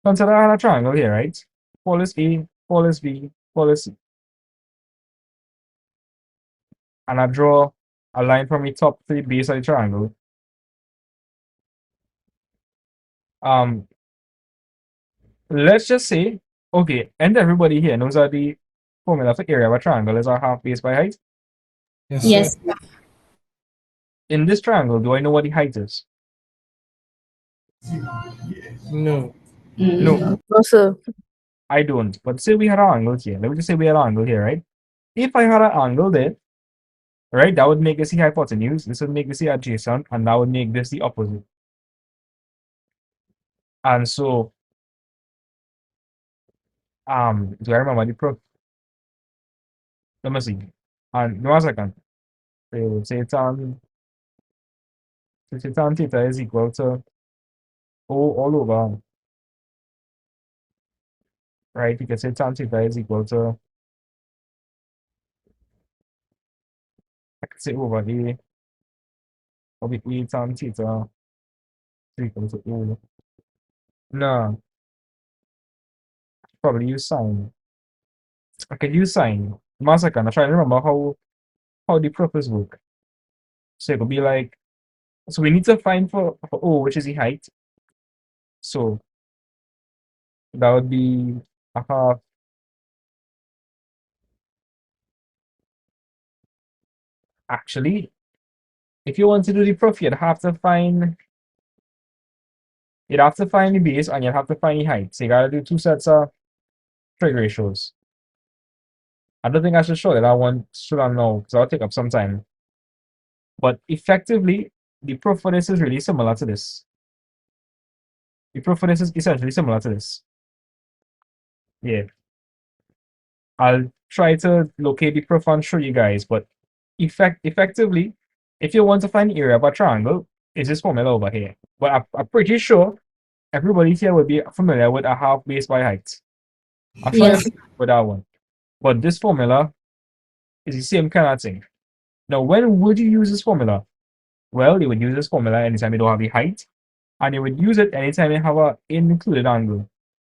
Consider I had a triangle here, right? Pole is A, pole is B, pole is C. And I draw a line from the top to the base of the triangle. Let's just say, okay, and everybody here knows that the formula for area of a triangle is a half base by height. Yes, Yes. sir. In this triangle, do I know what the height is? No. No, No, sir. I don't. But say we had an angle here. Let me just say we had an angle here, right? If I had an angle there, right, that would make this the hypotenuse, this would make this the adjacent, and that would make this the opposite. And so, do I remember the proof? Let me see. And no, 1 second. So say tan theta is equal to O all over, right? You can say tan theta is equal to, I could say over A, or be A tan theta is equal to O. No, probably use sine. I could use sine. 1 second, I'm trying to remember how the proofs work. So it could be like, so we need to find for O, which is the height. So that would be a half. Actually, if you want to do the proof, you'd have to find the base and you'd have to find the height. So you gotta do 2 sets of trig ratios. I don't think I should show you that one should I know because I'll take up some time. But effectively, the proof for this is really similar to this. The proof for this is essentially similar to this. Yeah. I'll try to locate the proof and show you guys, but effectively, if you want to find the area of a triangle, it's this formula over here. But I'm pretty sure everybody here would be familiar with a half base by height. I'm sure Yes. you're with that one. But this formula is the same kind of thing. Now, when would you use this formula? Well, you would use this formula anytime you don't have the height, and you would use it anytime you have an included angle.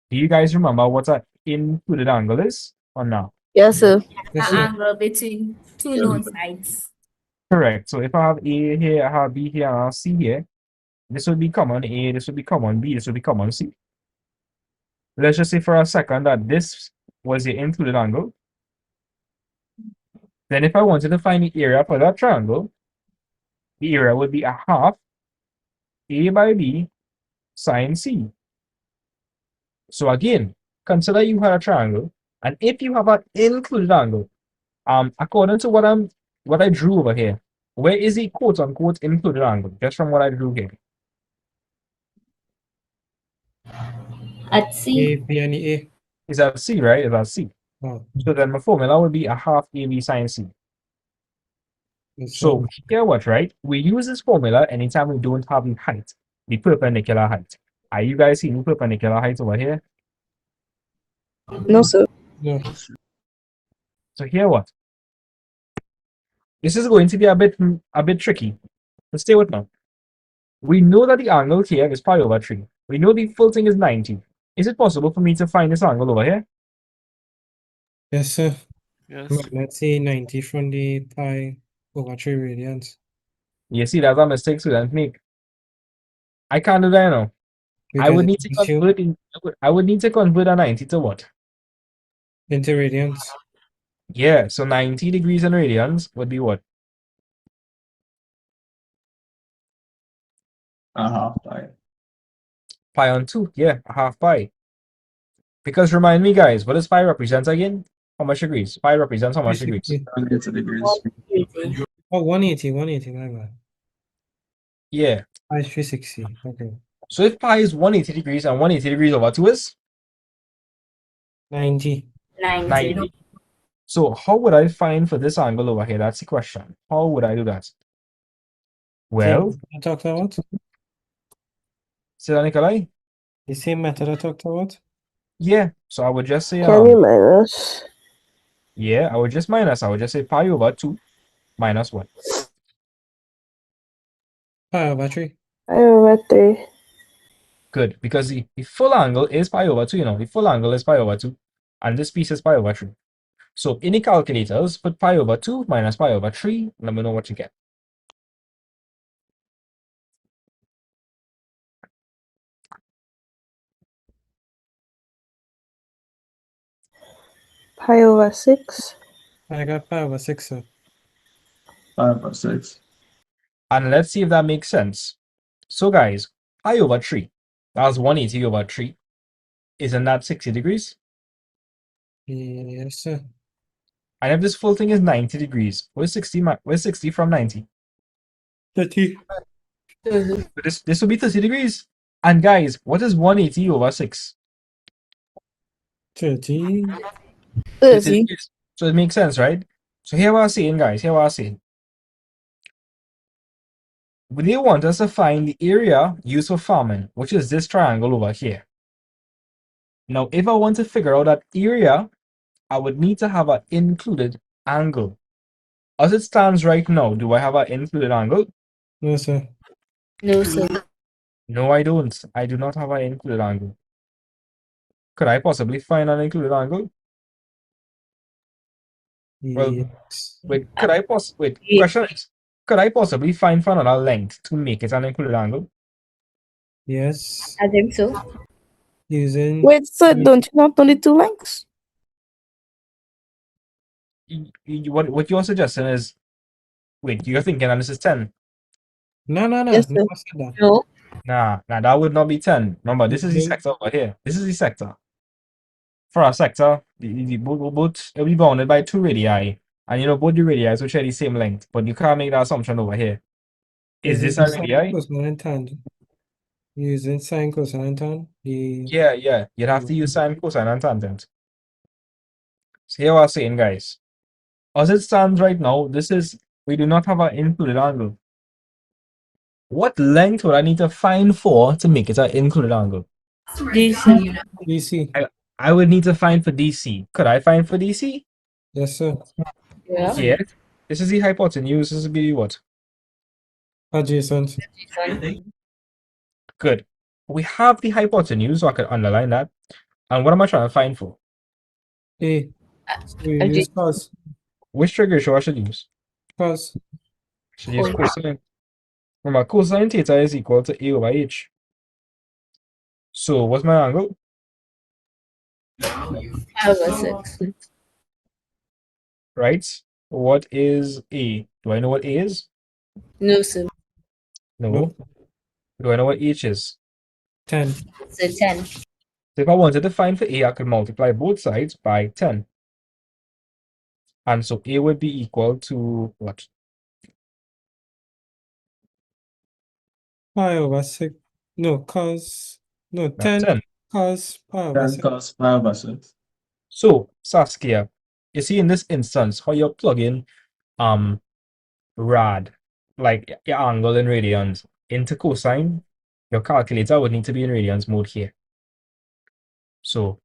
Do you guys remember what an included angle is or not? Yes, sir. Yes, An sir. angle between two known sides. Correct. So if I have A here, I have B here, and I have C here, this would be common A, this would be common B, this would be common C. Let's just say for a second that this was the included angle. Then if I wanted to find the area for that triangle, the area would be a half A by B sine C. So again, consider you had a triangle, and if you have an included angle, according to what I drew over here, where is the quote unquote included angle? Just from what I drew here. At C. A, B, and A. Is that C, right? Is that C? Oh, So then my formula would be a half AB sine C. yes, sir. So here what, right? We use this formula anytime we don't have the height, the perpendicular height. Are you guys seeing the perpendicular height over here? No, sir. No. So here what? This is going to be a bit tricky. But stay with me. We know that the angle here is pi over 3. We know the full thing is 90. Is it possible for me to find this angle over here? Yes, sir. Yes. But let's say 90 from the pi over 3 radians. You see, that's a mistake students make. I can't do that, you know. I Because would it need to gives you convert I would need to convert a 90 to what? into radians. Yeah, so 90 degrees in radians would be what? A half pi. Pi on 2. Yeah, a half pi. Because remind me, guys, what does pi represent again? How much degrees? Pi represents how much degrees? 360. 180 degrees. Oh, 180, my bad. Yeah. Pi is 360. Okay. So if pi is 180 degrees and 180 degrees over 2 is 90. 90. So how would I find for this angle over here? That's the question. How would I do that? Well, Same I talked about? say that, Nikolai? The same method I talked about? Yeah. So I would just say Can you minus? yeah, I would just minus. I would just say pi over 2 minus 1. Pi over 3. Pi over 3. Good, because the full angle is pi over 2, you know. The full angle is pi over 2. And this piece is pi over 3. So in the calculators, put pi over 2 minus pi over 3. Let me know what you get. Pi over 6. I got pi over 6, sir. 5 or 6. And let's see if that makes sense. So guys, pi over 3, that's 180 over 3. Isn't that 60 degrees? Yes, sir. And if this full thing is 90 degrees, where's 60, where's 60 from 90? 30. So this would be 30 degrees. And guys, what is 180 over 6? 30. 30 degrees. So it makes sense, right? So here what I'm saying, guys, here what I'm saying. They want us to find the area used for farming, which is this triangle over here. Now, if I want to figure out that area, I would need to have an included angle. As it stands right now, do I have an included angle? No, sir. No, sir. No, I don't. I do not have an included angle. Could I possibly find an included angle? Well, Yes. wait, question is, could I possibly find for another length to make it an included angle? Yes. I think so. Using. Wait, sir, don't you not know the 2 lengths? What you're suggesting is, wait, you're thinking that this is 10? No. Yes, No, sir. I said that. No. Nah, that would not be 10. Remember, this is the No. sector over here. This is the sector. For a sector, both will be bounded by 2 radii. And you know, both the radii will share the same length, but you can't make that assumption over here. Is this a radii? Cosine and tangent. Using sine, cosine, and tan. Yeah. You'd have to use sine, cosine, and tangent. So here we're saying, guys, as it stands right now, we do not have an included angle. What length would I need to find for to make it an included angle? DC. DC. I would need to find for DC. Could I find for DC? Yes, sir. Yeah. Yeah. This is the hypotenuse. This will be what? Adjacent. Good. We have the hypotenuse, so I could underline that. And what am I trying to find for? A. So you use cos. Which trig ratio I should use? Cos. Should use cosine. Remember, cosine theta is equal to A over H. So what's my angle? 5/6. Right? What is A? Do I know what A is? No, sir. No. Do I know what H is? 10. So 10. So if I wanted to find for A, I could multiply both sides by 10. And so A would be equal to what? Pi over 6. No, cos. No, Not 10 10. cos pi over 10 6. cos 5/6. So Saskia, you see in this instance how you plug in rad, like your angle in radians, into cosine, your calculator would need to be in radians mode here. So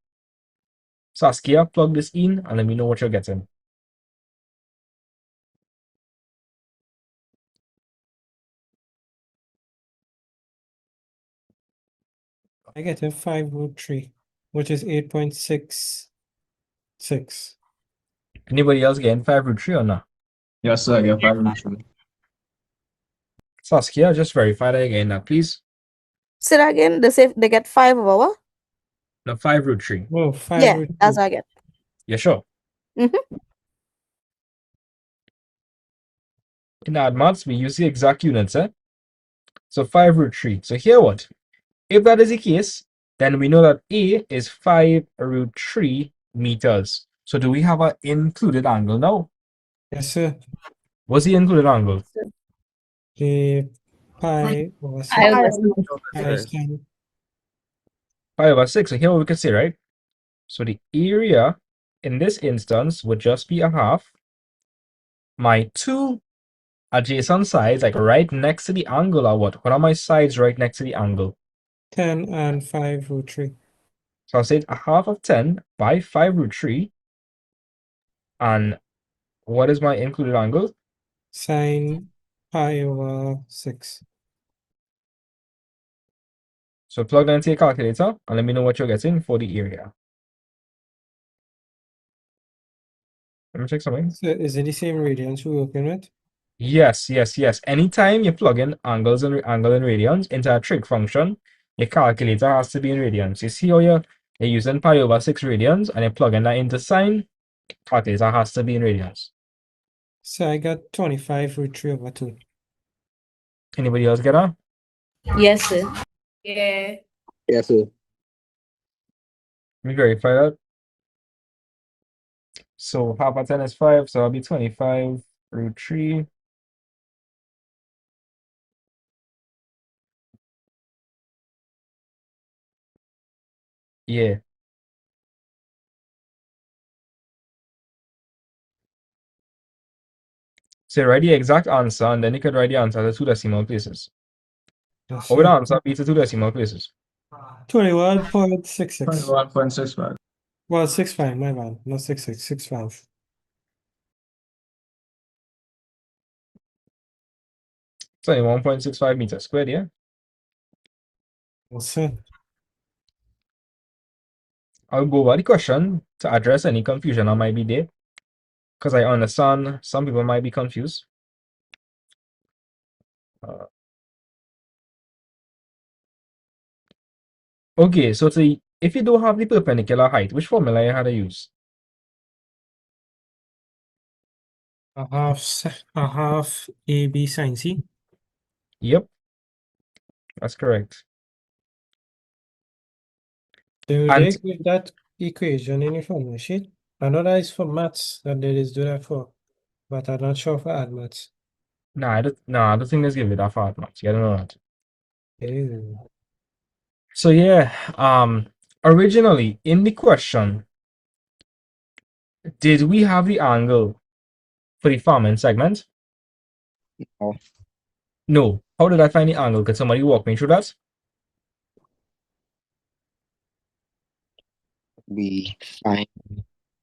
Saskia, plug this in and let me know what you're getting. I get a 5√3, which is 8.66. Anybody else getting 5√3 or not? Yes, sir. I get 5/3. Saskia, just verify that again now, please. Say that again. They say they get 5 over what? No, 5√3. No, Yeah, that's what I get. You sure? Mm-hmm. In Admax, we use the exact units, eh? So 5√3. So here what? If that is the case, then we know that A is 5√3 meters. So do we have an included angle now? Yes, sir. What's the included angle? The pi over 6. Pi over 6. Times 10. 5/6. So here we can say, right? So the area in this instance would just be a half. My two adjacent sides, like right next to the angle, are what? What are my sides right next to the angle? 10 and 5√3. So I'll say a half of 10 by 5√3. And what is my included angle? Sine pi over 6. So plug that into your calculator and let me know what you're getting for the area. Let me check something. So is it the same radians we're working with? Yes. Anytime you plug in angles and angle in radians into a trig function, your calculator has to be in radians. You see how you're using pi over 6 radians and you're plugging that into sine, calculator has to be in radians. So I got 25√3 over 2. Anybody else get that? Yes, sir. Yeah. Yes, sir. Let me verify that. So half of 10 is 5, so I'll be 25√3. Yeah. So write the exact answer and then you could write the answer to 2 decimal places. Yes, What would the sir. answer be to 2 decimal places? 21.66. 21.65. Well, 65, my bad. Not 66, 65. 21.65 meters squared, yeah? Yes, sir. I'll go over the question to address any confusion that might be there. Because I understand some people might be confused. Okay, so if you don't have the perpendicular height, which formula you had to use? A half AB sine C. Yep, that's correct. Do And they give that equation in your formula sheet? I know that is for maths that they just do that for, but I'm not sure for Admax. I don't think let's give it that far much. You don't know that. Ew. So yeah, originally in the question, did we have the angle for the farming segment? No. No. How did I find the angle? Could somebody walk me through that? we find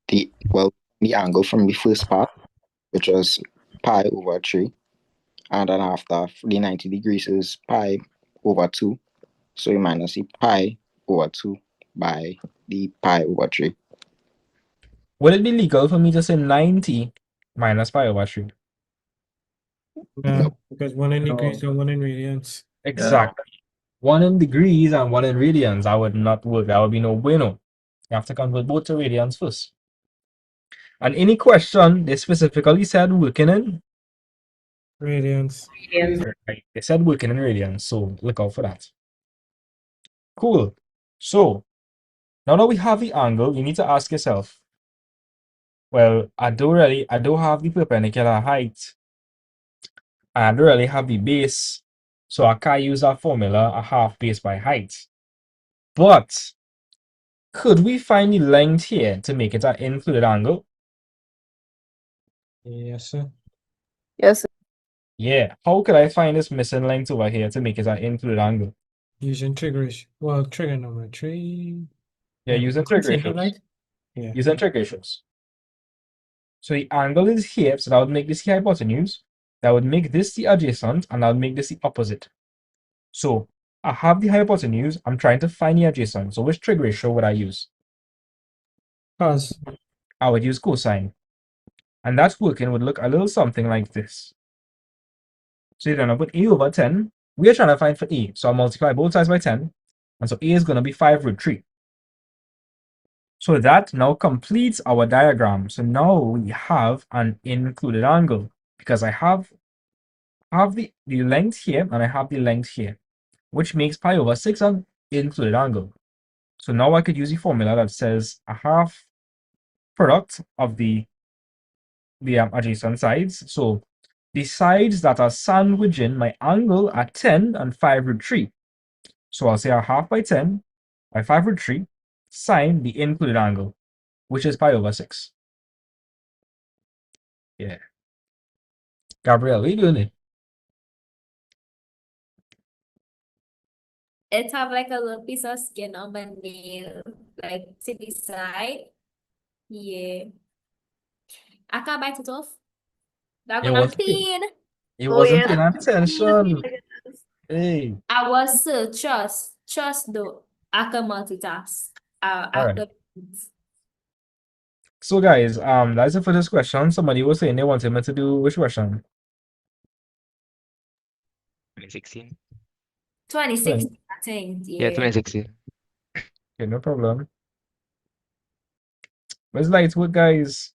the angle from the first part, which was pi over 3, and then after the 90 degrees is pi over 2. So you minus the pi over 2 by the pi over 3. Would it be legal for me to say 90 minus pi over 3? No, because one in degrees and one in radians. Exactly. One in degrees and one in radians. That would not work. That would be no bueno. You have to convert both to radians first. And any question, they specifically said working in Radians. Right. They said working in radians, so look out for that. Cool. So now that we have the angle, you need to ask yourself, well, I don't have the perpendicular height. I don't really have the base, so I can't use that formula, a half base by height. But could we find the length here to make it an included angle? Yes, sir. Yes. Yeah. How could I find this missing length over here to make it an included angle? Using trigonometry. Yeah, using trig ratios. Right? Yeah. Using trig ratios. So the angle is here, so that would make this the hypotenuse. That would make this the adjacent, and that would make this the opposite. So I have the hypotenuse. I'm trying to find the adjacent. So which trig ratio would I use? Cos. I would use cosine. And that working would look a little something like this. So you're going to put a over 10. We are trying to find for a. So I'll multiply both sides by 10. And so a is going to be 5 root 3. So that now completes our diagram. So now we have an included angle because I have the length here and I have the length here, which makes pi over 6 an included angle. So now I could use the formula that says a half product of the adjacent sides. So the sides that are sandwiching my angle are 10 and 5 root 3. So I'll say a half by 10 by 5 root 3 sine the included angle, which is pi over 6. Yeah. Gabrielle, what are you doing it? It have like a little piece of skin on my nail, like to the side. Yeah. I can't bite it off. That It gonna wasn't paying, clean. it Oh, wasn't yeah. paying attention. Hey. I was trust though. I can multitask. All I right. could. So guys, that's it for this question. Somebody was saying they wanted me to do which question? 2016. 26, I think. Yeah, Yeah. 2016. Okay, no problem. Where's lights work, guys?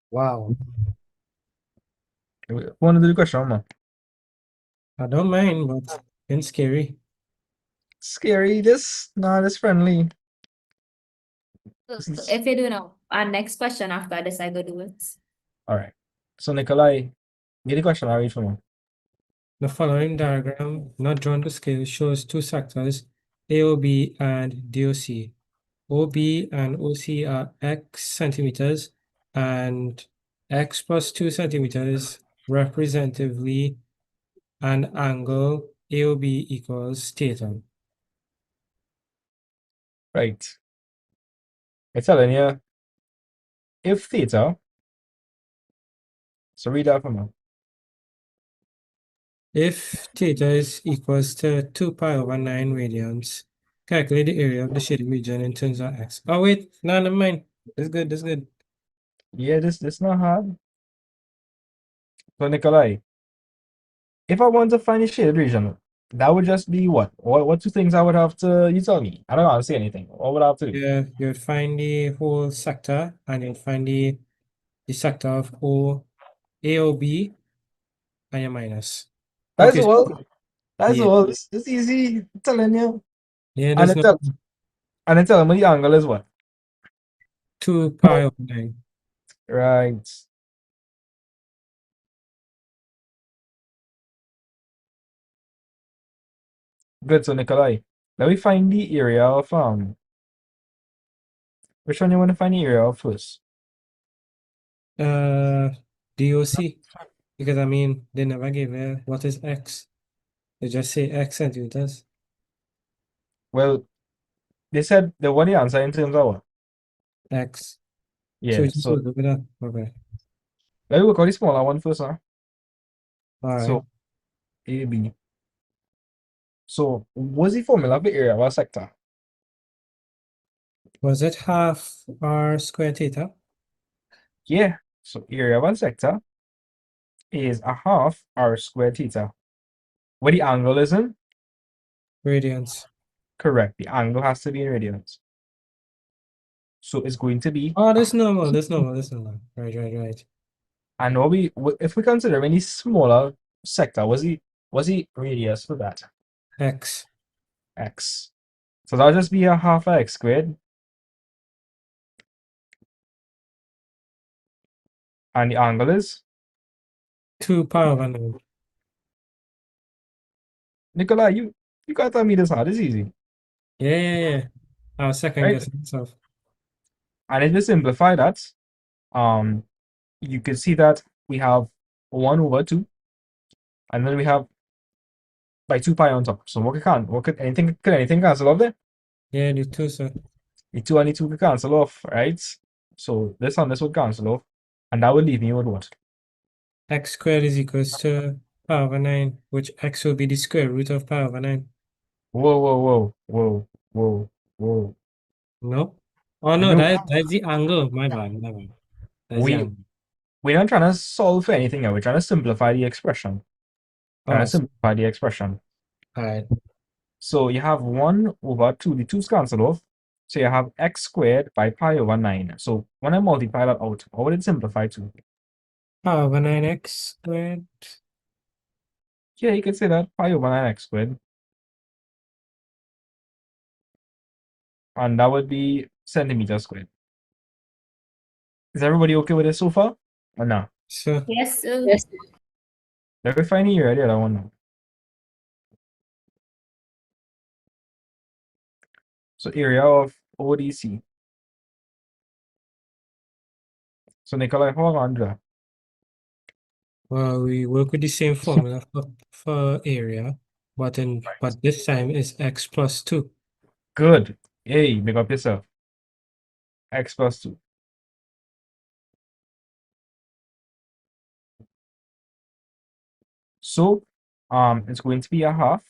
Wow. Who wanna do the question, man? I don't mind, but it's scary. Scary, this friendly. So if you do know, our next question after this, I go do it. All right. So Nikolai, get the question I read for me. The following diagram, not drawn to scale, shows two sectors, AOB and DOC. OB and OC are x centimeters, and x plus 2 centimeters representatively an angle AOB equals theta. Right. It's telling you if theta. So read that for me. If theta is equals to 2 pi over 9 radians, calculate the area of the shaded region in terms of x. Oh wait, no, never mind. That's good, that's good. Yeah, this not hard. So Nikolai, if I want to find the shaded region, that would just be what? What two things I would have to, you tell me. I don't want to say anything. What would I have to do? Yeah, you'd find the whole sector and you'd find the sector of O, AOB and your minus. That's Okay, all. That's yeah. all. It's easy. I'm telling you. Yeah, And there's then no tell me the angle is what? 2 pi over 9. Right. Good. So Nikolai, let me find the area of which one you want to find the area of first? DOC. Because I mean, they never gave what is x. They just say x centimeters. Well, they said the what the answer in terms of what? X. Yeah, So just so work with that. Okay. let me work out the smaller one first, huh? All right. So AB. So what's the formula for area of a sector? Was it half r square theta? Yeah. So area of a sector is a half r squared theta. Where the angle is in? Radians. Correct. The angle has to be in radians. So it's going to be, Oh, this normal. This normal. This normal. Right, right, right. and if we consider any smaller sector, what's the radius for that? X. X. So that'll just be a half of x squared. And the angle is? 2 power over 9. Nicola, you gotta tell me this hard. It's easy. Yeah, yeah, yeah. I was second Right? guessing myself. And if you simplify that, you can see that we have 1 over 2, and then we have by 2 pi on top. So could anything cancel off there? Yeah, the 2, sir. The 2 and the 2 could cancel off, right? So this and this would cancel off, and that would leave me with what? X squared is equals to power over 9, which x will be the square root of power over 9. Whoa, whoa, whoa, whoa, whoa, whoa. No? Oh, no, No, that's the angle. My bad, my bad. That's the we angle. we're not trying to solve for anything here. We're trying to simplify the expression. Trying to Oh, simplify the expression. all right. So you have 1 over 2. The 2's cancel off. So you have x squared by pi over 9. So when I multiply that out, what would it simplify to? Power over 9x squared. Yeah, you could say that. Pi over 9x squared. And that would be centimeters squared. Is everybody okay with this so far? Or no? So, Yes, sir. Yes. Let me find the area, the other one now. So area of ODC. So Nikolai, hold on to that. well, we work with the same formula for area, but this time it's x plus 2. Good. Hey, make up yourself. X plus 2. So it's going to be a half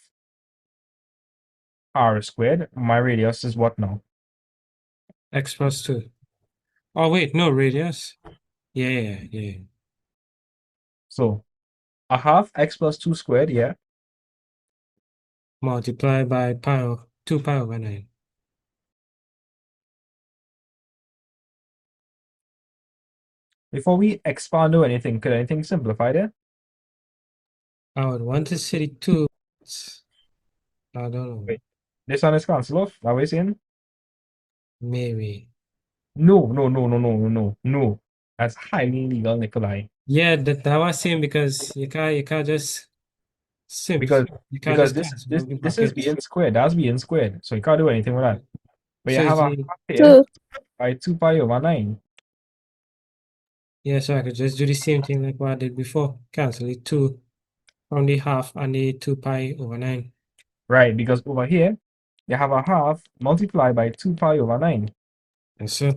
r squared. My radius is what now? X plus 2. Oh, wait, no, radius. Yeah, yeah. So a half x plus 2 squared, yeah. Multiply by 2 pi over 9. Before we expand or anything, could anything simplify there? I would want to see the 2. I don't know. Wait, this one is cancel off. Are we saying? Maybe. No. That's highly illegal, Nikolai. Yeah, that was same because you can't just Because you can't because just this cancel this out the this is brackets. being squared. That's being squared. So you can't do anything with that. But you So have it's a the half here by 2 pi over 9. yeah, so I could just do the same thing like what I did before. Cancel the 2 from the half and the 2 pi over 9. Right, because over here you have a half multiplied by 2 pi over 9. Yes, sir.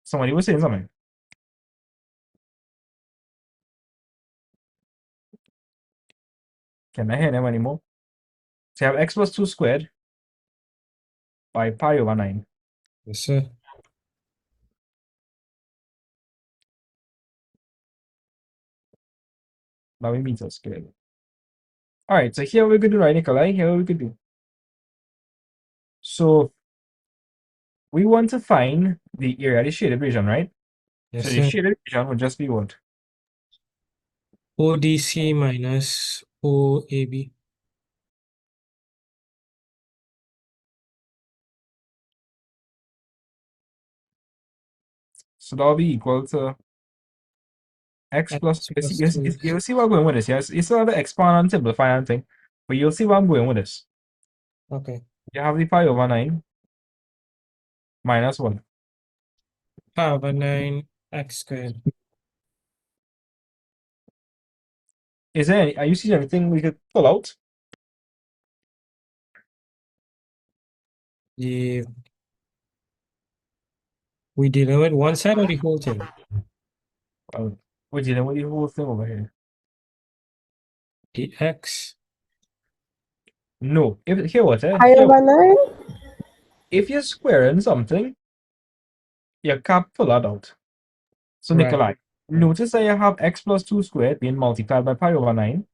Somebody was saying something. Can I hear them anymore? So you have x plus 2 squared by pi over 9. Yes, sir. That we meters squared. Alright, so here we could do, right, Nikolai? Here we could do. So we want to find the area of the shaded region, right? Yes, So the sir. shaded region would just be what? ODC minus OAB. So that'll be equal to x plus, you'll see where I'm going with this. Yes, you still have to expand and simplify and thing, but you'll see where I'm going with this. Okay. You have the pi over 9 minus 1. Pi over 9 x squared. Is there any, are you seeing anything we could pull out? The We dealing with one side or the whole thing? We're dealing with the whole thing over here. The x. No, if here what Pi over 9? if you're squaring something, you can't pull that out. So Right. Nikolai, notice that you have x plus 2 squared being multiplied by pi over 9,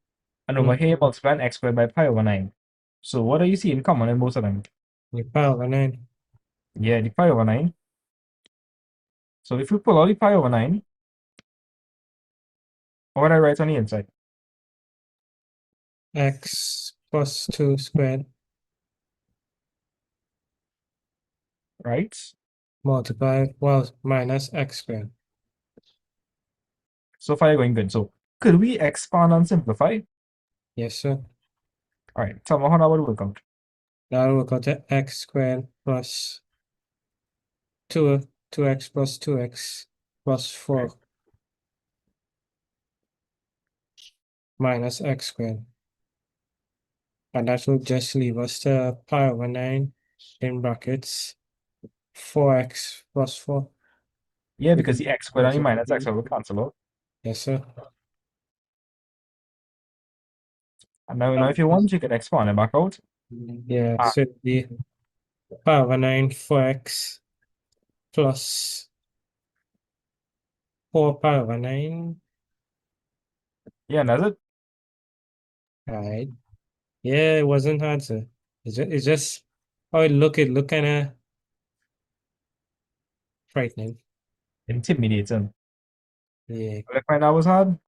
and over here you're multiplying x squared by pi over 9. So what are you seeing common in both of them? The pi over 9. Yeah, the pi over 9. So if we pull out the pi over 9, what would I write on the inside? X plus 2 squared. Right? Multiply, well, minus x squared. So far you're going good. So could we expand and simplify? Yes, sir. All right, tell me how that would work out. That will work out to x squared plus 2x plus 2x plus 4 minus x squared. And that will just leave us to pi over 9 in brackets 4x plus 4. Yeah, because the x squared and the minus x will cancel out. Yes, sir. And now if you want, you can expand it back out. Yeah, so the pi over 9 4x plus 4 pi over 9. Yeah, and that's it. Right. Yeah, it wasn't hard, sir. It's just how it look kind of frightening. Intimidating. Yeah. I find that was hard.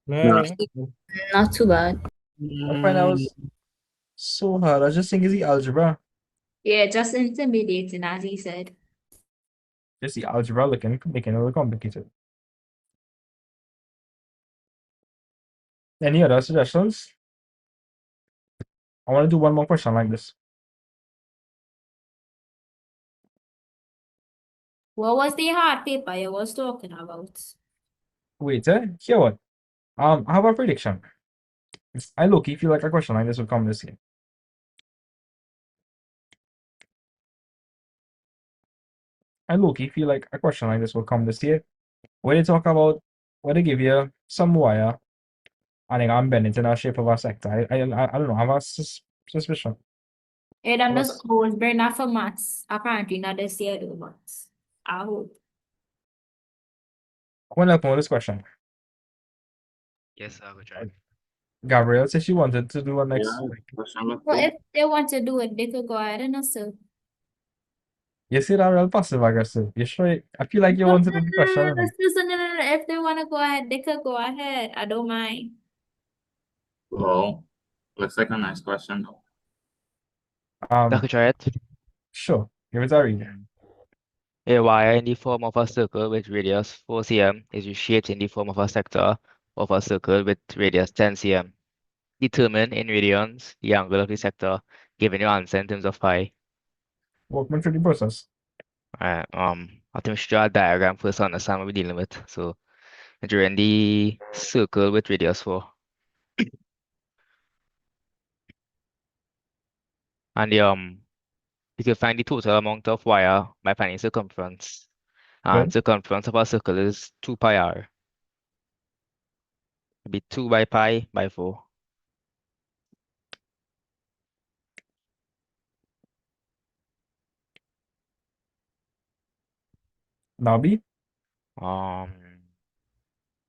No, Not too bad. I find that was so hard. I just think it's the algebra. Yeah, just intimidating, as he said. Just the algebra making it look complicated. Any other suggestions? I want to do one more question like this. What was the hard paper you was talking about? Wait, here what? I have a prediction. I low-key feel like a question like this will come this year. I low-key feel like a question like this will come this year. Where they talk about where they give you some wire and then I'm bending it in the shape of a sector. I don't know. I have a suspicion. Yeah, them What's- just always bring that for maths. Apparently not this year though, but I hope. I want to help on this question. Yes, I will try. Gabrielle said she wanted to do a next. Well, if they want to do it, they could go ahead and also. You see that real passive aggressive. You sure? I feel like you want to do the question. No, if they want to go ahead, they could go ahead. I don't mind. Well, looks like a nice question though. I could try it. Sure. Give it a read. A wire in the form of a circle with radius 4 cm is reshaped in the form of a sector of a circle with radius 10 cm. Determine in radians the angle of the sector, given your answer in terms of pi. Walk me through the process. I think we should draw a diagram first to understand what we're dealing with. So, drawing the circle with radius 4. And you can find the total amount of wire by finding circumference. And Good. circumference of a circle is 2 pi r. It'll be 2 by pi by 4. Now be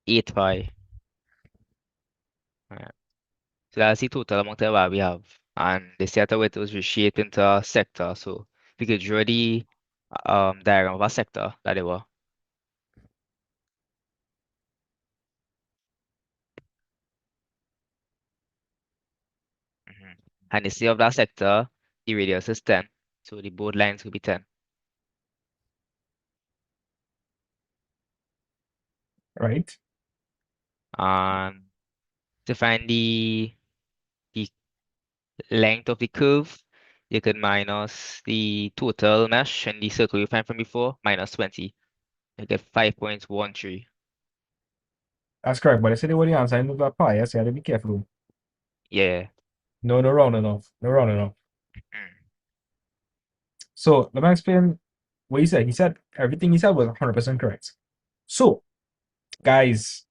8 pi. Right. So that's the total amount of wire we have. And the set of it was reshaped into a sector. So we could draw the diagram of a sector that they were. And instead of that sector, the radius is 10. So the both lines will be 10. right. And to find the length of the curve, you can minus the total mesh and the circle you find from before, minus 20. You get 5.13. That's correct. But I said they were the answer. I know that pi. I said I had to be careful. Yeah. No rounding off. No rounding off. So let me explain what he said. He said everything he said was 100% correct. So, guys,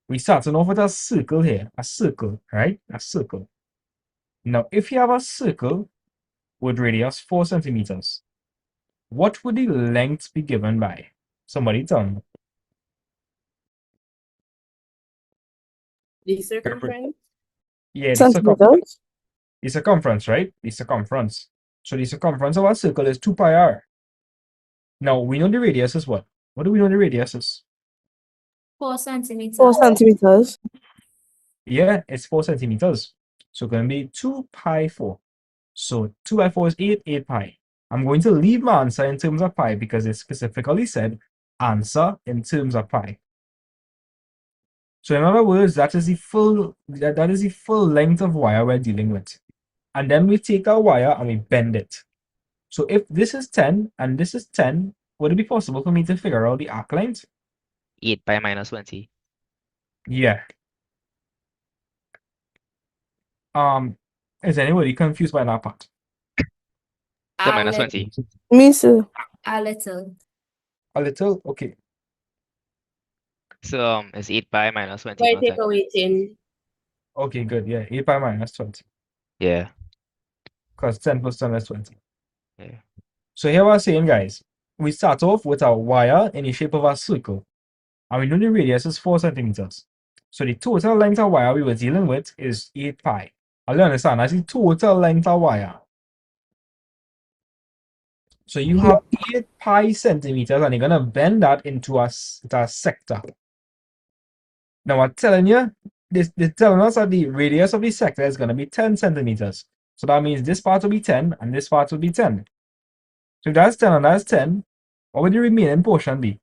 we starting off with a circle here. A circle, right? A circle. Now, if you have a circle with radius 4 centimeters, what would the length be given by? Somebody tell me. The circumference. Yeah, Centimeters? the circumference, right? The circumference. So the circumference of our circle is 2 pi r. Now, we know the radius is what? What do we know the radius is? 4 centimeters. 4 centimeters. Yeah, it's 4 centimeters. So it's going to be 2 pi 4. So 2 by 4 is 8, 8 pi. I'm going to leave my answer in terms of pi because it specifically said answer in terms of pi. So in other words, that is the full length of wire we're dealing with. And then we take our wire and we bend it. So if this is 10 and this is 10, would it be possible for me to figure out the arc length? 8 pi minus 20. Yeah. Is anybody confused by that part? The minus 20. Me too. A little. A little? Okay. So it's 8 pi minus 20. Why not take 10. away 10? Okay, good. Yeah, 8 pi minus 20. Yeah. Because 10 plus 10 is 20. Yeah. So here we're saying, guys, we start off with a wire in the shape of a circle. And we know the radius is 4 centimeters. So the total length of wire we were dealing with is 8 pi. I'll understand, that's the total length of wire. So you have 8 pi centimeters and you're going to bend that into a sector. Now I'm telling you, this telling us that the radius of the sector is going to be 10 centimeters. So that means this part will be 10 and this part will be 10. So if that's 10 and that's 10, what would the remaining portion be?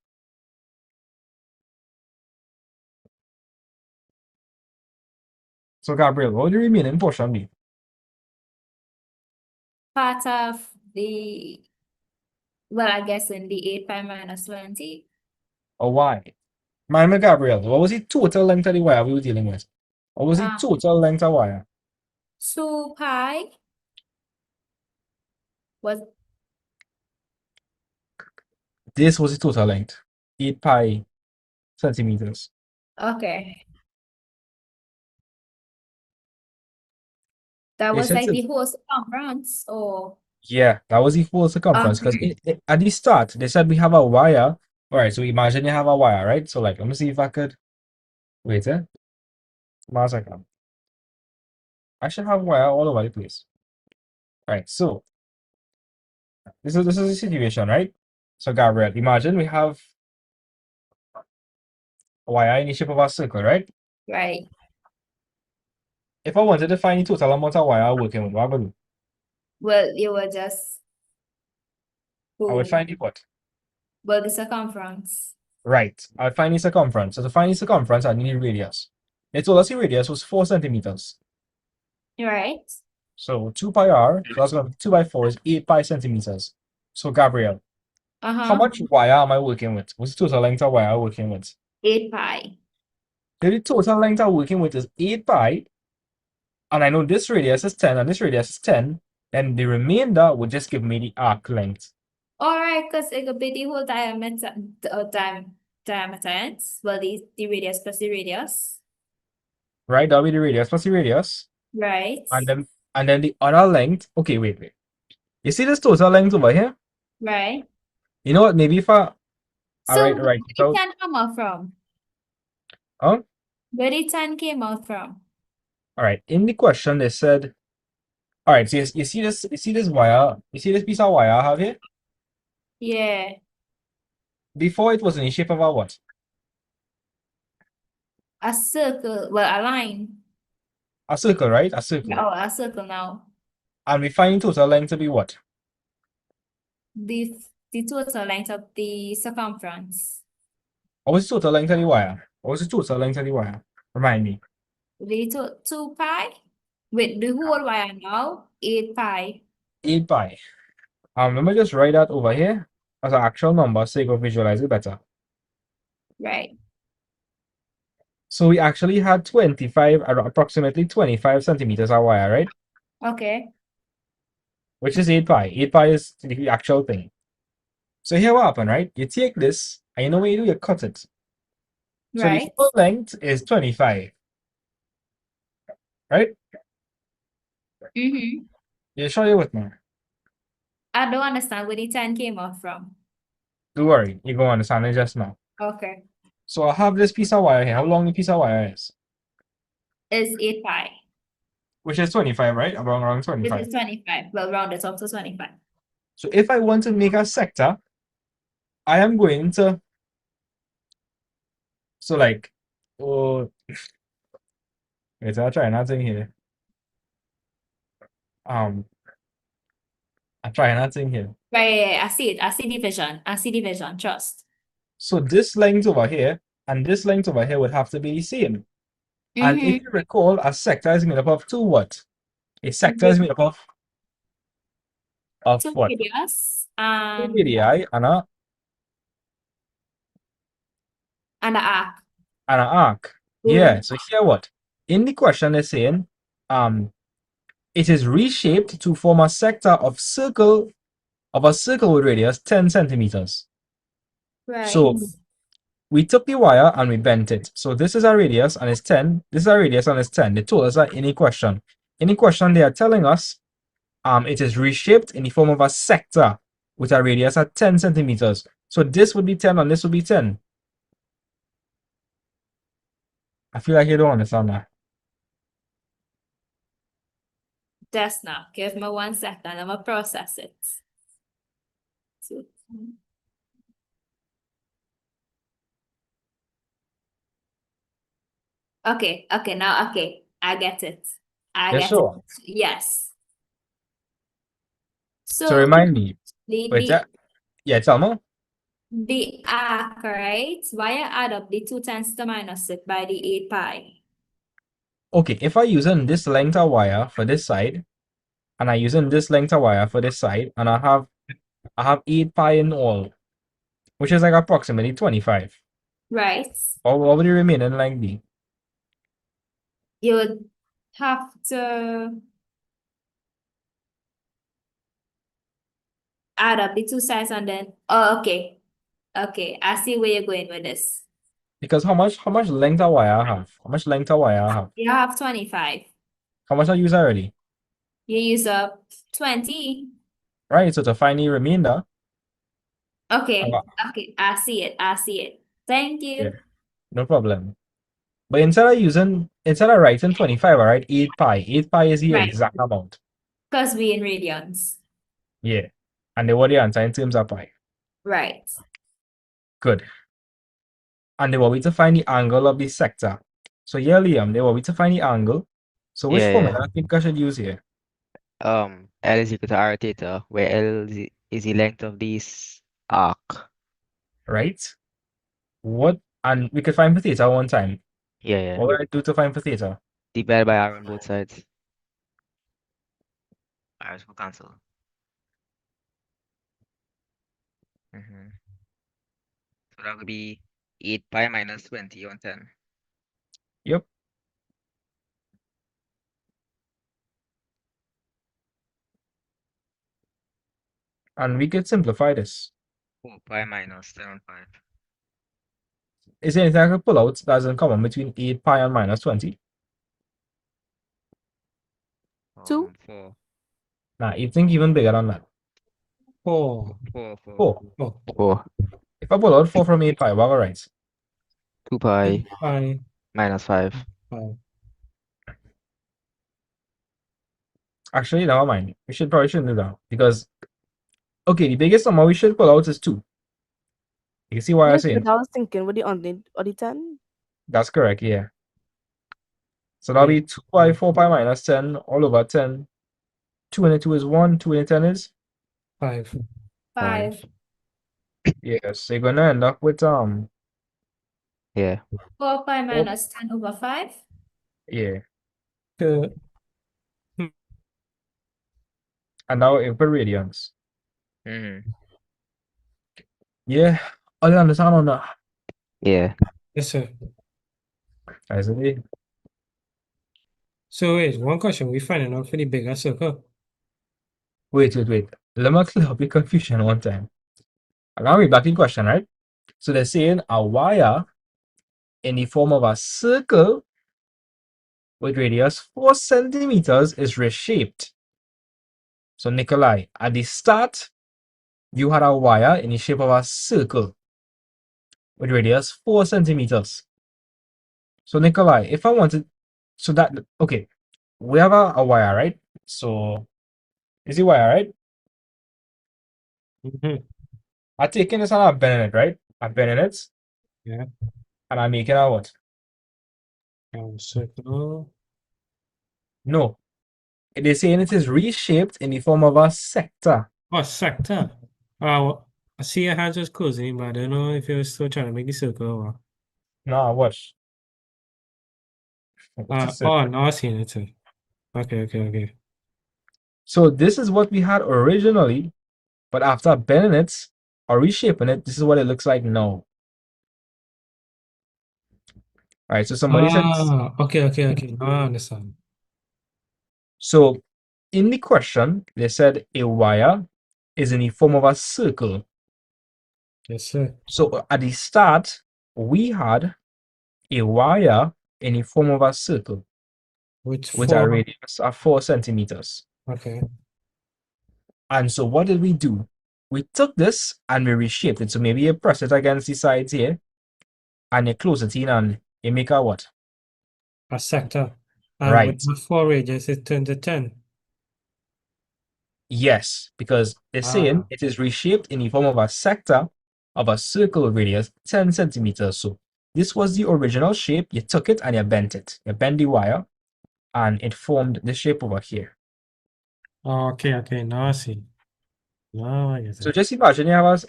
So Gabriel, what would the remaining portion be? Part of the, well, I guess in the 8 pi minus 20. Or why? Mine Gabriel, what was the total length of the wire we were dealing with? What was the total length of wire? 2 pi was This was the total length. 8 pi centimeters. okay. That They was said like to- the whole circumference, or Yeah, that was the whole circumference. Because at the start, they said we have a wire. All right, so imagine you have a wire, right? So like, let me see if I could. Wait, one second. I should have wire all over the place. All right, so this is the situation, right? So Gabriel, imagine we have a wire in the shape of a circle, right? right? If I wanted to find the total amount of wire I'm working with, what would I do? Well, you were just I would find the what? well, the circumference. Right. I would find the circumference. So to find the circumference, I need the radius. They told us the radius was 4 centimeters. Right. So 2 pi r, so that's going to be 2 by 4 is 8 pi centimeters. So Gabriel, how much wire am I working with? What's the total length of wire I'm working with? 8 pi. So the total length I'm working with is 8 pi, and I know this radius is 10 and this radius is 10, then the remainder would just give me the arc length. All right, because it could be the whole diameter, diameter ends. Well, the radius plus the radius. Right? That'll be the radius plus the radius. Right. And then the other length. Okay, wait. You see this total length over here? Right. You know what? Maybe if I. So Alright. where did So, 10 come out from? huh? Where did 10 came out from? Alright. In the question, they said. Alright. So you see this? You see this wire? You see this piece of wire I have here? Yeah. Before it was in the shape of a what? A circle. Well, a line. A circle, right? A circle. Oh, a circle now. And we find total length to be what? The total length of the circumference. What was the total length of the wire? What was the total length of the wire? Remind me. The 2 pi. With the whole wire now, 8 pi. 8 pi. Let me just write that over here as an actual number so you can visualize it better. Right. So we actually had approximately 25 centimeters of wire, right? Okay. which is 8 pi. 8 pi is the actual thing. So here what happened, right? You take this, and you know what you do? You cut it. So the Right. full length is 25, right? Mm-hmm. You show you with me. I don't understand where the 10 came off from. Don't worry, you go understand it just now. Okay. So I have this piece of wire here. How long the piece of wire is? It's 8 pi. Which is 25, right? Around This 25. is 25. Well, round it up to 25. So if I want to make a sector, I am going to, so like, oh, wait, I'll try nothing here. I'm trying nothing here. Right, I see it. I see division. I see division. Trust. So this length over here and this length over here would have to be the same. And if you recall, a sector is made up of two what? A sector is made up of Two what? radius Two and radii and an arc. an arc. Yeah. So here what? In the question they're saying, it is reshaped to form a sector of a circle with radius 10 centimeters. Right. So we took the wire and we bent it. So this is a radius and it's 10. This is a radius and it's 10. They told us that in the question. In the question, they are telling us it is reshaped in the form of a sector with a radius at 10 centimeters. So this would be 10 and this would be 10. I feel like you don't understand that. Just now. Give me 1 second. I'm gonna process it. Okay, now, I get it. I Yeah, get sure. it. Yes. So remind me. Wait, yeah, tell me. the arc, right? Why I add up the 2 times the minus it by the 8 pi? Okay, if I using this length of wire for this side, and I using this length of wire for this side, and I have 8 pi in all, which is like approximately 25. Right. What would the remaining length be? You would have to add up the 2 sides and then, oh, okay. Okay, I see where you're going with this. Because how much length of wire I have? How much length of wire I have? You have 25. How much I use already? You use up 20. Right, so to find the remainder, Okay, uh, okay, I see it. Thank yeah, you. no problem. But instead of writing 25, I write 8 pi. 8 pi is the Right. exact amount. Because we in radians. Yeah. And then what the answer in terms of pi. Right. Good. And they want me to find the angle of the sector. So yeah, Liam, they want me to find the angle. So which Yeah, formula yeah. I think I should use here? L is equal to r theta, where L is the length of this arc. Right? What? And we could find for theta one time. Yeah, yeah. What would I do to find for theta? Divide by r on both sides. R will cancel. So that would be 8 pi minus 20 on 10. Yep. And we could simplify this. 4 pi minus 10 on 5. Is there anything I could pull out that's in common between 8 pi and minus 20? 2. 4. Nah, you think even bigger than that. 4. 4. If I pull out 4 from 8 pi, what all right? 2 pi 5. minus 5. 5. Actually, never mind. We probably shouldn't do that. Because, okay, the biggest number we should pull out is 2. You can see why I'm Yes, saying. but I was thinking with the on the 10. That's correct, yeah. So that'll be 2 pi, 4 pi minus 10 all over 10. 2 and 2 is 1, 2 and 10 is 5. 5. Yes, so you're gonna end up with Yeah. 4 pi minus 10 over 5. yeah. Uh, And now it per radians. Yeah. I understand on that. Yeah. Yes, sir. As it is. So wait, one question. We finding out for the bigger circle. Wait. Let me clear up your confusion one time. I'm gonna read back the question, right? So they're saying a wire in the form of a circle with radius 4 centimeters is reshaped. So Nikolai, at the start, you had a wire in the shape of a circle with radius 4 centimeters. So Nikolai, if I wanted, so that, okay, we have a wire, right? So, is it wire, right? I'm taking this and I'm bending it, right? I'm bending it. Yeah. And I'm making a what? Circle. No. They're saying it is reshaped in the form of a sector. What sector? Oh, I see your hand just closing, but I don't know if you're still trying to make the circle or what. No, watch. It's a circle. Oh, now I see it too. Okay. So this is what we had originally, but after bending it or reshaping it, this is what it looks like now. All right, so somebody said, Okay. Now I understand. so in the question, they said a wire is in the form of a circle. Yes, sir. So at the start, we had a wire in the form of a circle With a 4. radius of 4 centimeters. Okay. And so what did we do? We took this and we reshaped it. So maybe you press it against the sides here and you close it in and you make a what? A sector. And Right. with the 4 radius, it turned to 10. Yes, because they're saying it is reshaped in the form of a sector of a circle radius 10 centimeters. So this was the original shape. You took it and you bent it. You bent the wire and it formed the shape over here. Okay. Now I see. Now I get So it. just imagine you have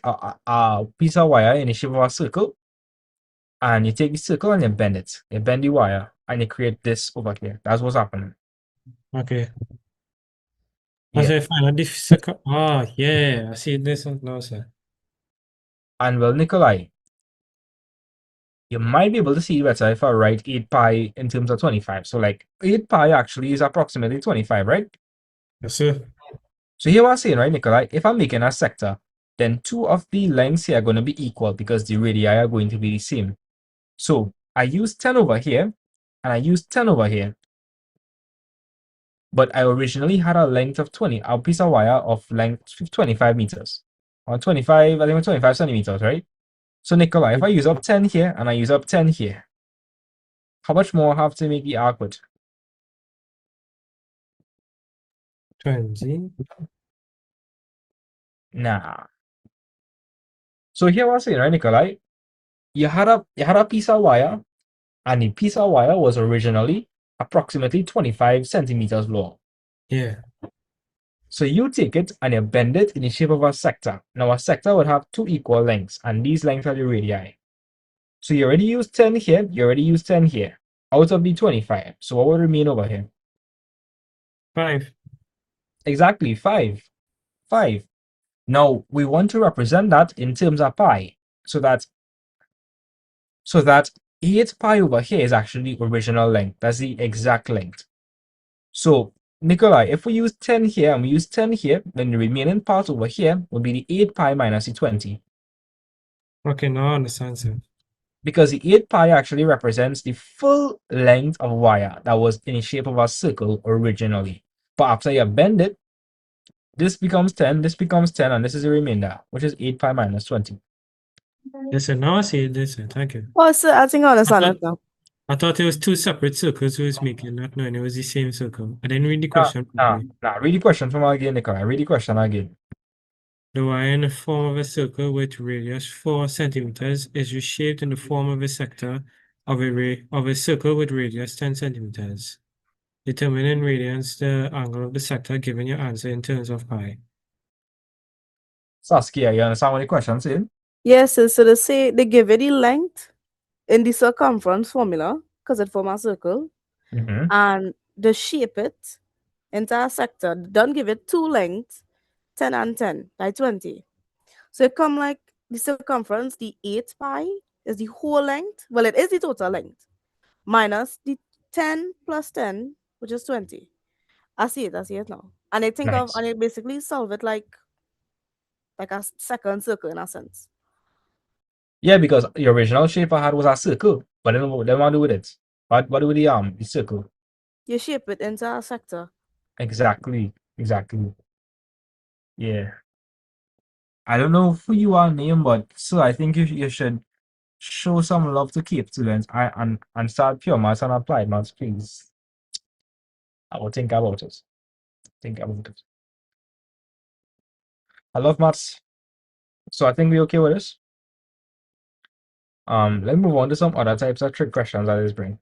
a piece of wire in the shape of a circle, and you take the circle and you bend it. You bend the wire and you create this over here. That's what's happening. Okay. Yeah. As I find out the second. Oh, yeah. I see this one now, sir. And well, Nikolai, you might be able to see better if I write 8 pi in terms of 25. So like 8 pi actually is approximately 25, right? Yes, sir. So here I'm saying, right, Nikolai, if I'm making a sector, then two of the lengths here are going to be equal because the radii are going to be the same. So I use 10 over here and I use 10 over here. But I originally had a length of 20, a piece of wire of length 25 meters. Or 25, I think 25 centimeters, right? So Nikolai, if I use up 10 here and I use up 10 here, how much more I have to make the arc with? 20. Nah. So here I was saying, right, Nikolai? You had a piece of wire, and the piece of wire was originally approximately 25 centimeters long. Yeah. So you take it and you bend it in the shape of a sector. Now a sector would have two equal lengths, and these lengths are the radii. So you already used 10 here, you already used 10 here, out of the 25. So what would remain over here? 5. Exactly, 5. 5. Now we want to represent that in terms of pi, so that 8 pi over here is actually the original length. That's the exact length. So Nikolai, if we use 10 here and we use 10 here, then the remaining part over here will be the 8 pi minus the 20. Okay, now I understand, sir. Because the 8 pi actually represents the full length of wire that was in the shape of a circle originally. But after you bend it, this becomes 10, this becomes 10, and this is the remainder, which is 8 pi minus 20. Yes, sir. Now I see this, sir. Thank you. Oh, sir, I think I understand it now. I thought it was two separate circles we was making, not knowing it was the same circle. I didn't read the question properly. Read the question from again, Nikolai. Read the question again. The wire in the form of a circle with radius 4 centimeters is reshaped in the form of a sector of a circle with radius 10 centimeters. Determine in radians the angle of the sector given your answer in terms of pi. Saskia, you understand what the question is? Yes, sir. So they say they give it the length in the circumference formula because it forms a circle, and they shape it into a sector. Don't give it two lengths, 10 and 10 by 20. So it come like the circumference, the 8 pi is the whole length. Well, it is the total length minus the 10 plus 10, which is 20. I see it now. And Nice. they basically solve it like a second circle in a sense. Yeah, because the original shape I had was a circle, but then what do I do with it? What do with the circle? You shape it into a sector. Exactly. Yeah. I don't know who you are name, but so I think you should show some love to Cape students and start pure maths and applied maths, please. I will think about it. I love maths, so I think we're okay with this. Let's move on to some other types of trick questions that this bring.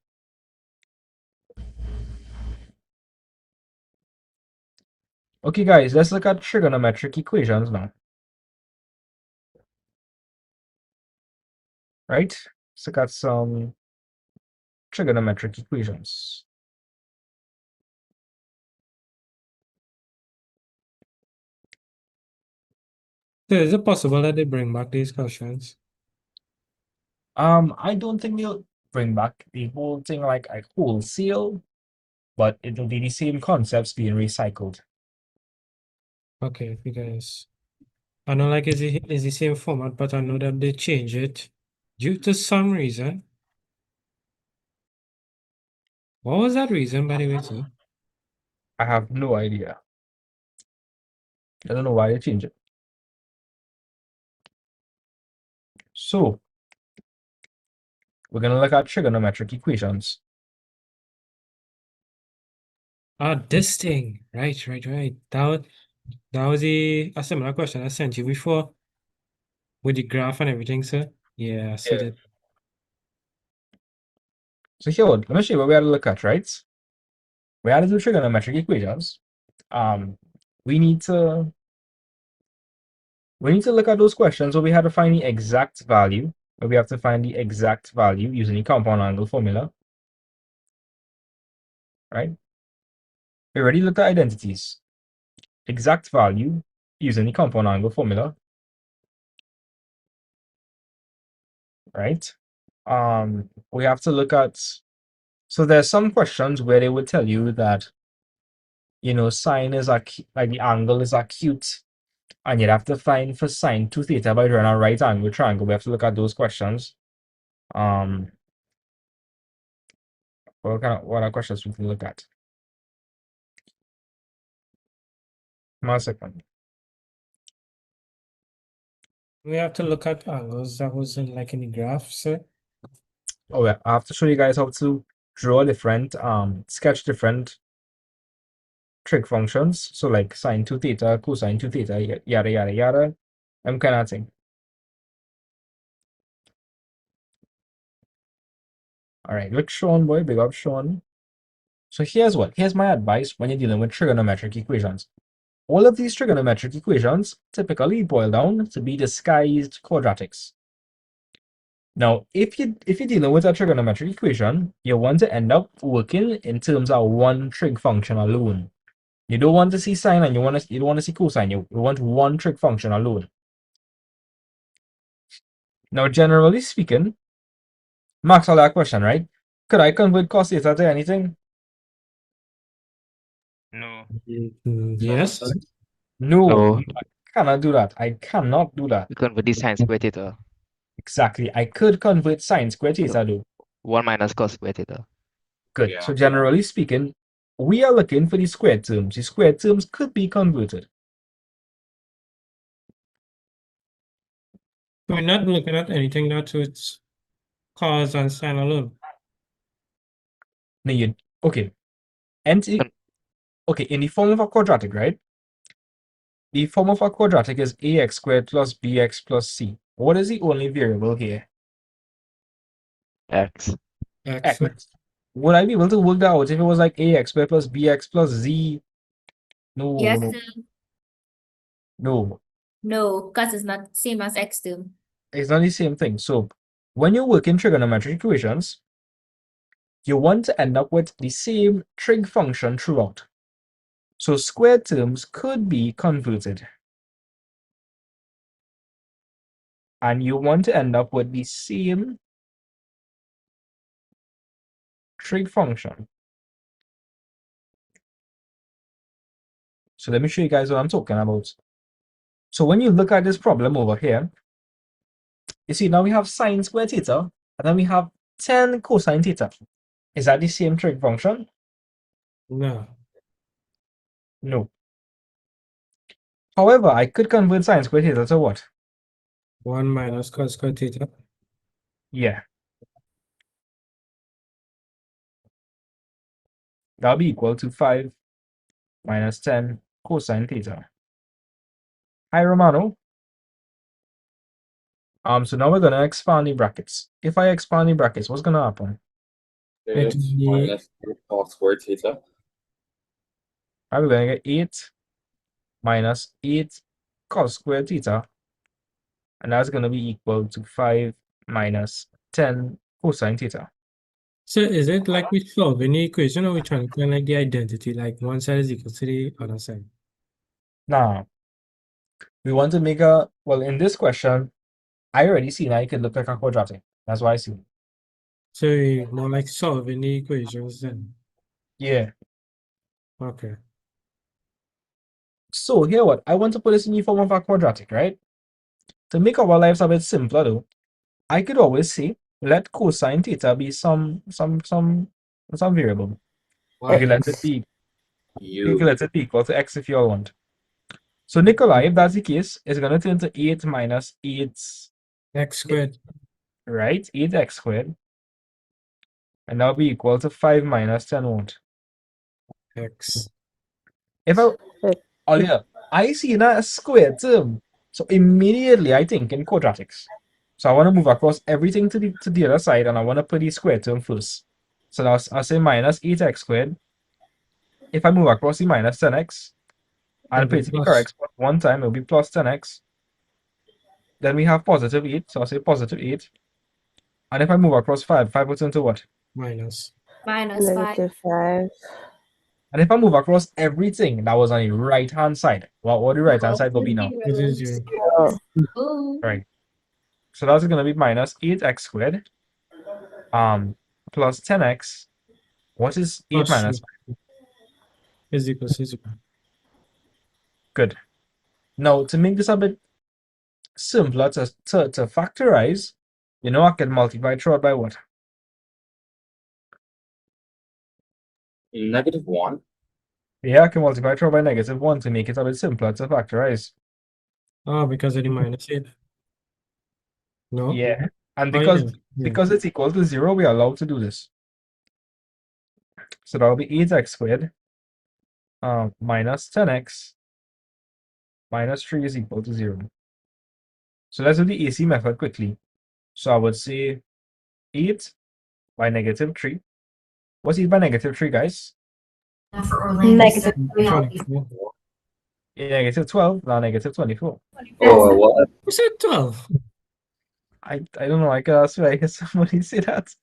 Okay, guys, let's look at trigonometric equations now. Right? Let's look at some trigonometric equations. So is it possible that they bring back these questions? I don't think they'll bring back the whole thing like wholesale, but it'll be the same concepts being recycled. Okay, because I know like it's the same format, but I know that they change it due to some reason. What was that reason, by the way, sir? I have no idea. I don't know why they changed it. So we're gonna look at trigonometric equations. This thing. Right. That was a similar question I sent you before with the graph and everything, sir. Yeah, I see Yeah. that. So here, let me show you what we had to look at, right? We had to do trigonometric equations. We need to look at those questions where we had to find the exact value, where we have to find the exact value using the compound angle formula. Right? We already looked at identities. Exact value using the compound angle formula. Right? We have to look at, so there's some questions where they would tell you that, sine is like the angle is acute, and you'd have to find for sine 2 theta by drawing a right angle triangle. We have to look at those questions. What other questions we can look at? One second. We have to look at angles that was in like in the graph, sir. Oh yeah, I have to show you guys how to draw different sketch different trig functions. So like sine 2 theta, cosine 2 theta, yada yada yada. I'm kind of thing. All right, look Sean boy, big up Sean. So here's my advice when you're dealing with trigonometric equations. All of these trigonometric equations typically boil down to be disguised quadratics. Now, if you're dealing with a trigonometric equation, you want to end up working in terms of one trig function alone. You don't want to see sine and you don't want to see cosine. You want one trig function alone. Now, generally speaking, Max, all that question, right? Could I convert cos theta to anything? No. Yes. No, No. I cannot do that. I cannot do that. You convert the sine square theta. Exactly. I could convert sine square So theta though. 1 minus cos square theta. Good. Yeah. So generally speaking, we are looking for the squared terms. The squared terms could be converted. We're not looking at anything that's with cos and sine alone. No, okay. Okay, in the form of a quadratic, right? The form of a quadratic is ax squared plus bx plus c. What is the only variable here? X. X. Would I be able to work that out if it was like ax squared plus bx plus z? No, Yes, no, sir. no. No, because it's not same as x two. It's not the same thing. So when you work in trigonometric equations, you want to end up with the same trig function throughout. So squared terms could be converted. And you want to end up with the same trig function. So let me show you guys what I'm talking about. So when you look at this problem over here, you see now we have sine squared theta, and then we have 10 cosine theta. Is that the same trig function? No. No. However, I could convert sine squared theta to what? 1 minus cos squared theta. Yeah. That'll be equal to 5 minus 10 cosine theta. Hi, Romano. So now we're gonna expand the brackets. If I expand the brackets, what's gonna happen? It will be minus cos squared theta. I'm gonna get 8 minus 8 cos squared theta, and that's gonna be equal to 5 minus 10 cosine theta. So is it like we solving the equation or we trying to find like the identity, like one side is equal to the other side? Now, we want to make a, well, in this question, I already see now it could look like a quadratic. That's why I see. So we more like solving the equations then. Yeah. Okay. So here what? I want to put this in the form of a quadratic, right? To make our lives a bit simpler though, I could always say let cosine theta be some variable. You can let it be you can let it be equal to x if you all want. So Nikolai, if that's the case, it's gonna turn to 8 minus 8 X squared. Right? 8x squared. And that'll be equal to 5 minus 10 what? X. If I oh yeah, I see that a square term. So immediately I think in quadratics. So I want to move across everything to the other side, and I want to put the square term first. So now I'll say minus 8x squared. If I move across the minus 10x, and put it to the correct spot one time, it'll be plus 10x. Then we have positive 8, so I'll say positive 8. And if I move across 5 will turn to what? Minus. Minus 5. Negative 5. And if I move across everything that was on the right-hand side, what the right-hand side will be now? It is 0. Oh. Right. So that's going to be minus 8x squared plus 10x. What is 8 Plus minus 5? is equal to 0. Good. Now, to make this a bit simpler to factorize, you know, I can multiply through it by what? -1. Yeah, I can multiply through it by -1 to make it a bit simpler to factorize. Oh, because of the minus 8. No? Yeah. And Oh, because yeah. because it's equal to 0, we are allowed to do this. So that'll be 8x squared minus 10x minus 3 is equal to 0. So let's do the AC method quickly. So I would say 8 by -3. What's 8 by -3, guys? Negative 24. Yeah, -12, now -24. Oh, what? Who said 12? I don't know. I guess somebody say that.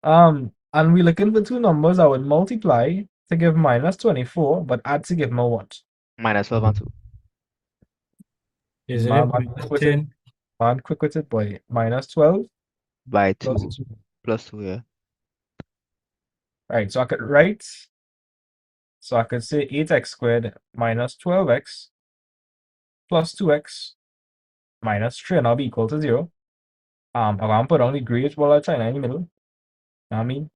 And we're looking for two numbers. I would multiply to give -24, but add to give more what? Minus 12 and 2. Isn't Man, it man, minus quick with it. 10? Man, quick with it, boy. -12 By plus 2. 2. Plus 2, yeah. Right, so I could write, so I could say 8x squared minus 12x plus 2x minus 3, and that'll be equal to 0. I'm gonna put on the greatest ball of China in the middle. Know what I mean?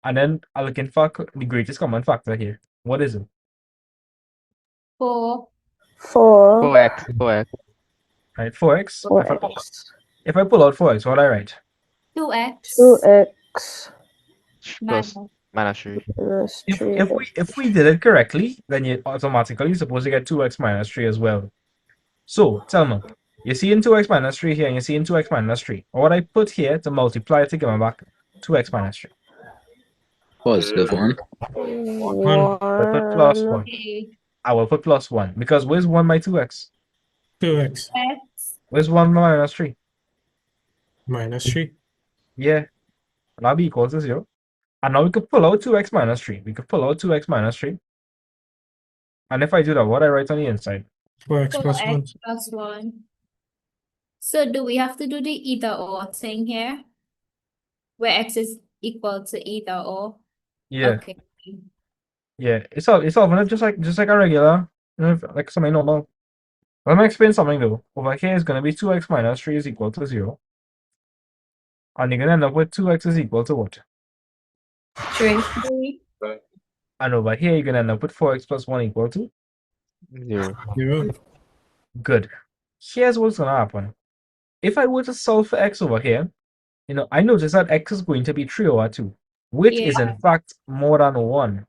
And then I'm looking for the greatest common factor here. What is it? 4. 4. 4x. 4x. Right, 4x. 4x. If I pull out 4x, what I write? 2x. 2x. Plus minus 3. Plus If 3x. if we did it correctly, then you're automatically supposed to get 2x minus 3 as well. So tell me, you're seeing 2x minus 3 here, and you're seeing 2x minus 3. Or what I put here to multiply to give me back 2x minus 3. Positive 1. I put plus 1. I will put plus 1 because where's 1 by 2x? 2x. Where's 1 minus 3? Minus 3. Yeah, and that'll be equal to 0. And now we could pull out 2x minus 3. We could pull out 2x minus 3. And if I do that, what I write on the inside? 4x plus 1. 4x plus 1. So do we have to do the either or thing here? Where x is equal to either or? Yeah. Okay. Yeah, it's solving it just like a regular, like something normal. Let me explain something though. Over here is gonna be 2x minus 3 is equal to 0. And you're gonna end up with 2x is equal to what? 3. And over here you're gonna end up with 4x plus 1 equal to 0. 0. good. Here's what's gonna happen. If I were to solve for x over here, I notice that x is going to be 3 over 2, which is in fact more than 1.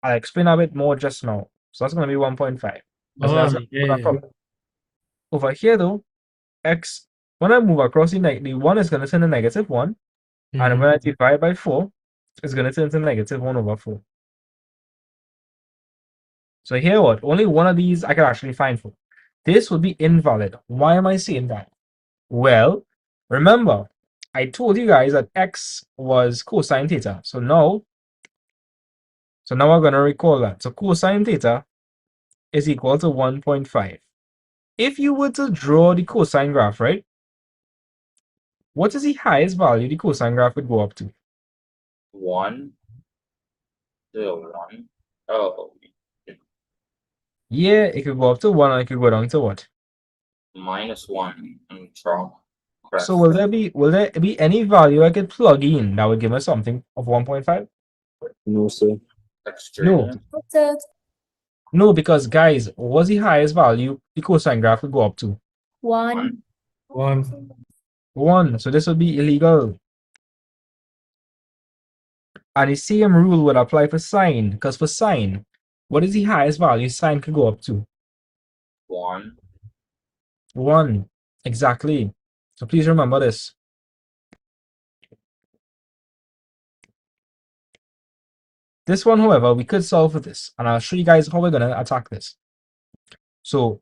I'll explain a bit more just now. So that's going to be 1.5. That's not a problem. Over here though, x, when I move across the 1 is going to turn to negative 1. And when I divide by 4, it's going to turn to negative 1 over 4. So here what? Only one of these I can actually find for. This would be invalid. Why am I saying that? Well, remember, I told you guys that x was cosine theta. So now we're going to recall that. So cosine theta is equal to 1.5. If you were to draw the cosine graph, right? What is the highest value the cosine graph would go up to? 1, 0, 1. Oh, Yeah, it could go up to 1 and it could go down to what? -1 and from crest. So will there be any value I could plug in that would give us something of 1.5? No, sir. No. No, because guys, what's the highest value the cosine graph would go up to? 1. 1. So this would be illegal. And the same rule would apply for sine, because for sine, what is the highest value sine could go up to? 1. 1. Exactly. So please remember this. This one, however, we could solve for this, and I'll show you guys how we're going to attack this. So,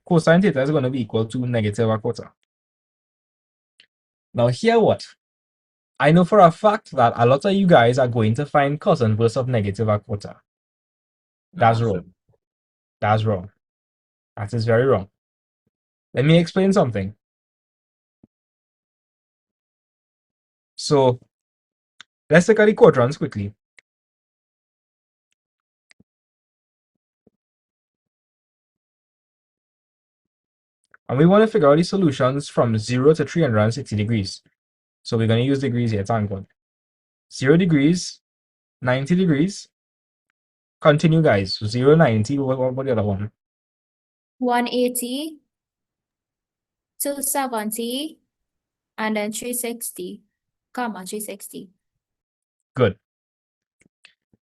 cosine theta is going to be equal to negative a quarter. Now, here what? I know for a fact that a lot of you guys are going to find cos inverse of negative a quarter. That's wrong. That's wrong. That is very wrong. Let me explain something. So, let's look at the quadrants quickly. And we want to figure out the solutions from 0 to 360 degrees. So we're going to use degrees here, thank God. 0 degrees, 90 degrees. Continue, guys. So 0, 90, what the other one? 180, 270, and then 360, 360. Good.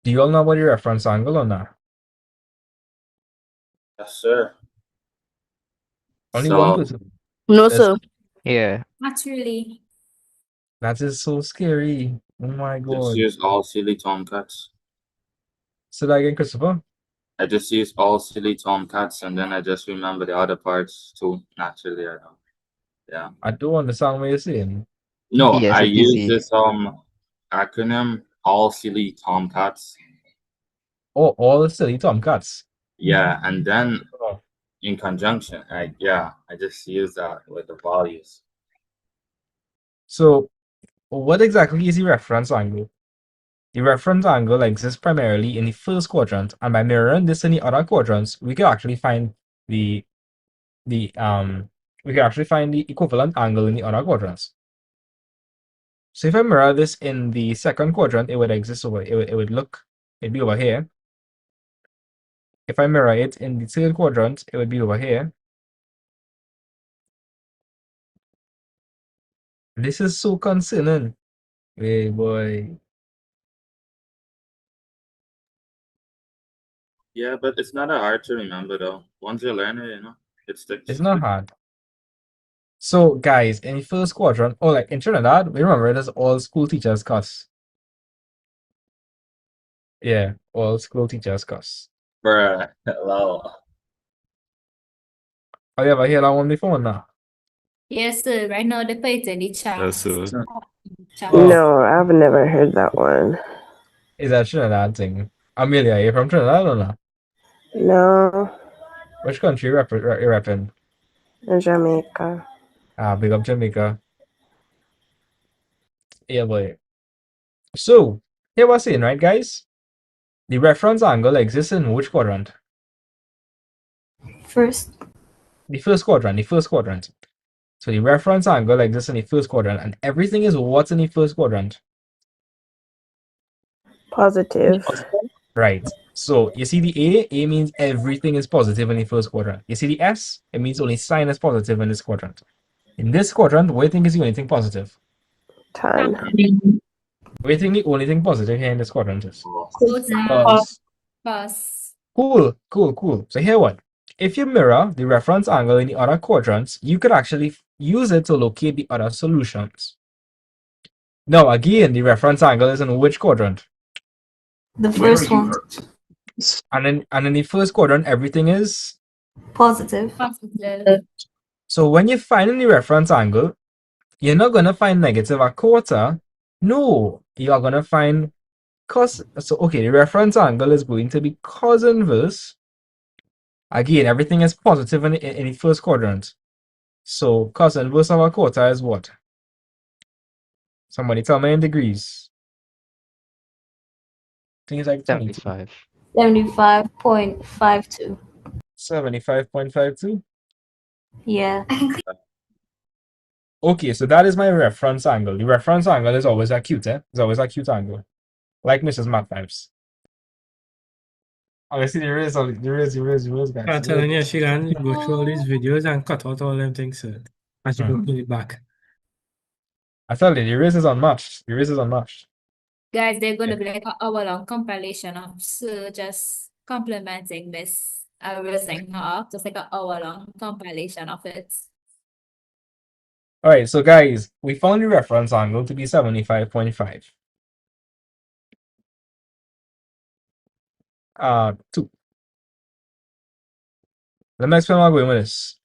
Do you all know about the reference angle or not? Yes, sir. Only So- one person. No, sir. Yeah. Not really. That is so scary. Oh my Just God. use all silly tomcats. Say that again, Christopher. I just use all silly tomcats and then I just remember the other parts too. Naturally, I don't. Yeah. I don't understand what you're saying. No, Yes, I it's use easy. this acronym all silly tomcats. Oh, all silly tomcats. Yeah, and then Oh. in conjunction, I just use that with the values. So, what exactly is the reference angle? The reference angle exists primarily in the first quadrant, and by mirroring this in the other quadrants, we can actually find the equivalent angle in the other quadrants. So if I mirror this in the second quadrant, it would exist over it'd be over here. If I mirror it in the third quadrant, it would be over here. This is so concerning. Hey boy. Yeah, but it's not that hard to remember though. Once you learn it, it sticks. It's not hard. So guys, in the first quadrant, like in Trinidad, we remember it as all school teachers cuss. Yeah, all school teachers cuss. Bruh, hello. Have you ever heard that one before now? Yes, sir. Right now, they put it in the chat. Yes, sir. Chat. No, I've never heard that one. Is that Trinidad thing? Amelia, you from Trinidad or not? No, Which country you repping? Jamaica. Ah, big up Jamaica. Yeah, boy. So, here we're saying, right, guys? The reference angle exists in which quadrant? First. The first quadrant, the first quadrant. So the reference angle exists in the first quadrant, and everything is what's in the first quadrant? Positive. Right. So you see the A means everything is positive in the first quadrant. You see the S, it means only sign is positive in this quadrant. In this quadrant, what do you think is the only thing positive? Tan. What do you think the only thing positive here in this quadrant is? Cos. Cos. Cool, cool, cool. So here what? If you mirror the reference angle in the other quadrants, you could actually use it to locate the other solutions. Now again, the reference angle is in which quadrant? The first one. And in the first quadrant, everything is Positive. Positive. so when you find the reference angle, you're not gonna find negative a quarter. No, you are gonna find cos. So okay, the reference angle is going to be cos inverse. Again, everything is positive in the first quadrant. So cos inverse of a quarter is what? Somebody tell me in degrees. I think it's like 22. 75. 75.52. 75.52. Yeah. Okay, so that is my reference angle. The reference angle is always acute, eh? It's always acute angle. Like Mrs. Math Times. Honestly, there is, guys. I'm telling you, she can go through all these videos and cut out all them things, sir. And she go put it back. I tell you, the race is unmatched. The race is unmatched. Guys, they're going to be like an hour-long compilation of Sir just complimenting Miss everything up. Just like an hour-long compilation of it. All right, so guys, we found the reference angle to be 75.5. 2. Let me explain what I'm going with this.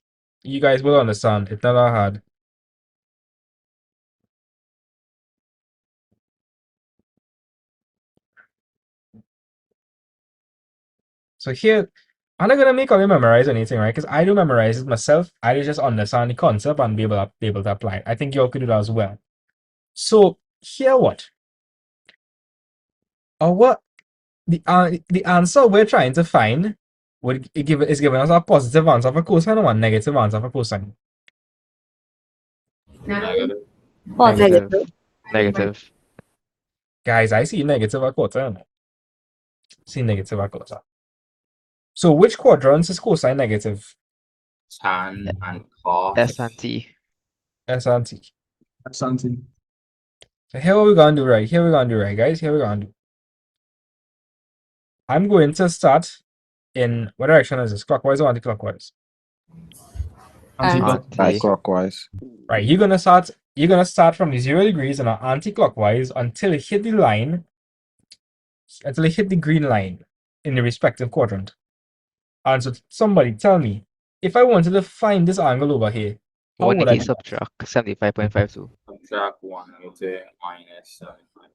You guys will understand. It's not that hard. So here, I'm not gonna make you memorize anything, right? Because I don't memorize it myself. I just understand the concept and be able to apply it. I think y'all could do that as well. So here, what? What the answer we're trying to find is giving us a positive answer for cosine or a negative answer for cosine. Negative. Negative. Negative. Guys, I see negative a quarter. See negative a quarter. So which quadrants is cosine negative? Tan and cos. S and T. S and T. S and T. So here what we're gonna do, right? Here we're gonna do, right, guys? Here we're gonna do. I'm going to start in what direction is this? Clockwise or anti-clockwise? Anti-clockwise. Right, you're gonna start from the 0 degrees and anti-clockwise until you hit the line, until you hit the green line in the respective quadrant. And so somebody tell me, if I wanted to find this angle over here, how would I subtract 75.52? Subtract 1, I would say minus 75.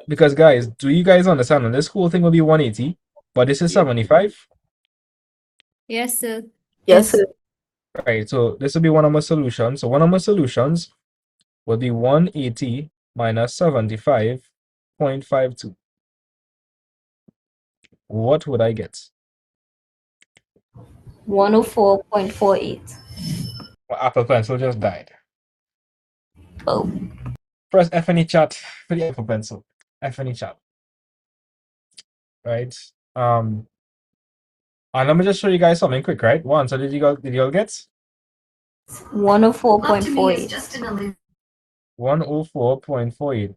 Because guys, do you guys understand that this whole thing will be 180, but this is 75? Yes, sir. Yes, sir. Right, so this will be one of my solutions. So one of my solutions will be 180 minus 75.52. What would I get? 104.48. Well, Apple Pencil just died. Oh. Press F in the chat for the Apple Pencil. F in the chat. Right. And let me just show you guys something quick, right? One, so did you all get? 104.48. 104.48.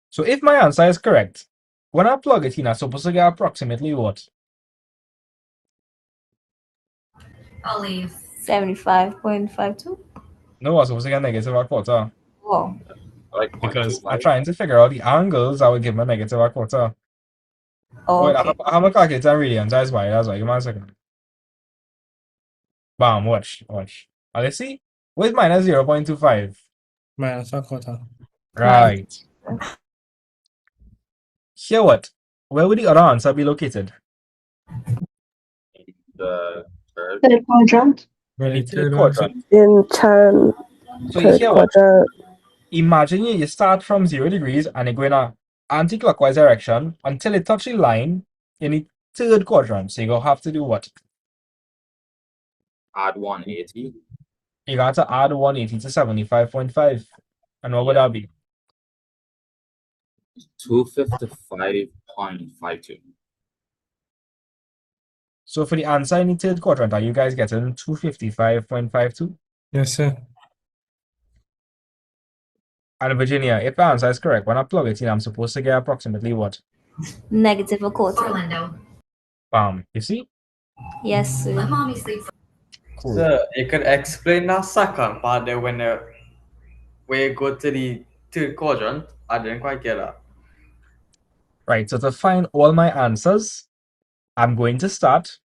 So if my answer is correct, when I plug it in, I'm supposed to get approximately what? I'll leave. 75.52. No, I'm supposed to get negative a quarter. Oh. Like because I'm trying to figure out the angles I would give my negative a quarter. Oh, Wait, okay. I have a calculator in radians. That's why. Give me a second. Bam, watch. Let's see. Where's minus 0.25? Minus a quarter. Right. Here what? Where would the other answer be located? The Third quadrant. In the third quadrant. In tan. So you Third hear what? quadrant. Imagine you start from 0 degrees and you go in a anti-clockwise direction until it touches the line in the third quadrant. So you're gonna have to do what? Add 180. You got to add 180 to 75.5. And what would that be? 255.52. So for the answer in the third quadrant, are you guys getting 255.52? Yes, sir. And Virginia, if the answer is correct, when I plug it in, I'm supposed to get approximately what? Negative a quarter. You see? Yes, sir. Cool. So you could explain that second part there when you go to the third quadrant. I didn't quite get that. Right, so to find all my answers, I'm going to start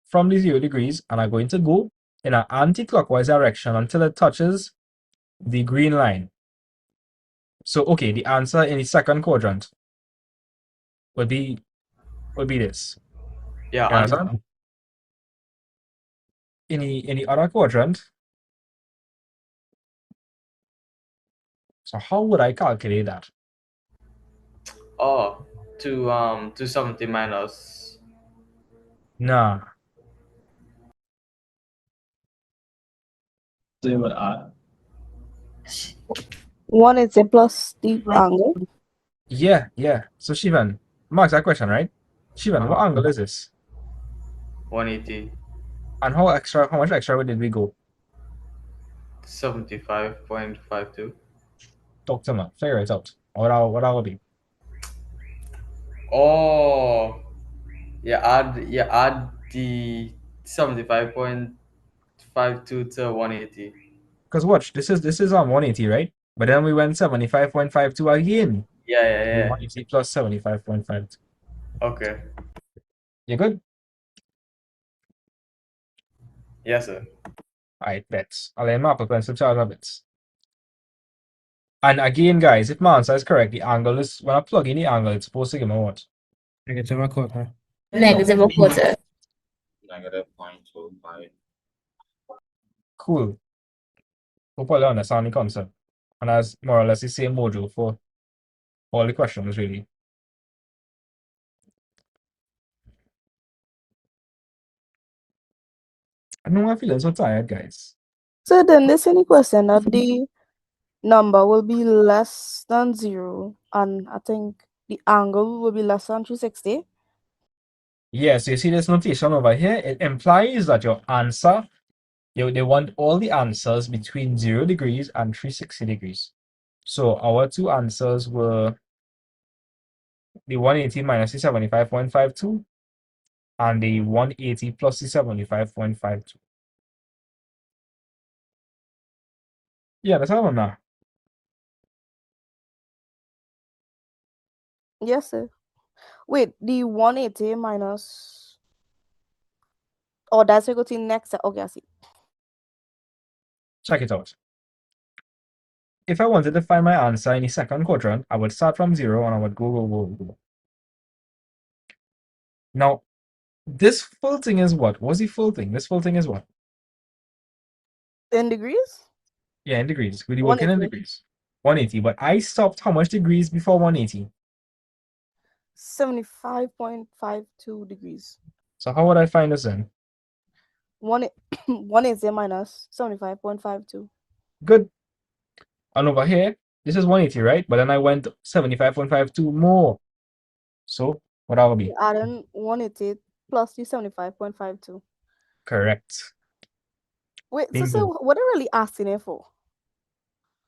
from the 0 degrees and I'm going to go in an anti-clockwise direction until it touches the green line. So, okay, the answer in the second quadrant would be this. Yeah, You understand? In the other quadrant, so how would I calculate that? oh, 270 minus. Nah. So you would add. 180 plus the angle. Yeah. So Shivan, Mark's that question, right? Shivan, what Uh-huh. angle is this? 180. And how much extra did we go? 75.52. Talk to me. Figure it out. What that would be? Oh, you add the 75.52 to 180. Because watch, this is on 180, right? But then we went 75.52 again. Yeah. 180 plus 75.52. Okay. You good? Yes, sir. Alright, bets. I'll let my Apple Pencil charge of bits. And again, guys, if my answer is correct, the angle is when I plug in the angle, it's supposed to give me what? Negative a quarter. Negative a quarter. Negative 0.25. Cool. Hope I understand the concept. And that's more or less the same module for all the questions, really. I know I'm feeling so tired, guys. So then there's any question that the number will be less than 0, and I think the angle will be less than 360. Yeah, so you see this notation over here, it implies that your answer, they want all the answers between 0 degrees and 360 degrees. So our two answers were the 180 minus the 75.52 and the 180 plus the 75.52. Yeah, that's all now. Yes, sir. Wait, the 180 minus. Oh, that's we go to next. Okay, I see. Check it out. If I wanted to find my answer in the second quadrant, I would start from 0 and I would go. Now, this full thing is what? What's the full thing? This full thing is what? In degrees? Yeah, in degrees. We're working in 180. degrees. 180, but I stopped how much degrees before 180? 75.52 degrees. So how would I find this then? 180 minus 75.52. Good. And over here, this is 180, right? But then I went 75.52 more. So what that would be? Adding 180 plus the 75.52. Correct. Wait, so Bingo. what are you really asking it for?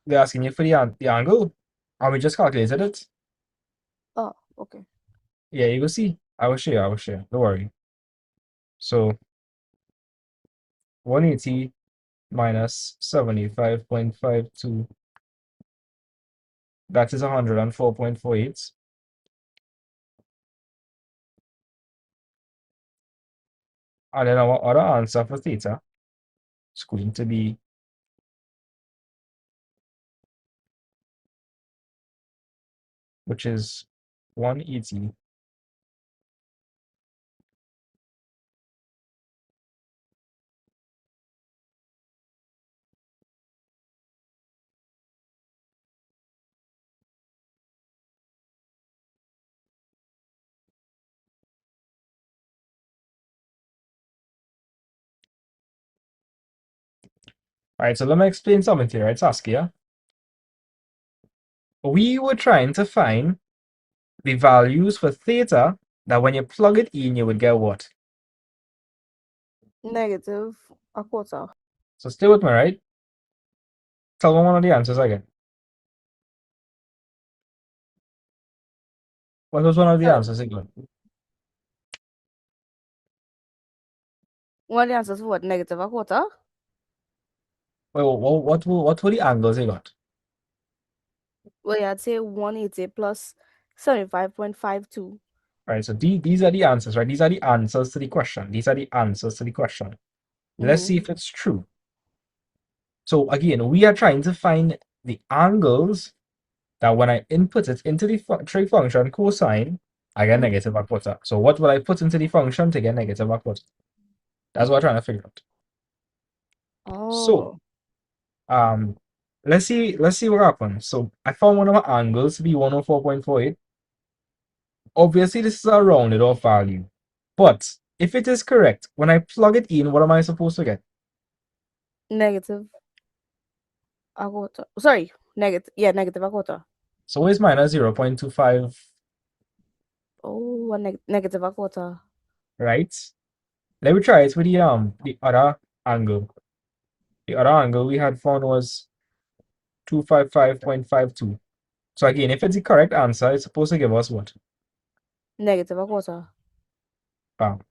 They're asking you for the angle, and we just calculated it. Oh, okay. Yeah, you will see. I will share. Don't worry. So 180 minus 75.52. That is 104.48. And then our other answer for theta is going to be which is 180 All right, so let me explain something to you, right, Saskia? We were trying to find the values for theta that when you plug it in, you would get what? Negative a quarter. So stay with me, right? Tell me one of the answers again. What was one of the answers again? One of the answers for what? Negative a quarter? Well, what were the angles they got? Well, yeah, I'd say 180 plus 75.52. Right, so these are the answers, right? These are the answers to the question. These are the answers to the question. Let's see if it's true. So again, we are trying to find the angles that when I input it into the trig function cosine, I get negative a quarter. So what will I put into the function to get negative a quarter? That's what I'm trying to figure out. So, let's see what happens. So I found one of my angles to be 104.48. Obviously, this is a rounded off value. But if it is correct, when I plug it in, what am I supposed to get? Negative a quarter. Sorry, negative. Yeah, negative a quarter. So it's minus 0.25, Oh, negative a quarter. right? Let me try it with the other angle. The other angle we had found was 255.52. So again, if it's the correct answer, it's supposed to give us what? Negative a quarter. Wow,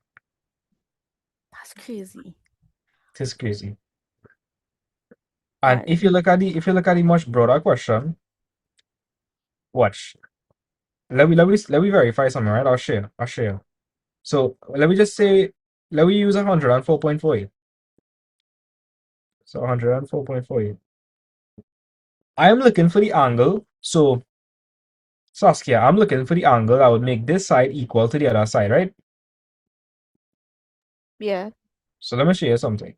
That's crazy. it is crazy. And if you look at the much broader question, watch. Let me verify something, right? I'll share. So let me just say, let me use 104.48. So 104.48. I am looking for the angle. So Saskia, I'm looking for the angle that would make this side equal to the other side, right? Yeah. So let me show you something.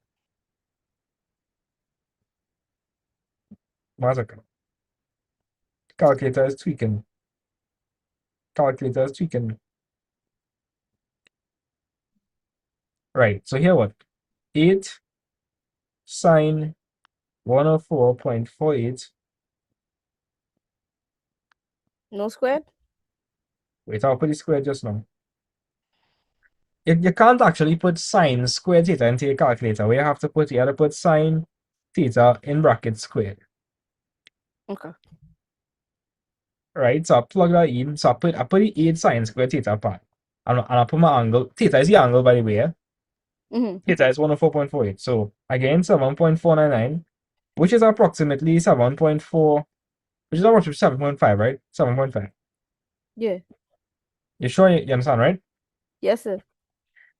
One second. Calculator is tweaking. Calculator is tweaking. Right. So here what? 8 sine 104.48. No squared? Wait, I'll put the square just now. You can't actually put sine squared theta into your calculator. Where you have to put sine theta in brackets squared. Okay. Right? So I plug that in. So I put the 8 sine squared theta part. And I put my angle. Theta is the angle, by the way. Yeah? Theta is 104.48. So again, 7.499, which is approximately 7.4, which is approximately 7.5, right? 7.5. Yeah. You sure you understand, right? Yes, sir.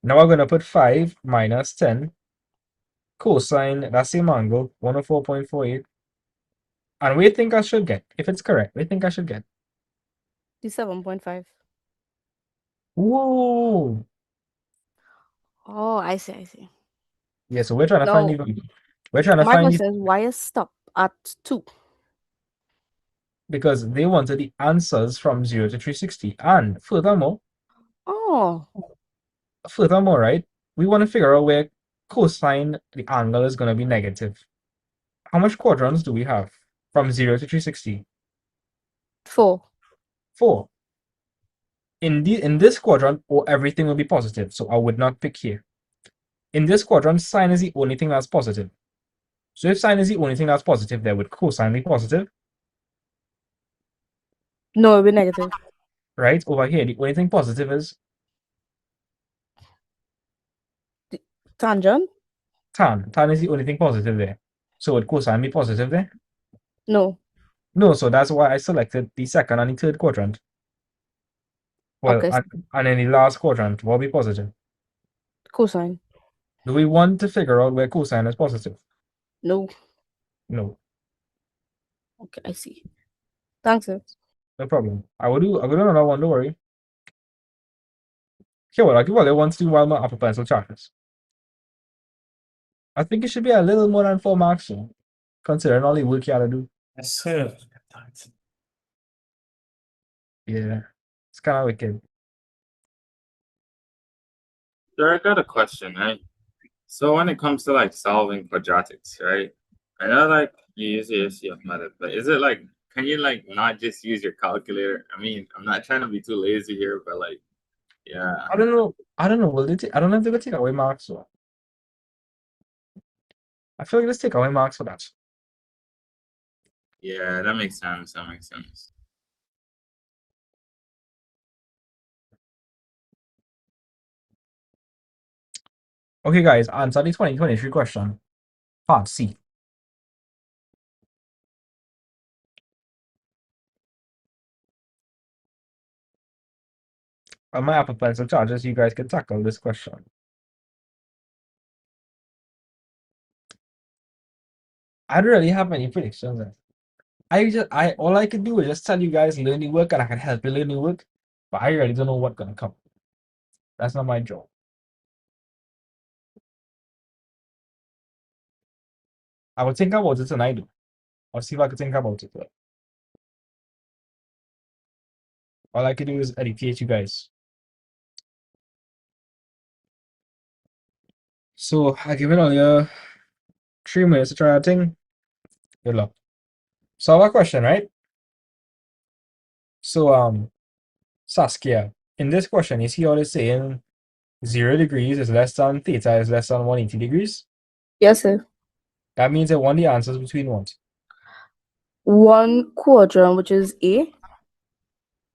Now we're gonna put 5 minus 10 cosine that same angle, 104.48. And we think I should get, if it's correct, we think I should get. The 7.5. Whoa! Oh, I see. Yeah, so we're trying to find Now, the we're trying to my find question the is why is stop at 2? because they wanted the answers from 0 to 360. And Oh, furthermore, right, we want to figure out where cosine the angle is gonna be negative. How much quadrants do we have from 0 to 360? 4. 4. In this quadrant, everything will be positive, so I would not pick here. In this quadrant, sine is the only thing that's positive. So if sine is the only thing that's positive, then would cosine be positive? No, it'll be negative. Right? Over here, the only thing positive is Tangent? tan. Tan is the only thing positive there. So would cosine be positive there? No. No, so that's why I selected the second and the third quadrant. Well, Okay. and in the last quadrant, what will be positive? Cosine. Do we want to figure out where cosine is positive? No. No, Okay, I see. Thanks, sir. no problem. I'll do another one, don't worry. Okay, well, I'll give all I want to do while my upper pencil charges. I think it should be a little more than 4 marks, so, considering all the work you had to do. Yes, sir. Yeah, it's kind of wicked. Sir, I got a question, right? So when it comes to like solving quadratics, right? I know like you use the ACF method, but is it like can you like not just use your calculator? I mean, I'm not trying to be too lazy here, but like yeah. I don't know. I don't know. Will they I don't know if they will take away marks. So I feel like let's take away marks for that. Yeah, that makes sense. That makes sense. Okay, guys, answer the 2023 question. Part C. On my Apple Pencil charges, you guys can tackle this question. I don't really have any predictions. I all I can do is just tell you guys learn the work and I can help you learn the work, but I really don't know what's gonna come. That's not my job. I will think about it tonight. I'll see if I can think about it. All I can do is educate you guys. So I give it all you 3 minutes to try a thing. Good luck. Solve a question, right? So Saskia, in this question, you see how it's saying 0 degrees is less than theta is less than 180 degrees? Yes, sir. That means I want the answers between what? One quadrant, which is A.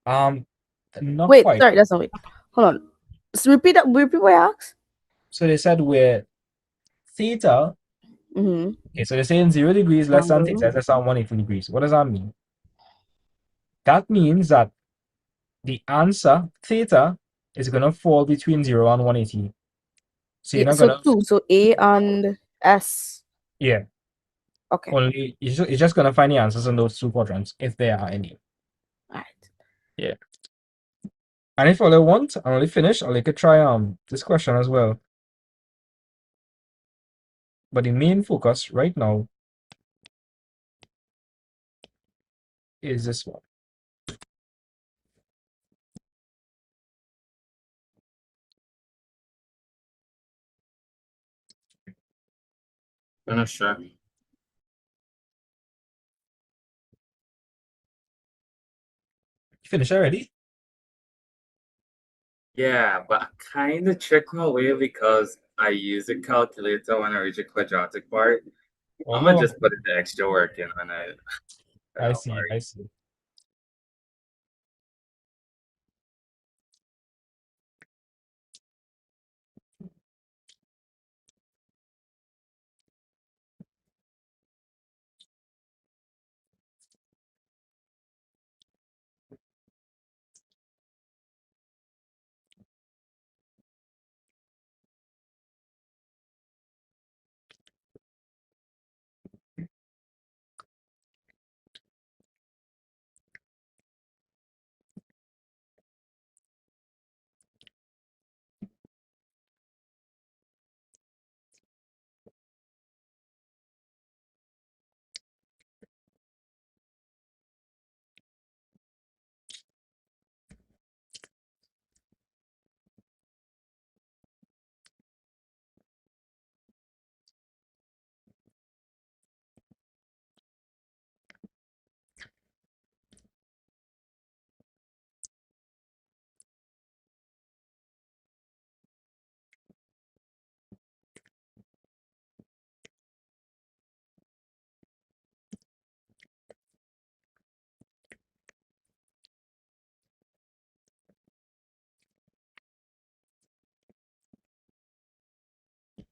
Not Wait, quite. sorry, that's not it. Hold on. So repeat what I asked. So they said where theta. Okay, so they're saying 0 degrees less than theta is less than 180 degrees. What does that mean? That means that the answer theta is gonna fall between 0 and 180. So you're Yeah, not so gonna two, so A and S. yeah. Okay. Only you're just gonna find the answers in those two quadrants if there are any. Alright. Yeah. And if all I want, I'm only finished, I'll like try this question as well. But the main focus right now is this one. Finish sure. Finish already? Yeah, but I kind of tricked my way because I use a calculator when I reach a quadratic part. I'm gonna just put the extra work in when I see, I see.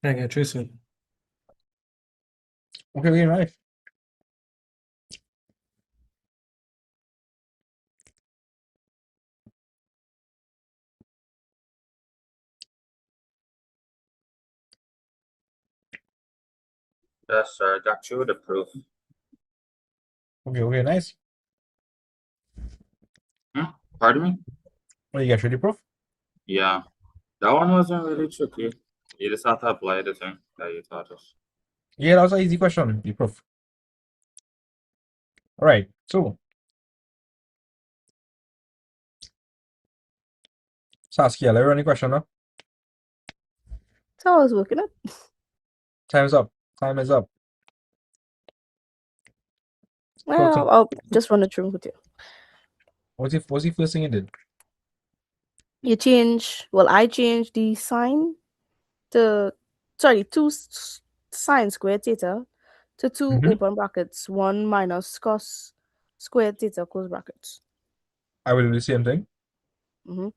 I get you, sir. Okay, right. Yes, sir. I got you the proof. Okay, nice. Pardon me? Well, you got ready, proof? Yeah. That one wasn't really tricky. You just have to apply the thing that you taught us. Yeah, that was an easy question, the proof. All right, so Saskia, are you any question now? So I was working it. Time's up. Time is up. Well, I'll just run it through with you. What's the first thing you did? You change, well, I changed the sign to, sorry, sine squared theta to 2 open brackets, 1 minus cos squared theta close brackets. I will do the same thing. Mm-hmm.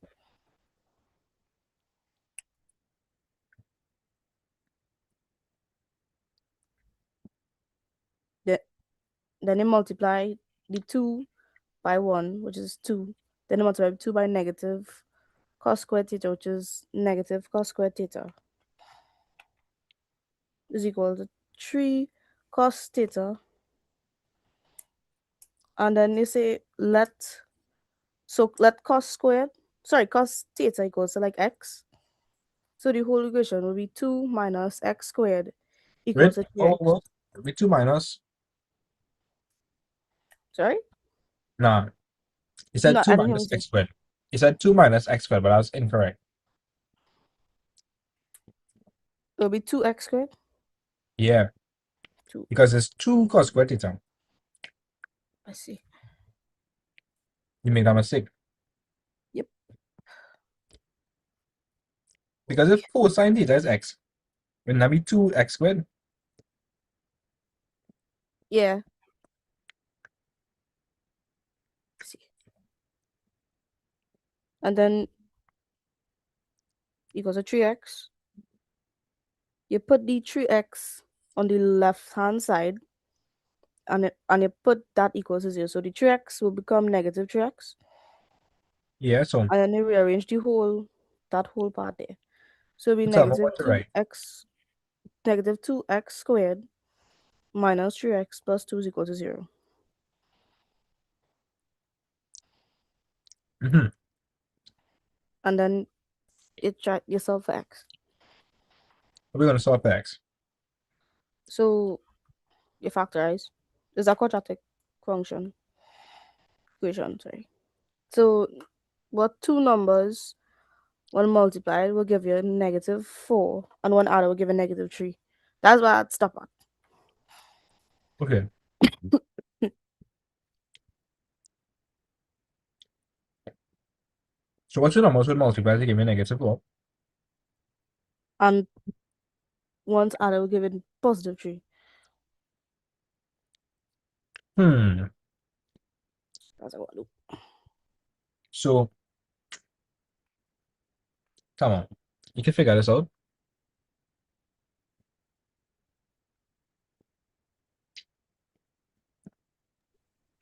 Then you multiply the 2 by 1, which is 2. Then you multiply 2 by negative cos squared theta, which is negative cos squared theta, is equal to 3 cos theta. And then you say let cos theta equals to like x. So the whole equation will be 2 minus x squared equals to 3x. What? With 2 minus? Sorry? Nah. It said No, 2 I didn't hear minus what you x said. squared. It said 2 minus x squared, but that was incorrect. It'll be 2x squared. Yeah. 2. Because it's 2 cos squared theta. I see. You made a mistake. Yep. Because if 4 sine theta is x, wouldn't that be 2x squared? Yeah. See. And then equals to 3x. You put the 3x on the left hand side and you put that equals to 0. So the 3x will become negative 3x. Yeah, so And then you rearrange that whole part there. So it'll be tell me negative what to write. negative 2x squared minus 3x plus 2 is equal to 0. Mm-hmm. And then you solve for x. We're going to solve for x. So you factorize. It's a quadratic function equation, sorry. So what two numbers, when multiplied, will give you negative 4, and one added will give you negative 3. That's why I'd stop at. Okay. So what's the numbers would multiply to give me negative 4? And once added will give it positive 3. That's what I do. So, come on. You can figure this out.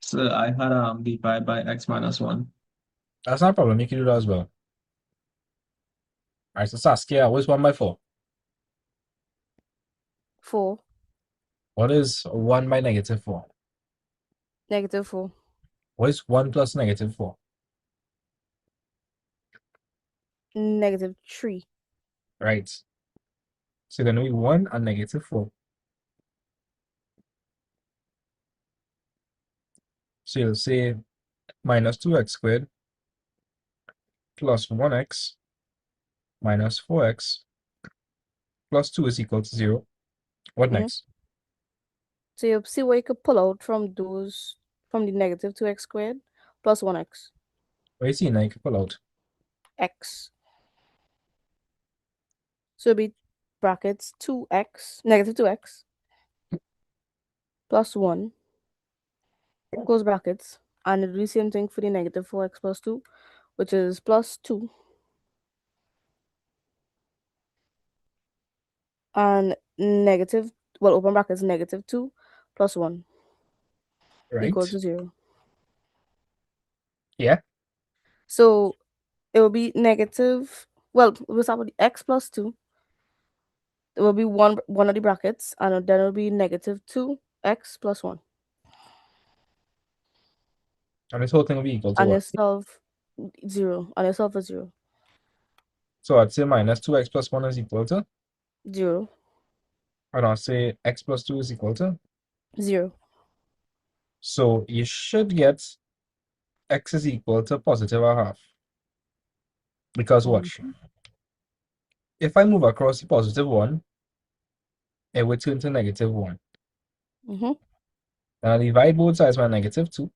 So I had divide by x minus 1. That's not a problem. You can do that as well. All right, so Saskia, what's 1 by 4? 4. What is 1 by negative 4? Negative 4. What is 1 plus negative 4? Negative 3. Right. So going to be 1 and negative 4. So you'll say minus 2x squared plus 1x minus 4x plus 2 is equal to 0. What next? So you see what you could pull out from the negative 2x squared plus 1x. What you see now? You can pull out. X. So it'll be brackets 2x, negative 2x plus 1 close brackets, and it'll do the same thing for the negative 4x plus 2, which is plus 2. And open brackets, negative 2 plus 1 equal to 0. Yeah. So it will be negative, we'll start with the x plus 2. It will be one of the brackets, and then it will be negative 2x plus 1. And this whole thing will be equal to And what? you solve 0. And you solve for 0. So I'd say minus 2x plus 1 is equal to? 0. And I'll say x plus 2 is equal to? 0. So you should get x is equal to positive a half. Because watch. If I move across the positive 1, it would turn to negative 1. Then I'll divide both sides by -2.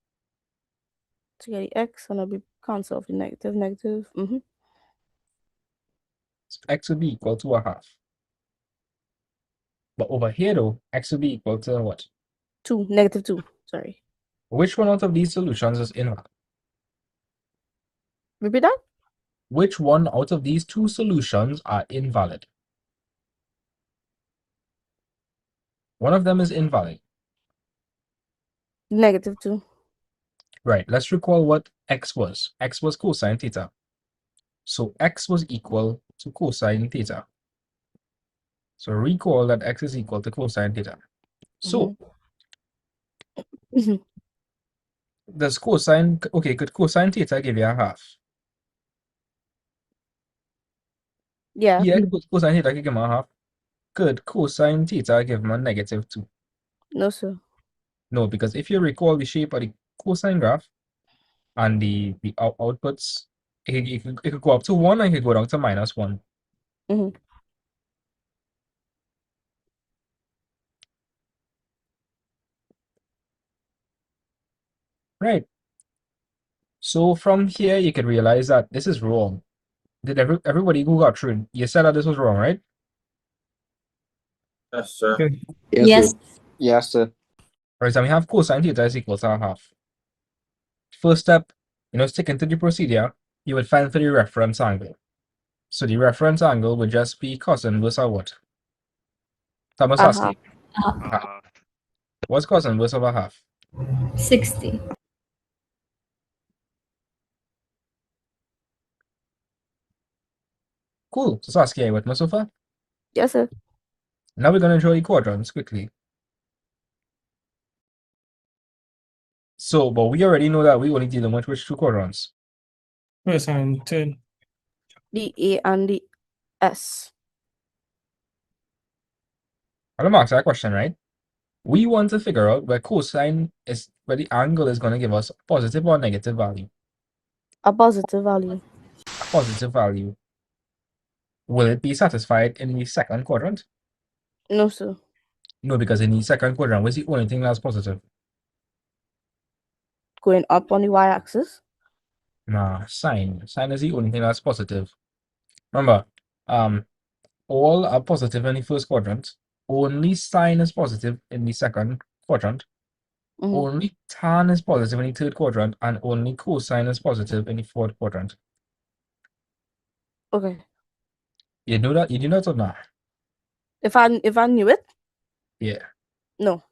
To get the x, and I'll be cancel off the negative. So x would be equal to a half. But over here, though, x would be equal to what? -2. Sorry. Which one out of these solutions is invalid? Repeat that? Which one out of these two solutions are invalid? One of them is invalid. -2. Right, let's recall what x was. X was cosine theta. So x was equal to cosine theta. So recall that x is equal to cosine theta. So does cosine, okay, could cosine theta give you a half? Yeah. Yeah, cosine theta could give him a half. Could cosine theta give him a -2? No, sir. No, because if you recall the shape of the cosine graph and the outputs, it could go up to 1 and it could go down to -1. Right. So from here, you could realize that this is wrong. Did everybody who got through, you said that this was wrong, right? Yes, sir. Yes, sir. Yes, sir. Right, so we have cosine theta is equal to a half. First step, sticking to the procedure, you would find for the reference angle. So the reference angle would just be cos inverse of what? Thomas asking. What's cos inverse of a half? 60. Cool. So Saskia, you with me so far? Yes, sir. Now we're going to draw the quadrants quickly. So, but we already know that we only dealing with which two quadrants? First and third. The A and the S. I'm going to ask that question, right? We want to figure out where cosine is, where the angle is going to give us a positive or negative value. A positive value. A positive value. Will it be satisfied in the second quadrant? No, sir. No, because in the second quadrant, what's the only thing that's positive? Going up on the y-axis. Nah, sine. Sine is the only thing that's positive. Remember, all are positive in the first quadrant. Only sine is positive in the second quadrant. Only tan is positive in the third quadrant, and only cosine is positive in the fourth quadrant. Okay. You know that? You do that or not? If I knew it? Yeah. No.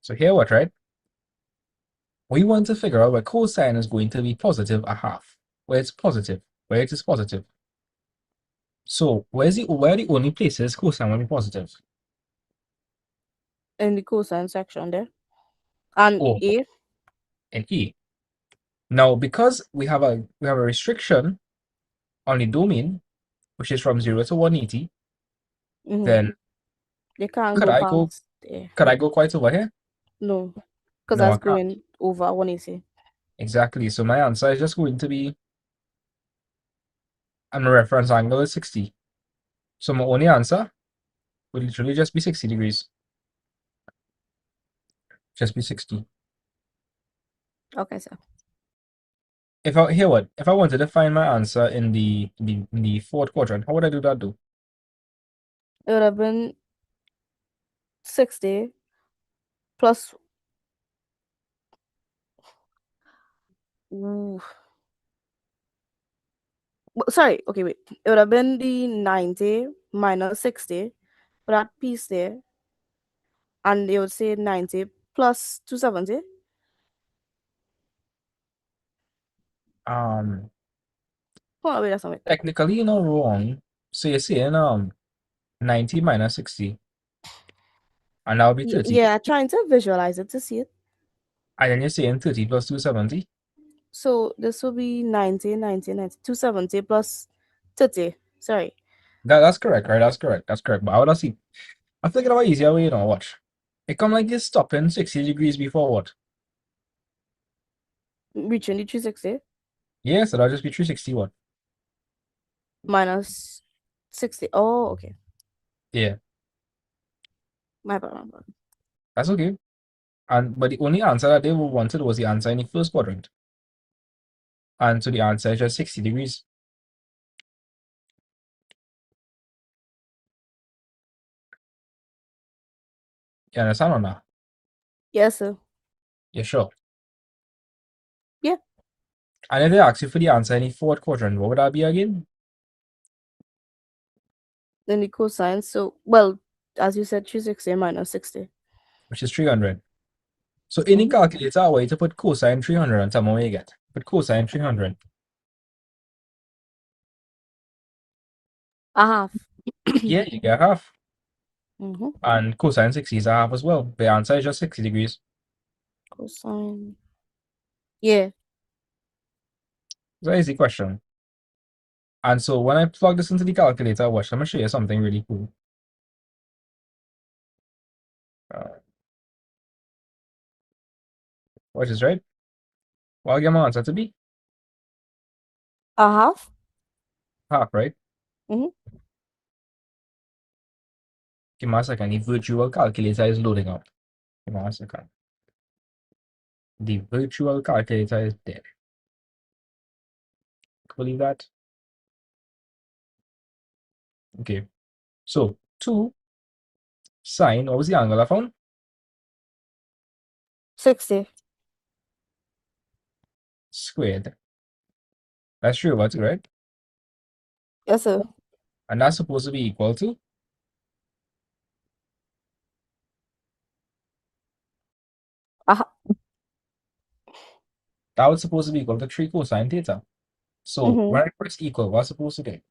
So here what, right? We want to figure out where cosine is going to be positive a half. Where it's positive. Where it is positive. So where are the only places cosine will be positive? In the cosine section there. And A. And E. Now, because we have a restriction on the domain, which is from 0 to 180, then they can't could go I go past there. could I go quite over here? No. Because No, I that's can't. going over 180. Exactly. So my answer is just going to be, and my reference angle is 60. So my only answer would literally just be 60 degrees. Just be 60. Okay, sir. If I wanted to find my answer in the fourth quadrant, how would I do that? It would have been 60 plus. Ooh. Sorry, okay, wait. It would have been the 90 minus 60 for that piece there. And they would say 90 plus 270. Oh, wait, that's not it. Technically, you're not wrong. So you're saying 90 minus 60. And that would be 30. Yeah, trying to visualize it to see it. And then you're saying 30 plus 270. So this will be 90, 90, 90, 270 plus 30. Sorry. That's correct, right? That's correct. But I would have seen. I'm thinking about easier way, watch. It come like this stopping 60 degrees before what? Reaching the 360. Yeah, so that'll just be 361. Minus 60. Oh, okay. Yeah, My bad, my bad. that's okay. But the only answer that they wanted was the answer in the first quadrant. And so the answer is just 60 degrees. You understand or not? Yes, sir. Yeah, sure. Yeah. And if they ask you for the answer in the fourth quadrant, what would that be again? Then the cosine. So, well, as you said, 360 minus 60. Which is 300. So in the calculator, I want you to put cosine 300 and tell me what you get. Put cosine 300. A half. Yeah, you get half. Mm-hmm. And cosine 60 is a half as well. The answer is just 60 degrees. Cosine. Yeah. It's an easy question. And so when I plug this into the calculator, watch, I'm going to show you something really cool. Watch this, right? What I get my answer to be? A half. Half, right? Mm-hmm. Give me a second. The virtual calculator is loading up. Give me a second. The virtual calculator is there. Believe that? Okay. So 2 sine, what was the angle I found? 60. Squared. That's true, what's right? Yes, sir. And that's supposed to be equal to that was supposed to be equal to 3 cosine theta. So when I press equal, what's supposed to get?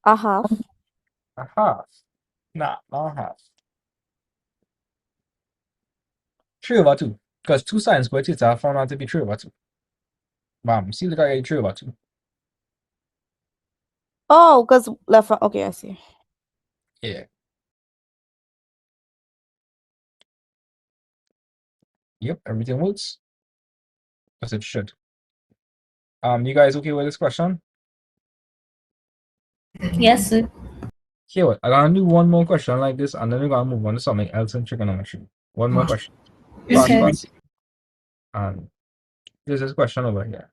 A half. A half. Nah, not a half. 3/2. Because 2 sine squared theta I found out to be 3/2. Bam, see, look at it 3/2. Oh, because left. Okay, I see. Yeah. Yep, everything works as it should. You guys okay with this question? Yes, sir. Here, what? I'm gonna do one more question like this, and then we're gonna move on to something else in trigonometry. One more question. Fast, Okay. fast. And this is a question over here.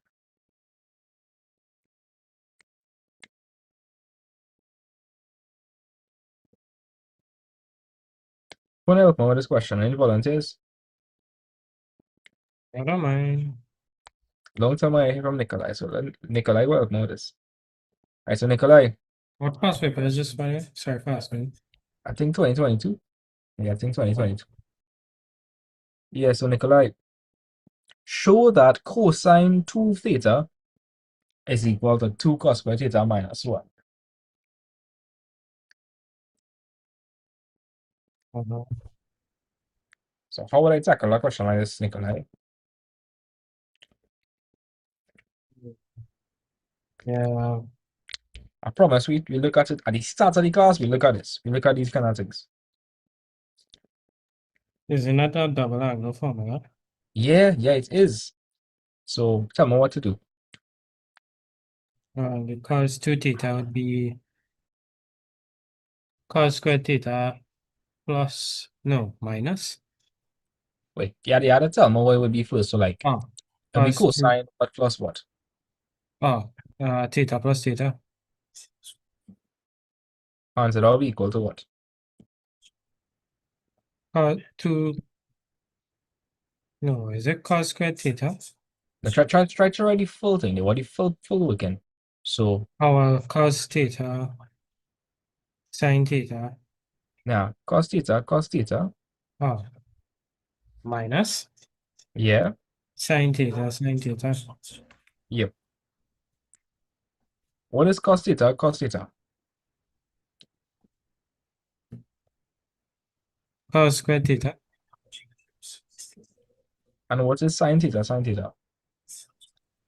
Who wanna help me with this question? Any volunteers? I don't mind. Long time I hear from Nikolai, so let Nikolai will help me with this. Alright, so Nikolai, What past paper is this, by the way? Sorry for asking. I think 2022. Yeah, I think 2022. Yeah, so Nikolai, show that cosine 2 theta is equal to 2 cos squared theta minus 1. So how would I tackle a question like this, Nikolai? Yeah. I promise we look at it at the start of the class, we look at this. We look at these kind of things. Isn't that a double angle formula? Yeah, it is. So tell me what to do. The cos 2 theta would be cos squared theta plus, no, minus. Wait, you had to tell me what it would be first. So like, it'll be cos cosine, but plus what? Theta plus theta. Answer that will be equal to what? 2. No, is it cos squared theta? Now try to write the full thing. What the full working. So Cos theta sin theta. now cos theta. Minus Yeah. sin theta. Yep. What is cos theta? Cos squared theta. And what is sin theta?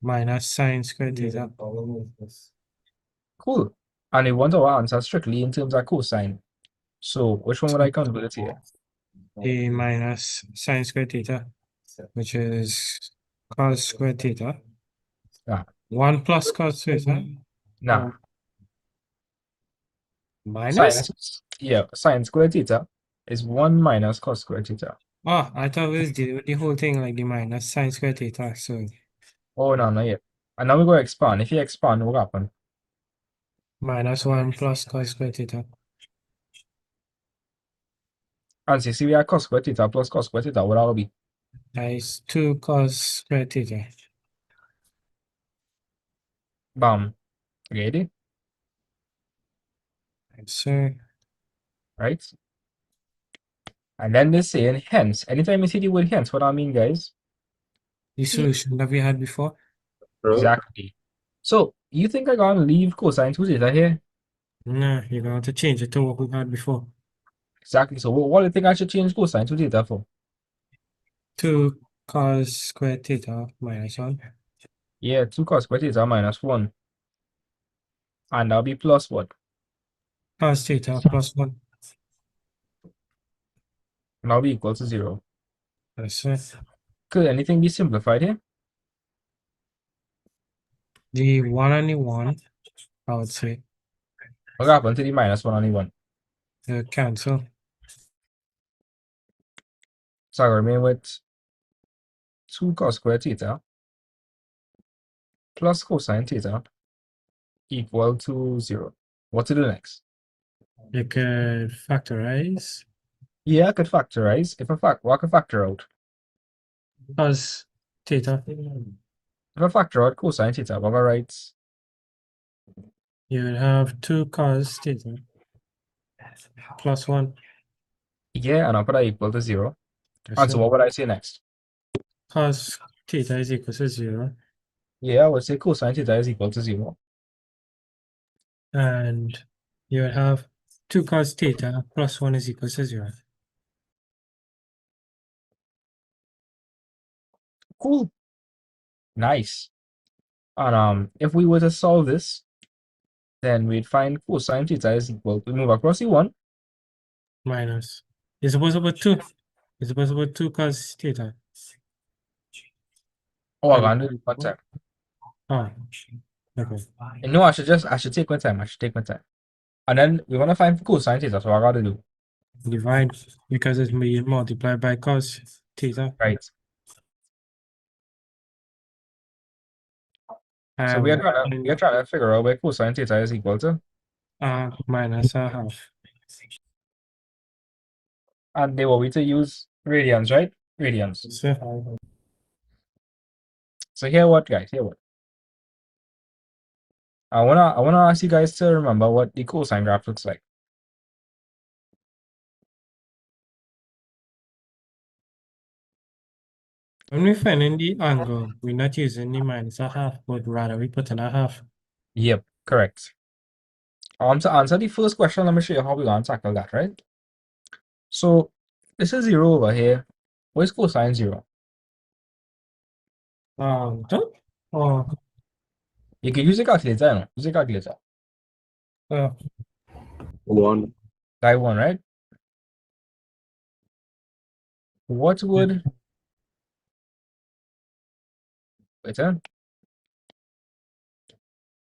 Minus sin squared theta. Cool. And we want our answer strictly in terms of cosine. So which one would I convert it here? A minus sin squared theta, which is cos squared theta. 1 plus cos theta. Nah. Minus? Yeah, sine squared theta is 1 minus cos squared theta. Oh, I thought we was dealing with the whole thing like the minus sine squared theta. So Oh, no, not yet. And now we're going to expand. If you expand, what happen? minus 1 plus cos squared theta. And see, we have cos squared theta plus cos squared theta. What that'll be? That is 2 cos squared theta. Bam. Ready? So Right? And then they're saying hence. Anytime you see the word hence, what I mean, guys? the solution that we had before. Exactly. So, you think I'm going to leave cosine 2 theta here? No, you're going to change it to what we had before. Exactly. So, what do you think I should change cosine 2 theta for? 2 cos squared theta minus 1. Yeah, 2 cos squared theta minus 1. And that'll be plus what? Cos theta plus 1. And that'll be equal to 0. That's it. Could anything be simplified here? The 1 and the 1, I would say, What happened to the minus 1 and the 1? cancel. So I remain with 2 cos squared theta plus cosine theta equal to 0. What to do next? You could factorize. Yeah, I could factorize. What I could factor out? Cos theta. If I factor out cosine theta, what I write? You would have 2 cos theta plus 1. Yeah, and I'll put that equal to 0. That's And so it. what would I say next? Cos theta is equal to 0. Yeah, I would say cosine theta is equal to 0. And you would have 2 cos theta plus 1 is equal to 0. Cool. Nice. And if we were to solve this, then we'd find cosine theta is equal to move across the 1. Minus. It's supposed to put 2. It's supposed to put 2 cos theta. Oh, I'm gonna do one time. Oh, okay. And no, I should take my time. I should take my time. And then we want to find cosine theta, so I gotta do. Divide because it's being multiplied by cos theta. Right. So we are trying to figure out where cosine theta is equal to. Minus a half. And they want me to use radians, right? Radians. So here what, guys? Here what? I wanna ask you guys to remember what the cosine graph looks like. When we finding the angle, we're not using the minus a half, but rather we put in a half. Yep, correct. To answer the first question, let me show you how we're gonna tackle that, right? So this is 0 over here. Where's cosine 0? Don't? Oh, You can use a calculator, you know? Use a calculator. 1. Guy 1, right? What would wait,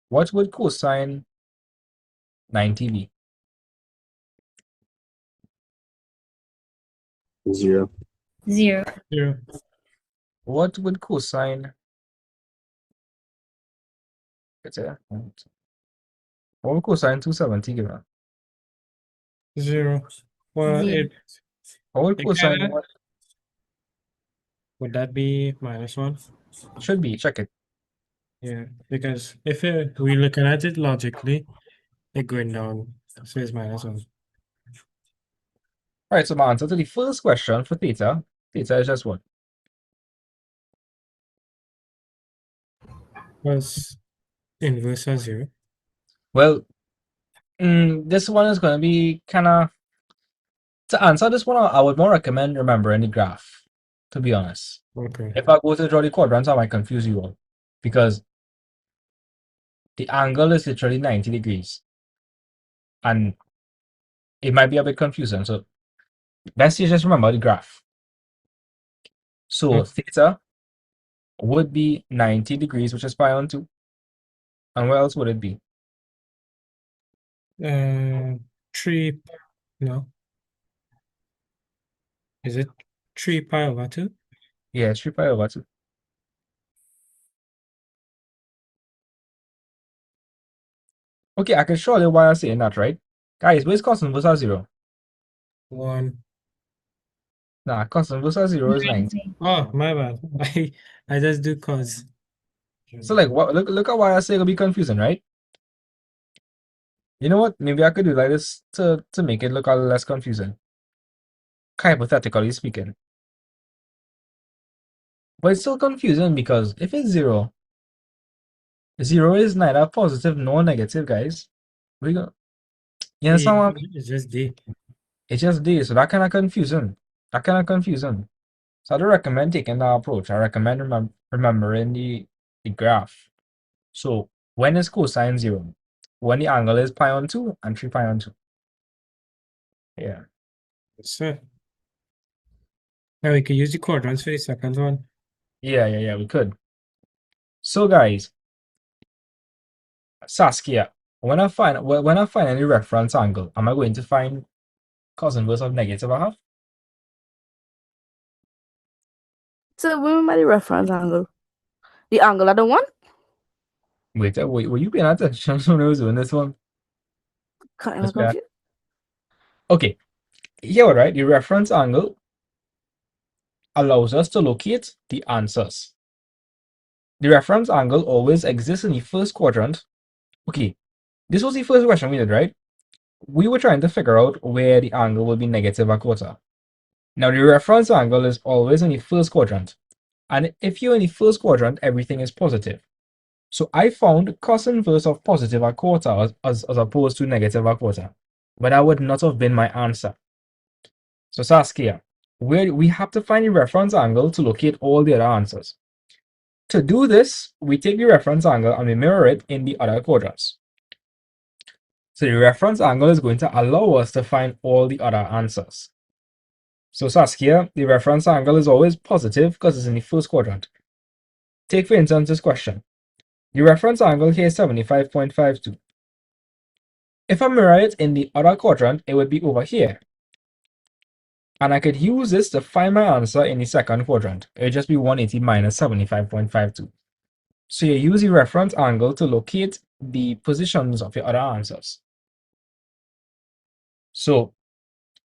what would cosine 90 be? 0. 0. 0. What would cosine what would cosine 270 give us? 0. Well, Zero. What would cosine would that be minus 1? should be? Check it. Yeah, because if we looking at it logically, it going down, so it's minus 1. Alright, so my answer to the first question for theta is just what? Was inverse of 0. Well, this one is going to be kind of. To answer this one, I would more recommend remembering the graph, to be honest. Okay. If I go to draw the quadrants, I might confuse you all because the angle is literally 90 degrees and it might be a bit confusing. So, best you just remember the graph. So, theta would be 90 degrees, which is pi on 2. And what else would it be? 3 No. Is it 3 pi over 2? Yeah, it's 3 pi over 2. Okay, I can show you why I'm saying that, right? Guys, where's cos inverse of 0? 1. Nah, cos inverse of 0 is 90. Oh, my bad. I just do cos. So like what look at why I say it'll be confusing, right? You know what? Maybe I could do like this to make it look a little less confusing. Hypothetically speaking. But it's still confusing because if it's 0, 0 is neither positive nor negative, guys. We go. You understand what I mean? It's just D. It's just D, so that kind of confusing. That kind of confusing. So I don't recommend taking that approach. I recommend remembering the graph. So when is cosine 0? When the angle is pi on 2 and 3 pi on 2. Yeah. So, now we could use the quadrants for the second one. Yeah, we could. So guys, Saskia, when I find any reference angle, am I going to find cos inverse of negative a half? So remember the reference angle. The angle I don't want? Wait, were you paying attention when I was doing this one? Kind That's of bad. confused. Okay, here, right, the reference angle allows us to locate the answers. The reference angle always exists in the first quadrant. Okay, this was the first question we did, right? We were trying to figure out where the angle will be negative a quarter. Now, the reference angle is always in the first quadrant. And if you're in the first quadrant, everything is positive. So I found cos inverse of positive a quarter as opposed to negative a quarter. But that would not have been my answer. So Saskia, we have to find the reference angle to locate all the other answers. To do this, we take the reference angle and we mirror it in the other quadrants. So the reference angle is going to allow us to find all the other answers. So Saskia, the reference angle is always positive because it's in the first quadrant. Take for instance this question. The reference angle here is 75.52. If I mirror it in the other quadrant, it would be over here. And I could use this to find my answer in the second quadrant. It would just be 180 minus 75.52. So you use the reference angle to locate the positions of your other answers. So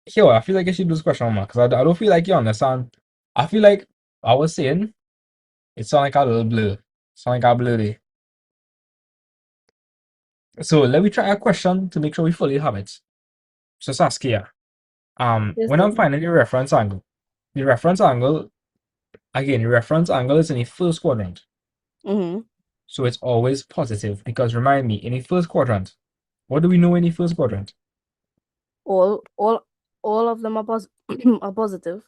here, I feel like I should do this question mark because I don't feel like you understand. I feel like I was saying it sounds like a little blur. Sound like a blur there. So let me try a question to make sure we fully have it. So Saskia, Yes, when I'm sir. finding the reference angle, again, the reference angle is in the first quadrant. Mm-hmm. So it's always positive because remind me, in the first quadrant, what do we know in the first quadrant? All of them are, are positive.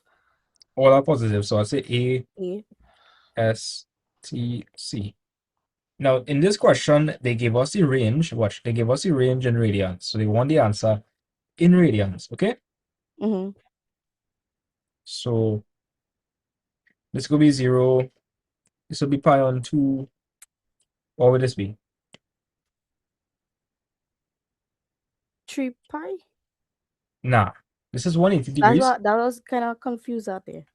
All are positive. So I say A, A. S, T, C. Now, in this question, they gave us the range. Watch, they gave us the range in radians. So they want the answer in radians, okay? Mm-hmm. So this could be 0. This will be pi on 2. What would this be? 3 pi? Nah, this is 180 degrees. That was kind of confused out there.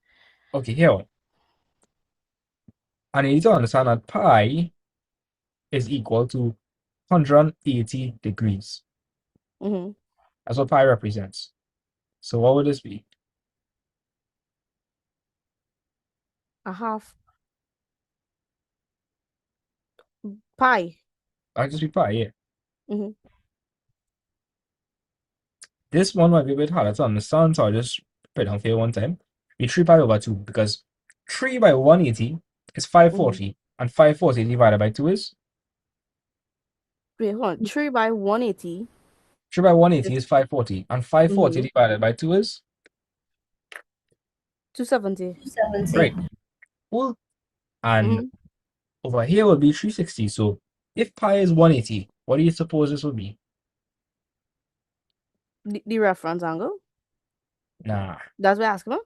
Okay, here. And you need to understand that pi is equal to 180 degrees. Mm-hmm. That's what pi represents. So what would this be? A half pi. That'd just be pi, yeah. Mm-hmm. This one might be a bit harder to understand, so I'll just put it down for you one time. Be 3 pi over 2 because 3 by 180 is 540, and 540 divided by 2 is? Wait, hold on. 3 by 180. 3 by 180 is 540, and 540 divided by 2 is? 270. 270. Right. Cool. And over here will be 360. So if pi is 180, what do you suppose this would be? The reference angle? Nah. That's what I asked about?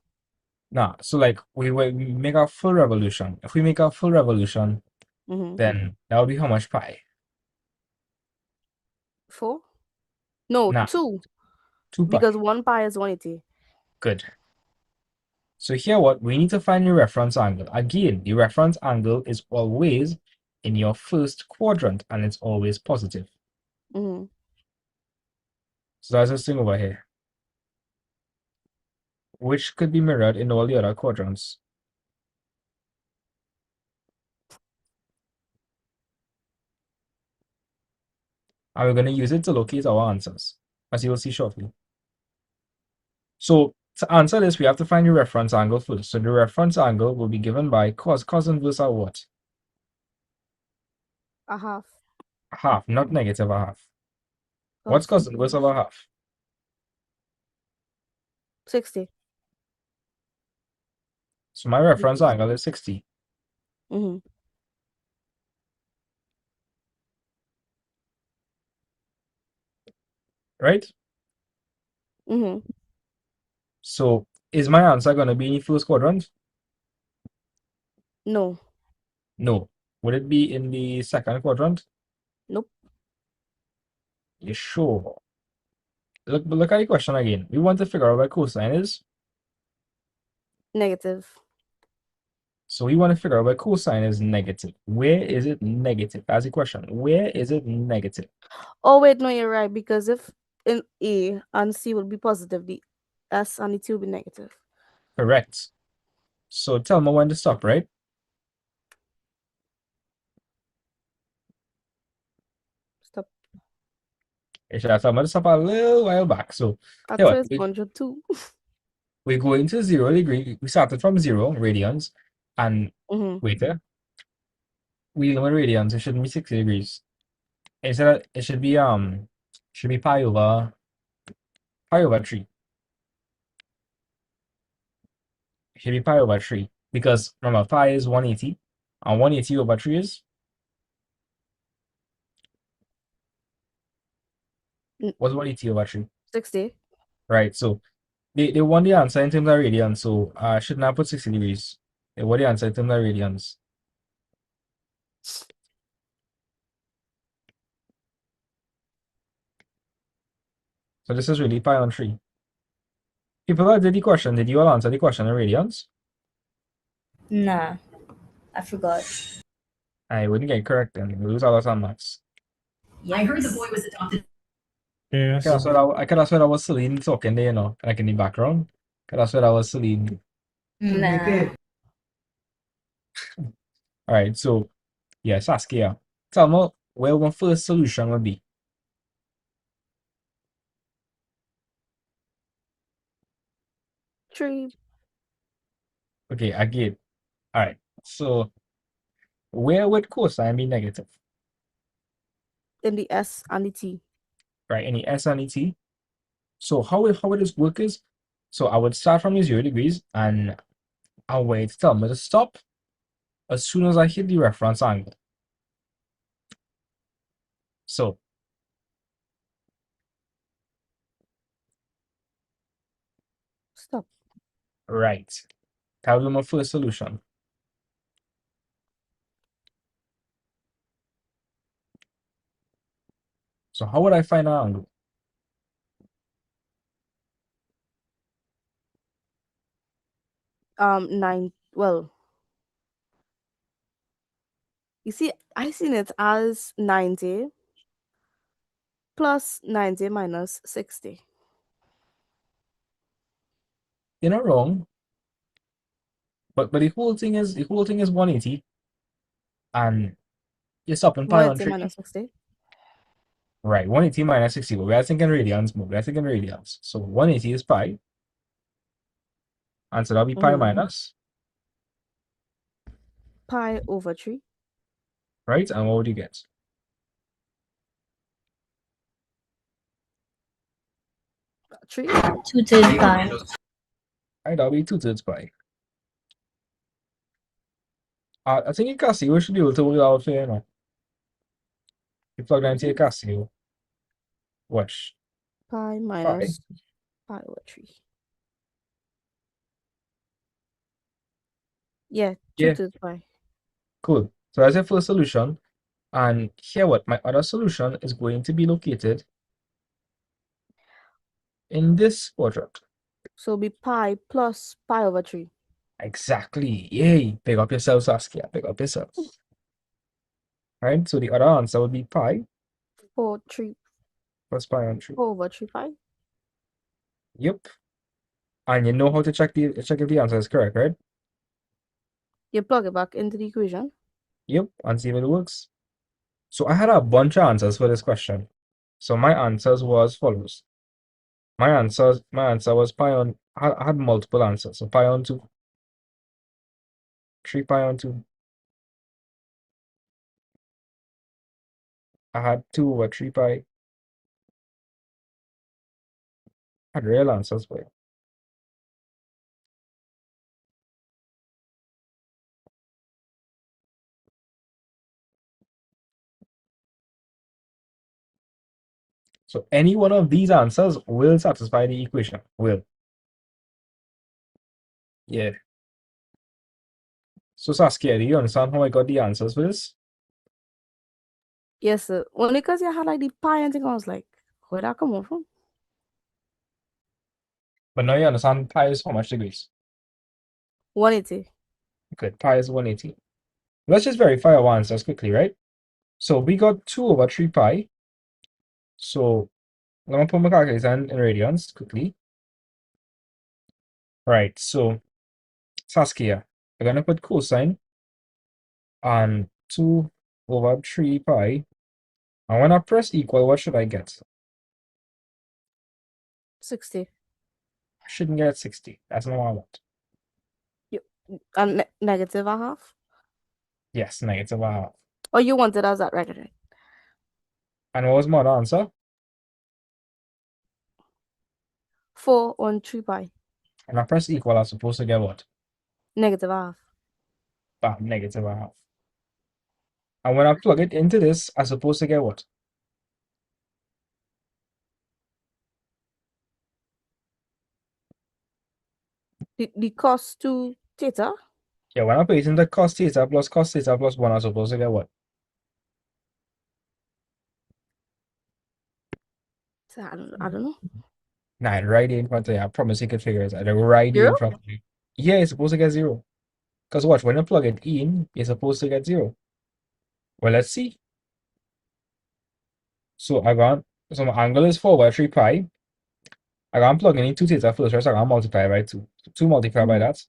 Nah. So like we make a full revolution. If we make a full revolution, then that would be how much pi? 4? No, Nah. 2. 2 pi. Because 1 pi is 180. Good. So here what? We need to find your reference angle. Again, the reference angle is always in your first quadrant and it's always positive. Mm-hmm. So that's this thing over here, which could be mirrored in all the other quadrants. And we're going to use it to locate our answers, as you will see shortly. So to answer this, we have to find the reference angle first. So the reference angle will be given by cos inverse of what? A half. Half, not negative a half. What's cos inverse of a half? 60. So my reference angle is 60. Mm-hmm. Right? Mm-hmm. So is my answer going to be in the first quadrant? No. No. Would it be in the second quadrant? Nope. You sure? Look at the question again. We want to figure out where cosine is. Negative. So we want to figure out where cosine is negative. Where is it negative? That's the question. Where is it negative? Oh, wait, no, you're right. Because if in A and C would be positive, the S and the T will be negative. Correct. So tell me when to stop, right? Stop. I should have told me to stop a little while back. So At here what? first, 102. We go into 0 degree. We started from 0 radians. And Mm-hmm. wait there. We know in radians, it shouldn't be 60 degrees. Instead, it should be pi over 3. It should be pi over 3. Because remember, pi is 180. And 180 over 3 is? What's 180 over 3? 60. Right. So they want the answer in terms of radians. So I should not put 60 degrees. They want the answer in terms of radians. So this is really pi on 3. People that did the question, did you all answer the question in radians? Nah, I forgot. I wouldn't get correct then. We lose all us on maths. I heard the boy was adopted. Yes. I could have swear that was Celine talking there, like in the background. Could have swear that was Celine. Nah. All right, so yeah, Saskia, tell me where one first solution would be. Three. Okay, again. All right, so where would cosine be negative? In the S and the T. Right, any S and the T. So how it is work is, so I would start from the 0 degrees and I'll wait, tell me to stop as soon as I hit the reference angle. So Stop. right, that would be my first solution. So how would I find an angle? Well, you see, I seen it as 90 plus 90 minus 60. You're not wrong. But the whole thing is 180 and you're stopping pi on 180 3. minus 60. Right, 180 minus 60. But we are thinking radians more. We are thinking radians. So 180 is pi. And so that'll be pi minus. Pi over 3. Right? And what would you get? Three. 2/3 pi. Right, that'll be 2/3 pi. I think in Casio we should be able to work it out for you know. You plug that into your Casio. Watch. Pi minus pi over 3. Yeah, Yeah. 2/3 pi. Cool. So that's your first solution. And here what? My other solution is going to be located. in this quadrant. So be pi plus pi over 3. Exactly. Yay. Pick up yourself, Saskia. Pick up yourself. Right? So the other answer would be pi 4, 3, plus pi on 3. 4 over 3 pi. Yep. And you know how to check if the answer is correct, right? You plug it back into the equation. Yep. And see if it works. So I had a bunch of answers for this question. So my answers was follows. My answer was pi on, I had multiple answers. So pi on 2, 3 pi on 2. I had 2 over 3 pi. I had real answers for it. So any one of these answers will satisfy the equation. Will. Yeah. So Saskia, do you understand how I got the answers for this? Yes, sir. Only because you had like the pi and thing, I was like, where'd that come from? But now you understand pi is how much degrees? 180. Good. Pi is 180. Let's just verify our answers quickly, right? So we got 2 over 3 pi. So I'm going to put my calculator in radians quickly. Right. So Saskia, we're going to put cosine on 2 over 3 pi. And when I press equal, what should I get? 60. I shouldn't get 60. That's not what I want. And negative a half? Yes, negative a half. Or you want it as that, right? And what was my other answer? 4 on 3 pi. And I press equal, I'm supposed to get what? Negative a half. Bam, negative a half. And when I plug it into this, I'm supposed to get what? The cos to theta? Yeah, when I put it into cos theta plus 1, I'm supposed to get what? So I don't know. Nah, right in front of you. I promise you could figure it out. Right in 0? front of you. Yeah, you're supposed to get 0. Because watch, when you plug it in, you're supposed to get 0. Well, let's see. So so my angle is 4 by 3 pi. I got plug in 2 theta first, right? So I got multiply by 2. 2 multiplied by that.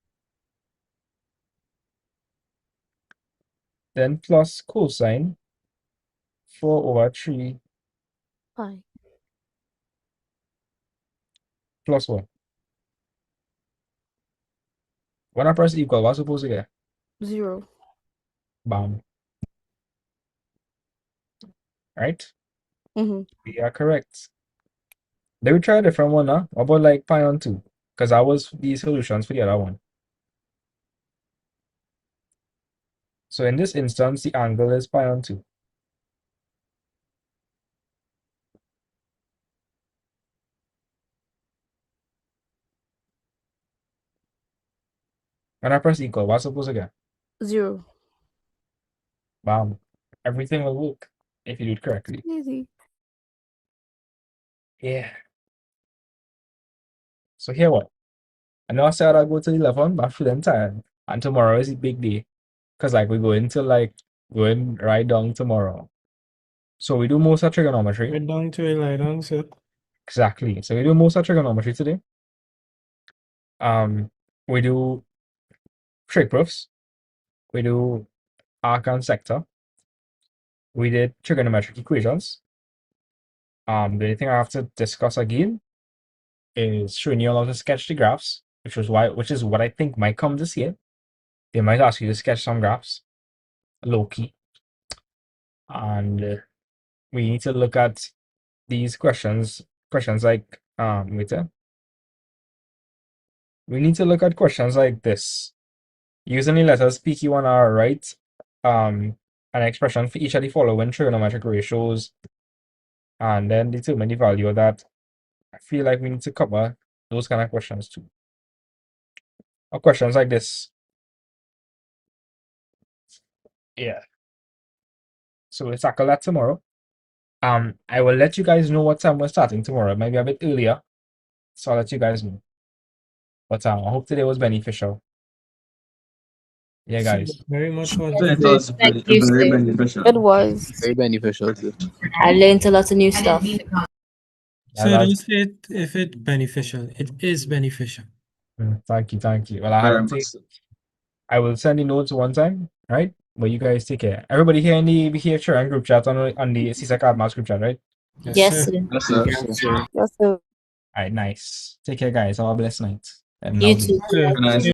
Then plus cosine 4 over 3 Pi. plus 1. When I press equal, what's supposed to get? 0. Bam. Right? Mm-hmm. We are correct. Let me try a different one now. How about like pi on 2? Because that was the solutions for the other one. So in this instance, the angle is pi on 2. When I press equal, what's supposed to get? 0. Bam. Everything will work if you do it correctly. Easy. Yeah. So here what? I know I said I'd go to 11, but I'm feeling tired. And tomorrow is a big day. Because like we're going right down tomorrow. So we do most of trigonometry. We're down to a lie down, sir. Exactly. So we do most of trigonometry today. We do trig proofs. We do arc and sector. We did trigonometric equations. The only thing I have to discuss again is showing you how to sketch the graphs, which is what I think might come this year. They might ask you to sketch some graphs, low key, and we need to look at these questions. Questions like we need to look at questions like this. Using the letters PQ1R, right? An expression for each of the following trigonometric ratios, and then determine the value of that. I feel like we need to cover those kind of questions too. Or questions like this. Yeah. So we'll tackle that tomorrow. I will let you guys know what time we're starting tomorrow. Maybe a bit earlier. So I'll let you guys know. But I hope today was beneficial. Yeah, guys. Very much was It was Thank you, very sir. beneficial. It was. Very beneficial too. I learned a lot of new stuff. So that's- don't say it if it's beneficial. It is beneficial. Thank you, thank you. Well, I have Very to much take. so. I will send the notes one time, right? But you guys take care. Everybody here in the behavior and group chat on the CSEC Admax group chat, right? Yes, sir. Yes, sir. Yes, sir. Yes, sir. All right, nice. Take care, guys. Have a blessed night. And You lovely. too. Sir, Nice.